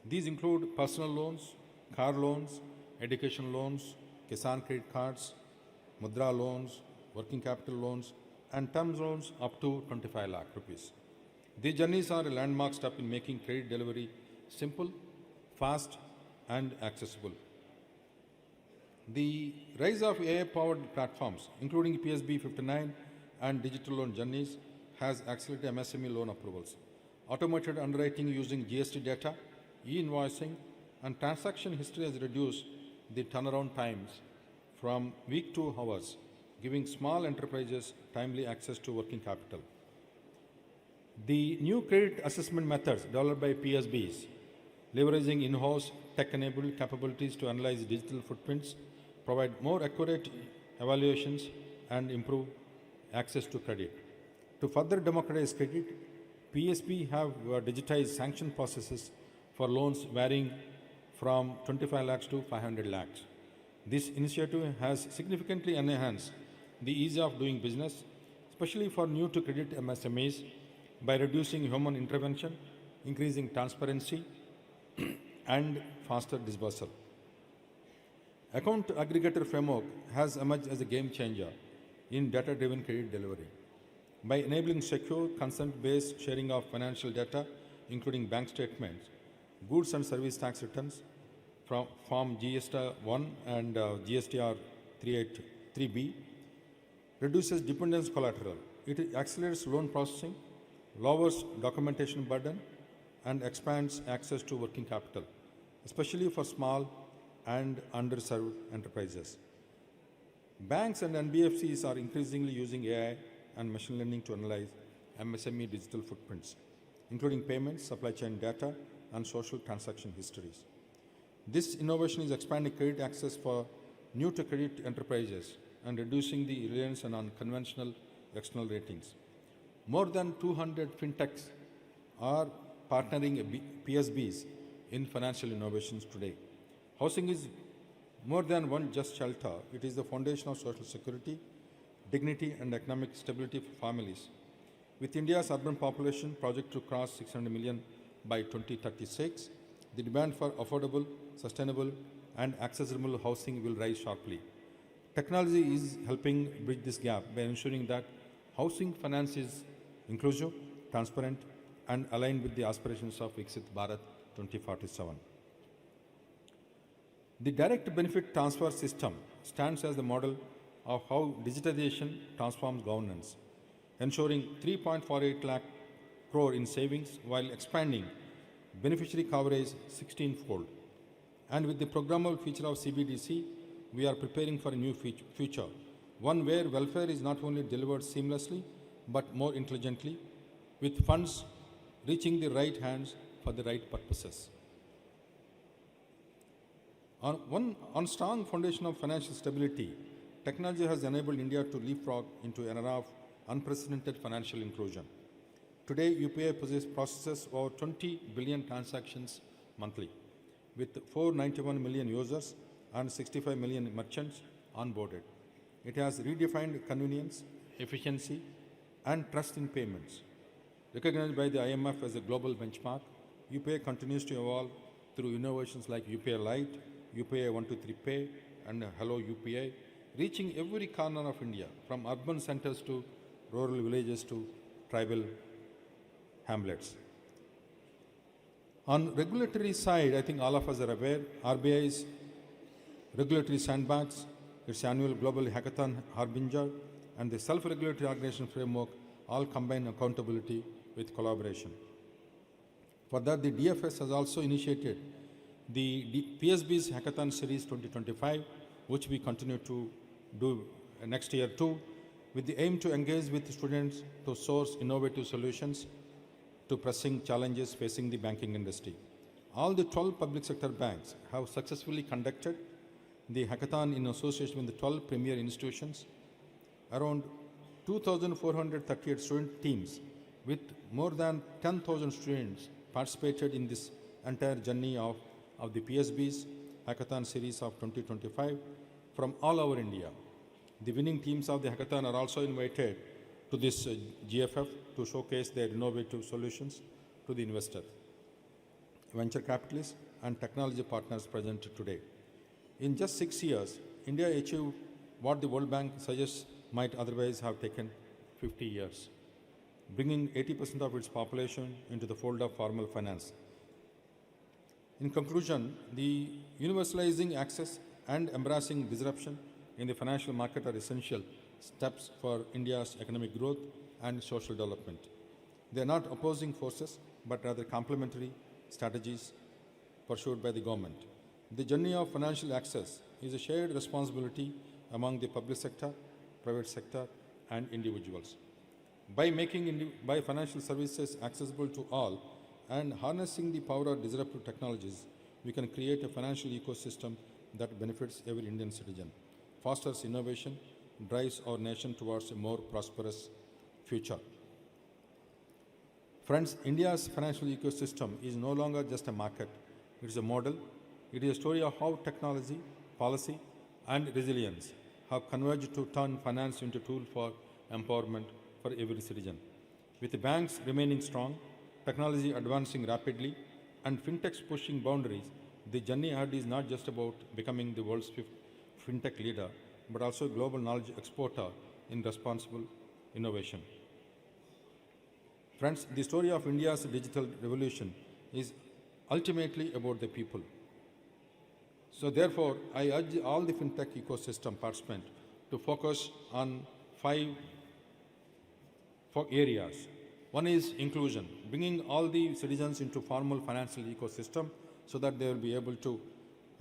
These include personal loans, car loans, education loans, Kisan credit cards, Mudra loans, working capital loans, and term loans up to 25 lakh rupees. These journeys are a landmark step in making credit delivery simple, fast, and accessible. The rise of AI-powered platforms, including PSB 59 and digital loan journeys, has accelerated MSME loan approvals. Automated underwriting using GST data, e-invoicing, and transaction history has reduced the turnaround times from weeks to hours, giving small enterprises timely access to working capital. The new credit assessment methods developed by PSBs, leveraging in-house tech-enabled capabilities to analyze digital footprints, provide more accurate evaluations, and improve access to credit. To further democratize credit, PSB have digitized sanction processes for loans varying from 25 lakhs to 500 lakhs. This initiative has significantly enhanced the ease of doing business, especially for new-to-credit MSMEs, by reducing human intervention, increasing transparency, and faster disbursal. Account aggregator framework has emerged as a game changer in data-driven credit delivery. By enabling secure, consent-based sharing of financial data, including bank statements, goods and service tax returns from Form GST1 and GSTR 383B, reduces dependence collateral. It accelerates loan processing, lowers documentation burden, and expands access to working capital, especially for small and underserved enterprises. Banks and NBFCs are increasingly using AI and machine learning to analyze MSME digital footprints, including payments, supply chain data, and social transaction histories. This innovation is expanding credit access for new-to-credit enterprises and reducing the reliance on unconventional external ratings. More than 200 fintechs are partnering PSBs in financial innovations today. Housing is more than one just shelter. It is the foundation of social security, dignity and economic stability for families. With India's urban population projected to cross 600 million by 2036, the demand for affordable, sustainable, and accessible housing will rise sharply. Technology is helping bridge this gap by ensuring that housing finance is inclusive, transparent, and aligned with the aspirations of Viksit Bharat 2047. The direct benefit transfer system stands as the model of how digitization transforms governance, ensuring 3.48 lakh crore in savings while expanding beneficiary coverage 16-fold. And with the programmable feature of CBDC, we are preparing for a new future, one where welfare is not only delivered seamlessly, but more intelligently, with funds reaching the right hands for the right purposes. On strong foundation of financial stability, technology has enabled India to leapfrog into an era of unprecedented financial inclusion. Today, UPI processes over 20 billion transactions monthly, with 491 million users and 65 million merchants onboarded. It has redefined convenience, efficiency, and trust in payments. Recognized by the IMF as a global benchmark, UPI continues to evolve through innovations like UPI Lite, UPI 123 Pay, and Hello UPI, reaching every corner of India, from urban centers to rural villages to tribal hamlets. On regulatory side, I think all of us are aware, RBI's regulatory sandbags, its annual global hackathon Harbinger, and the self-regulatory organization framework all combine accountability with collaboration. For that, the DFS has also initiated the PSB's Hackathon Series 2025, which we continue to do next year too, with the aim to engage with students to source innovative solutions to pressing challenges facing the banking industry. All the 12 public sector banks have successfully conducted the hackathon in association with the 12 premier institutions. Around 2,438 student teams with more than 10,000 students participated in this entire journey of the PSB's Hackathon Series of 2025 from all over India. The winning teams of the hackathon are also invited to this GFF to showcase their innovative solutions to the investors, venture capitalists, and technology partners present today. In just 6 years, India achieved what the World Bank suggests might otherwise have taken 50 years, bringing 80% of its population into the fold of formal finance. In conclusion, the universalizing access and embracing disruption in the financial market are essential steps for India's economic growth and social development. They are not opposing forces, but rather complementary strategies pursued by the government. The journey of financial access is a shared responsibility among the public sector, private sector, and individuals. By making financial services accessible to all and harnessing the power of disruptive technologies, we can create a financial ecosystem that benefits every Indian citizen, fosters innovation, drives our nation towards a more prosperous future. Friends, India's financial ecosystem is no longer just a market. It is a model. It is a story of how technology, policy, and resilience have converged to turn finance into a tool for empowerment for every citizen. With the banks remaining strong, technology advancing rapidly, and fintechs pushing boundaries, the journey ahead is not just about becoming the world's fifth fintech leader, but also a global knowledge exporter in responsible innovation. Friends, the story of India's digital revolution is ultimately about the people. So therefore, I urge all the fintech ecosystem participants to focus on 5 areas. One is inclusion, bringing all the citizens into formal financial ecosystem so that they will be able to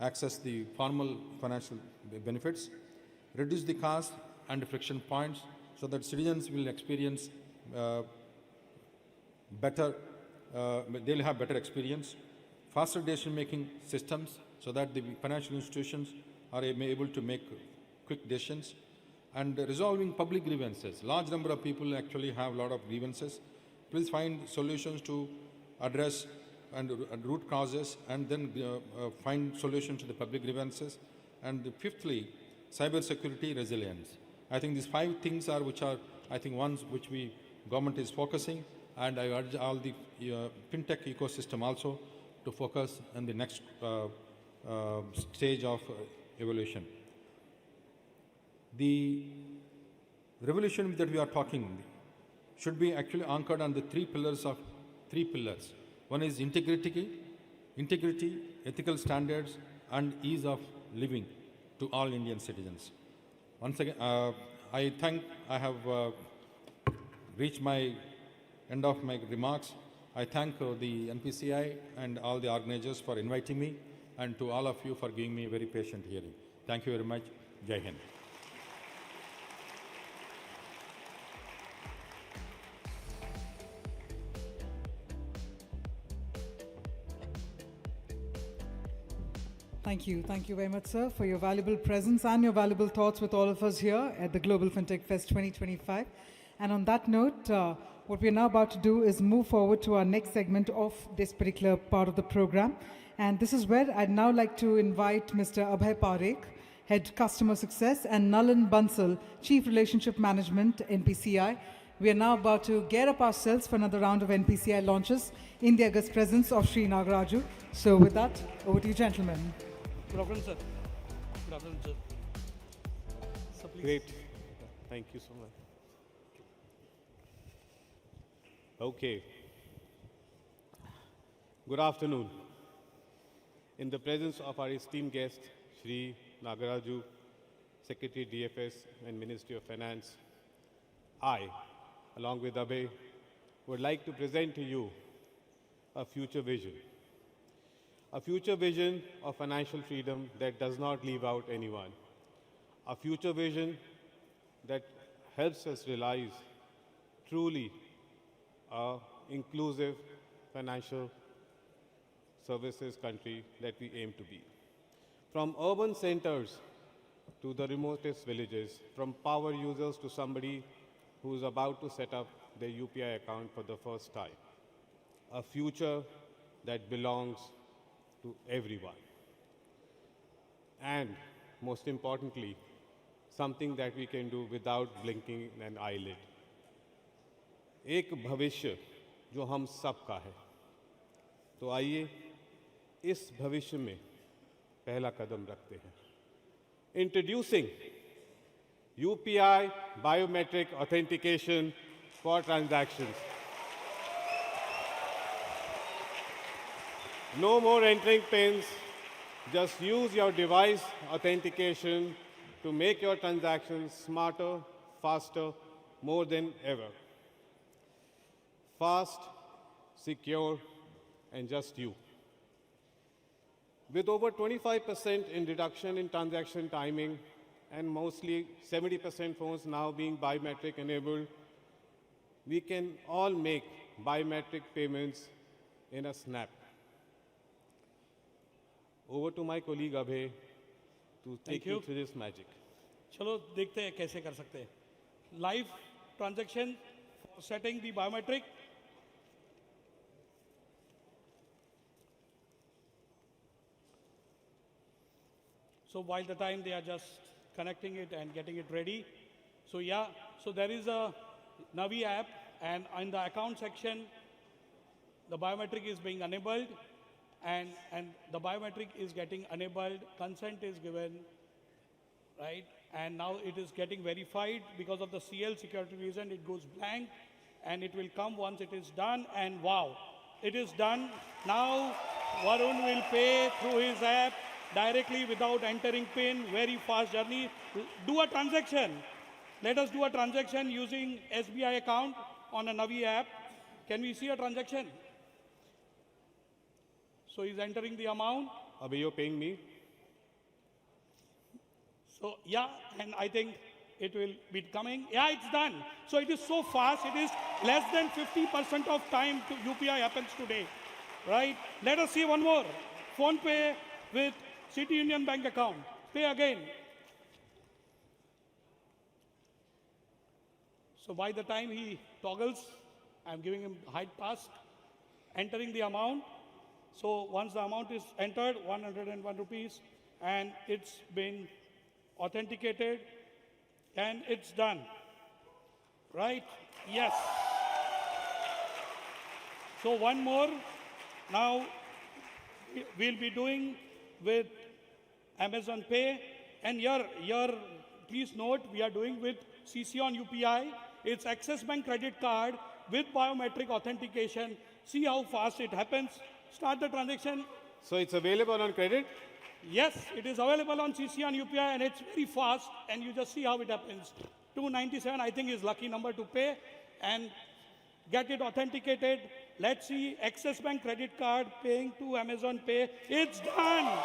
access the formal financial benefits, reduce the cost and friction points so that citizens will experience they'll have better experience, faster decision-making systems so that the financial institutions are able to make quick decisions, and resolving public grievances. Large number of people actually have a lot of grievances. Please find solutions to address and root causes, and then find solutions to the public grievances. And fifthly, cyber security resilience. I think these 5 things are which are, I think, ones which government is focusing, and I urge all the fintech ecosystem also to focus on the next stage of evolution. The revolution that we are talking should be actually anchored on the 3 pillars. One is integrity, ethical standards, and ease of living to all Indian citizens. Once again, I have reached my end of my remarks. I thank the NPCI and all the organizers for inviting me, and to all of you for giving me a very patient hearing. Thank you very much. Jai Hind. Thank you. Thank you very much, sir, for your valuable presence and your valuable thoughts with all of us here at the Global FinTech Fest 2025. And on that note, what we're now about to do is move forward to our next segment of this particular part of the program. And this is where I'd now like to invite Mr. Abhay Parekh, Head Customer Success, and Nalan Bansal, Chief Relationship Management, NPCI. We are now about to gear up ourselves for another round of NPCI launches in the august presence of Sri Nagaraju. So with that, over to you, gentlemen. Good afternoon, sir. Good afternoon, sir. So please. Great. Thank you so much. Okay. Good afternoon. In the presence of our esteemed guest, Sri Nagaraju, Secretary DFS and Ministry of Finance, I, along with Abhay, would like to present to you a future vision. A future vision of financial freedom that does not leave out anyone. A future vision that helps us realize truly an inclusive financial services country that we aim to be. From urban centers to the remotest villages, from power users to somebody who is about to set up their UPI account for the first time. A future that belongs to everyone. And most importantly, something that we can do without blinking an eyelid. एक भविष्य जो हम सब का है. तो आइए इस भविष्य में पहला कदम रखते हैं. Introducing UPI biometric authentication for transactions. No more entering pins, just use your device authentication to make your transactions smarter, faster, more than ever. Fast, secure, and just you. With over 25% in reduction in transaction timing and mostly 70% phones now being biometric enabled, we can all make biometric payments in a snap. Over to my colleague Abhay to take you through this magic. चलो देखते हैं कैसे कर सकते हैं. Live transaction for setting the biometric. So while the time they are just connecting it and getting it ready. So yeah, so there is a Navi app, and in the account section, the biometric is being enabled, and the biometric is getting enabled, consent is given, right? And now it is getting verified because of the CL security reason, it goes blank, and it will come once it is done, and wow, it is done. Now Varun will pay through his app directly without entering PIN, very fast journey. Do a transaction. Let us do a transaction using SBI account on a Navi app. Can we see a transaction? So he's entering the amount. Abhay, you're paying me? So yeah, and I think it will be coming. Yeah, it's done. So it is so fast. It is less than 50% of time to UPI happens today, right? Let us see one more. Phone Pay with City Union Bank account. Pay again. So by the time he toggles, I'm giving him hide task, entering the amount. So once the amount is entered, 101 rupees, and it's been authenticated, And it's done. Right? Yes. So one more. Now we'll be doing with Amazon Pay. And here, please note, we are doing with CC on UPI. It's Axis Bank credit card with biometric authentication. See how fast it happens. Start the transaction. So it's available on credit? Yes, it is available on CC on UPI, and it's very fast, and you just see how it happens. 297, I think, is lucky number to pay, and get it authenticated. Let's see, Axis Bank credit card paying to Amazon Pay. It's done.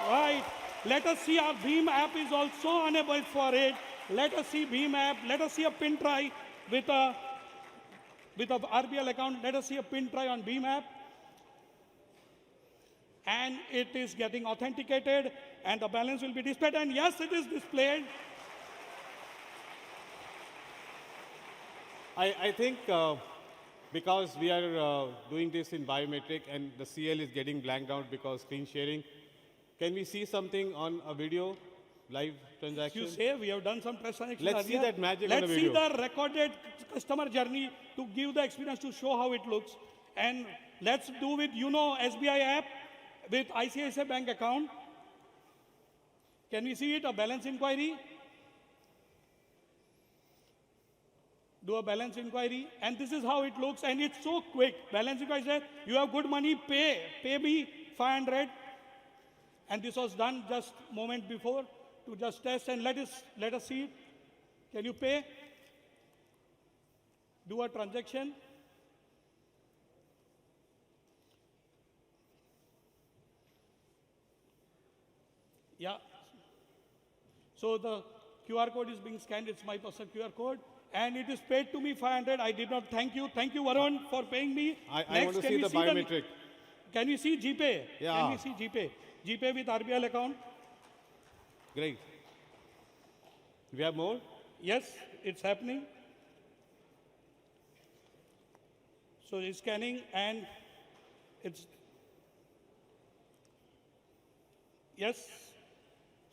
Right. Let us see our Beam app is also enabled for it. Let us see Beam app. Let us see a pin try with a RBL account. Let us see a pin try on Beam app. And it is getting authenticated, and the balance will be displayed. And yes, it is displayed. I think because we are doing this in biometric and the CL is getting blanked out because screen sharing, can we see something on a video, live transaction? You say we have done some press transaction. Let's see that magic on the video. Let's see the recorded customer journey to give the experience, to show how it looks. And let's do with, SBI app with ICICI Bank account. Can we see it? A balance inquiry. Do a balance inquiry. And this is how it looks. And it's so quick. Balance inquiry says, you have good money, pay. Pay me 500. And this was done just a moment before to just test. And let us see it. Can you pay? Do a transaction. Yeah. So the QR code is being scanned. It's my personal QR code. And it is paid to me 500. I did not thank you. Thank you, Varun, for paying me. I want to see the biometric. Can we see GPay? Yeah. Can we see GPay? GPay with RBL account. Great. Do we have more? Yes, it's happening. So it's scanning and it's... Yes.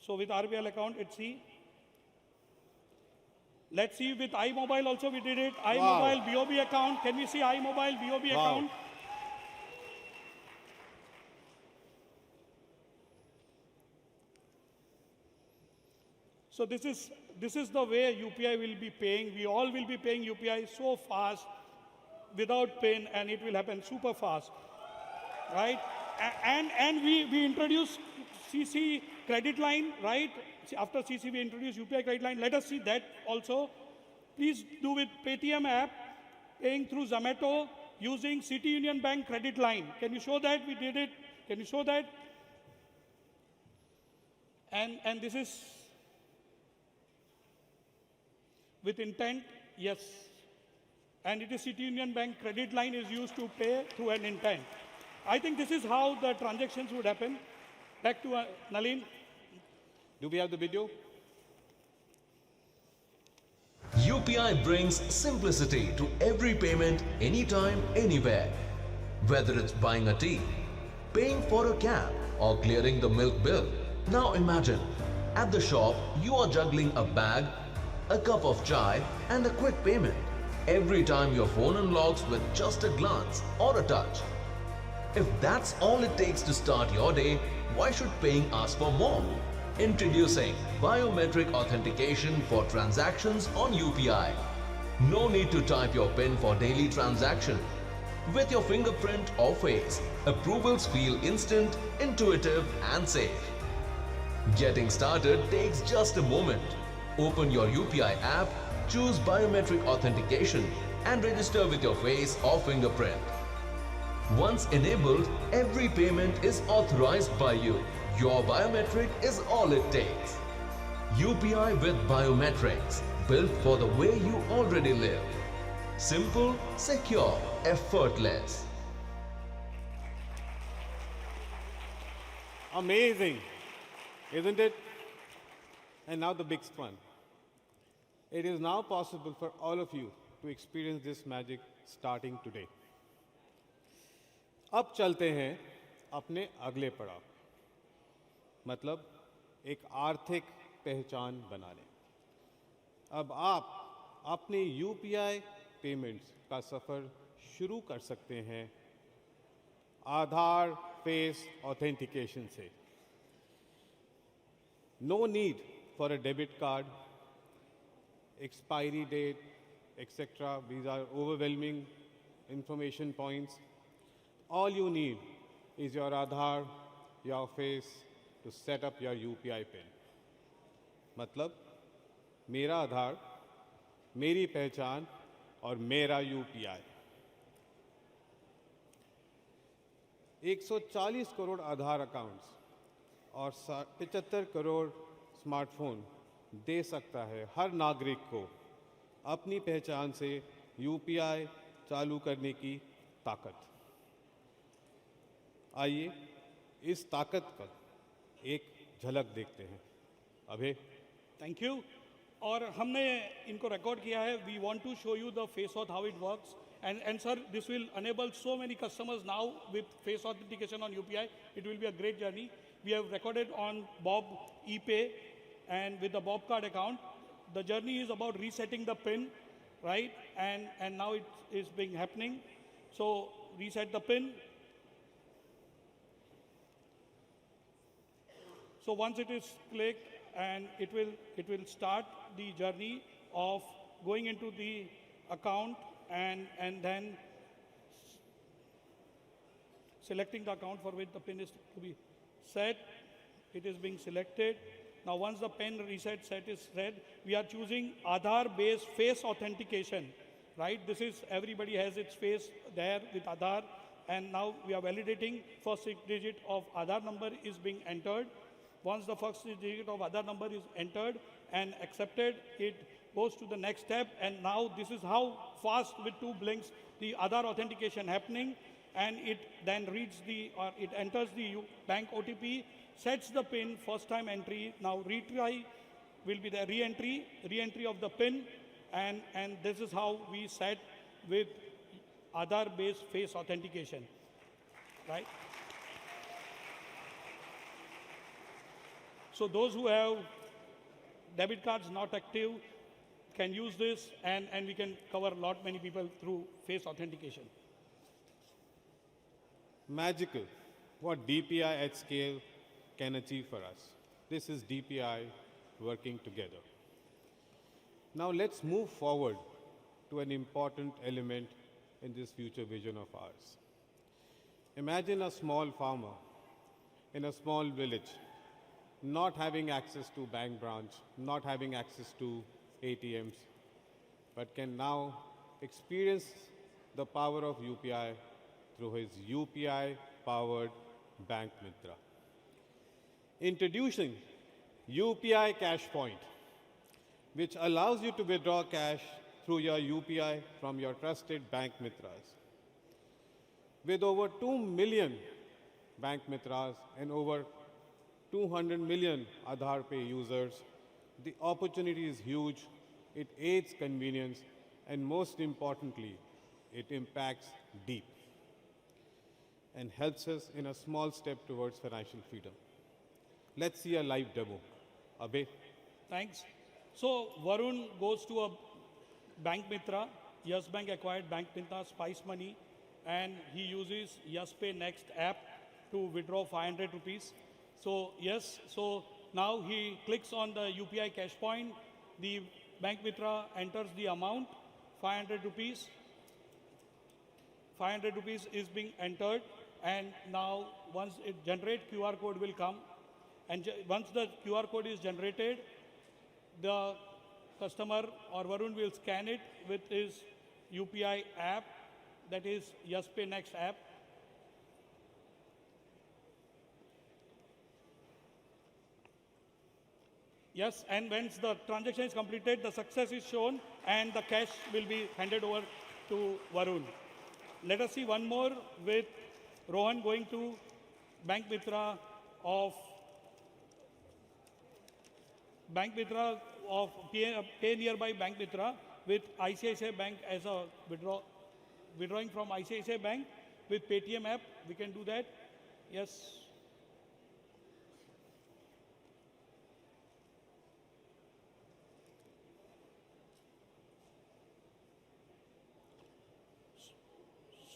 So with RBL account, it's see. Let's see with iMobile also we did it. iMobile BOB account. Can we see iMobile BOB account? So this is the way UPI will be paying. We all will be paying UPI so fast, without pain, and it will happen super fast, right? And we introduced CC credit line, right? After CC we introduced UPI credit line. Let us see that also. Please do with Paytm app, paying through Zomato using City Union Bank credit line. Can you show that we did it? Can you show that? And this is with intent, yes. And it is City Union Bank credit line is used to pay through an intent. I think this is how the transactions would happen. Back to Nalin. Do we have the video? UPI brings simplicity to every payment, anytime, anywhere. Whether it's buying a tea, paying for a cab, or clearing the milk bill. Now imagine, at the shop, you are juggling a bag, a cup of chai, and a quick payment. Every time your phone unlocks with just a glance or a touch. If that's all it takes to start your day, why should paying ask for more? Introducing biometric authentication for transactions on UPI. No need to type your PIN for daily transaction. With your fingerprint or face, approvals feel instant, intuitive, and safe. Getting started takes just a moment. Open your UPI app, choose biometric authentication, and register with your face or fingerprint. Once enabled, every payment is authorized by you. Your biometric is all it takes. UPI with biometrics, built for the way you already live. Simple, secure, effortless. Amazing, isn't it? And now the big one. It is now possible for all of you to experience this magic starting today. अब चलते हैं अपने अगले पड़ाव, मतलब एक आर्थिक पहचान बनाने. अब आप अपने यूपीआई पेमेंट्स का सफ़र शुरू कर सकते हैं आधार फेस ऑथेंटिकेशन से। No need for a debit card, expiry date, etc. These are overwhelming information points. All you need is your Aadhaar, your face to set up your UPI PIN. मतलब मेरा आधार, मेरी पहचान और मेरा UPI। 140 करोड़ आधार accounts और 75 crore smartphone दे सकता है हर नागरिक को अपनी पहचान से यूपीआई चालू करने की ताकत। आइए इस ताकत का एक झलक देखते हैं। अभय। Thank you. और हमने इनको रिकॉर्ड किया है। We want to show you the face auth how it works and sir, this will enable so many customers now with face authentication on UPI. It will be a great journey. We have recorded on Bob ePay and with the Bob card account. The journey is about resetting the PIN, right? And now it is being happening. So reset the PIN. So once it is clicked, and it will start the journey of going into the account and then selecting the account for which the PIN is to be set. It is being selected. Now once the PIN reset set is set, we are choosing Aadhaar-based face authentication, right? This is, everybody has its face there with Aadhaar, and now we are validating first 6 digit of Aadhaar number is being entered. Once the first digit of Aadhaar number is entered and accepted, it goes to the next step, and now this is how fast with 2 blinks the Aadhaar authentication happening, and it then reads it enters the bank OTP, sets the PIN, first time entry. Now retry will be the re-entry of the PIN, and this is how we set with Aadhaar-based face authentication, right? So those who have debit cards not active can use this, and we can cover many people through face authentication. Magical, what DPI at scale can achieve for us. This is DPI working together. Now let's move forward to an important element in this future vision of ours. Imagine a small farmer in a small village, not having access to bank branch, not having access to ATMs, but can now experience the power of UPI through his UPI-powered Bank Mitra. Introducing UPI Cash Point, which allows you to withdraw cash through your UPI from your trusted Bank Mitras. With over 2 million Bank Mitras and over 200 million Aadhaar Pay users, the opportunity is huge, it aids convenience, and most importantly, it impacts deep and helps us in a small step towards financial freedom. Let's see a live demo. Abhay. Thanks. So Varun goes to a Bank Mitra. Yes Bank acquired Bank Mitra Spice Money, and he uses Yes Pay Next app to withdraw 500 rupees. So yes, so now he clicks on the UPI cash point. The Bank Mitra enters the amount, 500 rupees. 500 rupees is being entered, and now once it generates, QR code will come. And once the QR code is generated, the customer or Varun will scan it with his UPI app, that is Yes Pay Next app. Yes, and once the transaction is completed, the success is shown, and the cash will be handed over to Varun. Let us see one more with Rohan going to Bank Mitra of Pay Nearby Bank Mitra with ICICI Bank as a withdrawing from ICICI Bank with Paytm app. We can do that. Yes.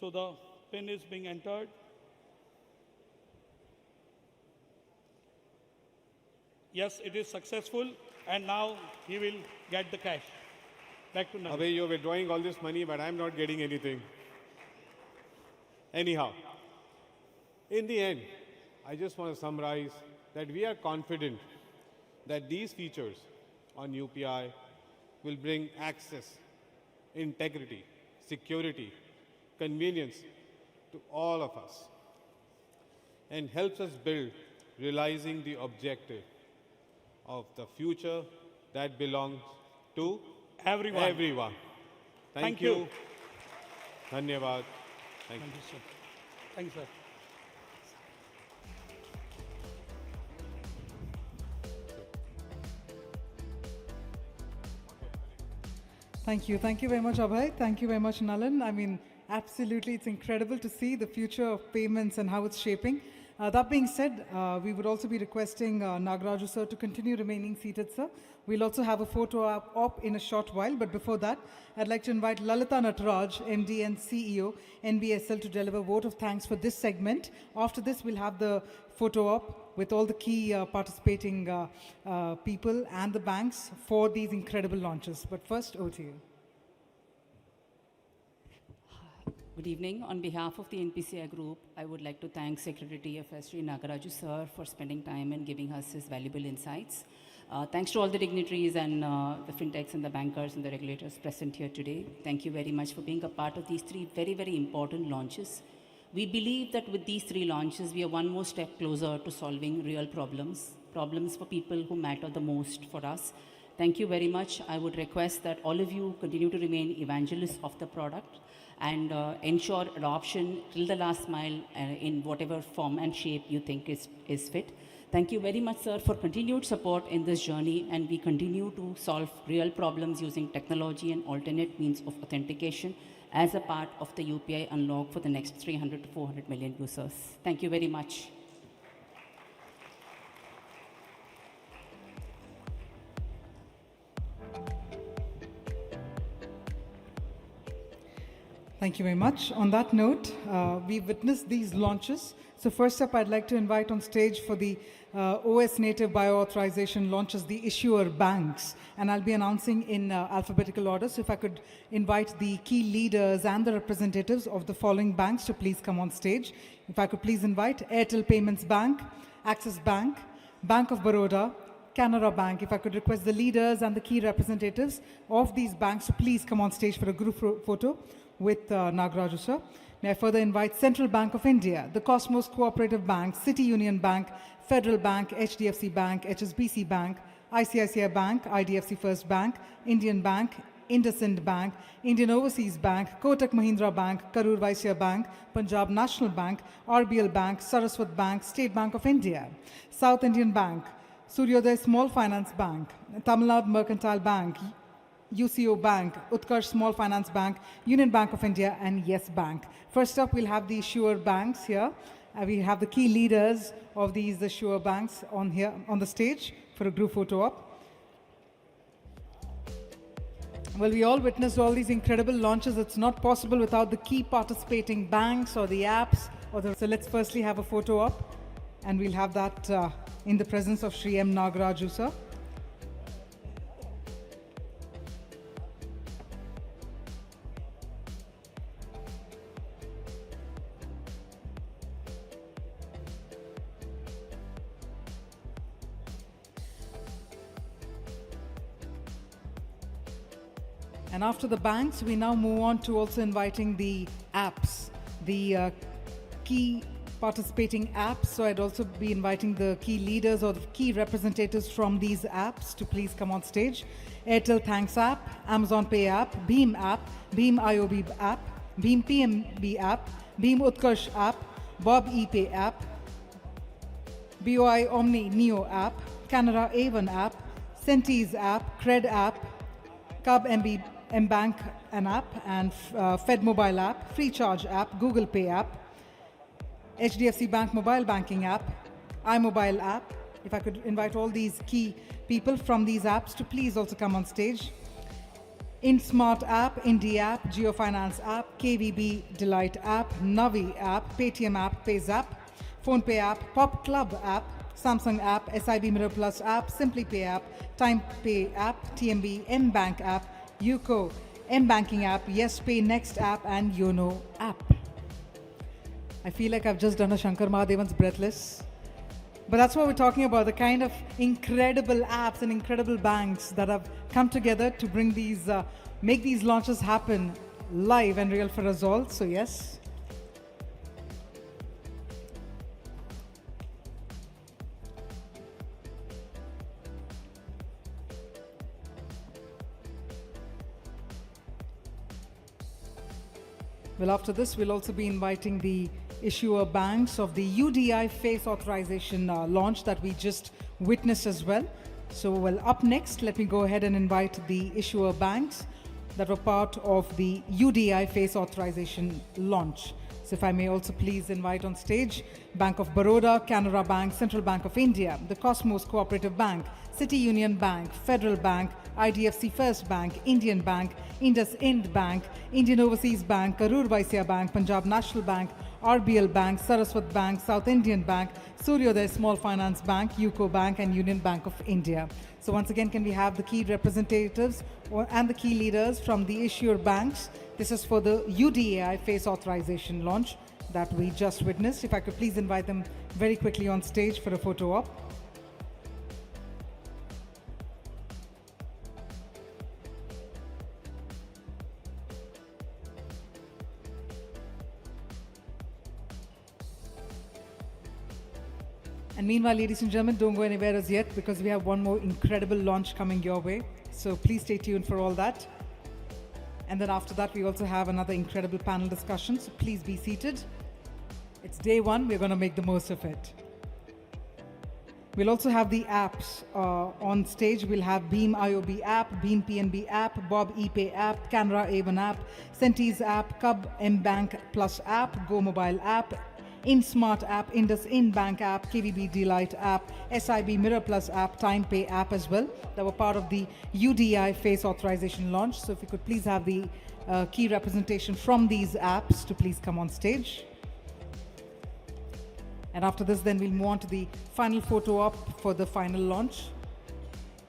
So the PIN is being entered. Yes, it is successful, and now he will get the cash. Back to Naveen. Abhay, you're withdrawing all this money, but I'm not getting anything. Anyhow, in the end, I just want to summarize that we are confident that these features on UPI will bring access, integrity, security, convenience to all of us and helps us build realizing the objective of the future that belongs to everyone. Thank you. Dhanyavad. Thank you. Sir. Thank you, sir. Thank you. Thank you very much, Abhay. Thank you very much, Nalan. I mean, absolutely, it's incredible to see the future of payments and how it's shaping. That being said, we would also be requesting Nagaraju sir to continue remaining seated, sir. We'll also have a photo op in a short while, but before that, I'd like to invite Lalita Nataraj, MD and CEO, NBSL, to deliver a vote of thanks for this segment. After this, we'll have the photo op with all the key participating people and the banks for these incredible launches. But first, over to you. Good evening. On behalf of the NPCI group, I would like to thank Secretary TFS Sri Nagaraju sir for spending time and giving us his valuable insights. Thanks to all the dignitaries and the fintechs and the bankers and the regulators present here today. Thank you very much for being a part of these three very, very important launches. We believe that with these three launches, we are one more step closer to solving real problems for people who matter the most for us. Thank you very much. I would request that all of you continue to remain evangelists of the product and ensure adoption till the last mile in whatever form and shape you think is fit. Thank you very much, sir, for continued support in this journey, and we continue to solve real problems using technology and alternate means of authentication as a part of the UPI unlock for the next 300 to 400 million users. Thank you very much. Thank you very much. On that note, we've witnessed these launches. So first up, I'd like to invite on stage for the OS native bio-authorization launches, the issuer banks. And I'll be announcing in alphabetical order. So if I could invite the key leaders and the representatives of the following banks to please come on stage. If I could please invite Airtel Payments Bank, Axis Bank, Bank of Baroda, Canara Bank. If I could request the leaders and the key representatives of these banks to please come on stage for a group photo with Nagaraju sir. May I further invite Central Bank of India, the Cosmos Cooperative Bank, City Union Bank, Federal Bank, HDFC Bank, HSBC Bank, ICICI Bank, IDFC First Bank, Indian Bank, IndusInd Bank, Indian Overseas Bank, Kotak Mahindra Bank, Karur Vysya Bank, Punjab National Bank, RBL Bank, Saraswat Bank, State Bank of India, South Indian Bank, Suryodaya Small Finance Bank, Tamil Nadu Mercantile Bank, UCO Bank, Utkarsh Small Finance Bank, Union Bank of India, and Yes Bank. First up, we'll have the issuer banks here. We have the key leaders of these issuer banks on here on the stage for a group photo op. Well, we all witnessed all these incredible launches. It's not possible without the key participating banks or the apps. So let's firstly have a photo op, and we'll have that in the presence of Shri M. Nagaraju sir. And after the banks, we now move on to also inviting the apps, the key participating apps. So I'd also be inviting the key leaders or the key representatives from these apps to please come on stage. Airtel Thanks app, Amazon Pay app, Bheem app, Bheem IOB app, Bheem PMB app, Bheem Utkarsh app, Bob ePay app, BOI Omni Neo app, Canara A1 app, Centis app, Cred app, Cub Mbank an app, and Fed mobile app, FreeCharge app, Google Pay app, HDFC Bank mobile banking app, iMobile app. If I could invite all these key people from these apps to please also come on stage. InSmart app, Indie app, GeoFinance app, KVB Delight app, Navi app, Paytm app, Pays app, PhonePe app, Pop Club app, Samsung app, SIB Mirror Plus app, SimplyPay app, TimePay app, TMB M-Bank app, UCO M-Banking app, YesPay Next app, and YONO app. I feel like I've just done a Shankar Mahadevan's Breathless. But that's what we're talking about, the kind of incredible apps and incredible banks that have come together to bring these, make these launches happen live and real for us all. So yes. Well, after this, we'll also be inviting the issuer banks of the UDI face authorization launch that we just witnessed as well. So, well, up next, let me go ahead and invite the issuer banks that were part of the UDI face authorization launch. So if I may also please invite on stage Bank of Baroda, Canara Bank, Central Bank of India, the Cosmos Cooperative Bank, City Union Bank, Federal Bank, IDFC First Bank, Indian Bank, IndusInd Bank, Indian Overseas Bank, Karur Vysya Bank, Punjab National Bank, RBL Bank, Saraswat Bank, South Indian Bank, Suryodaya Small Finance Bank, UCO Bank, and Union Bank of India. So once again, can we have the key representatives and the key leaders from the issuer banks? This is for the UDAI face authorization launch that we just witnessed. If I could please invite them very quickly on stage for a photo op. And meanwhile, ladies and gentlemen, don't go anywhere as yet because we have one more incredible launch coming your way. So please stay tuned for all that. And then after that, we also have another incredible panel discussion. So please be seated. It's day one. We're going to make the most of it. We'll also have the apps on stage. We'll have Beam IOB app, Beam PNB app, Bob ePay app, Canara A1 app, Centis app, Cub M-Bank Plus app, Go Mobile app, InSmart app, IndusInd Bank app, KVB Delight app, SIB Mirror Plus app, TimePay app as well. That were part of the UDI face authorization launch. So if you could please have the key representation from these apps to please come on stage. And after this, then we'll move on to the final photo op for the final launch.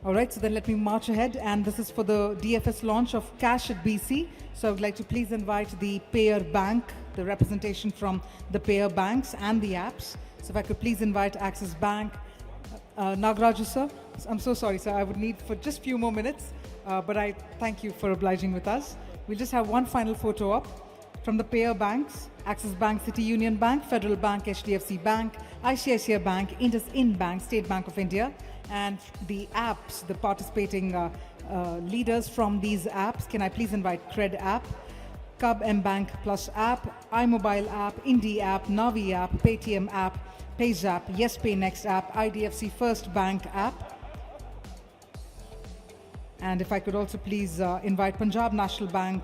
All right, so then let me march ahead. And this is for the DFS launch of Cash at BC. So I would like to please invite the payer bank, the representation from the payer banks and the apps. So if I could please invite Axis Bank, Nagaraju sir. I'm so sorry, sir. I would need for just a few more minutes, but I thank you for obliging with us. We'll just have one final photo op from the payer banks, Axis Bank, City Union Bank, Federal Bank, HDFC Bank, ICICI Bank, IndusInd Bank, State Bank of India, and the apps, the participating leaders from these apps. Can I please invite Cred app, Cub M-Bank Plus app, iMobile app, Indie app, Navi app, Paytm app, Pays app, YesPay Next app, IDFC First Bank app. And if I could also please invite Punjab National Bank,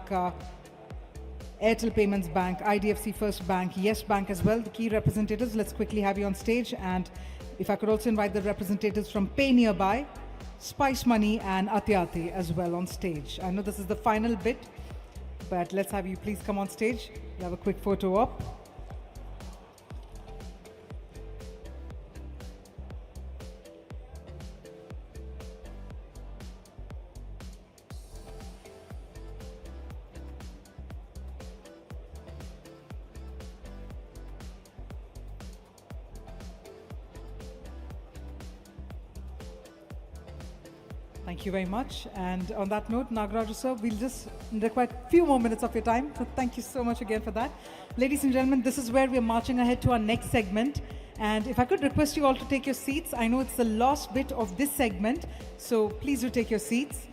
Airtel Payments Bank, IDFC First Bank, Yes Bank as well, the key representatives. Let's quickly have you on stage. And if I could also invite the representatives from Pay Nearby, Spice Money, and Atyati as well on stage. I know this is the final bit, but let's have you please come on stage. We'll have a quick photo op. Thank you very much. And on that note, Nagaraju sir, we'll just require a few more minutes of your time. So thank you so much again for that. Ladies and gentlemen, this is where we're marching ahead to our next segment. And if I could request you all to take your seats. I know it's the last bit of this segment, so please do take your seats.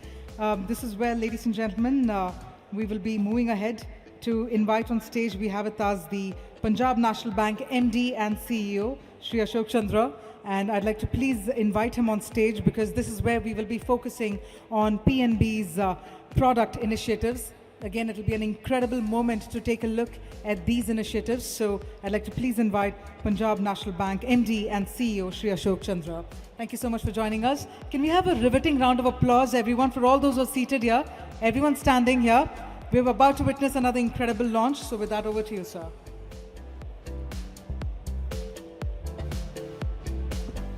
This is where, ladies and gentlemen, we will be moving ahead to invite on stage. We have with us the Punjab National Bank MD and CEO, Shri Ashok Chandra. And I'd like to please invite him on stage because this is where we will be focusing on PNB's product initiatives. Again, it will be an incredible moment to take a look at these initiatives. So I'd like to please invite Punjab National Bank MD and CEO, Shri Ashok Chandra. Thank you so much for joining us. Can we have a riveting round of applause, everyone, for all those who are seated here? Everyone standing here. We're about to witness another incredible launch. So with that, over to you, sir.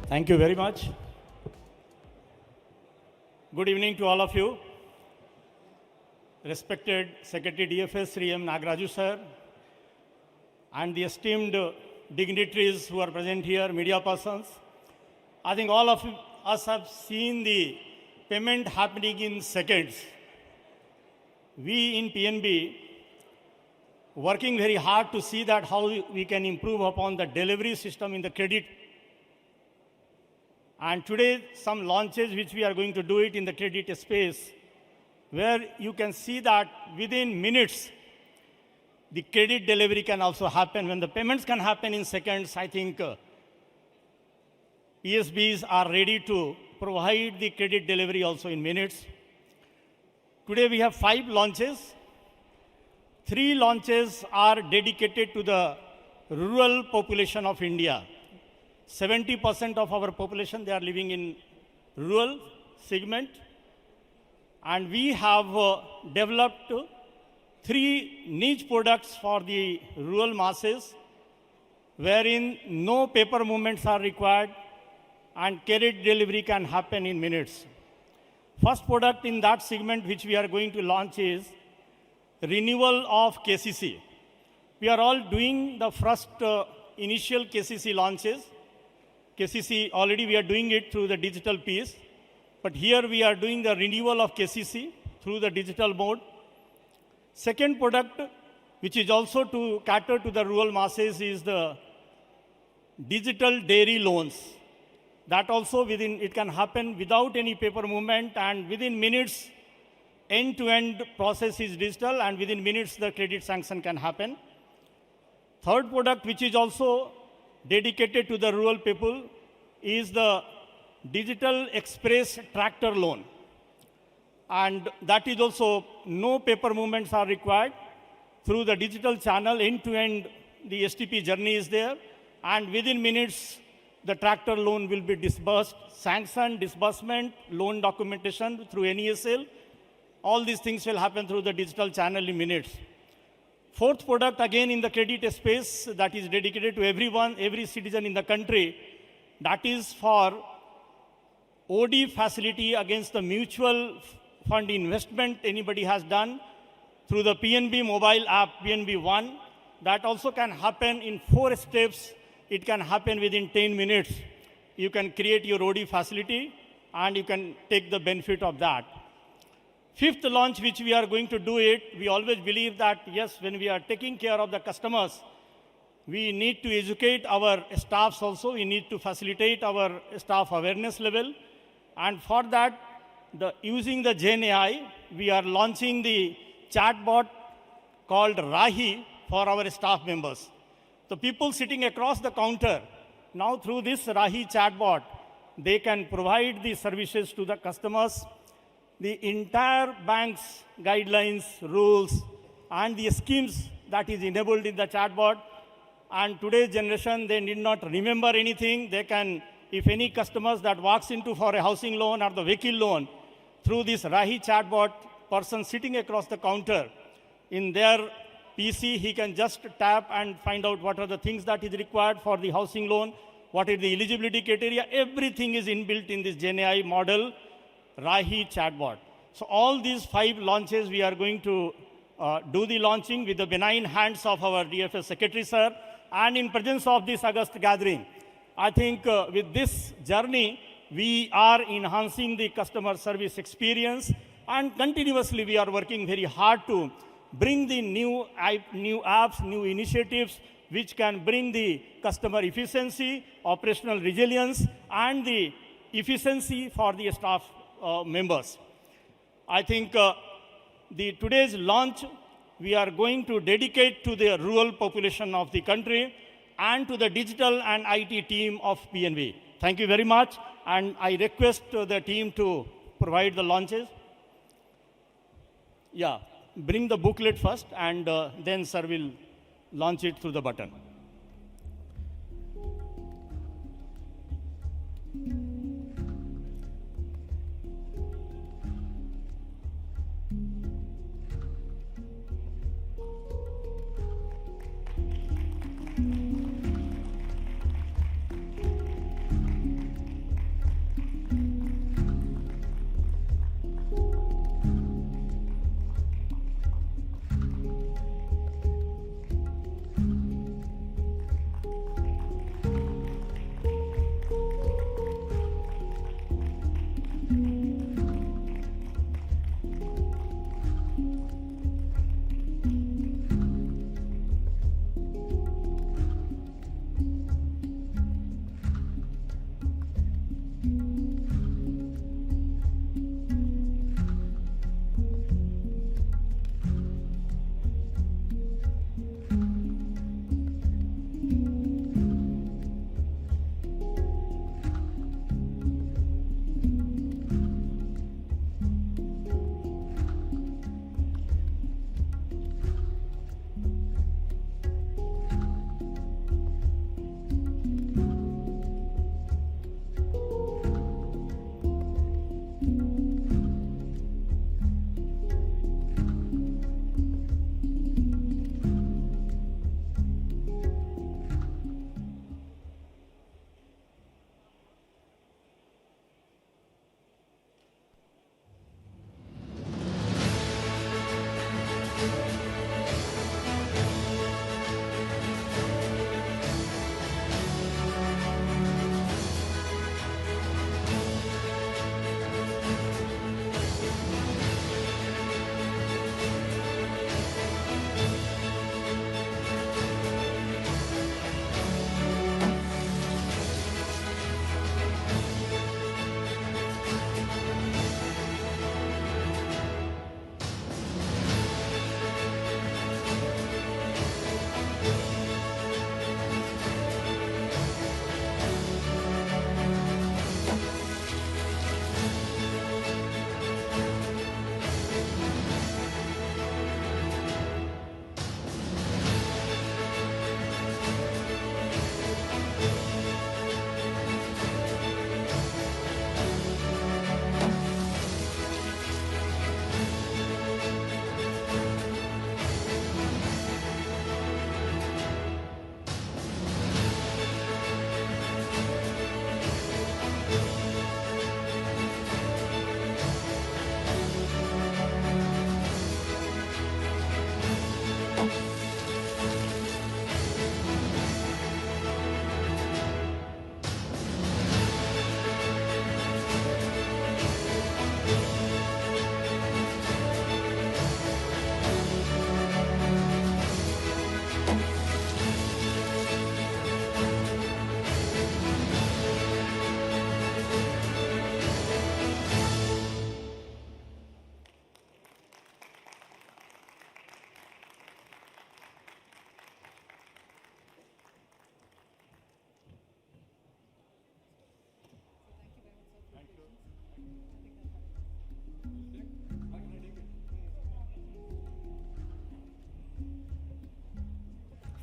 Thank you very much. Good evening to all of you. Respected Secretary DFS Sri M. Nagaraju sir, and the esteemed dignitaries who are present here, media persons. I think all of us have seen the payment happening in seconds. We in PNB working very hard to see that how we can improve upon the delivery system in the credit. And today, some launches which we are going to do it in the credit space, where you can see that within minutes, the credit delivery can also happen. When the payments can happen in seconds, I think ESBs are ready to provide the credit delivery also in minutes. Today we have 5 launches. 3 launches are dedicated to the rural population of India. 70% of our population, they are living in rural segment. And we have developed 3 niche products for the rural masses, wherein no paper movements are required and credit delivery can happen in minutes. First product in that segment which we are going to launch is renewal of KCC. We are all doing the first initial KCC launches. KCC, already we are doing it through the digital piece, but here we are doing the renewal of KCC through the digital mode. Second product, which is also to cater to the rural masses, is the digital dairy loans. That also it can happen without any paper movement, and within minutes, end-to-end process is digital, and within minutes the credit sanction can happen. Third product, which is also dedicated to the rural people, is the digital express tractor loan. And that is also no paper movements are required. Through the digital channel, end-to-end, the STP journey is there, and within minutes, the tractor loan will be disbursed, sanction, disbursement, loan documentation through NESL. All these things will happen through the digital channel in minutes. Fourth product, again in the credit space, that is dedicated to everyone, every citizen in the country. That is for OD facility against the mutual fund investment anybody has done through the PNB mobile app, PNB One. That also can happen in 4 steps. It can happen within 10 minutes. You can create your OD facility and you can take the benefit of that. Fifth launch, which we are going to do it, we always believe that, yes, when we are taking care of the customers, we need to educate our staffs also. We need to facilitate our staff awareness level. And for that, using the Gen AI, we are launching the chatbot called Rahi for our staff members. The people sitting across the counter, now through this Rahi chatbot, they can provide the services to the customers. The entire bank's guidelines, rules, and the schemes that is enabled in the chatbot. And today's generation, they need not remember anything. They can, if any customers that walks into for a housing loan or the vehicle loan, through this Rahi chatbot, person sitting across the counter, in their PC, he can just tap and find out what are the things that is required for the housing loan, what is the eligibility criteria. Everything is inbuilt in this Gen AI model, Rahi chatbot. So all these 5 launches, we are going to do the launching with the benign hands of our DFS Secretary, sir, and in presence of this August gathering. I think with this journey, we are enhancing the customer service experience, and continuously we are working very hard to bring the new apps, new initiatives, which can bring the customer efficiency, operational resilience, and the efficiency for the staff members. I think today's launch, we are going to dedicate to the rural population of the country and to the digital and IT team of PNB. Thank you very much, and I request the team to provide the launches. Yeah, bring the booklet first, and then sir will launch it through the button.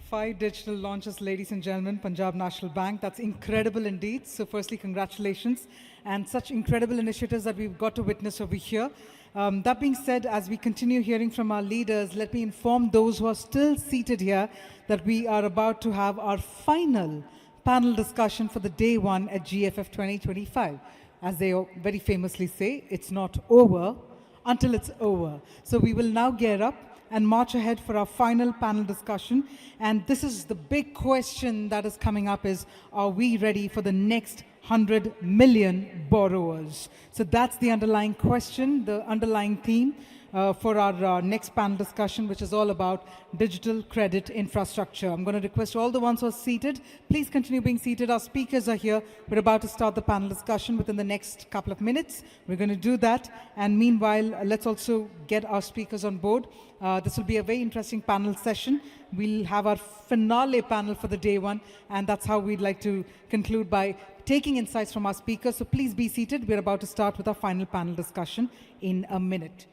5 digital launches, ladies and gentlemen, Punjab National Bank. That's incredible indeed. So firstly, congratulations. And such incredible initiatives that we've got to witness over here. That being said, as we continue hearing from our leaders, let me inform those who are still seated here that we are about to have our final panel discussion for the day one at GFF 2025. As they very famously say, it's not over until it's over. So we will now gear up and march ahead for our final panel discussion. And this is the big question that is coming up is, are we ready for the next 100 million borrowers? So that's the underlying question, the underlying theme for our next panel discussion, which is all about digital credit infrastructure. I'm going to request all the ones who are seated, please continue being seated. Our speakers are here. We're about to start the panel discussion within the next couple of minutes. We're going to do that. And meanwhile, let's also get our speakers on board. This will be a very interesting panel session. We'll have our finale panel for the day one, and that's how we'd like to conclude by taking insights from our speakers. So please be seated. We're about to start with our final panel discussion in a minute.